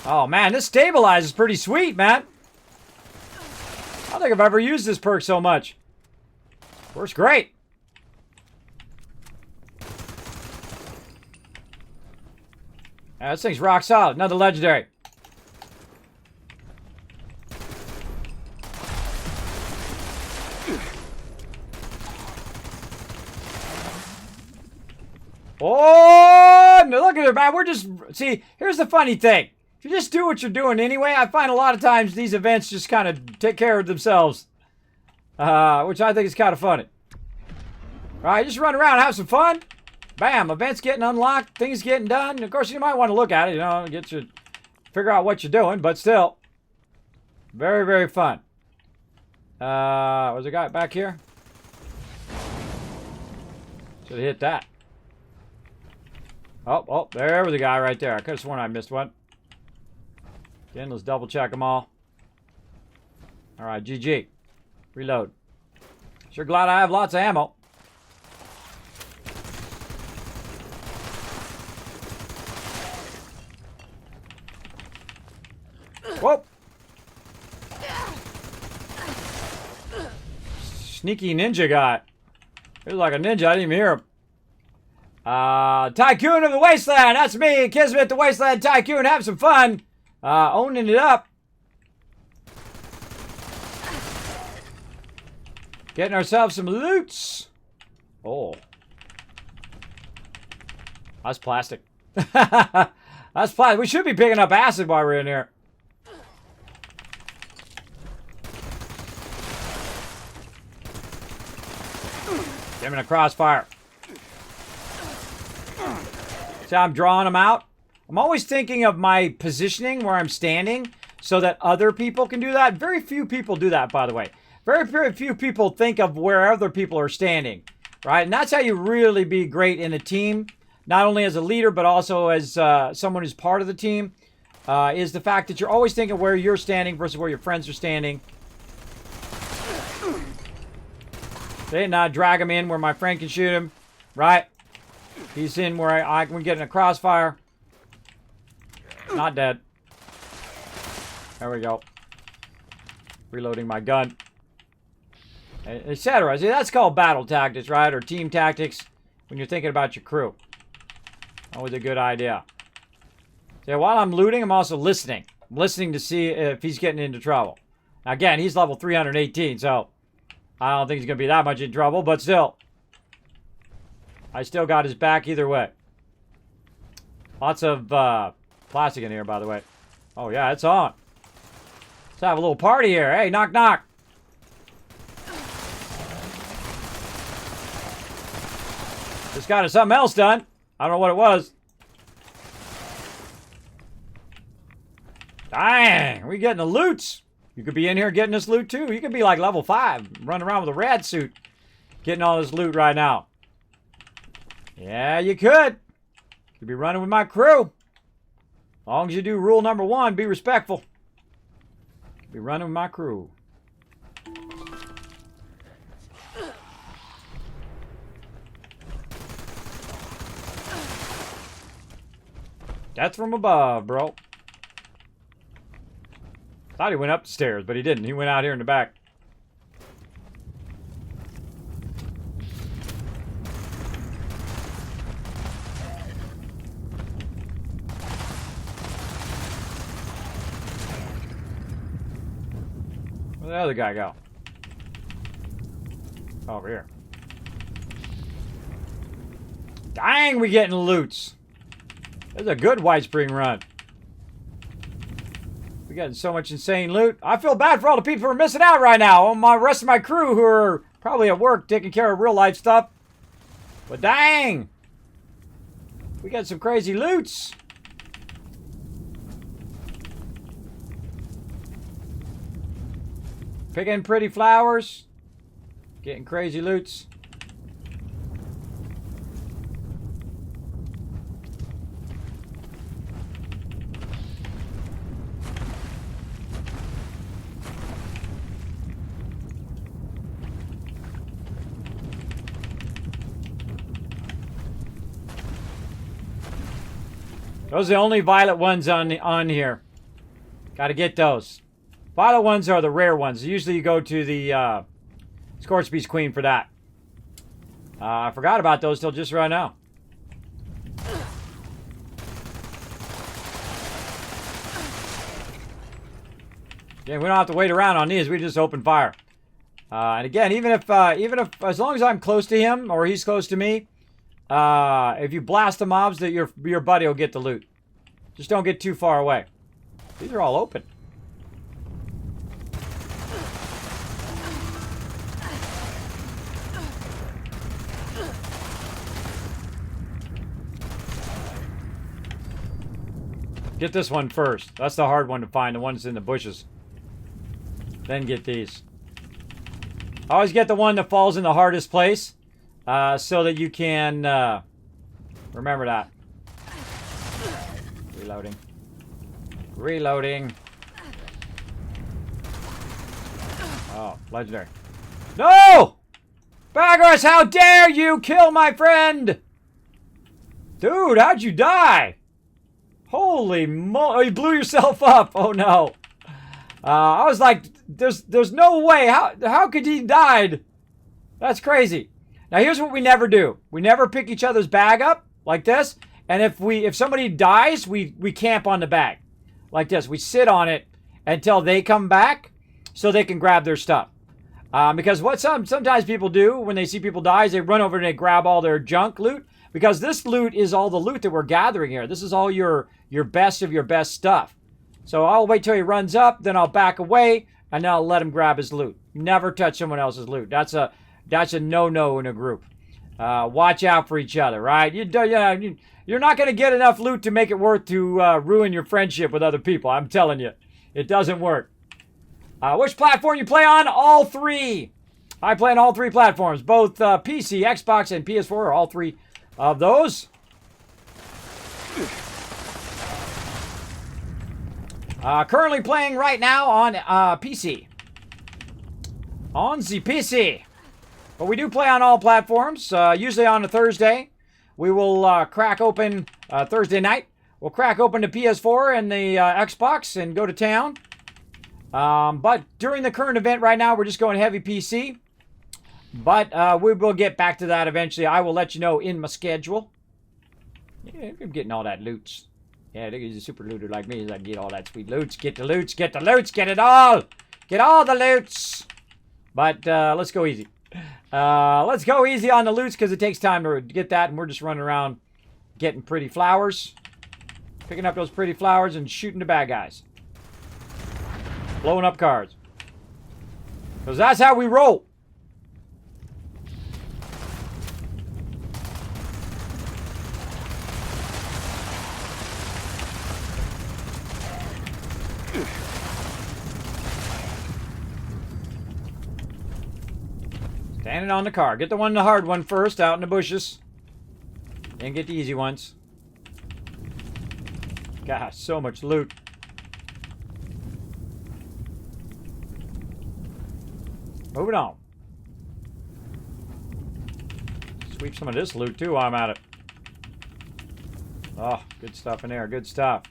Oh man, this stabilizes pretty sweet, man. I don't think I've ever used this perk so much. Works great. Yeah, this thing's rock solid. Another legendary. Oh, no, look at it, man. We're just... See, here's the funny thing. If you just do what you're doing anyway, I find a lot of times these events just kind of take care of themselves. Which I think is kind of funny. All right, just run around, have some fun. Bam, events getting unlocked, things getting done. Of course, you might want to look at it, you know, get you... Figure out what you're doing, but still. Very, very fun. Was there a guy back here? Should have hit that. Oh, there was a guy right there. I could have sworn I missed one. Again, let's double check them all. All right, GG. Reload. Sure glad I have lots of ammo. Whoa. Sneaky ninja guy. He was like a ninja. I didn't even hear him. Tycoon of the Wasteland. That's me, Kismet, the Wasteland Tycoon. Have some fun. Owning it up. Getting ourselves some loots. Oh. That's plastic. That's plastic. We should be picking up acid while we're in here. Give me a crossfire. See how I'm drawing them out? I'm always thinking of my positioning where I'm standing so that other people can do that. Very few people do that, by the way. Very, very few people think of where other people are standing, right? And that's how you really be great in a team, not only as a leader, but also as someone who's part of the team, is the fact that you're always thinking where you're standing versus where your friends are standing. See, not drag him in where my friend can shoot him, right? He's in where I can get in a crossfire. Not dead. There we go. Reloading my gun. Etc. See, that's called battle tactics, right? Or team tactics when you're thinking about your crew. Always a good idea. So while I'm looting, I'm also listening. I'm listening to see if he's getting into trouble. Now, again, he's level 318, so I don't think he's going to be that much in trouble, but still. I still got his back either way. Lots of plastic in here, by the way. Oh, yeah, it's on. Let's have a little party here. Hey, knock, knock. Just got something else done. I don't know what it was. Dang, we getting the loots. You could be in here getting this loot too. You could be like level 5, running around with a rad suit, getting all this loot right now. Yeah, you could. Could be running with my crew. As long as you do rule number 1, be respectful. Could be running with my crew. That's from above, bro. Thought he went up the stairs, but he didn't. He went out here in the back. Where'd the other guy go? Over here. Dang, we getting loots. This is a good White Spring run. We got so much insane loot. I feel bad for all the people who are missing out right now. On my rest of my crew who are probably at work taking care of real life stuff. But dang! We got some crazy loots. Picking pretty flowers. Getting crazy loots. Those are the only violet ones on here. Got to get those. Violet ones are the rare ones. Usually you go to the Scorch-Beast Queen for that. I forgot about those till just right now. Yeah, we don't have to wait around on these. We just open fire. And again, even if as long as I'm close to him or he's close to me, if you blast the mobs, that your buddy will get the loot. Just don't get too far away. These are all open. Get this one first. That's the hard one to find, the ones in the bushes. Then get these. Always get the one that falls in the hardest place. So that you can remember that. Reloading. Reloading. Oh, legendary. No! Baggers, how dare you kill my friend! Dude, how'd you die? Holy mo... Oh, you blew yourself up. Oh, no. I was like, there's no way. How could he died? That's crazy. Now here's what we never do. We never pick each other's bag up like this. And if somebody dies, we camp on the bag. Like this. We sit on it until they come back so they can grab their stuff. Because what sometimes people do when they see people die is they run over and they grab all their junk loot. Because this loot is all the loot that we're gathering here. This is all your best of your best stuff. So I'll wait till he runs up, then I'll back away, and then I'll let him grab his loot. Never touch someone else's loot. That's a no-no in a group. Watch out for each other, right? You're not going to get enough loot to make it worth to ruin your friendship with other people. I'm telling you. It doesn't work. Which platform you play on? All 3. I play on all 3 platforms. Both PC, Xbox, and PS4 are all 3 of those. Currently playing right now on PC. On the PC. But we do play on all platforms. Usually on a Thursday. We will crack open Thursday night. We'll crack open the PS4 and the Xbox and go to town. But during the current event right now, we're just going heavy PC. But we will get back to that eventually. I will let you know in my schedule. Yeah, I'm getting all that loot. Yeah, he's a super looter like me. He's like, get all that sweet loots. Get the loots. Get the loots. Get it all. Get all the loots. But let's go easy. Let's go easy on the loots because it takes time to get that. And we're just running around getting pretty flowers. Picking up those pretty flowers and shooting the bad guys. Blowing up cars. Because that's how we roll. Standing on the car. Get the one, the hard one first, out in the bushes. And get the easy ones. Gosh, so much loot. Moving on. Sweep some of this loot too while I'm at it. Oh, good stuff in there. Good stuff.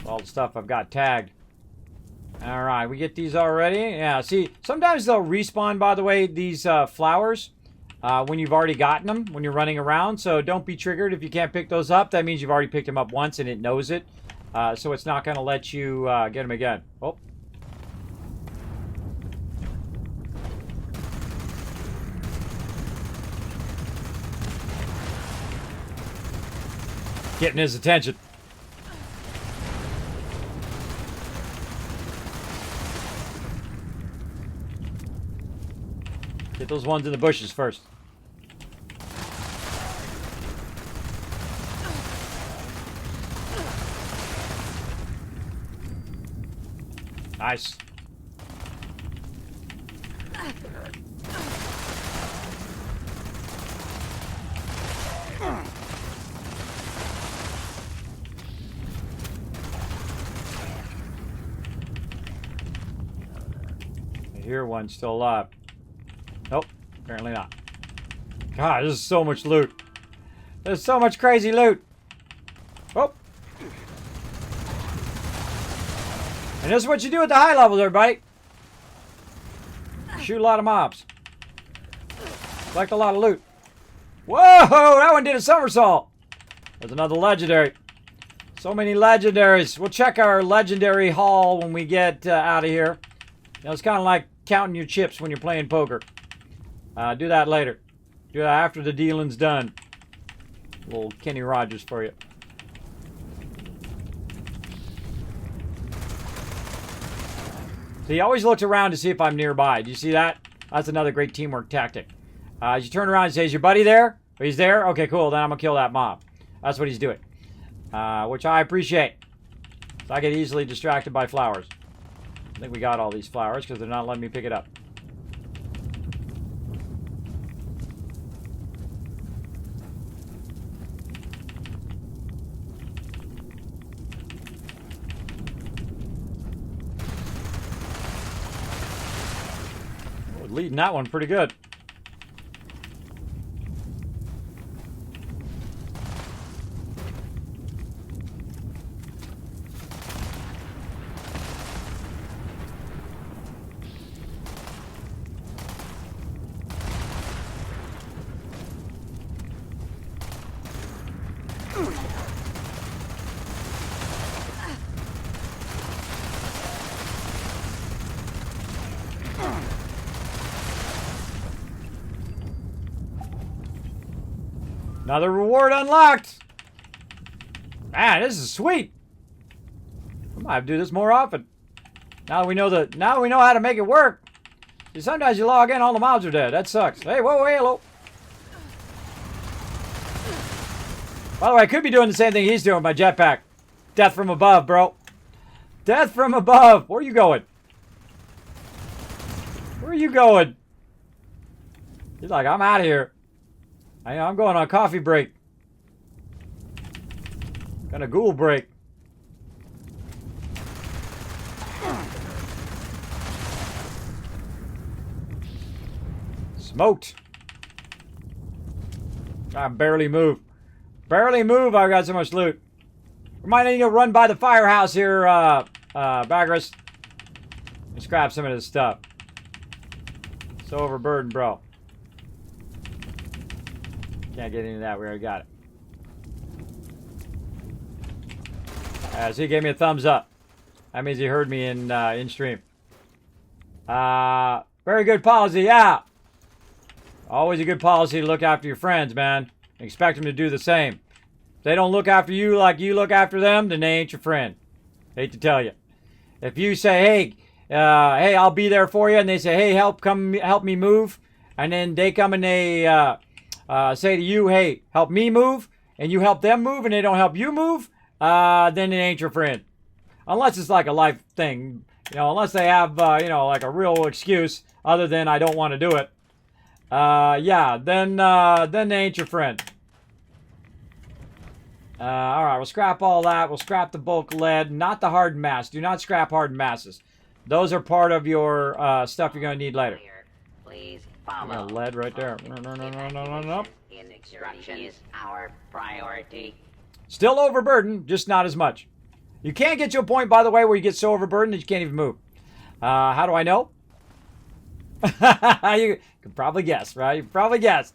All the stuff I've got tagged. Alright, we get these already. Yeah, see, sometimes they'll respawn, by the way, these flowers. When you've already gotten them, when you're running around. So don't be triggered if you can't pick those up. That means you've already picked them up once and it knows it. So it's not going to let you get them again. Oh. Getting his attention. Get those ones in the bushes first. Nice. I hear one still alive. Nope, apparently not. God, this is so much loot. There's so much crazy loot. Oh. And this is what you do at the high levels, everybody. Shoot a lot of mobs. Collect a lot of loot. Whoa, that one did a somersault. There's another legendary. So many legendaries. We'll check our legendary haul when we get out of here. You know, it's kind of like counting your chips when you're playing poker. Do that later. Do that after the dealing's done. Little Kenny Rogers for you. So he always looks around to see if I'm nearby. Do you see that? That's another great teamwork tactic. As you turn around and say, is your buddy there? Oh, he's there? Okay, cool. Then I'm going to kill that mob. That's what he's doing. Which I appreciate. So I get easily distracted by flowers. I think we got all these flowers because they're not letting me pick it up. Oh, leading that one pretty good. Another reward unlocked. Man, this is sweet. We might have to do this more often. Now that we know how to make it work. See, sometimes you log in, all the mobs are dead. That sucks. Hey, whoa, hey, hello. By the way, I could be doing the same thing he's doing with my jetpack. Death from above, bro. Death from above. Where are you going? Where are you going? He's like, I'm out of here. I'm going on a coffee break. Got a ghoul break. Smoked. I barely move. Barely move. I've got so much loot. We might need to run by the firehouse here, Bagris. Let's grab some of this stuff. So overburdened, bro. Can't get into that. We already got it. So he gave me a thumbs up. That means he heard me in stream. Very good policy, yeah. Always a good policy to look after your friends, man. Expect them to do the same. If they don't look after you like you look after them, then they ain't your friend. Hate to tell you. If you say, hey, I'll be there for you, and they say, hey, help me move, and then they come and they say to you, hey, help me move, and you help them move, and they don't help you move, then it ain't your friend. Unless it's like a life thing. You know, unless they have, like a real excuse. other than I don't want to do it, yeah, then they ain't your friend. All right, we'll scrap all that. We'll scrap the bulk lead, not the hardened mass. Do not scrap hardened masses. Those are part of your stuff you're going to need later.
Please
I
follow.
got lead right there. No.
Instruction is our priority.
Still overburdened, just not as much. You can't get to a point, by the way, where you get so overburdened that you can't even move. How do I know? You can probably guess, right? You can probably guess.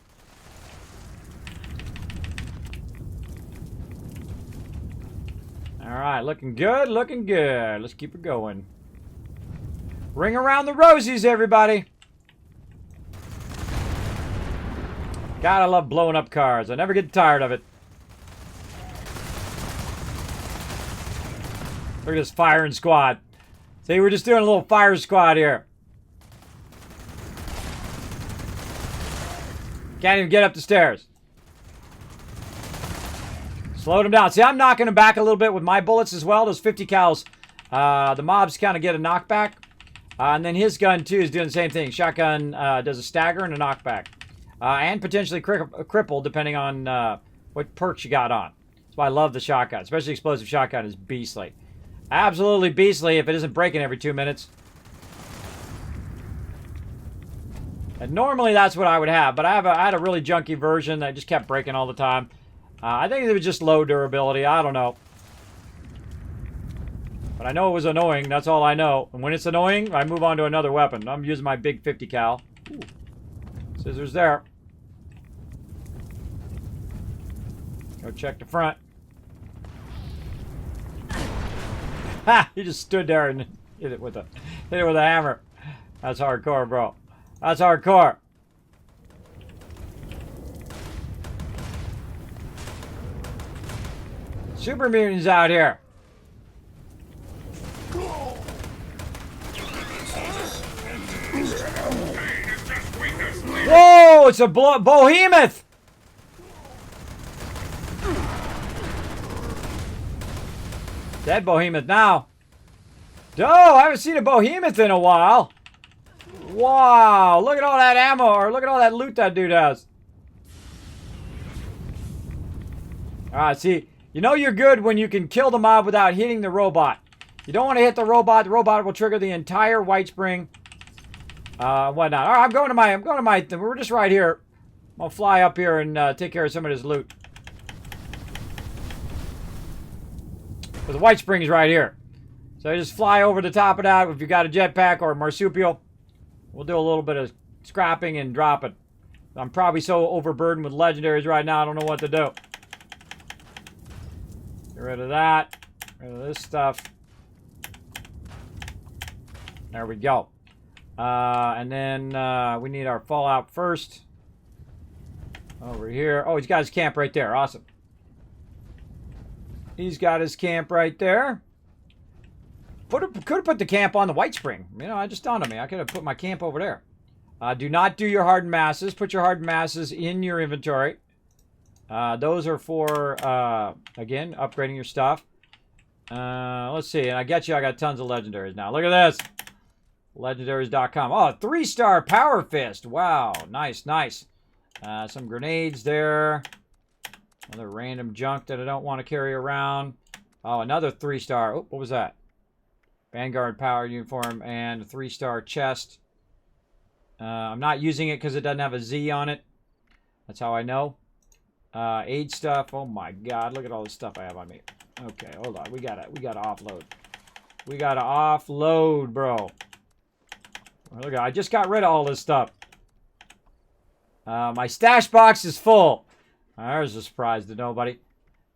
All right, looking good, looking good. Let's keep it going. Ring around the rosies, everybody. God, I love blowing up cars. I never get tired of it. Look at this firing squad. See, we're just doing a little fire squad here. Can't even get up the stairs. Slowed him down. See, I'm knocking him back a little bit with my bullets as well. Those 50 cals. The mobs kind of get a knockback. And then his gun, too, is doing the same thing. Shotgun does a stagger and a knockback. And potentially cripple, depending on what perks you got on. That's why I love the shotgun. Especially explosive shotgun is beastly. Absolutely beastly if it isn't breaking every 2 minutes. And normally that's what I would have. But I had a really junky version that just kept breaking all the time. I think it was just low durability. I don't know. But I know it was annoying. That's all I know. And when it's annoying, I move on to another weapon. I'm using my big 50 cal. Ooh. Scissors there. Go check the front. Ha! He just stood there and hit it with a hammer. That's hardcore, bro. That's hardcore. Super mutants out here. Whoa! It's a behemoth. Dead behemoth now. Oh, I haven't seen a behemoth in a while. Wow! Look at all that ammo, or look at all that loot that dude has. All right, see. You know you're good when you can kill the mob without hitting the robot. You don't want to hit the robot. The robot will trigger the entire white spring. Whatnot. All right, I'm going to my. We're just right here. I'll fly up here and take care of some of this loot. But the white spring is right here. So I just fly over the top of that. If you got a jetpack or a marsupial, we'll do a little bit of scrapping and drop it. I'm probably so overburdened with legendaries right now. I don't know what to do. Get rid of that. Get rid of this stuff. There we go. And then we need our fallout first. Over here. Oh, he's got his camp right there. Awesome. He's got his camp right there. Could have put the camp on the white spring. You know, I just dawned on me. I could have put my camp over there. Do not do your hardened masses. Put your hardened masses in your inventory. Those are for, again, upgrading your stuff. Let's see. And I got tons of legendaries now. Look at this. Legendaries.com. Oh, 3-star power fist. Wow. Nice, nice. Some grenades there. Other random junk that I don't want to carry around. Oh, another 3-star. Oh, what was that? Vanguard power uniform and a 3-star chest. I'm not using it because it doesn't have a Z on it. That's how I know. Aid stuff. Oh my God! Look at all this stuff I have on me. Okay, hold on. We gotta offload. We gotta offload, bro. Look, I just got rid of all this stuff. My stash box is full. There's a surprise to nobody.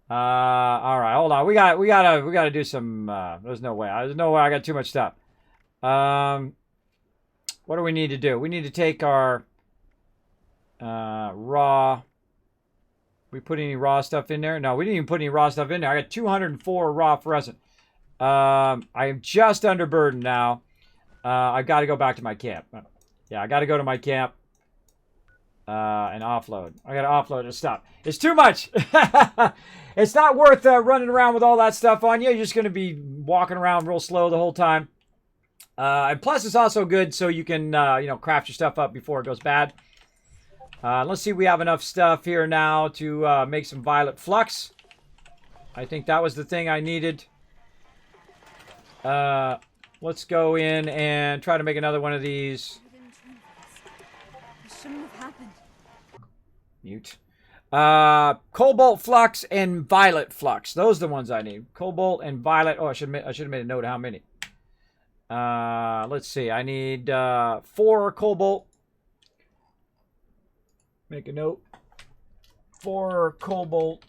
All right, hold on. We gotta do some. There's no way. I got too much stuff. What do we need to do? We need to take our raw. We put any raw stuff in there? No, we didn't even put any raw stuff in there. I got 204 raw fluorescent. I am just under burden now. I've got to go back to my camp. Yeah, I got to go to my camp and offload. I got to offload this stuff. It's too much. It's not worth running around with all that stuff on you. You're just going to be walking around real slow the whole time. And plus, it's also good so you can, you know, craft your stuff up before it goes bad. Let's see, we have enough stuff here now to make some violet flux. I think that was the thing I needed. Let's go in and try to make another one of these.
I didn't train for this. This shouldn't have happened.
Mute. Cobalt flux and violet flux. Those are the ones I need. Cobalt and violet. Oh, I should have made a note of how many. Let's see. I need 4 cobalt. Make a note. 4 cobalt.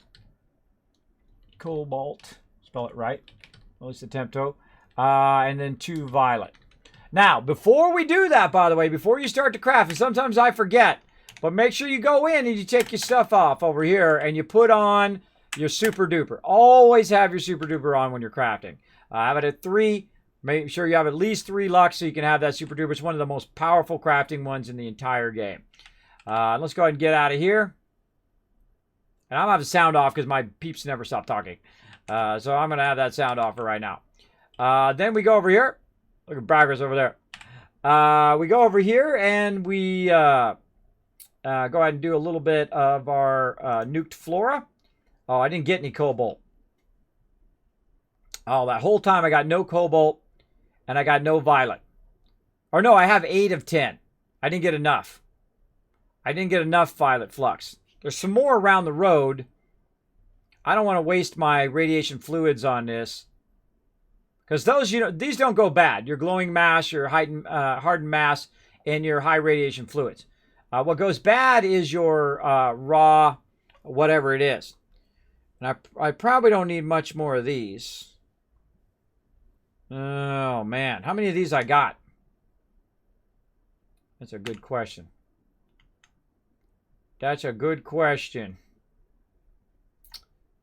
Cobalt. Spell it right. At least attempt to. And then 2 violet. Now, before we do that, by the way, before you start to craft, and sometimes I forget, but make sure you go in and you take your stuff off over here and you put on your super duper. Always have your super duper on when you're crafting. Have it at 3. Make sure you have at least 3 lux so you can have that super duper. It's one of the most powerful crafting ones in the entire game. Let's go ahead and get out of here. And I'm going to have the sound off because my peeps never stop talking. So I'm going to have that sound off for right now. Then we go over here. Look at Braggers over there. We go over here and we go ahead and do a little bit of our nuked flora. Oh, I didn't get any cobalt. Oh, that whole time I got no cobalt and I got no violet. Or no, I have 8 of 10. I didn't get enough. I didn't get enough violet flux. There's some more around the road. I don't want to waste my radiation fluids on this. Because those, you know, these don't go bad. Your glowing mass, your hardened mass, and your high radiation fluids. What goes bad is your raw, whatever it is. And I probably don't need much more of these. Oh, man. How many of these I got? That's a good question. That's a good question.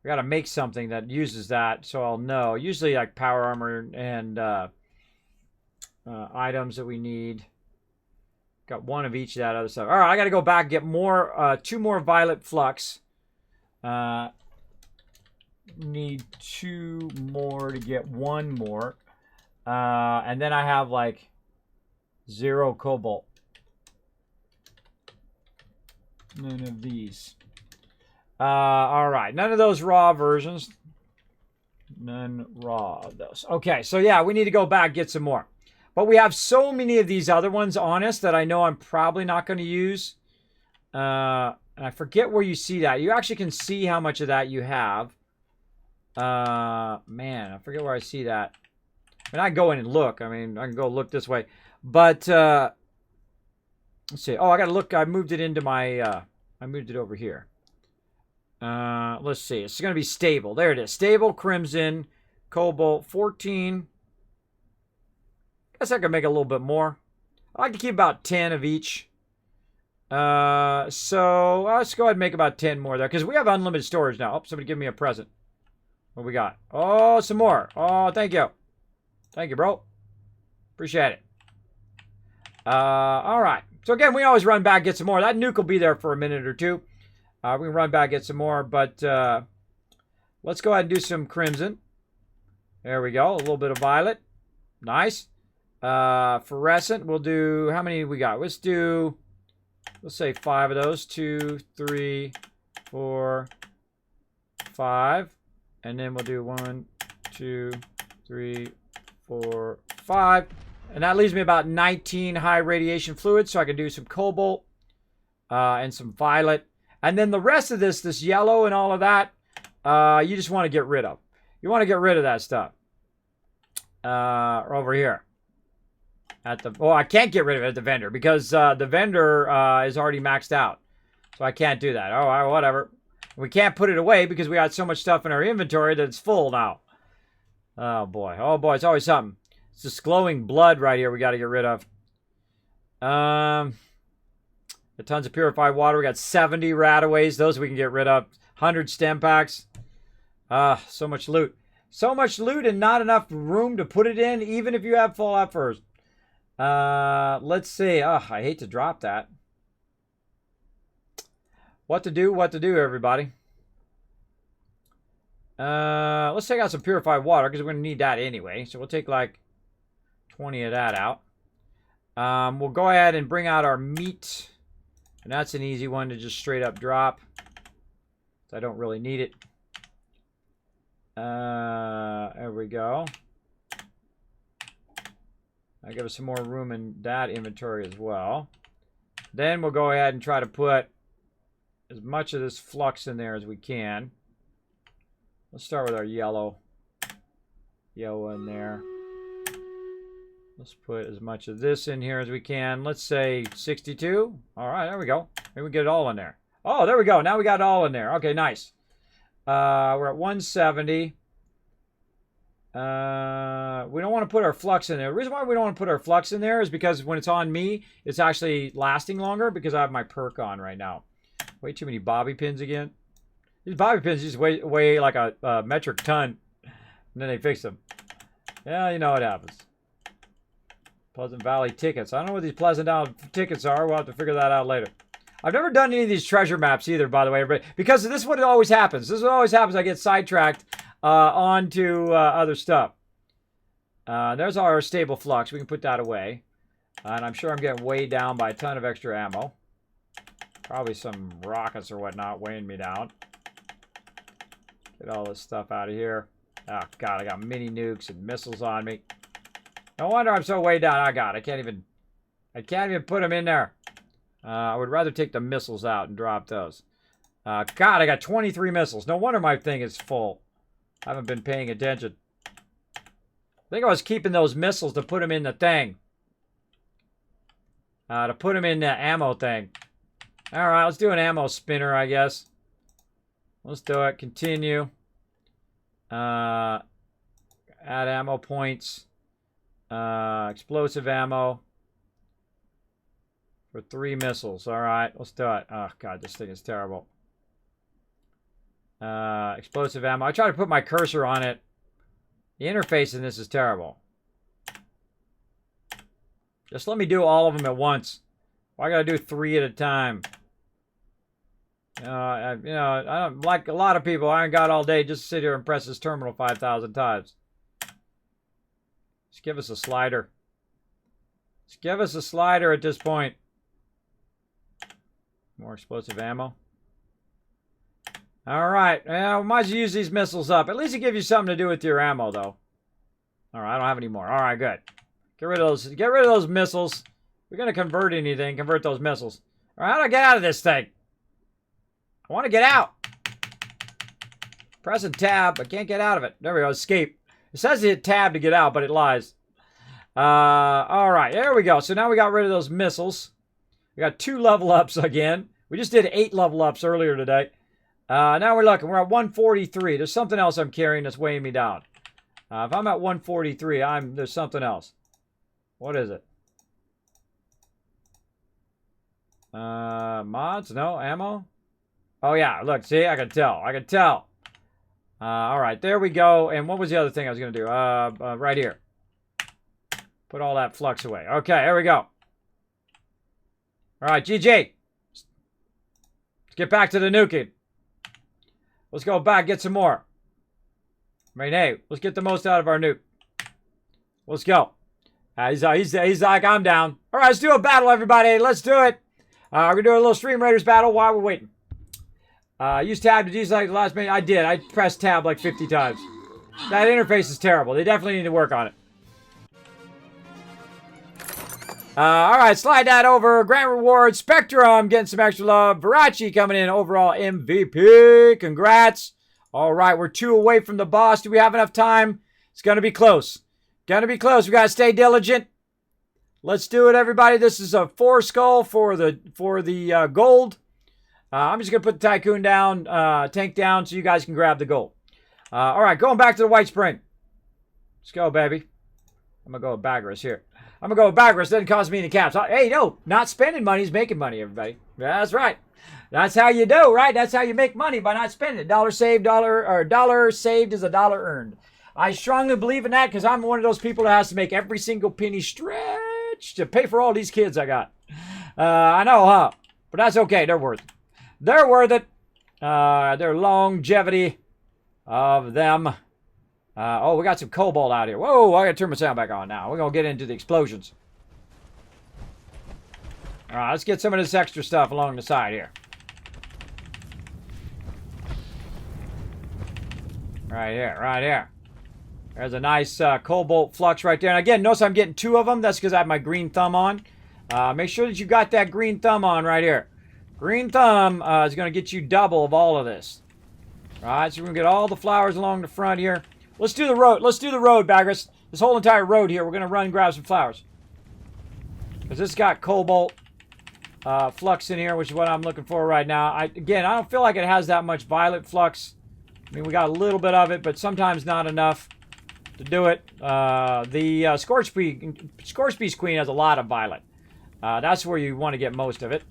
I gotta make something that uses that so I'll know. Usually like power armor and items that we need. Got 1 of each of that other stuff. All right, I gotta go back and get more, 2 more violet flux. Need 2 more to get 1 more. And then I have like 0 cobalt. None of these. All right. None of those raw versions. None raw of those. Okay. So, yeah, we need to go back and get some more. But we have so many of these other ones on us that I know I'm probably not going to use. And I forget where you see that. You actually can see how much of that you have. Man, I forget where I see that. I mean, I can go in and look. I mean, I can go look this way. But, let's see. Oh, I got to look. I moved it into my, I moved it over here. Let's see. It's going to be stable. There it is. Stable, crimson, cobalt, 14. Guess I could make a little bit more. I like to keep about 10 of each. So let's go ahead and make about 10 more there. Because we have unlimited storage now. Oh, somebody give me a present. What we got? Oh, some more. Oh, thank you. Thank you, bro. Appreciate it. All right. So again, we always run back, get some more. That nuke will be there for a minute or two. We can run back, get some more. But let's go ahead and do some crimson. There we go. A little bit of violet. Nice. Fluorescent. We'll do, how many we got? Let's say 5 of those. 2, 3, 4, 5. And then we'll do 1, 2, 3, 4, 5. And that leaves me about 19 high radiation fluids. So I can do some cobalt and some violet. And then the rest of this yellow and all of that, you just want to get rid of. You want to get rid of that stuff. Over here. I can't get rid of it at the vendor because the vendor is already maxed out. So I can't do that. Oh, whatever. We can't put it away because we got so much stuff in our inventory that it's full now. Oh, boy. Oh, boy. It's always something. It's this glowing blood right here we got to get rid of. Got tons of purified water. We got 70 rataways. Those we can get rid of. 100 stem packs. So much loot. So much loot and not enough room to put it in, even if you have Fallout first. Let's see. I hate to drop that. What to do, everybody. Let's take out some purified water because we're going to need that anyway. So we'll take like 20 of that out. We'll go ahead and bring out our meat. And that's an easy one to just straight up drop. I don't really need it. There we go. I'll give us some more room in that inventory as well. Then we'll go ahead and try to put as much of this flux in there as we can. Let's start with our yellow. Yellow in there. Let's put as much of this in here as we can. Let's say 62. All right, there we go. Maybe we get it all in there. Oh, there we go. Now we got it all in there. Okay, nice. We're at 170. We don't want to put our flux in there. The reason why we don't want to put our flux in there is because when it's on me, it's actually lasting longer because I have my perk on right now. Way too many bobby pins again. These bobby pins just weigh like a metric ton. And then they fix them. Yeah, you know what happens. Pleasant Valley tickets. I don't know what these Pleasant Valley tickets are. We'll have to figure that out later. I've never done any of these treasure maps either, by the way, everybody. Because this is what always happens. This is what always happens. I get sidetracked onto other stuff. There's our stable flux. We can put that away. And I'm sure I'm getting weighed down by a ton of extra ammo. Probably some rockets or whatnot weighing me down. Get all this stuff out of here. Oh, God, I got mini nukes and missiles on me. No wonder I'm so weighed down. Oh, God, I can't even put them in there. I would rather take the missiles out and drop those. God, I got 23 missiles. No wonder my thing is full. I haven't been paying attention. I think I was keeping those missiles to put them in the thing. To put them in the ammo thing. All right, let's do an ammo spinner, I guess. Let's do it. Continue. Add ammo points. Explosive ammo. For 3 missiles. All right, let's do it. Oh, God, this thing is terrible. Explosive ammo. I try to put my cursor on it. The interface in this is terrible. Just let me do all of them at once. Why gotta do 3 at a time? I don't like a lot of people. I ain't got all day just to sit here and press this terminal 5,000 times. Just give us a slider. Just give us a slider at this point. More explosive ammo. All right. Well, we might as well use these missiles up. At least it gives you something to do with your ammo, though. All right. I don't have any more. All right. Good. Get rid of those. Get rid of those missiles. If we're gonna convert anything, convert those missiles. All right. How do I get out of this thing? I want to get out. Pressing tab. I can't get out of it. There we go. Escape. It says hit tab to get out, but it lies. All right. There we go. So now we got rid of those missiles. We got 2 level ups again. We just did 8 level ups earlier today. Now we're looking. We're at 143. There's something else I'm carrying that's weighing me down. If I'm at 143, there's something else. What is it? Mods? No? Ammo? Oh, yeah. Look, see? I can tell. I can tell. All right. There we go. And what was the other thing I was going to do? Right here. Put all that flux away. Okay, there we go. All right, GG. Let's get back to the nuking. Let's go back, get some more. I mean, hey, let's get the most out of our nuke. Let's go. He's like, I'm down. All right, let's do a battle, everybody. Let's do it. We're going to do a little Stream Raiders battle while we're waiting. Use tab to deselect the last minute. I did. I pressed tab like 50 times. That interface is terrible. They definitely need to work on it. All right, slide that over. Grant reward. Spectrum getting some extra love. Virachi coming in overall MVP. Congrats. All right, we're 2 away from the boss. Do we have enough time? It's going to be close. Going to be close. We got to stay diligent. Let's do it, everybody. This is a 4 skull for the gold. I'm just going to put the Tycoon down, tank down, so you guys can grab the gold. All right, going back to the White Spring. Let's go, baby. I'm going to go with Bagras here. I'm going to go with Bagras. Doesn't cost me any caps. Hey, no, not spending money is making money, everybody. That's right. That's how you do, right? That's how you make money, by not spending. Dollar saved is a dollar earned. I strongly believe in that because I'm one of those people that has to make every single penny stretch to pay for all these kids I got. I know, huh? But that's okay. They're worth it. They're worth it. Their longevity of them Oh, we got some cobalt out here. Whoa, I gotta turn my sound back on now. We're gonna get into the explosions. All right, let's get some of this extra stuff along the side here. Right here, right here. There's a nice cobalt flux right there. And again, notice I'm getting 2 of them. That's because I have my green thumb on. Make sure that you got that green thumb on right here. Green thumb is going to get you double of all of this. All right, so we're going to get all the flowers along the front here. Let's do the road. Let's do the road, Baggers. This whole entire road here, we're going to run and grab some flowers. Because this got cobalt flux in here, which is what I'm looking for right now. Again, I don't feel like it has that much violet flux. I mean, we got a little bit of it, but sometimes not enough to do it. The Scorch-Beast Queen has a lot of violet. That's where you want to get most of it.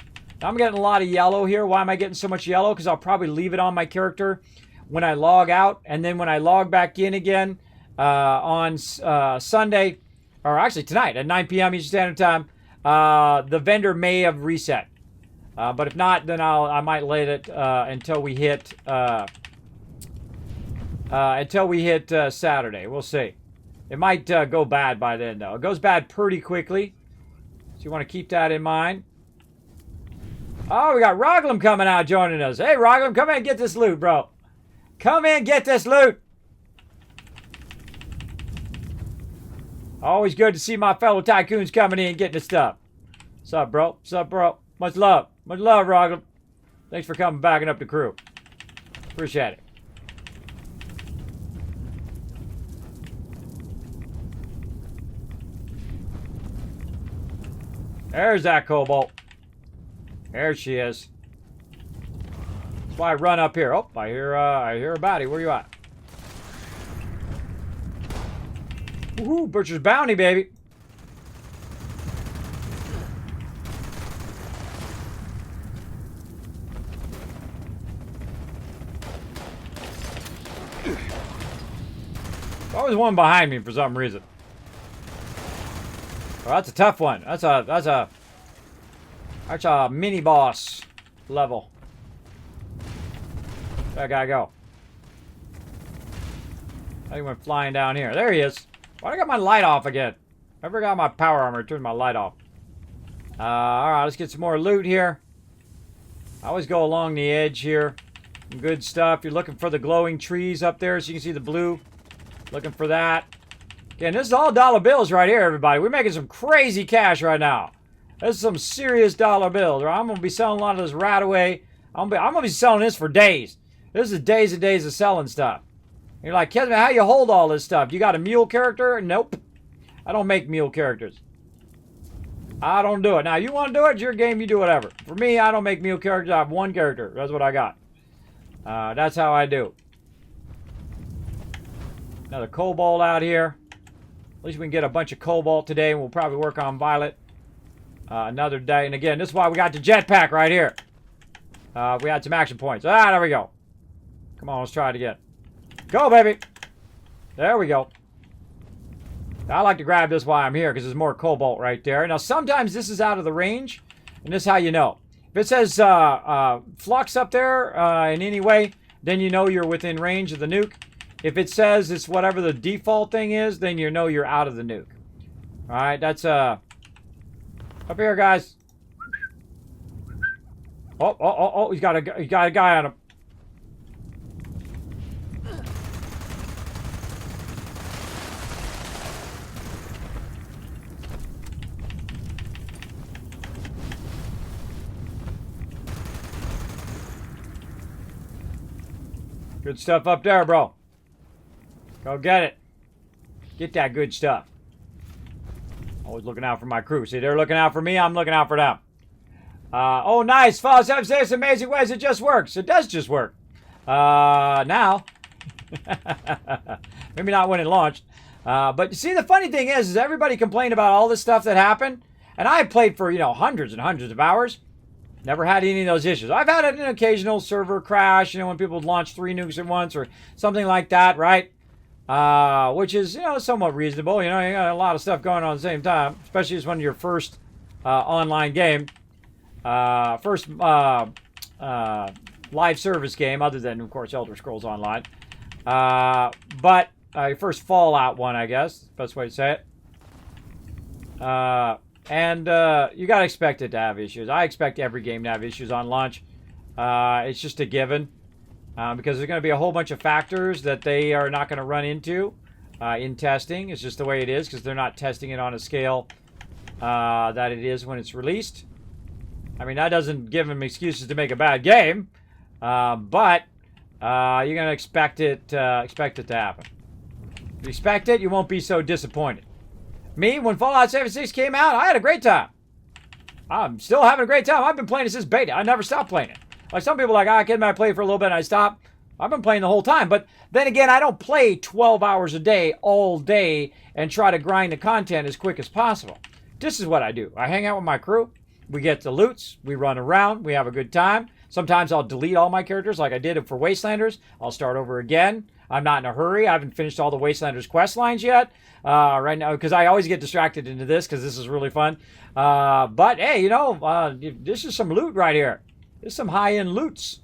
I'm getting a lot of yellow here. Why am I getting so much yellow? Because I'll probably leave it on my character when I log out. And then when I log back in again on Sunday, or actually tonight at 9 p.m. Eastern Standard Time, the vendor may have reset. But if not, then I might let it until we hit Saturday. We'll see. It might go bad by then, though. It goes bad pretty quickly. So you want to keep that in mind. Oh, we got Roglum coming out joining us. Hey, Roglum, come in and get this loot, bro. Come in and get this loot. Always good to see my fellow tycoons coming in and getting the stuff. What's up, bro? What's up, bro? Much love. Much love, Roglum. Thanks for coming backing up the crew. Appreciate it. There's that cobalt. There she is. That's why I run up here. Oh, I hear a baddie. Where you at? Woohoo, Butcher's Bounty, baby. There's always one behind me for some reason. Oh, that's a tough one. That's a mini boss level. That guy go. He went flying down here. There he is. Why I got my light off again? I forgot my power armor. Turned my light off. Alright, let's get some more loot here. I always go along the edge here. Some good stuff. You're looking for the glowing trees up there so you can see the blue. Looking for that. Again, this is all dollar bills right here, everybody. We're making some crazy cash right now. This is some serious dollar bills. I'm going to be selling a lot of this right away. I'm going to be selling this for days. This is days and days of selling stuff. You're like, Kismet, how you hold all this stuff? You got a mule character? Nope. I don't make mule characters. I don't do it. Now, you want to do it? It's your game. You do whatever. For me, I don't make mule characters. I have one character. That's what I got. That's how I do. Another cobalt out here. At least we can get a bunch of cobalt today, and we'll probably work on violet another day. And again, this is why we got the jetpack right here. We had some action points. Ah, there we go. Come on, let's try it again. Go, baby. There we go. I like to grab this while I'm here because there's more cobalt right there. Now, sometimes this is out of the range, and this is how you know. If it says flux up there in any way, then you know you're within range of the nuke. If it says it's whatever the default thing is, then you know you're out of the nuke. All right, that's up here, guys. Oh! He's got a guy on him. Good stuff up there, bro. Go get it. Get that good stuff. Always looking out for my crew. See, they're looking out for me. I'm looking out for them. Oh, nice. Falls up there's amazing ways. It just works. It does just work. Now. Maybe not when it launched. But see, the funny thing is everybody complained about all this stuff that happened. And I played for, hundreds and hundreds of hours. Never had any of those issues. I've had an occasional server crash, when people launch 3 nukes at once or something like that, right? Which is, somewhat reasonable. You got a lot of stuff going on at the same time, especially as one of your first online game. First live service game, other than, of course, Elder Scrolls Online. But your first Fallout one, I guess. Best way to say it. And you gotta expect it to have issues. I expect every game to have issues on launch. It's just a given. Because there's going to be a whole bunch of factors that they are not going to run into in testing. It's just the way it is because they're not testing it on a scale that it is when it's released. I mean, that doesn't give them excuses to make a bad game, but you're going to expect it to happen. If you expect it, you won't be so disappointed. Me, when Fallout 76 came out, I had a great time. I'm still having a great time. I've been playing it since beta. I never stopped playing it. Like some people are like, I kid, I play for a little bit and I stop. I've been playing the whole time. But then again, I don't play 12 hours a day, all day, and try to grind the content as quick as possible. This is what I do. I hang out with my crew. We get the loots. We run around. We have a good time. Sometimes I'll delete all my characters like I did for Wastelanders. I'll start over again. I'm not in a hurry. I haven't finished all the Wastelanders quest lines yet right now because I always get distracted into this because this is really fun. But hey, you know, this is some loot right here. There's some high-end loots.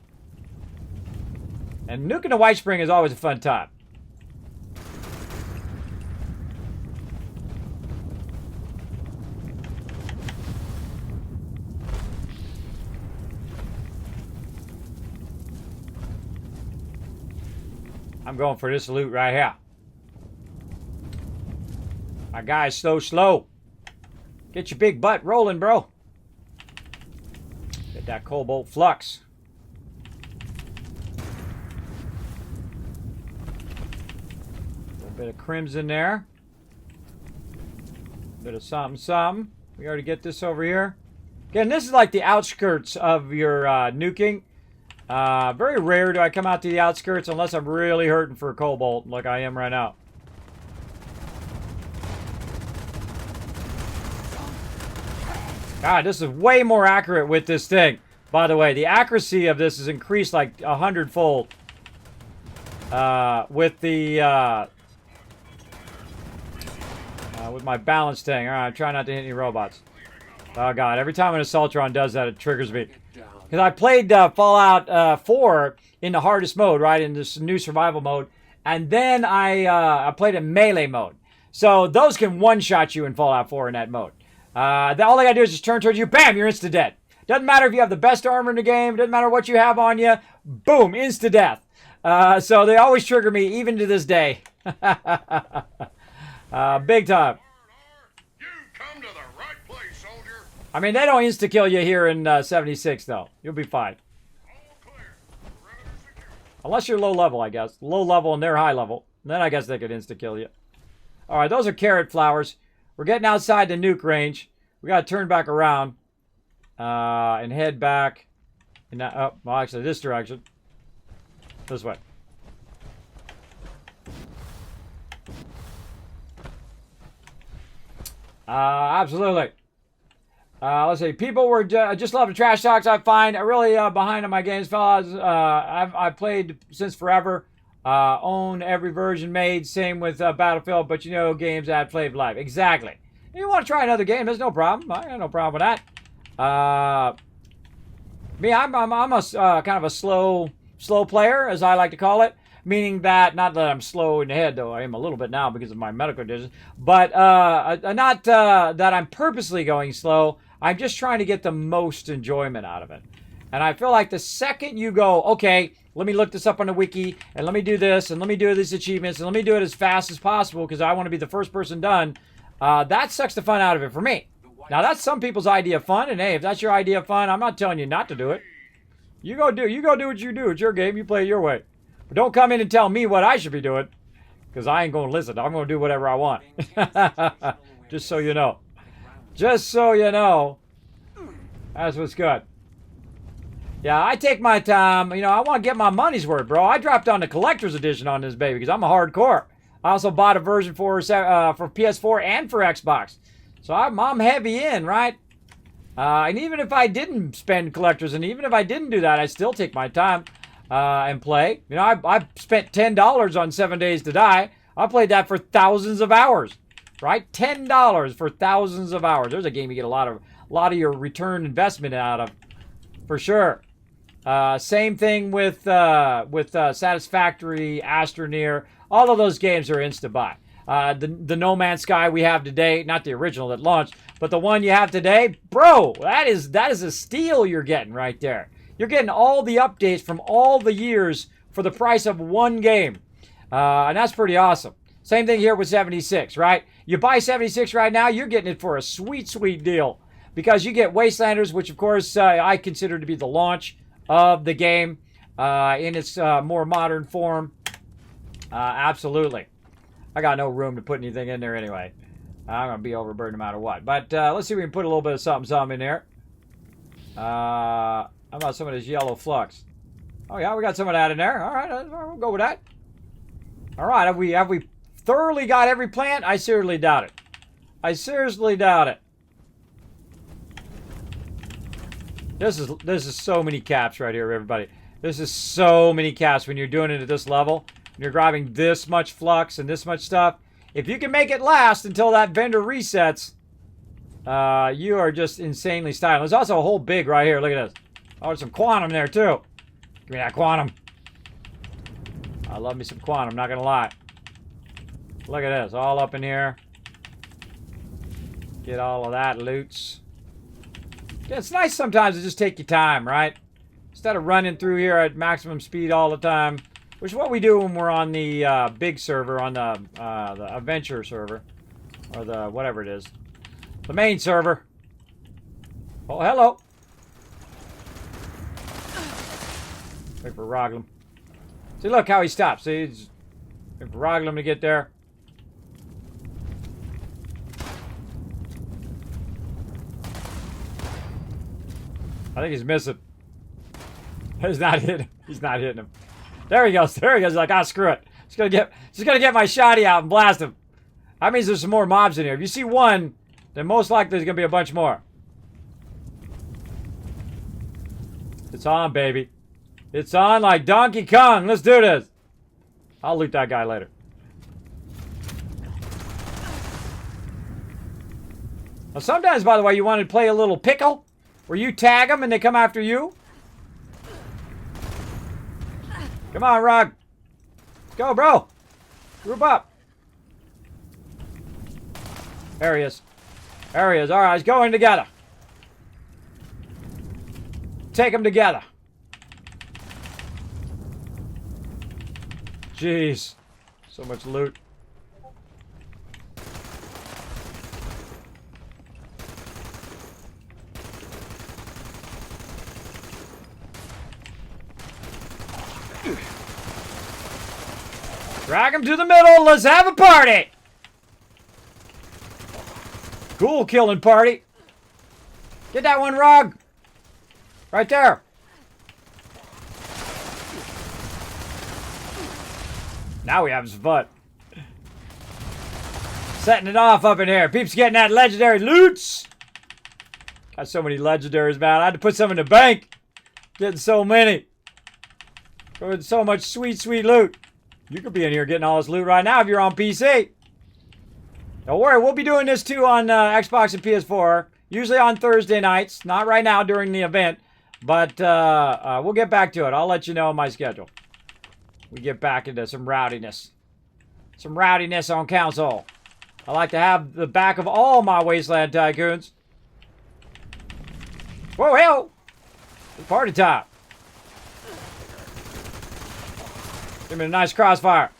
And nuking the White Spring is always a fun time. I'm going for this loot right here. My guy's so slow. Get your big butt rolling, bro. Get that cobalt flux. A little bit of crimson there. A bit of something. We already get this over here. Again, this is like the outskirts of your nuking. Very rare do I come out to the outskirts unless I'm really hurting for a cobalt like I am right now. God, this is way more accurate with this thing. By the way, the accuracy of this is increased like 100-fold with the with my balance thing. All right, try not to hit any robots. Oh God, every time an Assaultron does that, it triggers me. Because I played Fallout 4 in the hardest mode, right, in this new survival mode, and then I played in melee mode. So those can one-shot you in Fallout 4 in that mode. All they gotta do is just turn towards you, bam, you're insta-dead. Doesn't matter if you have the best armor in the game, doesn't matter what you have on you, boom, insta-death. So they always trigger me, even to this day. Big time.
You've come to the right place, soldier.
I mean, they don't insta-kill you here in 76, though. You'll be fine.
All clear. Perimeter secure.
Unless you're low level, I guess. Low level and they're high level. Then I guess they could insta-kill you. All right, those are carrot flowers. We're getting outside the nuke range. We got to turn back around and head back. In that, oh, well, actually, this direction. This way. Absolutely. Let's see. People were just love the trash talks I find. I'm really behind on my games, fellas. I've played since forever. Own every version made. Same with Battlefield, but you know, games add flavor to life. Exactly. If you want to try another game, there's no problem. I got no problem with that. Me, I'm a kind of a slow player, as I like to call it. Meaning that, not that I'm slow in the head, though I am a little bit now because of my medical condition, but not that I'm purposely going slow. I'm just trying to get the most enjoyment out of it. And I feel like the second you go, okay, let me look this up on the wiki, and let me do this, and let me do these achievements, and let me do it as fast as possible because I want to be the first person done, that sucks the fun out of it for me. Now, that's some people's idea of fun, and hey, if that's your idea of fun, I'm not telling you not to do it. You go do what you do. It's your game. You play it your way. But don't come in and tell me what I should be doing, because I ain't going to listen. I'm going to do whatever I want. Just so you know. Just so you know. That's what's good. Yeah, I take my time. You know, I want to get my money's worth, bro. I dropped on the collector's edition on this baby because I'm a hardcore. I also bought a version for PS4 and for Xbox. So I'm heavy in, right? And even if I didn't spend collectors, and even if I didn't do that, I still take my time and play. You know, I spent $10 on 7 Days to Die. I played that for thousands of hours, right? $10 for thousands of hours. There's a game you get a lot of your return investment out of, for sure. Same thing with Satisfactory, Astroneer. All of those games are insta-buy. The No Man's Sky we have today, not the original that launched, but the one you have today, bro, that is a steal you're getting right there. You're getting all the updates from all the years for the price of one game. And that's pretty awesome. Same thing here with 76, right? You buy 76 right now, you're getting it for a sweet, sweet deal. Because you get Wastelanders, which of course I consider to be the launch of the game in its more modern form. Absolutely. I got no room to put anything in there anyway. I'm going to be overburdened no matter what. But let's see if we can put a little bit of something in there. How about some of this yellow flux? Oh yeah, we got some of that in there. All right, we'll go with that. All right, have we thoroughly got every plant? I seriously doubt it. I seriously doubt it. This is so many caps right here, everybody. This is so many caps when you're doing it at this level. You're grabbing this much flux and this much stuff. If you can make it last until that vendor resets, you are just insanely styling. There's also a whole big right here. Look at this. Oh, there's some quantum there too. Give me that quantum. I love me some quantum, not gonna lie. Look at this, all up in here. Get all of that loots. Yeah, it's nice sometimes to just take your time, right? Instead of running through here at maximum speed all the time. Which is what we do when we're on the big server, on the adventure server. Or the, whatever it is. The main server. Oh, hello. Wait for Roglum. See, look how he stops. See, he's wait for Roglum to get there. I think he's missing. He's not hitting him. He's not hitting him. There he goes. There he goes. He's like, ah, screw it. Just gonna get my shotty out and blast him. That means there's some more mobs in here. If you see one, then most likely there's gonna be a bunch more. It's on, baby. It's on like Donkey Kong. Let's do this. I'll loot that guy later. Now, sometimes, by the way, you want to play a little pickle where you tag them and they come after you. Come on, Rog. Let's go, bro. Group up. There he is. There he is. All right, he's going together. Take them together. Jeez. So much loot. Drag him to the middle. Let's have a party. Ghoul killing party. Get that one, Rog. Right there. Now we have some fun. Setting it off up in here. Peeps getting that legendary loots. Got so many legendaries, man. I had to put some in the bank. Getting so many. With so much sweet, sweet loot. You could be in here getting all this loot right now if you're on PC. Don't worry, we'll be doing this too on Xbox and PS4. Usually on Thursday nights. Not right now during the event. But we'll get back to it. I'll let you know my schedule. We get back into some rowdiness. Some rowdiness on console. I like to have the back of all my Wasteland Tycoons. Whoa, hell! It's party time. Give me a nice crossfire.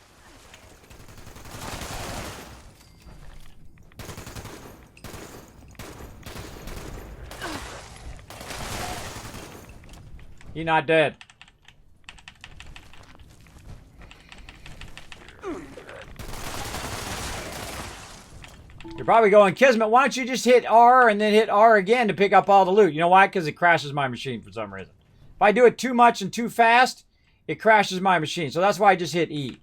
He's not dead. You're probably going, Kismet, why don't you just hit R and then hit R again to pick up all the loot? You know why? Because it crashes my machine for some reason. If I do it too much and too fast, it crashes my machine. So that's why I just hit E.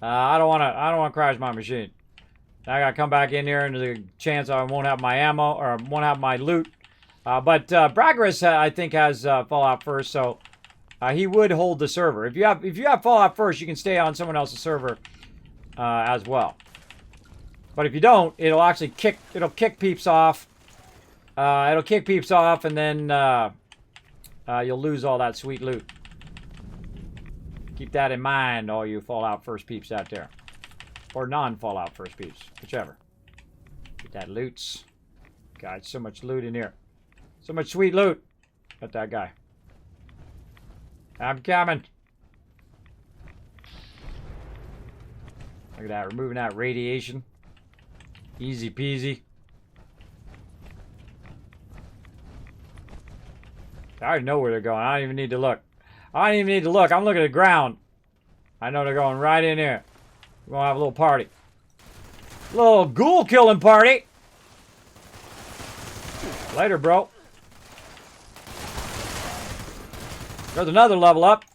I don't want to crash my machine. I gotta come back in here and there's a chance I won't have my ammo or won't have my loot. But Bragris, I think, has Fallout First, so he would hold the server. If you have Fallout First, you can stay on someone else's server as well. But if you don't, it'll actually kick peeps off. It'll kick peeps off, and then you'll lose all that sweet loot. Keep that in mind, all you Fallout first peeps out there. Or non-Fallout first peeps. Whichever. Get that loots. God, so much loot in here. So much sweet loot. Got that guy. I'm coming. Look at that. Removing that radiation. Easy peasy. I already know where they're going. I don't even need to look. I don't even need to look. I'm looking at the ground. I know they're going right in here. We're going to have a little party. A little ghoul killing party. Later, bro. There's another level up.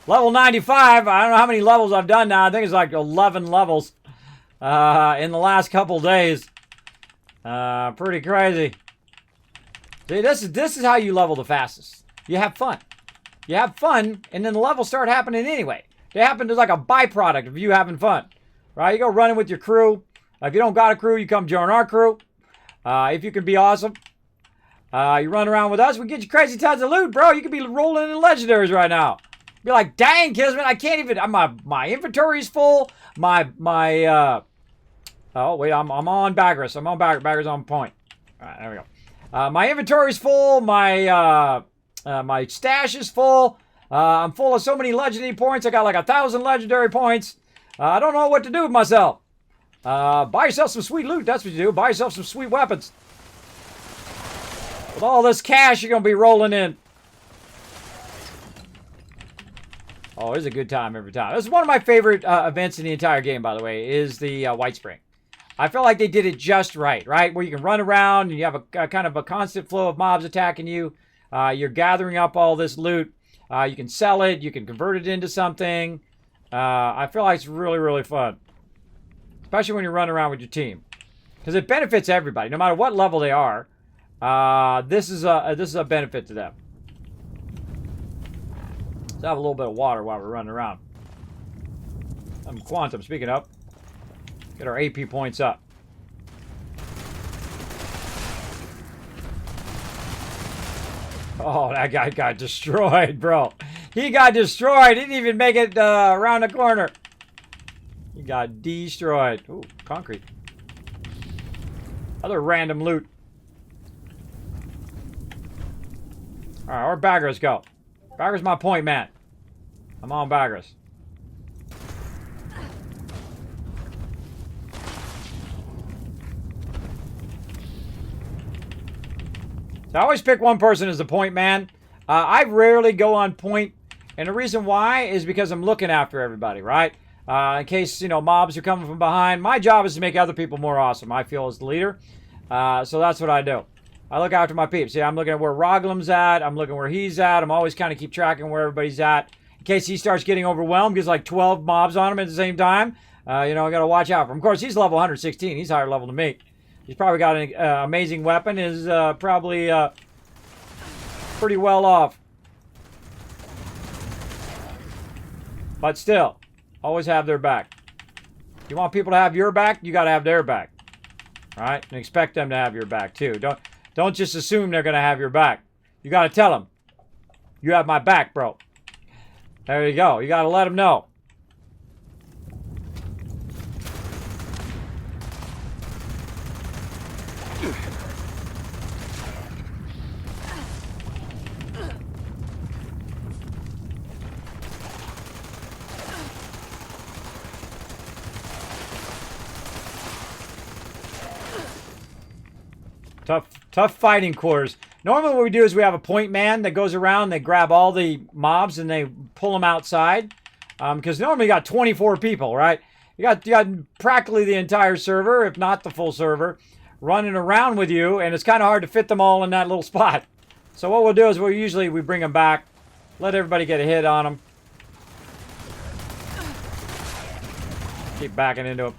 Level 95. I don't know how many levels I've done now. I think it's like 11 levels in the last couple days. Pretty crazy. See, this is how you level the fastest. You have fun. You have fun, and then the levels start happening anyway. They happen as like a byproduct of you having fun. Right? You go running with your crew. If you don't got a crew, you come join our crew. If you can be awesome. You run around with us, we get you crazy tons of loot, bro. You could be rolling in legendaries right now. Be like, dang, Kismet, I can't even. My inventory's full. Oh wait, I'm on Bagras. I'm on Bagras on point. All right, there we go. My inventory's full. My stash is full. I'm full of so many legendary points. I got like 1,000 legendary points. I don't know what to do with myself. Buy yourself some sweet loot. That's what you do. Buy yourself some sweet weapons. With all this cash, you're going to be rolling in. Oh, it's a good time every time. This is one of my favorite events in the entire game, by the way, is the White Spring. I feel like they did it just right? Where you can run around and you have a kind of a constant flow of mobs attacking you. You're gathering up all this loot. You can sell it. You can convert it into something. I feel like it's really, really fun. Especially when you're running around with your team. Because it benefits everybody, no matter what level they are. This is a benefit to them. Let's have a little bit of water while we're running around. Quantum, speaking of. Get our AP points up. Oh, that guy got destroyed, bro. He got destroyed. He didn't even make it around the corner. He got destroyed. Ooh, concrete. Other random loot. Alright, where'd Bagras go? Bagras my point man. I'm on Bagras. So I always pick one person as the point man. I rarely go on point, and the reason why is because I'm looking after everybody, right? In case, mobs are coming from behind. My job is to make other people more awesome, I feel, as the leader. So that's what I do. I look after my peeps. See, I'm looking at where Roglam's at. I'm looking where he's at. I'm always kind of keep tracking where everybody's at. In case he starts getting overwhelmed, gets like 12 mobs on him at the same time. I got to watch out for him. Of course, he's level 116. He's higher level than me. He's probably got an amazing weapon. Is probably pretty well off. But still, always have their back. You want people to have your back, you got to have their back. All right? And expect them to have your back, too. Don't just assume they're going to have your back. You got to tell them, you have my back, bro. There you go. You got to let them know. Tough fighting quarters. Normally what we do is we have a point man that goes around, they grab all the mobs and they pull them outside. Because normally you got 24 people, right? You got practically the entire server, if not the full server, running around with you, and it's kind of hard to fit them all in that little spot. So what we'll do is we bring them back, let everybody get a hit on them. Keep backing into them.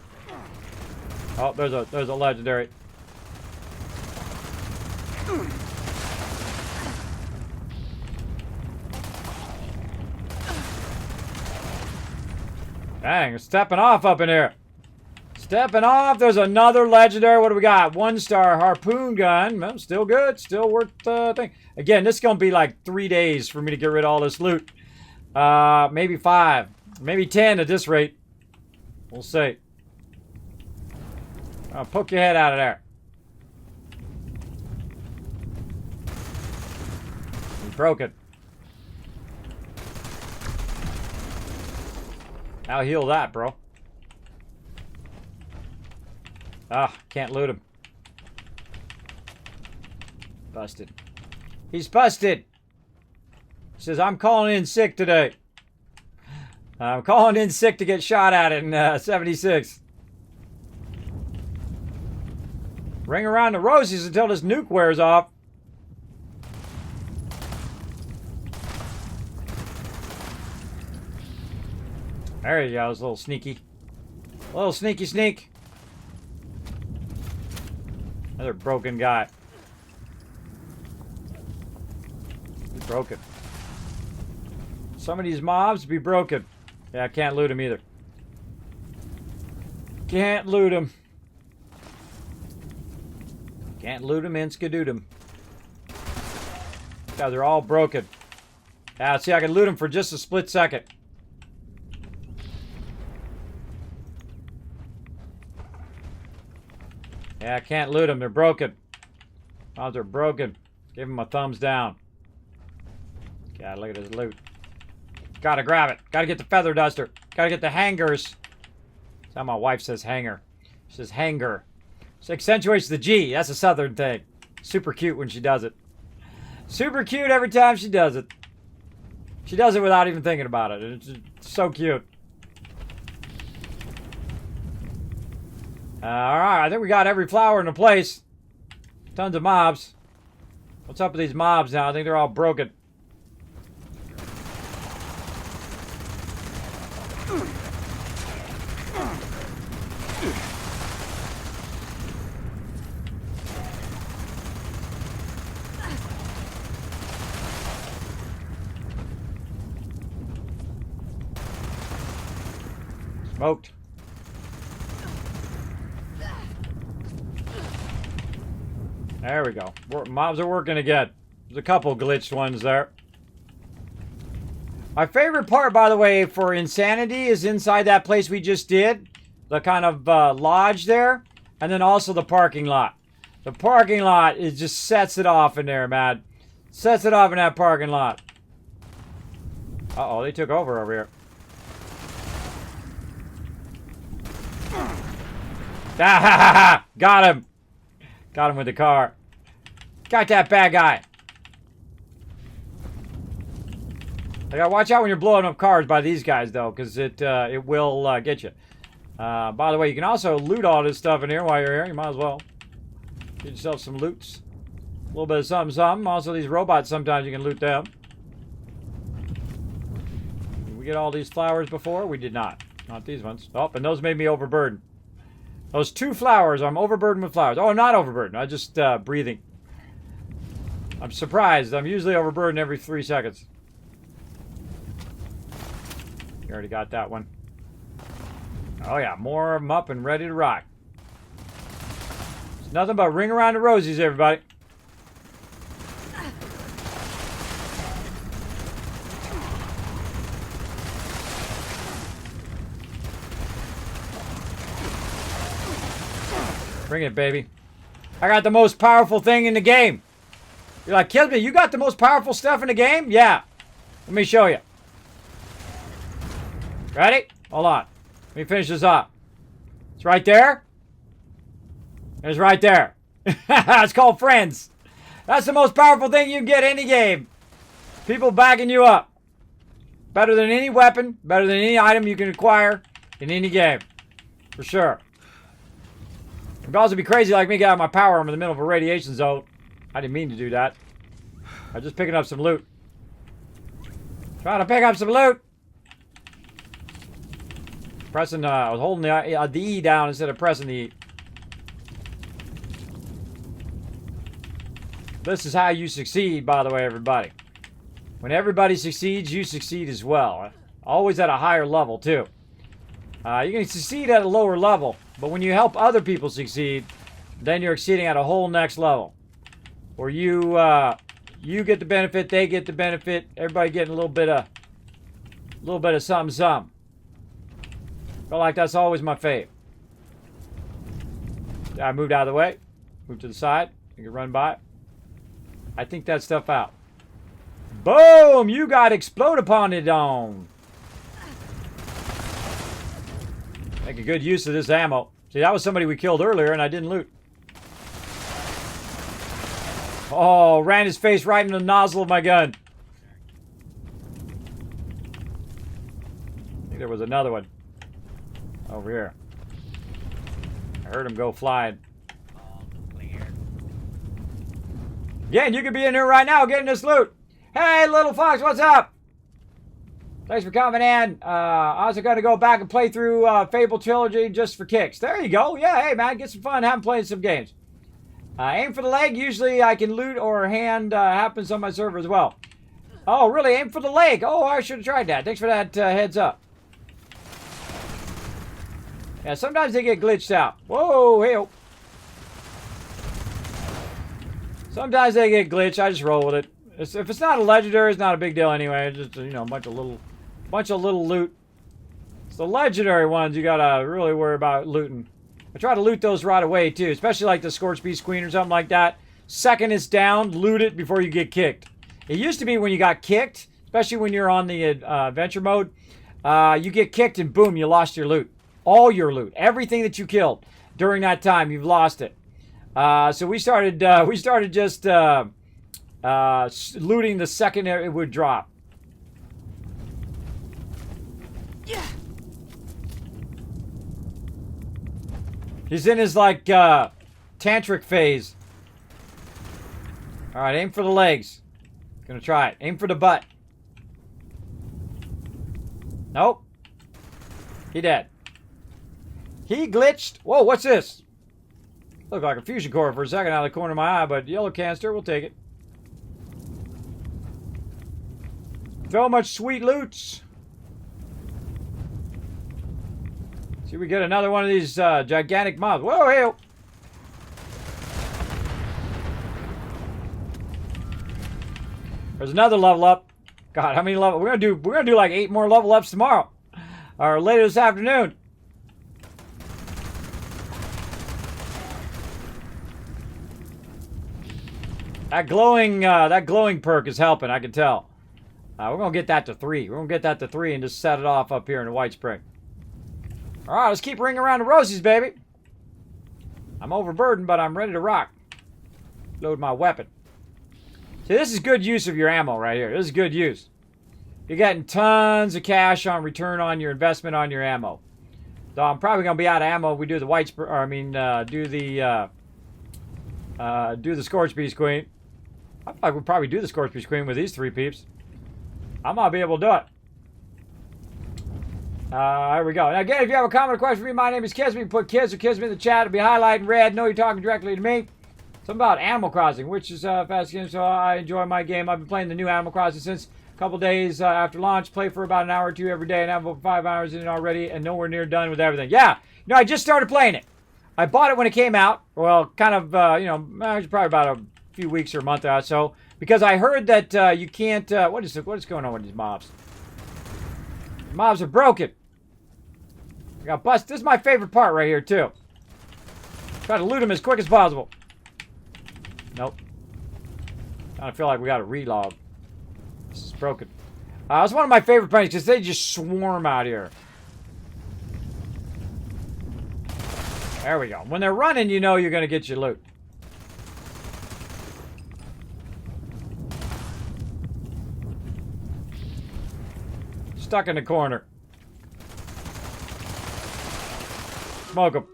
Oh, there's a legendary. Dang, stepping off up in here. Stepping off. There's another legendary. What do we got? 1-star harpoon gun. Well, still good. Still worth the thing. Again, this is going to be like 3 days for me to get rid of all this loot. Maybe 5. Maybe 10 at this rate. We'll see. Poke your head out of there. He's broken. I'll heal that, bro. Ah, can't loot him. Busted. He's busted. He says, I'm calling in sick today. I'm calling in sick to get shot at in 76. Ring around the rosies until this nuke wears off. There he goes, a little sneaky. A little sneaky sneak. Another broken guy. He's broken. Some of these mobs be broken. Yeah, I can't loot him either. Can't loot him. Can't loot him and skadoot him. Guys are all broken. Yeah, see, I can loot him for just a split second. Yeah, I can't loot them. They're broken. Mobs are broken. Give them a thumbs down. God, look at his loot. Gotta grab it. Gotta get the feather duster. Gotta get the hangers. That's how my wife says hanger. She says hanger. She accentuates the G. That's a southern thing. Super cute when she does it. Super cute every time she does it. She does it without even thinking about it. It's so cute. Alright, I think we got every flower in the place. Tons of mobs. What's up with these mobs now? I think they're all broken. Smoked. There we go. Mobs are working again. There's a couple glitched ones there. My favorite part, by the way, for Insanity is inside that place we just did. The kind of lodge there. And then also the parking lot. The parking lot is just sets it off in there, man. Sets it off in that parking lot. Uh-oh, they took over here. Ah, got him. Got him with the car. Got that bad guy. I gotta watch out when you're blowing up cars by these guys, though, because it will get you. By the way, you can also loot all this stuff in here while you're here. You might as well get yourself some loots. A little bit of something, something. Also, these robots, sometimes you can loot them. Did we get all these flowers before? We did not. Not these ones. Oh, and those made me overburdened. Those 2 flowers, I'm overburdened with flowers. Oh, I'm not overburdened. I'm just breathing. I'm surprised. I'm usually overburdened every 3 seconds. You already got that one. Oh, yeah. More of them up and ready to rock. It's nothing but ring around the rosies, everybody. Bring it, baby. I got the most powerful thing in the game. You're like, Kismet, you got the most powerful stuff in the game? Yeah. Let me show you. Ready? Hold on. Let me finish this up. It's right there. It's right there. It's called friends. That's the most powerful thing you can get in any game. People backing you up. Better than any weapon. Better than any item you can acquire in any game. For sure. You'd also be crazy like me, get out my power armor in the middle of a radiation zone. I didn't mean to do that. I was just picking up some loot. Trying to pick up some loot. Pressing, I was holding the E down instead of pressing the E. This is how you succeed, by the way, everybody. When everybody succeeds, you succeed as well. Always at a higher level, too. You can succeed at a lower level, but when you help other people succeed, then you're exceeding at a whole next level. Where you get the benefit, they get the benefit, everybody getting a little bit of A little bit of something, something. Felt like that's always my fave. I moved out of the way. Moved to the side. You can run by. I think that stuff out. Boom! You got explode upon it on. Make a good use of this ammo. See, that was somebody we killed earlier and I didn't loot. Oh, ran his face right into the nozzle of my gun. I think there was another one. Over here. I heard him go flying. Again, you could be in here right now getting this loot. Hey, little fox, what's up? Thanks for coming in. I was going to go back and play through Fable Trilogy just for kicks. There you go. Yeah, hey, man, get some fun. Haven't played some games. Aim for the leg. Usually I can loot or hand. Happens on my server as well. Oh, really? Aim for the leg. Oh, I should have tried that. Thanks for that heads up. Yeah, sometimes they get glitched out. Whoa, hey. Sometimes they get glitched. I just roll with it. If it's not a legendary, it's not a big deal anyway. It's just, you know, a bunch of little loot. It's the legendary ones you gotta really worry about looting. I try to loot those right away too, especially like the s.p.e.c.i.a.l or something like that. Second it's down, loot it before you get kicked. It used to be when you got kicked, especially when you're on the adventure mode, you get kicked and boom, you lost your loot. All your loot, everything that you killed during that time, you've lost it. So we started just looting the second it would drop.
Yeah.
He's in his like tantric phase. All right, aim for the legs. Gonna try it. Aim for the butt. Nope. He dead. He glitched. Whoa, what's this? Looked like a fusion core for a second out of the corner of my eye, but yellow canister, we'll take it. So much sweet loots. See, we get another one of these gigantic mobs. Whoa, hey! There's another level up. God, how many level? We're gonna do like 8 more level ups tomorrow, or later this afternoon. That glowing perk is helping. I can tell. We're gonna get that to 3. We're gonna get that to 3 and just set it off up here in the White Spring. All right, let's keep ringing around the rosies, baby. I'm overburdened, but I'm ready to rock. Load my weapon. See, this is good use of your ammo right here. This is good use. You're getting tons of cash on return on your investment on your ammo. So I'm probably gonna be out of ammo if we do the White Spring. Or I mean, do the s.p.e.c.i.a.l. I thought we'd probably do the s.p.e.c.i.a.l with these 3 peeps. I might be able to do it. Here we go. And again, if you have a comment or question for me, my name is Kismet. You put Kiz or Kismet in the chat. It'll be highlighted in red. Know you're talking directly to me. Something about Animal Crossing, which is a fast game, so I enjoy my game. I've been playing the new Animal Crossing since a couple days after launch. Play for about an hour or 2 every day and have over 5 hours in it already and nowhere near done with everything. Yeah, you know, I just started playing it. I bought it when it came out. Well, kind of, you know, probably about a few weeks or a month or so. Because I heard that you can't, what is going on with these mobs? The mobs are broken. I got busted. This is my favorite part right here, too. Try to loot them as quick as possible. Nope. Kind of feel like we got to relog. This is broken. It's one of my favorite planes because they just swarm out here. There we go. When they're running, you know you're going to get your loot. Stuck in the corner. Smoke them.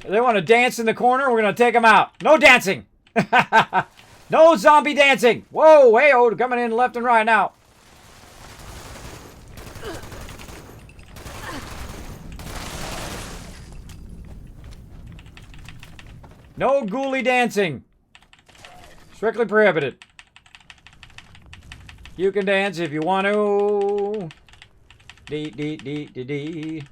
They want to dance in the corner, we're going to take them out. No dancing. No zombie dancing. Whoa, hey, oh, coming in left and right now. No ghoulie dancing. Strictly prohibited. You can dance if you want to. Dee dee dee dee dee.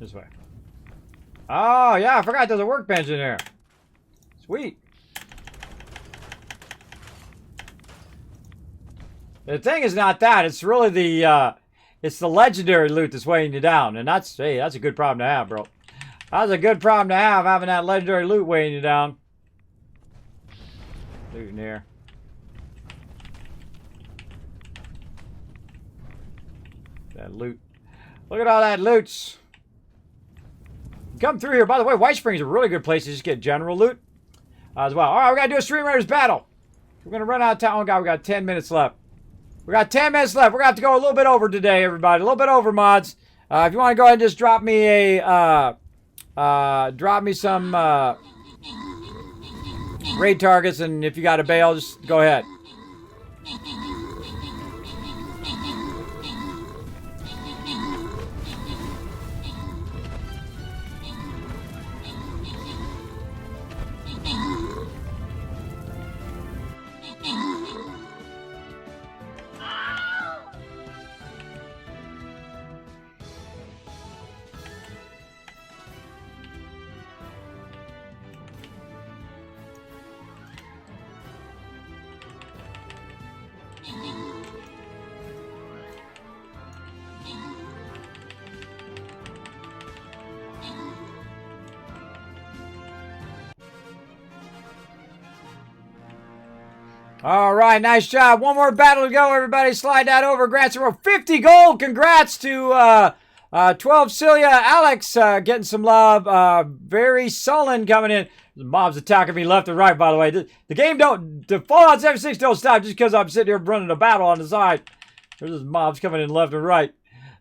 This way. Oh, yeah, I forgot there's a workbench in there. Sweet. The thing is not that. It's really it's the legendary loot that's weighing you down. And that's, hey, that's a good problem to have, bro. That's a good problem to have, having that legendary loot weighing you down. Loot in here. That loot. Look at all that loots. Come through here. By the way, White Springs is a really good place to just get general loot as well. All right, we got to do a Stream Raiders battle. We're going to run out of time. Oh, God, we got 10 minutes left. We got 10 minutes left. We're going to have to go a little bit over today, everybody. A little bit over, mods. If you want to go ahead and just drop me a... drop me some raid targets, and if you got a bail, just go ahead. All right, nice job. One more battle to go, everybody. Slide that over. Grants are 50 gold. Congrats to 12 Celia. Alex getting some love. Very sullen coming in. The mobs attacking me left and right, by the way. The game don't... The Fallout 76 don't stop just because I'm sitting here running a battle on the side. There's just mobs coming in left and right.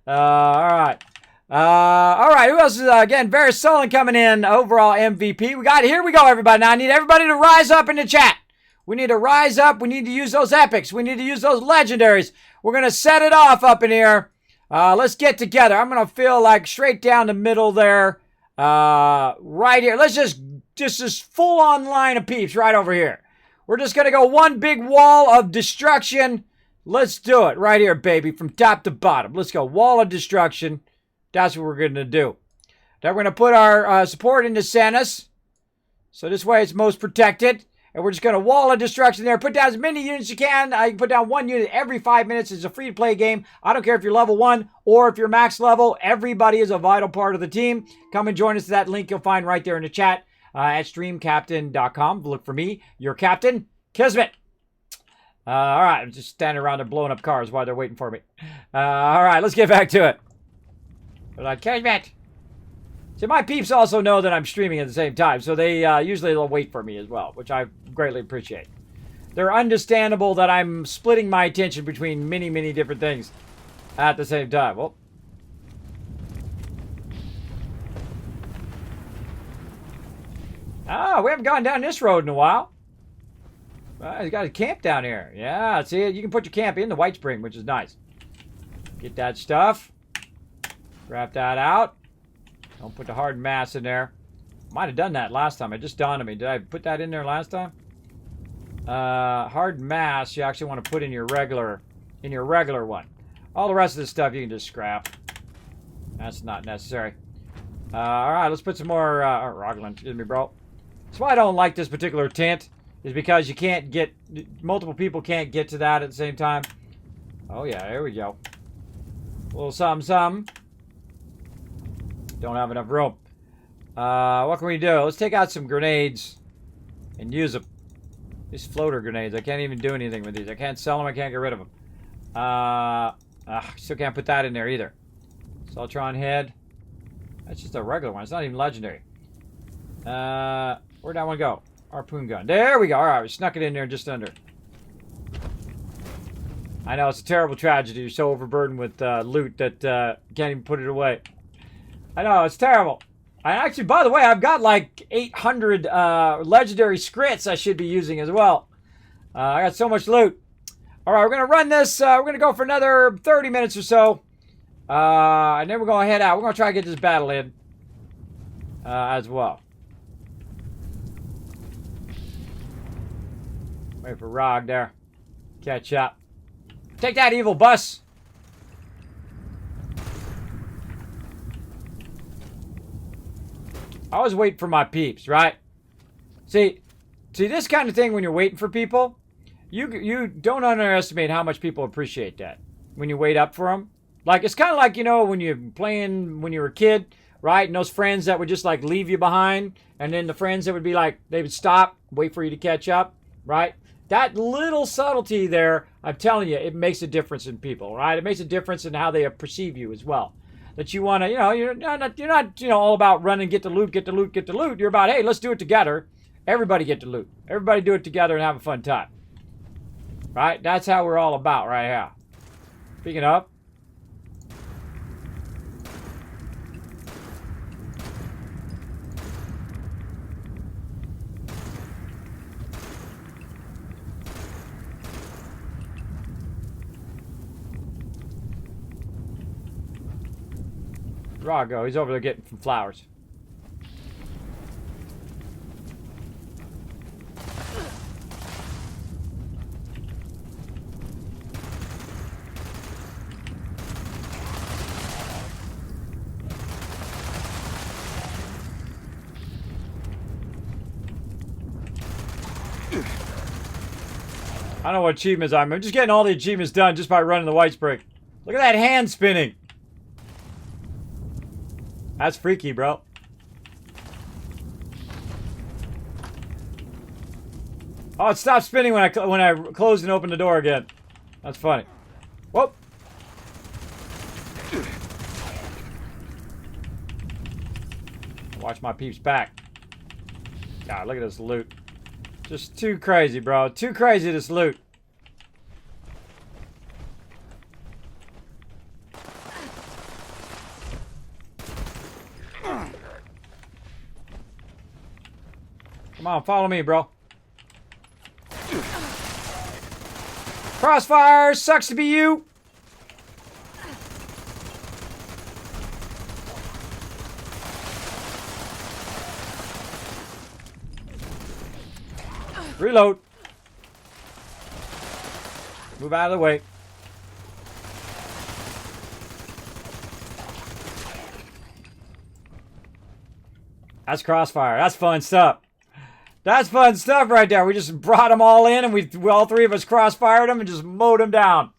All right. All right, who else is, again, very sullen coming in. Overall MVP. We got... Here we go, everybody. Now, I need everybody to rise up in the chat. We need to rise up. We need to use those epics. We need to use those legendaries. We're going to set it off up in here. Let's get together. I'm going to feel like straight down the middle there. Right here. Let's just this full-on line of peeps right over here. We're just going to go one big wall of destruction. Let's do it right here, baby, from top to bottom. Let's go. Wall of destruction. That's what we're going to do. Then we're going to put our support into Sanus. So this way it's most protected. And we're just going to wall of destruction there. Put down as many units as you can. You can put down one unit every 5 minutes. It's a free-to-play game. I don't care if you're level 1 or if you're max level. Everybody is a vital part of the team. Come and join us at that link you'll find right there in the chat at streamcaptain.com. Look for me, your captain, Kismet. All right, I'm just standing around there blowing up cars while they're waiting for me. All right, let's get back to it. Kismet. See, my peeps also know that I'm streaming at the same time, so they usually they'll wait for me as well, which I greatly appreciate. They're understandable that I'm splitting my attention between many, many different things at the same time. Well, we haven't gone down this road in a while. He's got a camp down here. Yeah, see, you can put your camp in the White Spring, which is nice. Get that stuff. Grab that out. Don't put the hard mass in there. Might have done that last time. It just dawned on me. Did I put that in there last time? Hard mass you actually want to put in your regular one. All the rest of this stuff you can just scrap. That's not necessary. Alright, let's put some more Roglin, excuse me, bro. That's why I don't like this particular tent, is because you can't get multiple people can't get to that at the same time. Oh yeah, there we go. A little something. Don't have enough room. What can we do? Let's take out some grenades and use them. These floater grenades, I can't even do anything with these. I can't sell them, I can't get rid of them. Still can't put that in there either. Soltron head. That's just a regular one. It's not even legendary. Where'd that one go? Harpoon gun. There we go. Alright, we snuck it in there just under. I know, it's a terrible tragedy. You're so overburdened with loot that can't even put it away. I know, it's terrible. I actually, by the way, I've got like 800 legendary scripts I should be using as well. I got so much loot. All right, we're going to run this. We're going to go for another 30 minutes or so. And then we're going to head out. We're going to try to get this battle in as well. Wait for Rog there. Catch up. Take that, evil bus. I always wait for my peeps, right? See this kind of thing when you're waiting for people, you don't underestimate how much people appreciate that when you wait up for them. Like, it's kind of like, you know, when you're playing when you were a kid, right? And those friends that would just like leave you behind, and then the friends that would be like, they would stop, wait for you to catch up, right? That little subtlety there, I'm telling you, it makes a difference in people, right? It makes a difference in how they perceive you as well. That you want to, you know, you're not, you know, all about running, get the loot, get the loot, get the loot. You're about, hey, let's do it together. Everybody get the loot. Everybody do it together and have a fun time. Right? That's how we're all about right here. Speaking of. Rago, he's over there getting some flowers. I don't know what achievements I'm just getting all the achievements done just by running the white spring. Look at that hand spinning. That's freaky, bro. Oh, it stopped spinning when I closed and opened the door again. That's funny. Whoop. Watch my peeps back. God, look at this loot. Just too crazy, bro. Too crazy, this loot. Come on, follow me, bro. Crossfire, sucks to be you. Reload. Move out of the way. That's Crossfire. That's fun stuff. That's fun stuff right there. We just brought them all in, and we all three of us crossfired them and just mowed them down.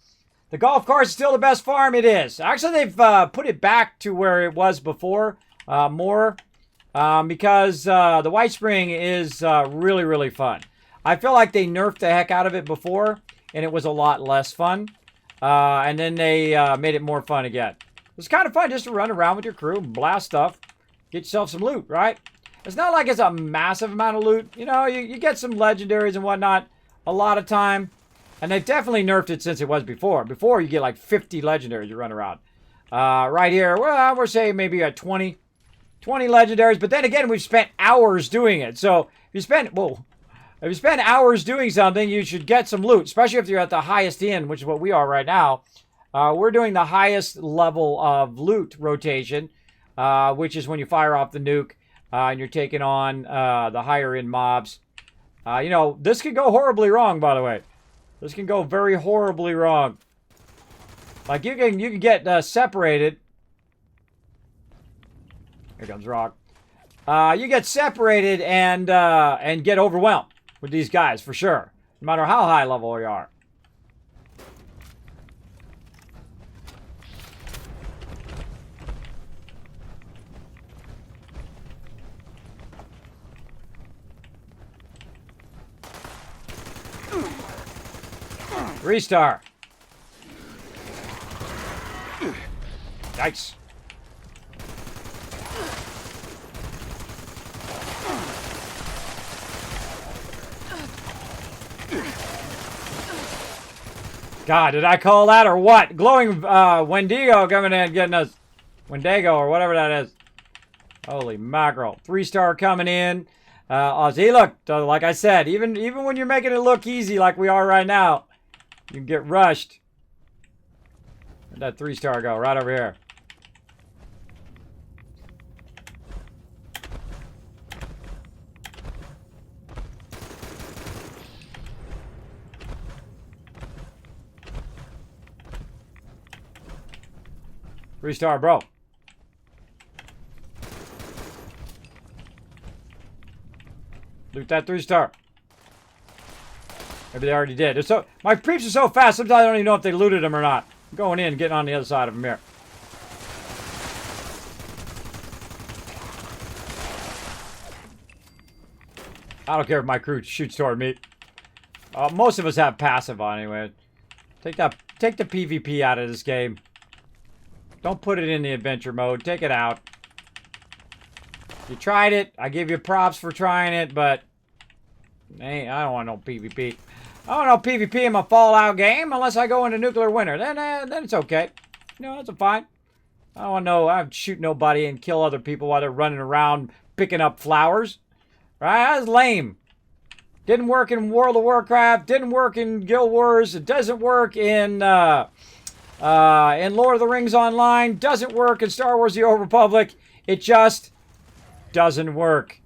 The golf course is still the best farm. It is. Actually, they've put it back to where it was before more because the White Spring is really, really fun. I feel like they nerfed the heck out of it before, and it was a lot less fun. And then they made it more fun again. It's kind of fun just to run around with your crew and blast stuff. Get yourself some loot, right? It's not like it's a massive amount of loot. You know, you get some legendaries and whatnot a lot of time. And they've definitely nerfed it since it was before. Before, you get like 50 legendaries you run around. Right here, well, we're saying maybe 20 legendaries. But then again, we've spent hours doing it. So, if you spend hours doing something, you should get some loot. Especially if you're at the highest end, which is what we are right now. We're doing the highest level of loot rotation. Which is when you fire off the nuke. And you're taking on the higher end mobs. You know, this could go horribly wrong, by the way. This can go very horribly wrong. Like, you can get separated. Here comes Rock. You get separated and get overwhelmed with these guys, for sure. No matter how high level you are. Three-star. Yikes. God, did I call that or what? Glowing Wendigo coming in getting us. Wendigo or whatever that is. Holy mackerel. Three-star coming in. See, look, like I said, even when you're making it look easy like we are right now, you can get rushed. Where'd that three-star go? Right over here. Three-star, bro. Loot that 3-star. Maybe they already did. It's so, my creeps are so fast, sometimes I don't even know if they looted them or not. I'm going in, getting on the other side of them here. I don't care if my crew shoots toward me. Most of us have passive on anyway. Take the PvP out of this game. Don't put it in the adventure mode. Take it out. You tried it. I give you props for trying it, but hey, I don't want no PvP. I don't know PvP in my Fallout game unless I go into nuclear winter. Then it's okay. No, that's fine. I don't want no. I don't shoot nobody and kill other people while they're running around picking up flowers. Right? That's lame. Didn't work in World of Warcraft. Didn't work in Guild Wars. It doesn't work in Lord of the Rings Online. Doesn't work in Star Wars: The Old Republic. It just doesn't work.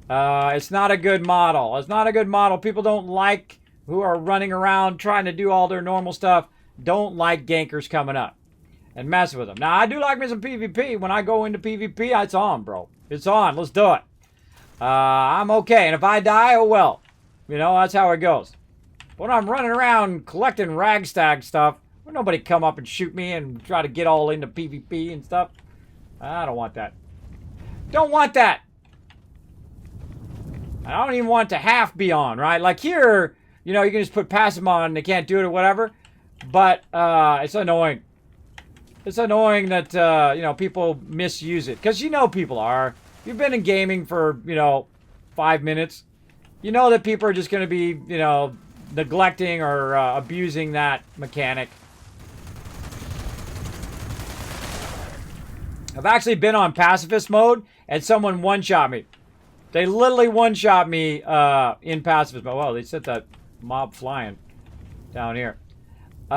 It's not a good model. It's not a good model. People don't like who are running around trying to do all their normal stuff. Don't like gankers coming up and messing with them. Now, I do like me some PvP. When I go into PvP, it's on, bro. It's on. Let's do it. I'm okay. And if I die, oh well. You know, that's how it goes. When I'm running around collecting ragstag stuff, will nobody come up and shoot me and try to get all into PvP and stuff? I don't want that. Don't want that. I don't even want to half be on, right? Like here, you know, you can just put passive on and they can't do it or whatever. But it's annoying. It's annoying that, you know, people misuse it. Because you know people are. You've been in gaming for, you know, 5 minutes. You know that people are just going to be, you know, neglecting or abusing that mechanic. I've actually been on pacifist mode and someone one-shot me. They literally one-shot me in pacifist mode. Well, they set that mob flying down here. They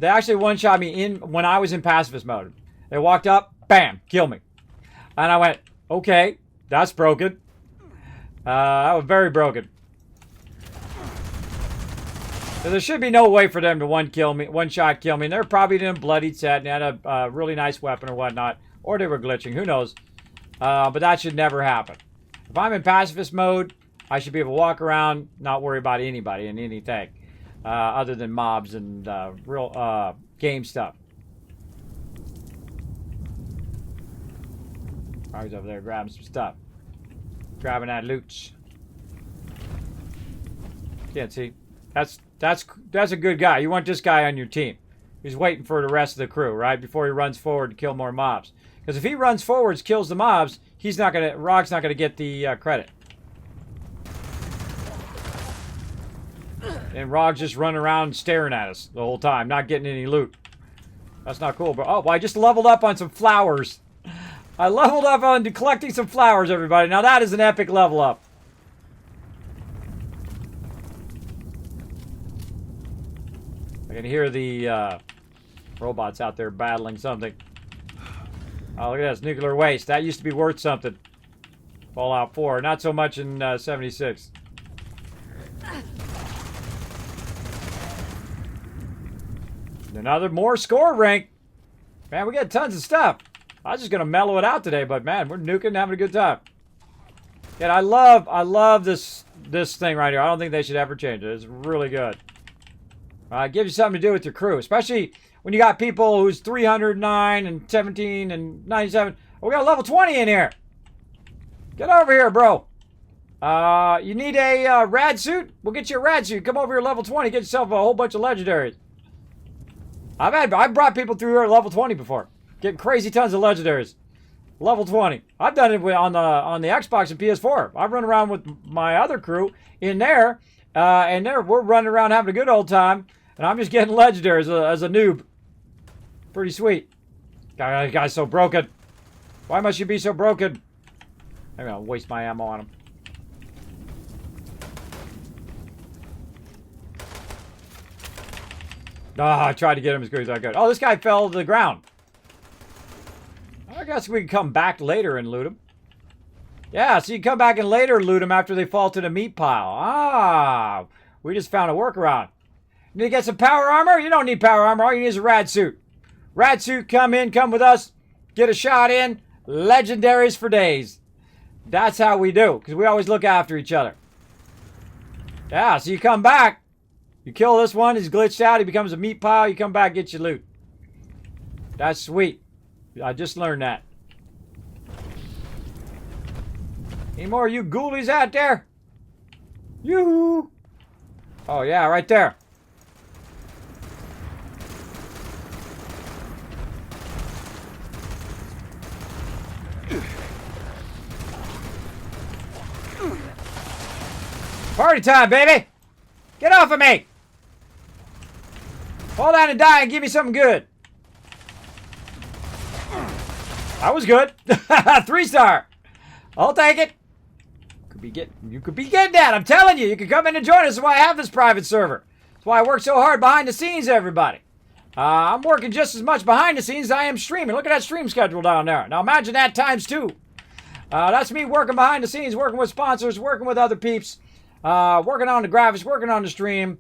actually one-shot me in when I was in pacifist mode. They walked up, bam, kill me. And I went, okay, that's broken. That was very broken. So there should be no way for them to one-shot kill me. And they're probably in a bloodied set and had a really nice weapon or whatnot. Or they were glitching, who knows. But that should never happen. If I'm in pacifist mode, I should be able to walk around, not worry about anybody and anything. Other than mobs and real game stuff. I was over there grabbing some stuff. Grabbing that loot. Can't see. That's a good guy. You want this guy on your team. He's waiting for the rest of the crew, right? Before he runs forward to kill more mobs. Because if he runs forwards, kills the mobs, Rog's not gonna get the credit. And Rog's just running around staring at us the whole time, not getting any loot. That's not cool, bro. Oh, well, I just leveled up on some flowers. I leveled up on collecting some flowers, everybody. Now that is an epic level up. I can hear the robots out there battling something. Oh, look at this. Nuclear waste. That used to be worth something. Fallout 4. Not so much in 76. Another more score rank. Man, we got tons of stuff. I was just going to mellow it out today, but man, we're nuking and having a good time. And I love this thing right here. I don't think they should ever change it. It's really good. It gives you something to do with your crew, especially when you got people who's 309 and 17 and 97. Oh, we got level 20 in here. Get over here, bro. You need a rad suit? We'll get you a rad suit. Come over here, level 20. Get yourself a whole bunch of legendaries. I've brought people through here at level 20 before. Getting crazy tons of legendaries. Level 20. I've done it on the Xbox and PS4. I've run around with my other crew in there, and we're running around having a good old time, and I'm just getting legendaries as a noob. Pretty sweet. Guy's so broken. Why must you be so broken? I'm gonna waste my ammo on him. I tried to get him as good as I could. Oh, this guy fell to the ground. I guess we can come back later and loot him. Yeah, so you can come back and later loot them after they fall to the meat pile. We just found a workaround. You need to get some power armor? You don't need power armor. All you need is a rad suit. Rad suit, come with us. Get a shot in. Legendaries for days. That's how we do, because we always look after each other. Yeah, so you come back. You kill this one, he's glitched out, he becomes a meat pile, you come back, get your loot. That's sweet. I just learned that. Any more of you ghoulies out there? Yoo-hoo! Oh yeah, right there. Party time, baby! Get off of me! Hold on and die and give me something good. That was good. 3-star. I'll take it. You could be getting that. I'm telling you. You can come in and join us. That's why I have this private server. That's why I work so hard behind the scenes, everybody. I'm working just as much behind the scenes as I am streaming. Look at that stream schedule down there. Now imagine that times 2. That's me working behind the scenes, working with sponsors, working with other peeps, working on the graphics, working on the stream,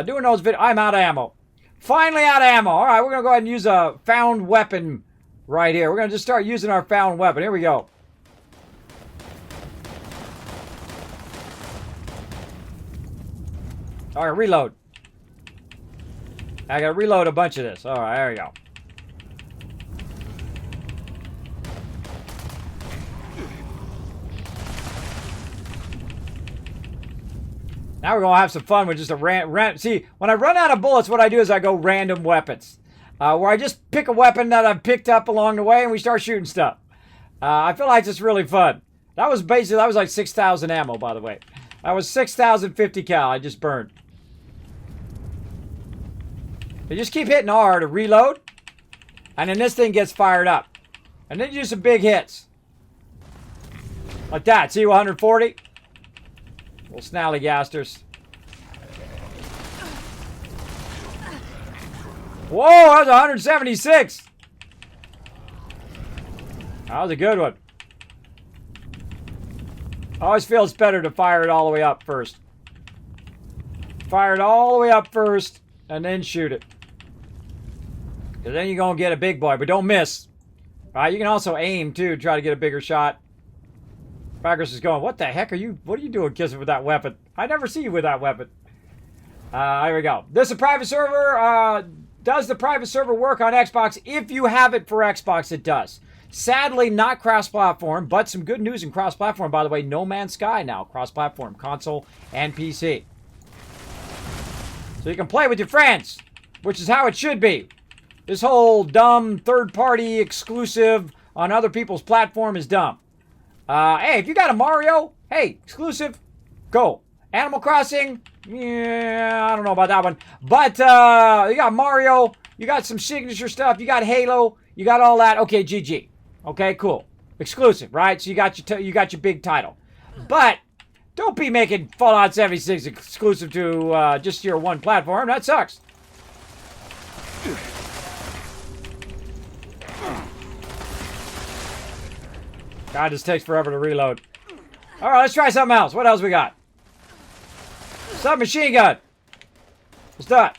doing those videos. I'm out of ammo. Finally out of ammo. All right, we're going to go ahead and use a found weapon right here. We're going to just start using our found weapon. Here we go. All right, reload. I got to reload a bunch of this. All right, there we go. Now we're going to have some fun with just a see, when I run out of bullets, what I do is I go random weapons. Where I just pick a weapon that I've picked up along the way and we start shooting stuff. I feel like it's really fun. That was like 6,000 ammo, by the way. That was 6,050 cal I just burned. You just keep hitting R to reload. And then this thing gets fired up. And then you do some big hits. Like that. See, 140? Little snallygasters. Whoa, that was 176. That was a good one. I always feel it's better to fire it all the way up first. Fire it all the way up first, and then shoot it. Because then you're going to get a big boy, but don't miss. All right, you can also aim, too, try to get a bigger shot. Progress is going, what the heck are you, what are you doing, Kismet, with that weapon? I never see you with that weapon. Here we go. This is a private server. Does the private server work on Xbox? If you have it for Xbox, it does. Sadly, not cross-platform, but some good news in cross-platform, by the way. No Man's Sky now, cross-platform, console and PC. So you can play with your friends, which is how it should be. This whole dumb third-party exclusive on other people's platform is dumb. Hey, if you got a Mario, hey, exclusive, go. Animal Crossing, yeah, I don't know about that one. But you got Mario, you got some signature stuff, you got Halo, you got all that. Okay, GG. Okay, cool. Exclusive, right? So you got your big title. But don't be making Fallout 76 exclusive to just your one platform. That sucks. God, this takes forever to reload. All right, let's try something else. What else we got? Submachine gun. Let's do it.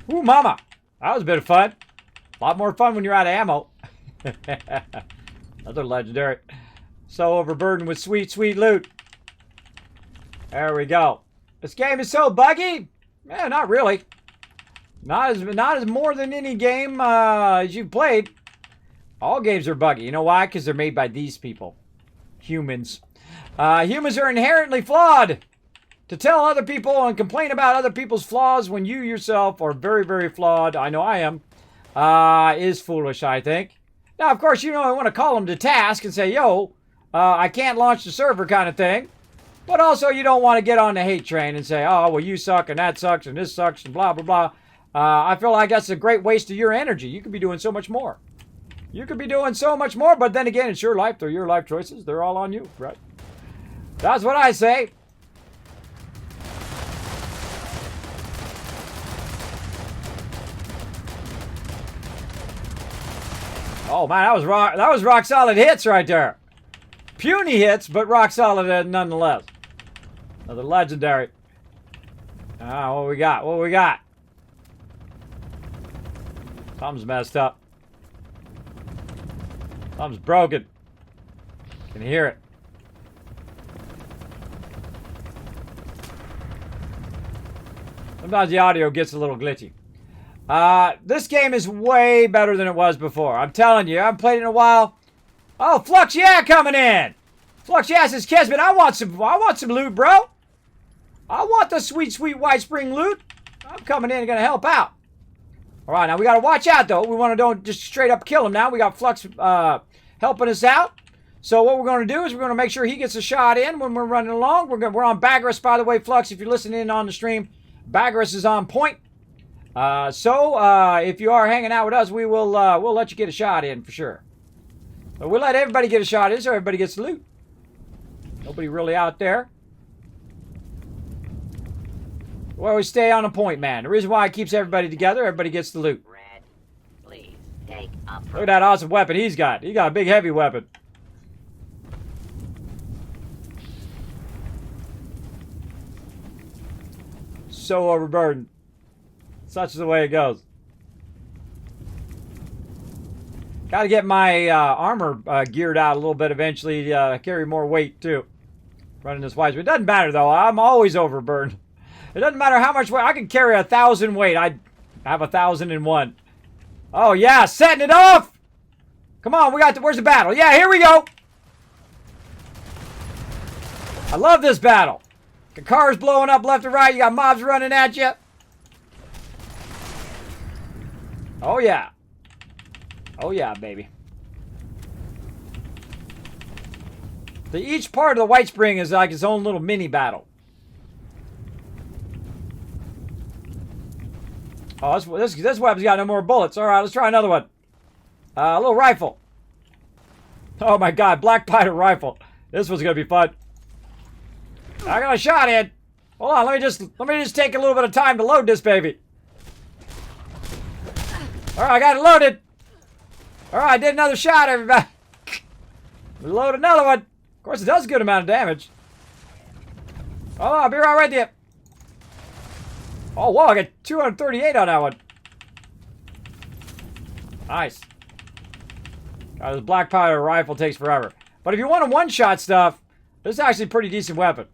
Ooh, mama. That was a bit of fun. A lot more fun when you're out of ammo. Another legendary. So overburdened with sweet, sweet loot. There we go. This game is so buggy. Eh, not really. Not as more than any game as you've played. All games are buggy. You know why? Because they're made by these people. Humans. Humans are inherently flawed. To tell other people and complain about other people's flaws when you yourself are very, very flawed, I know I am, is foolish, I think. Now, of course, you know, I want to call them to task and say, yo, I can't launch the server kind of thing. But also, you don't want to get on the hate train and say, oh, well, you suck and that sucks and this sucks and blah, blah, blah. I feel like that's a great waste of your energy. You could be doing so much more. You could be doing so much more, but then again, it's your life. They're your life choices. They're all on you, right? That's what I say. Oh man, that was rock solid hits right there. Puny hits, but rock solid nonetheless. Another legendary. Ah, what we got? What we got? Something's messed up. Something's broken. Can hear it. Sometimes the audio gets a little glitchy. This game is way better than it was before. I'm telling you, I haven't played it in a while. Oh, Flux, yeah, coming in. Flux, yeah, says Kismet. I want some loot, bro. I want the sweet, sweet White Spring loot. I'm coming in and gonna help out. All right, now we gotta watch out though. We want to don't just straight up kill him. Now we got Flux helping us out. So what we're gonna do is we're gonna make sure he gets a shot in when we're running along. We're on Bagras, by the way, Flux. If you're listening in on the stream, Bagras is on point. So if you are hanging out with us, we'll let you get a shot in for sure. But we'll let everybody get a shot in so everybody gets the loot. Nobody really out there. We always stay on a point, man. The reason why it keeps everybody together, everybody gets the loot.
Red, please take up.
Look at that awesome weapon he's got. He got a big heavy weapon. So overburdened. Such is the way it goes. Got to get my armor geared out a little bit eventually. Carry more weight too. Running this wise, but it doesn't matter though. I'm always overburdened. It doesn't matter how much weight. I can carry 1,000 weight. I have 1,001. Oh yeah, setting it off. Come on, we got the. Where's the battle? Yeah, here we go. I love this battle. The cars blowing up left and right. You got mobs running at you. Oh yeah. Oh yeah, baby. Each part of the White Spring is like its own little mini battle. Oh, this weapon's got no more bullets. All right, let's try another one. A little rifle. Oh my God, black powder rifle. This one's gonna be fun. I got a shot in. Hold on, let me just take a little bit of time to load this baby. All right, I got it loaded. All right, I did another shot, everybody. Load another one. Of course, it does a good amount of damage. Oh, I'll be right with you. Oh, wow, I got 238 on that one. Nice. This black powder rifle takes forever. But if you want to one-shot stuff, this is actually a pretty decent weapon.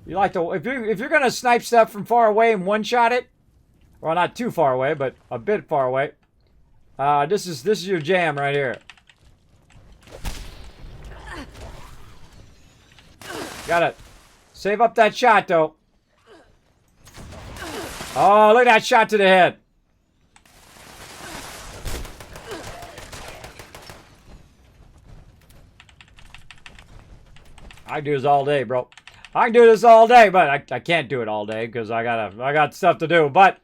You like to, if you're gonna snipe stuff from far away and one-shot it, well, not too far away, but a bit far away. This is your jam right here. Gotta save up that shot though. Oh, look at that shot to the head. I can do this all day, bro. I can do this all day, but I can't do it all day because I got stuff to do. But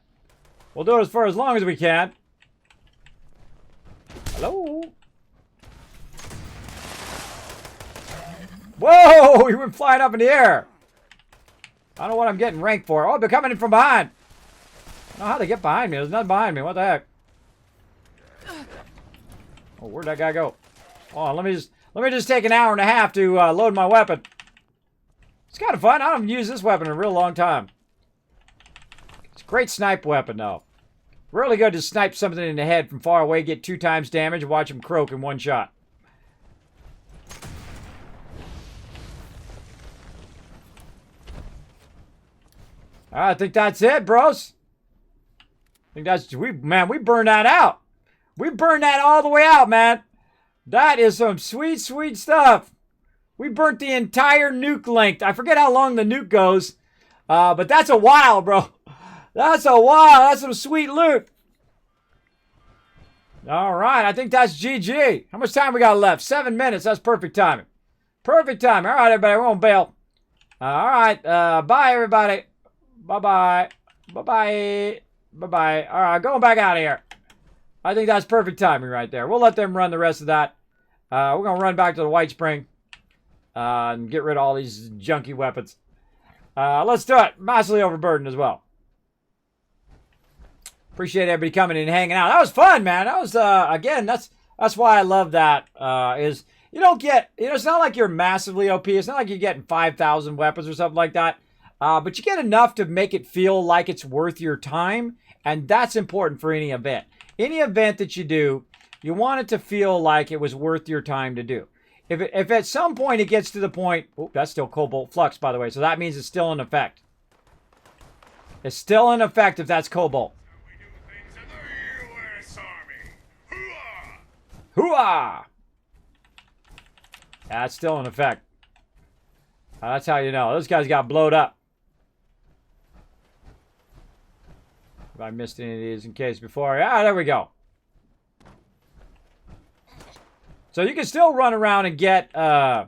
we'll do it for as long as we can. Hello. Whoa! He went flying up in the air. I don't know what I'm getting ranked for. Oh, they're coming in from behind. I don't know how they get behind me. There's nothing behind me. What the heck? Oh, where'd that guy go? Oh, let me just take an hour and a half to load my weapon. It's kind of fun. I haven't used this weapon in a real long time. It's a great snipe weapon, though. Really good to snipe something in the head from far away, get 2 times damage, and watch him croak in one shot. I think that's it, bros. I think that's we burned that out. We burned that all the way out, man. That is some sweet, sweet stuff. We burnt the entire nuke length. I forget how long the nuke goes, but that's a while, bro. That's a while. That's some sweet loot. All right, I think that's GG. How much time we got left? 7 minutes. That's perfect timing. Perfect time. All right, everybody, we're on bail. All right, bye, everybody. Bye-bye. Bye-bye. Bye-bye. All right, going back out of here. I think that's perfect timing right there. We'll let them run the rest of that. We're going to run back to the White Spring and get rid of all these junky weapons. Let's do it. Massively overburdened as well. Appreciate everybody coming in and hanging out. That was fun, man. That was, again, that's That's why I love that. Is you don't get, it's not like you're massively OP. It's not like you're getting 5,000 weapons or something like that. But you get enough to make it feel like it's worth your time. And that's important for any event. Any event that you do, you want it to feel like it was worth your time to do. If at some point it gets to the point, oh, that's still Cobalt Flux, by the way. So that means it's still in effect. It's still in effect if that's Cobalt. Hooah! That's still in effect. That's how you know. Those guys got blowed up. If I missed any of these in case before. Ah, there we go. So you can still run around and get tons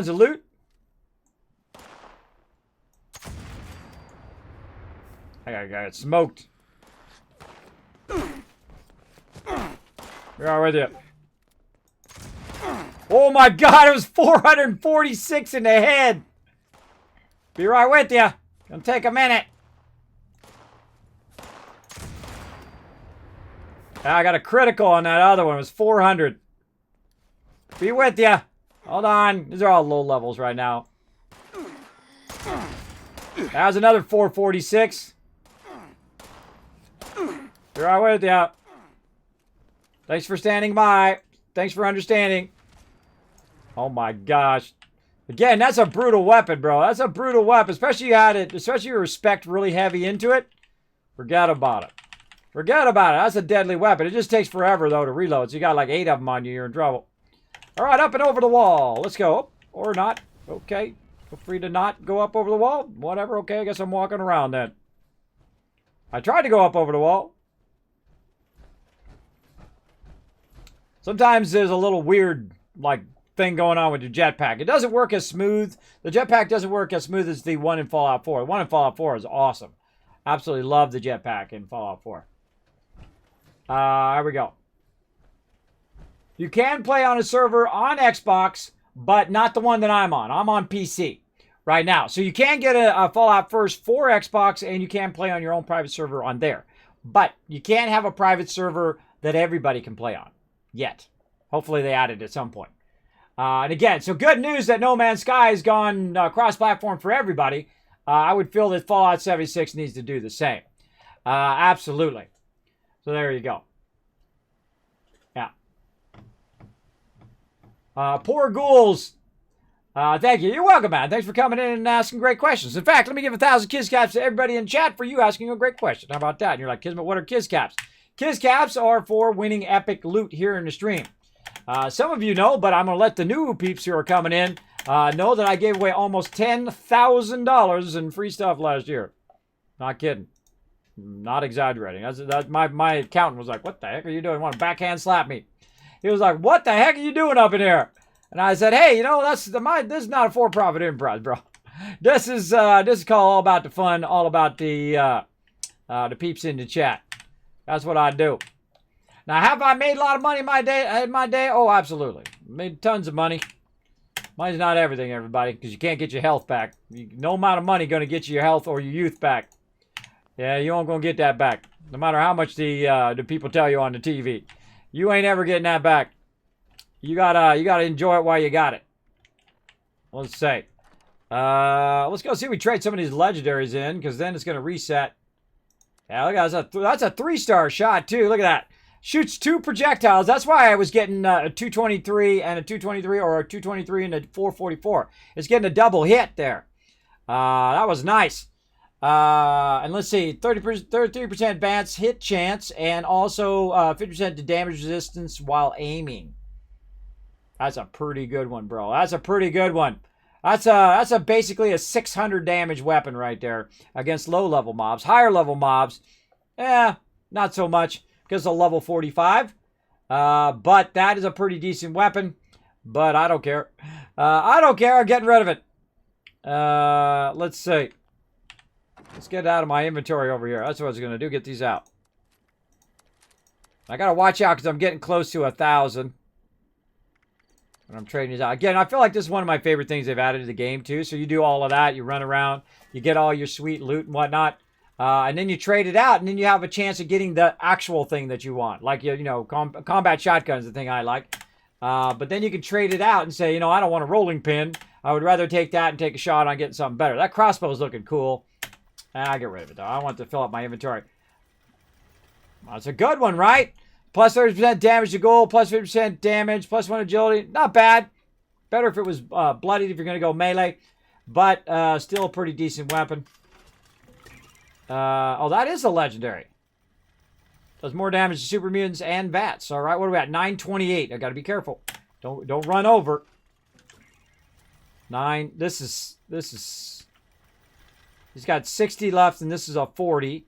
of loot. I got smoked. We're with you. Oh my God, it was 446 in the head. Be right with you. Gonna take a minute. I got a critical on that other one. It was 400. Be with you. Hold on. These are all low levels right now. That was another 446. Be right with you. Thanks for standing by. Thanks for understanding. Oh my gosh. Again, that's a brutal weapon, bro. That's a brutal weapon. Especially you respect really heavy into it. Forget about it. Forget about it. That's a deadly weapon. It just takes forever, though, to reload. So you got like 8 of them on you. You're in trouble. All right, up and over the wall. Let's go. Oh, or not. Okay. Feel free to not go up over the wall. Whatever. Okay, I guess I'm walking around then. I tried to go up over the wall. Sometimes there's a little weird, like, thing going on with your jetpack. It doesn't work as smooth. The jetpack doesn't work as smooth as the one in Fallout 4. The one in Fallout 4 is awesome. Absolutely love the jetpack in Fallout 4. Here we go. You can play on a server on Xbox, but not the one that I'm on. I'm on PC right now. So you can get a Fallout First for Xbox, and you can play on your own private server on there. But you can't have a private server that everybody can play on yet. Hopefully they add it at some point. And again, so good news that No Man's Sky has gone cross-platform for everybody. I would feel that Fallout 76 needs to do the same. Absolutely. So there you go. Yeah. Poor ghouls. Thank you. You're welcome, man. Thanks for coming in and asking great questions. In fact, let me give 1,000 Kiz Caps to everybody in chat for you asking a great question. How about that? And you're like, Kismet, what are Kiz Caps? Kiz Caps are for winning epic loot here in the stream. Some of you know, but I'm going to let the new peeps who are coming in know that I gave away almost $10,000 in free stuff last year. Not kidding. Not exaggerating. My accountant was like, what the heck are you doing? Want to backhand slap me? He was like, what the heck are you doing up in here? And I said, hey, this is not a for-profit enterprise, bro. This is called all about the fun, all about the peeps in the chat. That's what I do. Now, have I made a lot of money in my day? Oh, absolutely. Made tons of money. Money's not everything, everybody, because you can't get your health back. No amount of money going to get you your health or your youth back. Yeah, you ain't going to get that back. No matter how much the people tell you on the TV. You ain't ever getting that back. You gotta enjoy it while you got it. Let's say. Let's go see if we trade some of these legendaries in, because then it's going to reset. Yeah, look at that. That's a 3-star shot, too. Look at that. Shoots 2 projectiles. That's why I was getting a 223 and a 223, or a 223 and a 444. It's getting a double hit there. That was nice. And let's see, 33% advanced hit chance, and also 50% to damage resistance while aiming. That's a pretty good one, bro. That's a pretty good one. That's basically a 600 damage weapon right there against low-level mobs. Higher-level mobs, not so much because of level 45. But that is a pretty decent weapon. But I don't care. I don't care. I'm getting rid of it. Let's see. Let's get it out of my inventory over here. That's what I was going to do. Get these out. I got to watch out because I'm getting close to 1,000. And I'm trading these out. Again, I feel like this is one of my favorite things they've added to the game, too. So you do all of that. You run around. You get all your sweet loot and whatnot. And then you trade it out, and then you have a chance of getting the actual thing that you want. Like, combat shotgun is the thing I like. But then you can trade it out and say, I don't want a rolling pin. I would rather take that and take a shot on getting something better. That crossbow is looking cool. I'll get rid of it, though. I want to fill up my inventory. That's a good one, right? Plus 30% damage to gold, plus 50% damage, plus 1 agility. Not bad. Better if it was bloodied if you're going to go melee. But still a pretty decent weapon. Oh, that is a legendary. Does more damage to super mutants and bats. All right, what are we at? 928. I got to be careful. Don't run over. 9. This is. He's got 60 left, and this is a 40.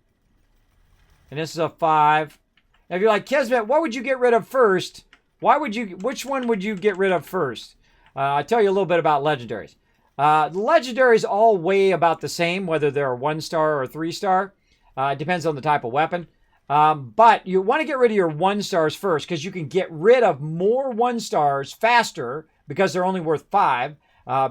And this is a 5. Now, if you're like, Kismet, what would you get rid of first? Which one would you get rid of first? I'll tell you a little bit about legendaries. The legendaries all weigh about the same, whether they're a 1-star or a 3-star. It depends on the type of weapon. But you want to get rid of your 1-stars first, because you can get rid of more 1-stars faster, because they're only worth 5,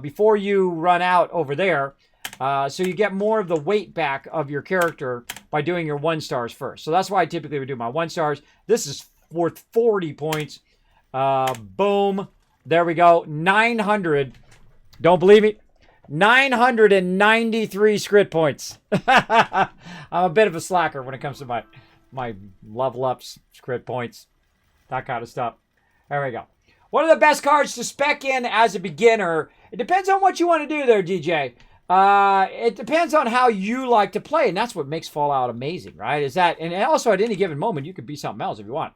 before you run out over there. So you get more of the weight back of your character by doing your 1-stars first. So that's why I typically would do my 1-stars. This is worth 40 points. Boom. There we go. 900. Don't believe me? 993 script points. I'm a bit of a slacker when it comes to my level ups, script points, that kind of stuff. There we go. What are the best cards to spec in as a beginner? It depends on what you want to do there, DJ. It depends on how you like to play, and that's what makes Fallout amazing, right? And also at any given moment, you could be something else if you want.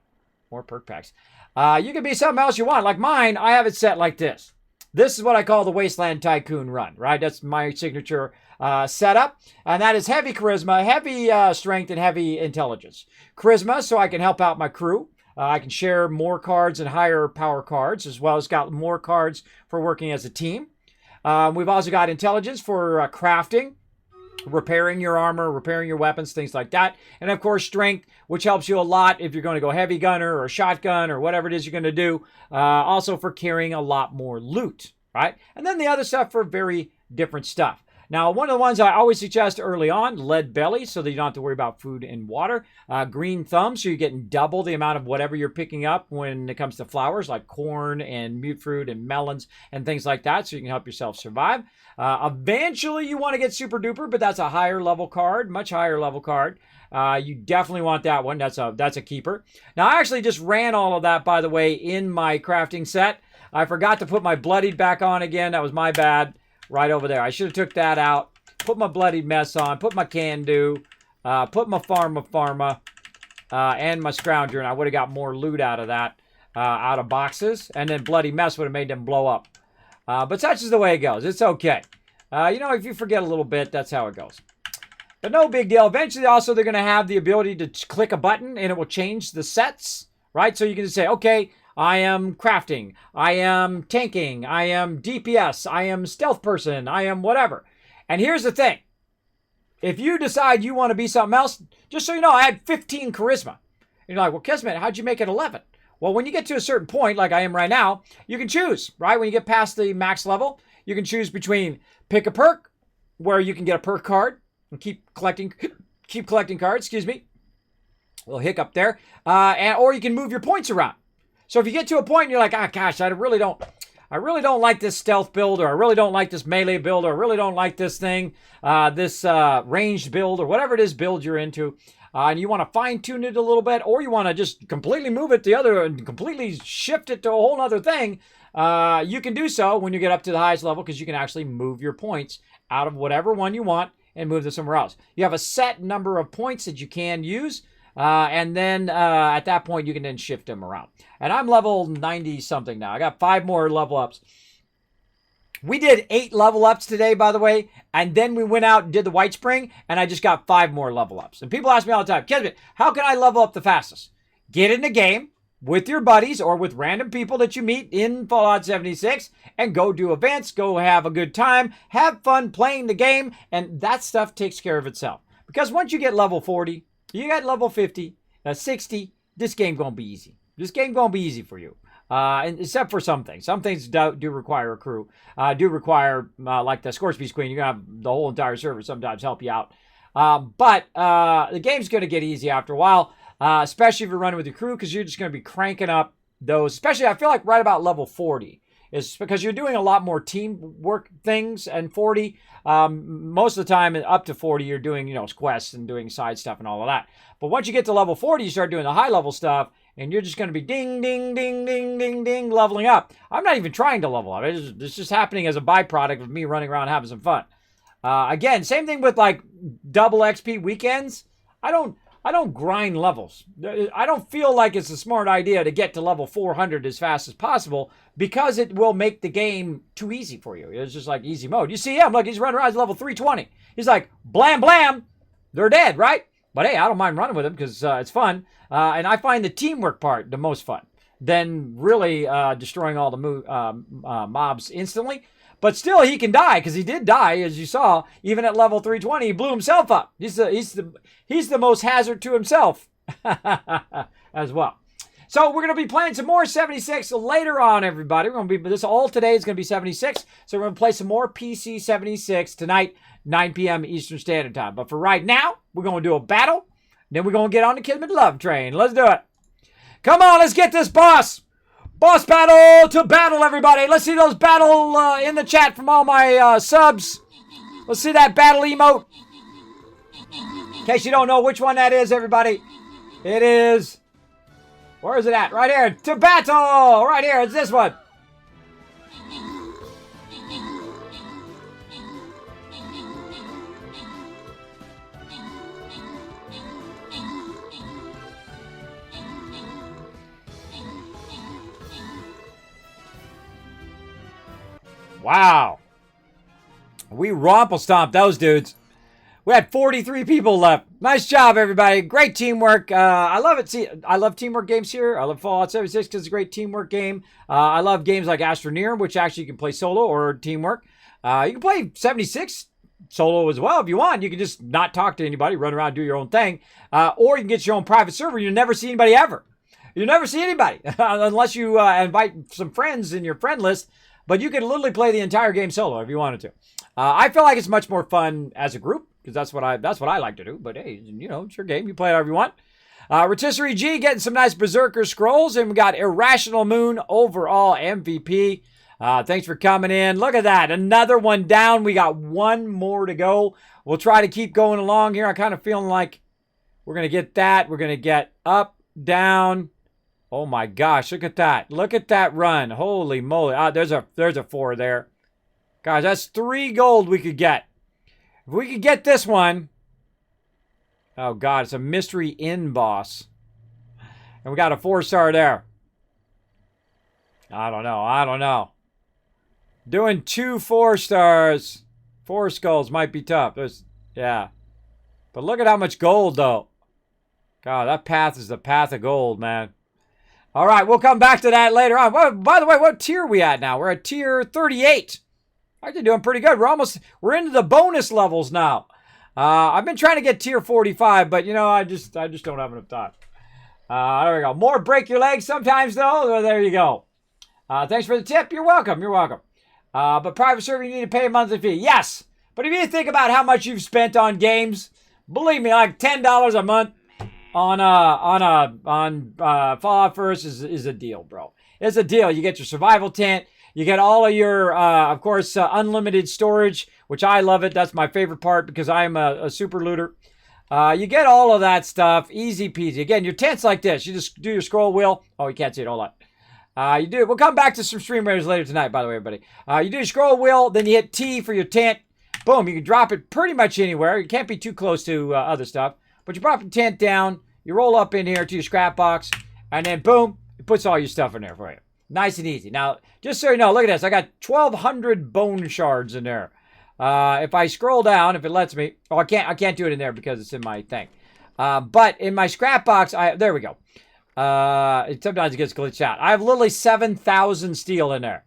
More perk packs. You can be something else you want. Like mine, I have it set like this. This is what I call the Wasteland Tycoon run, right? That's my signature setup. And that is heavy charisma, heavy strength, and heavy intelligence. Charisma, so I can help out my crew. I can share more cards and higher power cards, as well as got more cards for working as a team. We've also got intelligence for crafting, repairing your armor, repairing your weapons, things like that. And of course, strength, which helps you a lot if you're going to go heavy gunner or shotgun or whatever it is you're going to do. Also for carrying a lot more loot, right? And then the other stuff for very different stuff. Now, one of the ones I always suggest early on, lead belly, so that you don't have to worry about food and water. Green thumb, so you're getting double the amount of whatever you're picking up when it comes to flowers, like corn and mute fruit and melons and things like that, so you can help yourself survive. Eventually, you want to get super duper, but that's a higher level card, much higher level card. You definitely want that one. That's a keeper. Now, I actually just ran all of that, by the way, in my crafting set. I forgot to put my bloodied back on again. That was my bad. Right over there. I should have took that out. Put my bloody mess on. Put my can do. Put my pharma. And my scrounger. And I would have got more loot out of that. Out of boxes. And then bloody mess would have made them blow up. But such is the way it goes. It's okay. If you forget a little bit, that's how it goes. But no big deal. Eventually, also, they're going to have the ability to click a button. And it will change the sets. Right? So you can just say, okay, I am crafting, I am tanking, I am DPS, I am stealth person, I am whatever. And here's the thing. If you decide you want to be something else, just so you know, I had 15 charisma. And you're like, well, Kismet, how'd you make it 11? Well, when you get to a certain point, like I am right now, you can choose, right? When you get past the max level, you can choose between pick a perk, where you can get a perk card, and keep collecting cards, excuse me. A little hiccup there. Or you can move your points around. So if you get to a point and you're like, gosh, I really don't like this stealth build, or I really don't like this melee build, or I really don't like this thing, this ranged build, or whatever it is build you're into, and you want to fine tune it a little bit, or you want to just completely move it the other and completely shift it to a whole other thing, you can do so when you get up to the highest level, because you can actually move your points out of whatever one you want and move them somewhere else. You have a set number of points that you can use. And then at that point, you can then shift them around. And I'm level 90 something now. I got 5 more level ups. We did 8 level ups today, by the way. And then we went out and did the White Spring. And I just got 5 more level ups. And people ask me all the time, Kismet, how can I level up the fastest? Get in the game with your buddies or with random people that you meet in Fallout 76. And go do events. Go have a good time. Have fun playing the game. And that stuff takes care of itself. Because once you get level 40... you got level 50, 60, this game gonna be easy. This game gonna be easy for you. And except for some things. Some things do require a crew. Do require, like the s.p.e.c.i.a.l, you're gonna have the whole entire server sometimes help you out. But the game's going to get easy after a while, especially if you're running with your crew, because you're just going to be cranking up those, especially I feel like right about level 40. Is because you're doing a lot more teamwork things, and 40, most of the time up to 40, you're doing, quests and doing side stuff and all of that. But once you get to level 40, you start doing the high level stuff, and you're just going to be ding, ding, ding, ding, ding, ding, leveling up. I'm not even trying to level up. It's just happening as a byproduct of me running around having some fun. Again, same thing with like double XP weekends. I don't grind levels. I don't feel like it's a smart idea to get to level 400 as fast as possible, because it will make the game too easy for you. It's just like easy mode. You see him, look, he's running around, he's level 320. He's like, blam, blam, they're dead, right? But hey, I don't mind running with him because it's fun. And I find the teamwork part the most fun than really destroying all the mobs instantly. But still, he can die, because he did die, as you saw. Even at level 320, he blew himself up. He's the most hazard to himself as well. So we're going to be playing some more 76 later on, everybody. We're going to be this all today is going to be 76. So we're going to play some more PC 76 tonight, 9 p.m. Eastern Standard Time. But for right now, we're going to do a battle. Then we're going to get on the Kismet Love Train. Let's do it. Come on, let's get this boss. Boss battle to battle, everybody. Let's see those battle in the chat from all my subs. Let's see that battle emote. In case you don't know which one that is, everybody. It is... Where is it at? Right here. To battle! Right here. It's this one. Wow. We romple stomped those dudes. We had 43 people left. Nice job, everybody. Great teamwork. I love it. See, I love teamwork games here. I love Fallout 76 because it's a great teamwork game. I love games like Astroneer, which actually you can play solo or teamwork. You can play 76 solo as well if you want. You can just not talk to anybody, run around, do your own thing. Or you can get your own private server. You'll never see anybody ever. You'll never see anybody unless you invite some friends in your friend list. But you can literally play the entire game solo if you wanted to. I feel like it's much more fun as a group, because that's what I like to do. But hey, it's your game. You play it however you want. Rotisserie G getting some nice Berserker scrolls, and we got Irrational Moon overall MVP. Thanks for coming in. Look at that, another one down. We got one more to go. We'll try to keep going along here. I'm kind of feeling like we're gonna get that. We're gonna get up, down. Oh my gosh, look at that. Look at that run. Holy moly. There's a 4 there. Guys, that's 3 gold we could get. If we could get this one. Oh god, it's a mystery inn boss. And we got a 4-star there. I don't know. Doing 2 4-stars. 4 skulls might be tough. Yeah. But look at how much gold though. God, that path is the path of gold, man. All right, we'll come back to that later on. Well, by the way, what tier are we at now? We're at tier 38. Actually doing pretty good. We're into the bonus levels now. I've been trying to get tier 45, but I just don't have enough time. There we go. More break your legs sometimes though. There you go. Thanks for the tip. You're welcome. But private server, you need to pay a monthly fee. Yes, but if you think about how much you've spent on games, believe me, like $10 a month on Fallout First is a deal, bro. It's a deal. You get your survival tent. You get all of your, of course, unlimited storage, which I love it. That's my favorite part because I'm a super looter. You get all of that stuff. Easy peasy. Again, your tent's like this. You just do your scroll wheel. Oh, you can't see it. Hold on. You do. We'll come back to some stream raiders later tonight, by the way, everybody. You do your scroll wheel, then you hit T for your tent. Boom. You can drop it pretty much anywhere. You can't be too close to other stuff. But you drop your tent down. You roll up in here to your scrap box, and then boom, it puts all your stuff in there for you. Nice and easy. Now, just so you know, look at this. I got 1,200 bone shards in there. If I scroll down, if it lets me, I can't do it in there because it's in my thing. But in my scrap box, there we go. Sometimes it gets glitched out. I have literally 7,000 steel in there.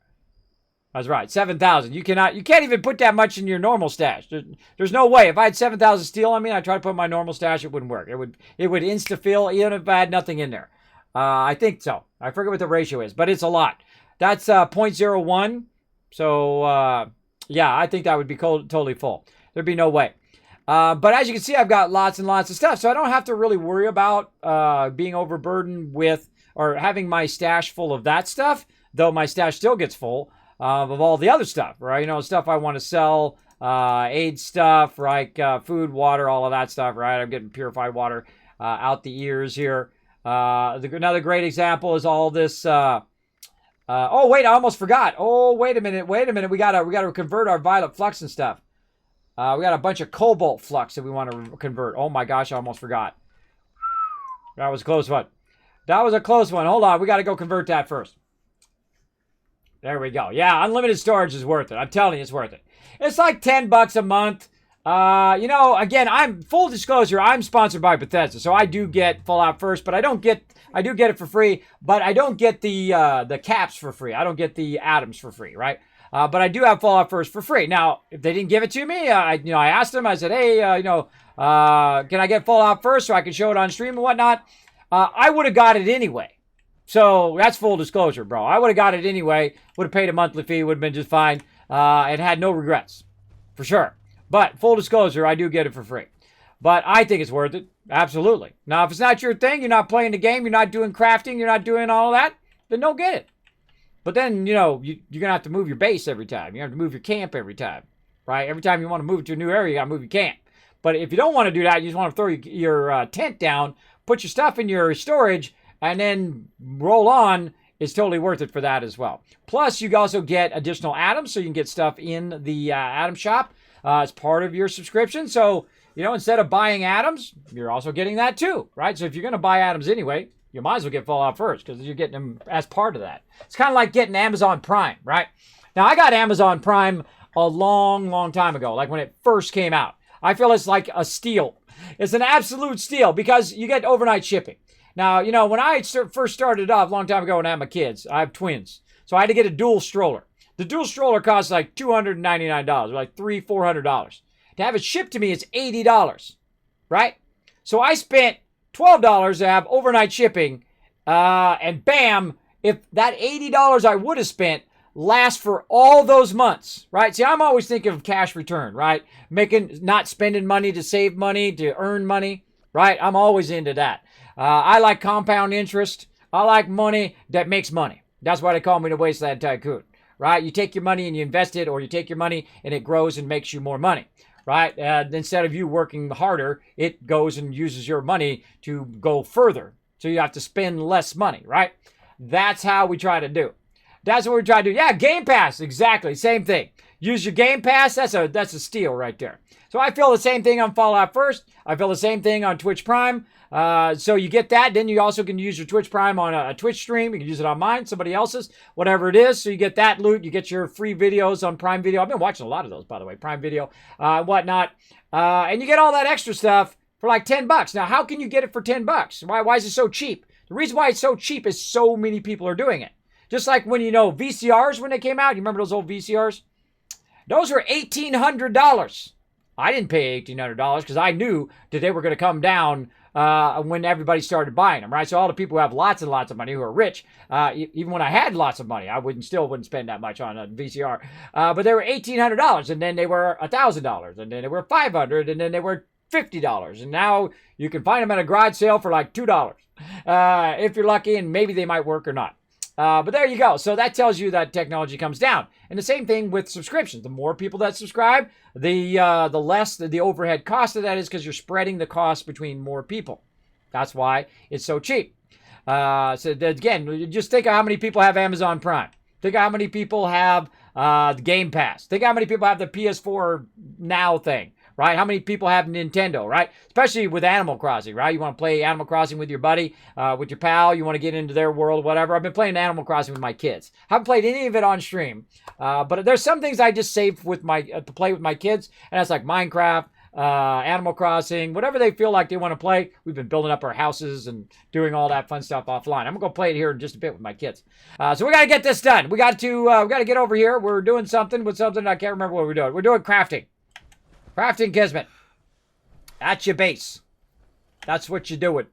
That's right, 7,000. You can't even put that much in your normal stash. There's no way. If I had 7,000 steel on me and I tried to put my normal stash, it wouldn't work. It would insta-fill even if I had nothing in there. I think so. I forget what the ratio is, but it's a lot. That's 0.01. So, yeah, I think that would be totally full. There'd be no way. But as you can see, I've got lots and lots of stuff. So I don't have to really worry about being overburdened with or having my stash full of that stuff, though my stash still gets full of all the other stuff, right? You know, stuff I want to sell, aid stuff, right? Food, water, all of that stuff, right? I'm getting purified water out the ears here. Another great example is all this. Oh, wait, I almost forgot. Oh, wait a minute. We gotta convert our violet flux and stuff. We got a bunch of cobalt flux that we want to convert. Oh my gosh, I almost forgot. That was a close one. That was a close one. Hold on, we got to go convert that first. There we go. Yeah, unlimited storage is worth it. I'm telling you, it's worth it. It's like $10 a month. You know, again, I'm full disclosure. I'm sponsored by Bethesda, so I do get Fallout First, but I do get it for free. But I don't get the caps for free. I don't get the atoms for free, right? But I do have Fallout First for free. Now, if they didn't give it to me, I asked them. I said, hey, can I get Fallout First so I can show it on stream and whatnot? I would have got it anyway. So that's full disclosure, bro. I would have got it anyway. Would have paid a monthly fee. Would have been just fine. And had no regrets, for sure. But full disclosure, I do get it for free. But I think it's worth it. Absolutely. Now, if it's not your thing, you're not playing the game, you're not doing crafting, you're not doing all that, then don't get it. But then, you're going to have to move your base every time. You have to move your camp every time, right? Every time you want to move to a new area, you got to move your camp. But if you don't want to do that, you just want to throw your tent down, put your stuff in your storage, and then roll on, it's totally worth it for that as well. Plus, you also get additional atoms, so you can get stuff in the atom shop as part of your subscription. So, instead of buying atoms, you're also getting that too, right? So if you're going to buy atoms anyway, you might as well get Fallout First because you're getting them as part of that. It's kind of like getting Amazon Prime, right? Now, I got Amazon Prime a long, long time ago, like when it first came out. I feel it's like a steal. It's an absolute steal because you get overnight shipping. Now, when I first started off a long time ago when I had my kids, I have twins. So I had to get a dual stroller. The dual stroller costs like $299, like $300, $400. To have it shipped to me, it's $80, right? So I spent $12 to have overnight shipping, and bam, if that $80 I would have spent lasts for all those months, right? See, I'm always thinking of cash return, right? Not spending money to save money, to earn money, right? I'm always into that. I like compound interest. I like money that makes money. That's why they call me the Wasteland Tycoon, right? You take your money and you invest it, or you take your money and it grows and makes you more money, right? Instead of you working harder, it goes and uses your money to go further. So you have to spend less money, right? That's how we try to do. That's what we try to do. Yeah, Game Pass, exactly, same thing. Use your Game Pass, that's a steal right there. So I feel the same thing on Fallout First. I feel the same thing on Twitch Prime. So you get that. Then you also can use your Twitch Prime on a Twitch stream. You can use it on mine, somebody else's, whatever it is. So you get that loot. You get your free videos on Prime Video. I've been watching a lot of those, by the way, Prime Video, whatnot. And you get all that extra stuff for like $10. Now, how can you get it for $10? Why is it so cheap? The reason why it's so cheap is so many people are doing it. Just like when, VCRs, when they came out, you remember those old VCRs? Those were $1,800. I didn't pay $1,800 because I knew that they were going to come down when everybody started buying them, right? So all the people who have lots and lots of money, who are rich, even when I had lots of money, I still wouldn't spend that much on a VCR. But they were $1,800, and then they were $1,000, and then they were $500, and then they were $50, and now you can find them at a garage sale for like $2 if you're lucky, and maybe they might work or not. But there you go. So that tells you that technology comes down. And the same thing with subscriptions. The more people that subscribe, the less the overhead cost of that is, because you're spreading the cost between more people. That's why it's so cheap. So again, just think of how many people have Amazon Prime. Think of how many people have the Game Pass. Think how many people have the PS4 Now thing. Right? How many people have Nintendo, right? Especially with Animal Crossing, right? You want to play Animal Crossing with your buddy, with your pal. You want to get into their world, whatever. I've been playing Animal Crossing with my kids. Haven't played any of it on stream. But there's some things I just save to play with my kids. And that's like Minecraft, Animal Crossing, whatever they feel like they want to play. We've been building up our houses and doing all that fun stuff offline. I'm going to go play it here in just a bit with my kids. So we got to get this done. We got to get over here. We're doing something with something. I can't remember what we're doing. We're doing crafting. Crafting Kismet. That's your base. That's what you're doing.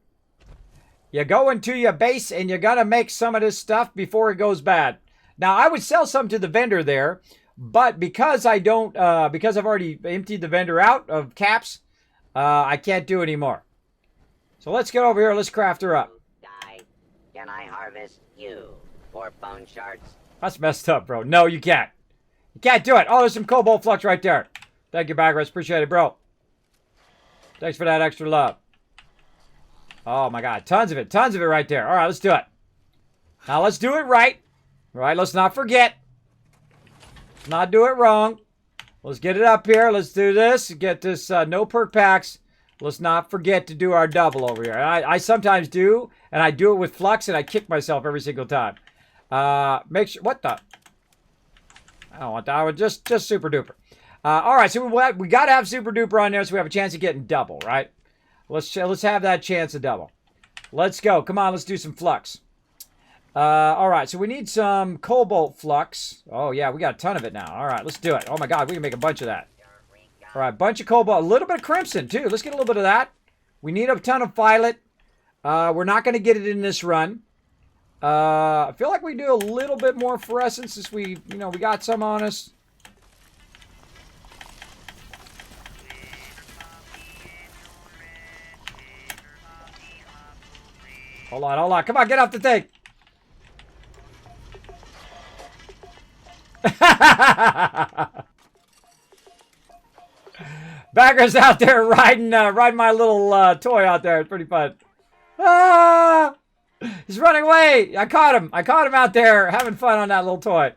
You go into your base and you're going to make some of this stuff before it goes bad. Now, I would sell some to the vendor there, but because I don't, because I've already emptied the vendor out of caps, I can't do anymore. So let's get over here. Let's craft her up.
Die. Can I harvest you for bone shards?
That's messed up, bro. No, you can't. You can't do it. Oh, there's some cobalt flux right there. Thank you, Baggers. Appreciate it, bro. Thanks for that extra love. Oh, my God. Tons of it. Tons of it right there. All right, let's do it. Now, let's do it right. All right, let's not forget. Let's not do it wrong. Let's get it up here. Let's do this. Get this no perk packs. Let's not forget to do our double over here. And I sometimes do, and I do it with flux, and I kick myself every single time. Make sure... What the... I don't want that. I would just super duper. All right, so we got to have super duper on there so we have a chance of getting double, right? Let's have that chance of double. Let's go. Come on, let's do some flux. All right, so we need some cobalt flux. Oh, yeah, we got a ton of it now. All right, let's do it. Oh, my God, we can make a bunch of that. All right, bunch of cobalt. A little bit of crimson, too. Let's get a little bit of that. We need a ton of violet. We're not going to get it in this run. I feel like we do a little bit more fluorescence since we got some on us. Hold on. Come on, get off the thing. Bagger's out there riding my little toy out there. It's pretty fun. Ah! He's running away. I caught him out there having fun on that little toy. It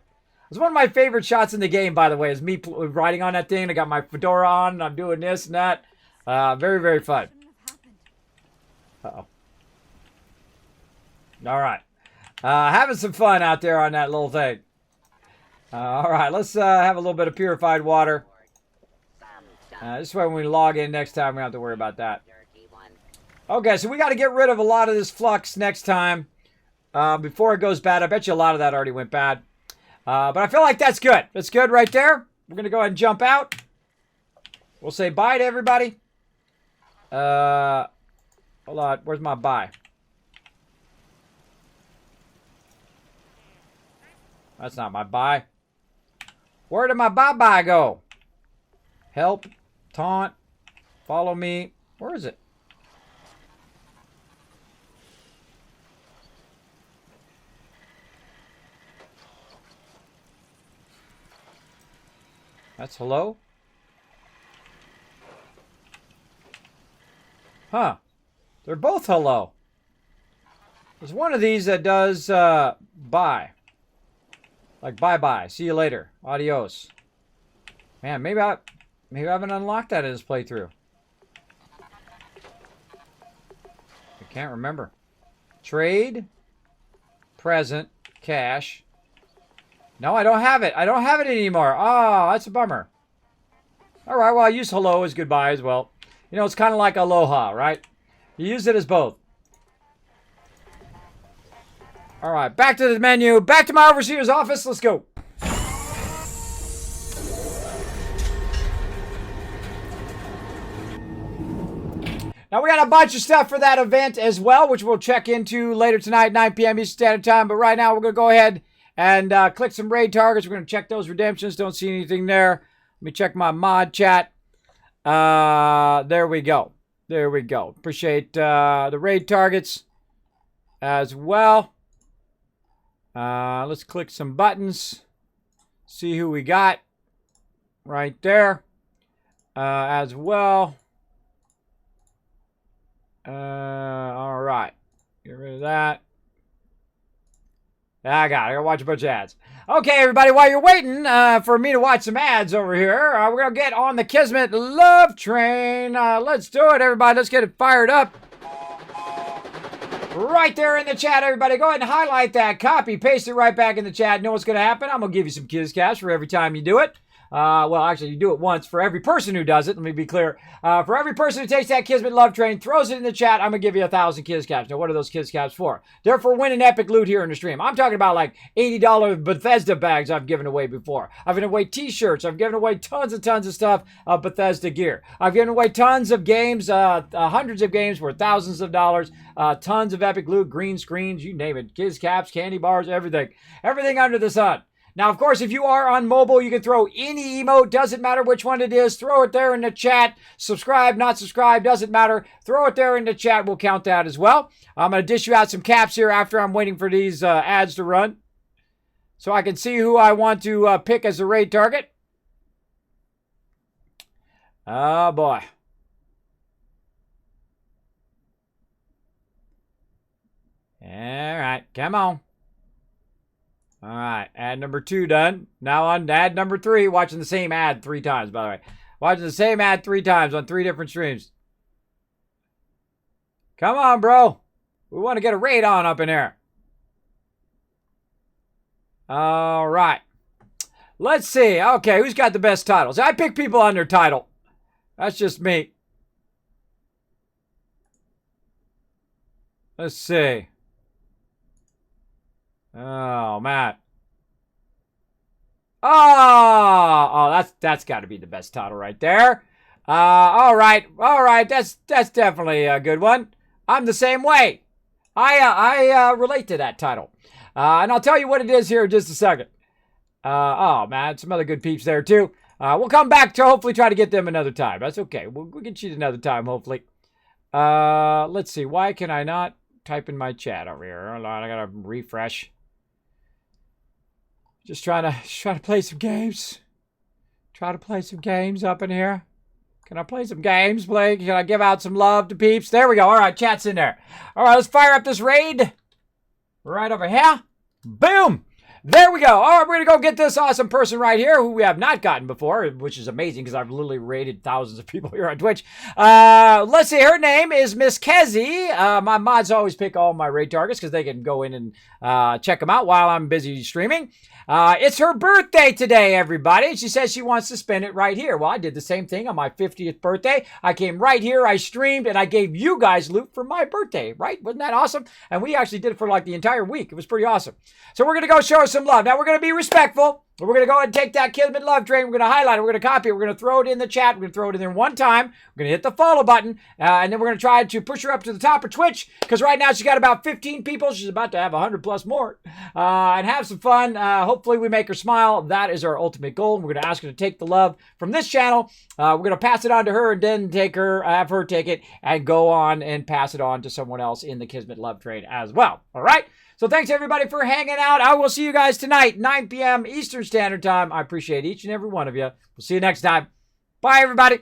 was one of my favorite shots in the game, by the way, is me riding on that thing. I got my fedora on, and I'm doing this and that. Very, very fun. Uh-oh. All right. Having some fun out there on that little thing. All right, let's have a little bit of purified water. This way when we log in next time, we don't have to worry about that. Okay, so we got to get rid of a lot of this flux next time before it goes bad. I bet you a lot of that already went bad. But I feel like that's good. That's good right there. We're going to go ahead and jump out. We'll say bye to everybody. Hold on. Where's my bye? That's not my bye. Where did my bye-bye go? Help. Taunt. Follow me. Where is it? That's hello? Huh. They're both hello. There's one of these that does bye. Like bye-bye. See you later. Adios. Man, maybe I haven't unlocked that in this playthrough. I can't remember. Trade. Present. Cash. No, I don't have it. I don't have it anymore. Oh, that's a bummer. All right, well, I use hello as goodbye as well. You know, it's kind of like aloha, right? You use it as both. All right, back to the menu. Back to my overseer's office. Let's go. Now, we got a bunch of stuff for that event as well, which we'll check into later tonight, 9 p.m. Eastern Standard Time. But right now, we're going to go ahead and click some raid targets. We're going to check those redemptions. Don't see anything there. Let me check my mod chat. There we go. There we go. Appreciate the raid targets as well. Let's click some buttons. See who we got right there as well. All right. Get rid of that. I got to watch a bunch of ads. Okay, everybody, while you're waiting for me to watch some ads over here, we're going to get on the Kismet love train. Let's do it, everybody. Let's get it fired up. Right there in the chat, everybody. Go ahead and highlight that. Copy, paste it right back in the chat. Know what's going to happen? I'm going to give you some Kiz Cash for every time you do it. Well, actually, you do it once for every person who does it. Let me be clear. For every person who takes that Kismet Love Train, throws it in the chat, I'm going to give you 1,000 Kiz Caps. Now, what are those Kiz Caps for? They're for winning epic loot here in the stream. I'm talking about like $80 Bethesda bags I've given away before. I've given away t-shirts. I've given away tons of stuff of Bethesda gear. I've given away tons of games, hundreds of games for thousands of dollars, tons of epic loot, green screens, you name it. Kiz Caps, candy bars, everything. Everything under the sun. Now, of course, if you are on mobile, you can throw any emote. Doesn't matter which one it is. Throw it there in the chat. Subscribe, not subscribe, doesn't matter. Throw it there in the chat. We'll count that as well. I'm going to dish you out some caps here after I'm waiting for these ads to run, so I can see who I want to pick as a raid target. Oh, boy. All right, come on. All right, ad number 2 done. Now on ad number 3, watching the same ad 3 times, by the way. Watching the same ad 3 times on 3 different streams. Come on, bro. We want to get a raid on up in here. All right. Let's see. Okay, who's got the best titles? I pick people on their title. That's just me. Let's see. Oh, Matt. Oh, that's got to be the best title right there. All right. That's definitely a good one. I'm the same way. I relate to that title. And I'll tell you what it is here in just a second. Oh, man, some other good peeps there, too. We'll come back to hopefully try to get them another time. That's okay. We'll get you another time, hopefully. Let's see. Why can I not type in my chat over here? Hold on, I got to refresh. Just trying to play some games. Try to play some games up in here. Can I play some games, Blake? Can I give out some love to peeps? There we go. All right, chat's in there. All right, let's fire up this raid. Right over here. Boom. There we go. All right, we're going to go get this awesome person right here who we have not gotten before, which is amazing because I've literally raided thousands of people here on Twitch. Let's see. Her name is s.p.e.c.i.a.l. My mods always pick all my raid targets because they can go in and check them out while I'm busy streaming. It's her birthday today, everybody. She says she wants to spend it right here. Well, I did the same thing on my 50th birthday. I came right here, I streamed, and I gave you guys loot for my birthday, right? Wasn't that awesome? And we actually did it for like the entire week. It was pretty awesome. So we're going to go show her some love. Now, we're going to be respectful. We're going to go ahead and take that Kismet love train. We're going to highlight it. We're going to copy it. We're going to throw it in the chat. We're going to throw it in there one time. We're going to hit the follow button. And then we're going to try to push her up to the top of Twitch. Because right now she's got about 15 people. She's about to have 100 plus more. And have some fun. Hopefully we make her smile. That is our ultimate goal. And we're going to ask her to take the love from this channel. We're going to pass it on to her and then have her take it and go on and pass it on to someone else in the Kismet love train as well. All right? So thanks, everybody, for hanging out. I will see you guys tonight, 9 p.m. Eastern Standard Time. I appreciate each and every one of you. We'll see you next time. Bye, everybody.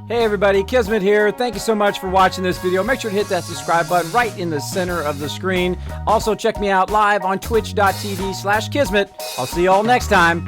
Hey everybody, Kismet here. Thank you so much for watching this video. Make sure to hit that subscribe button right in the center of the screen. Also check me out live on twitch.tv/Kismet. I'll see you all next time.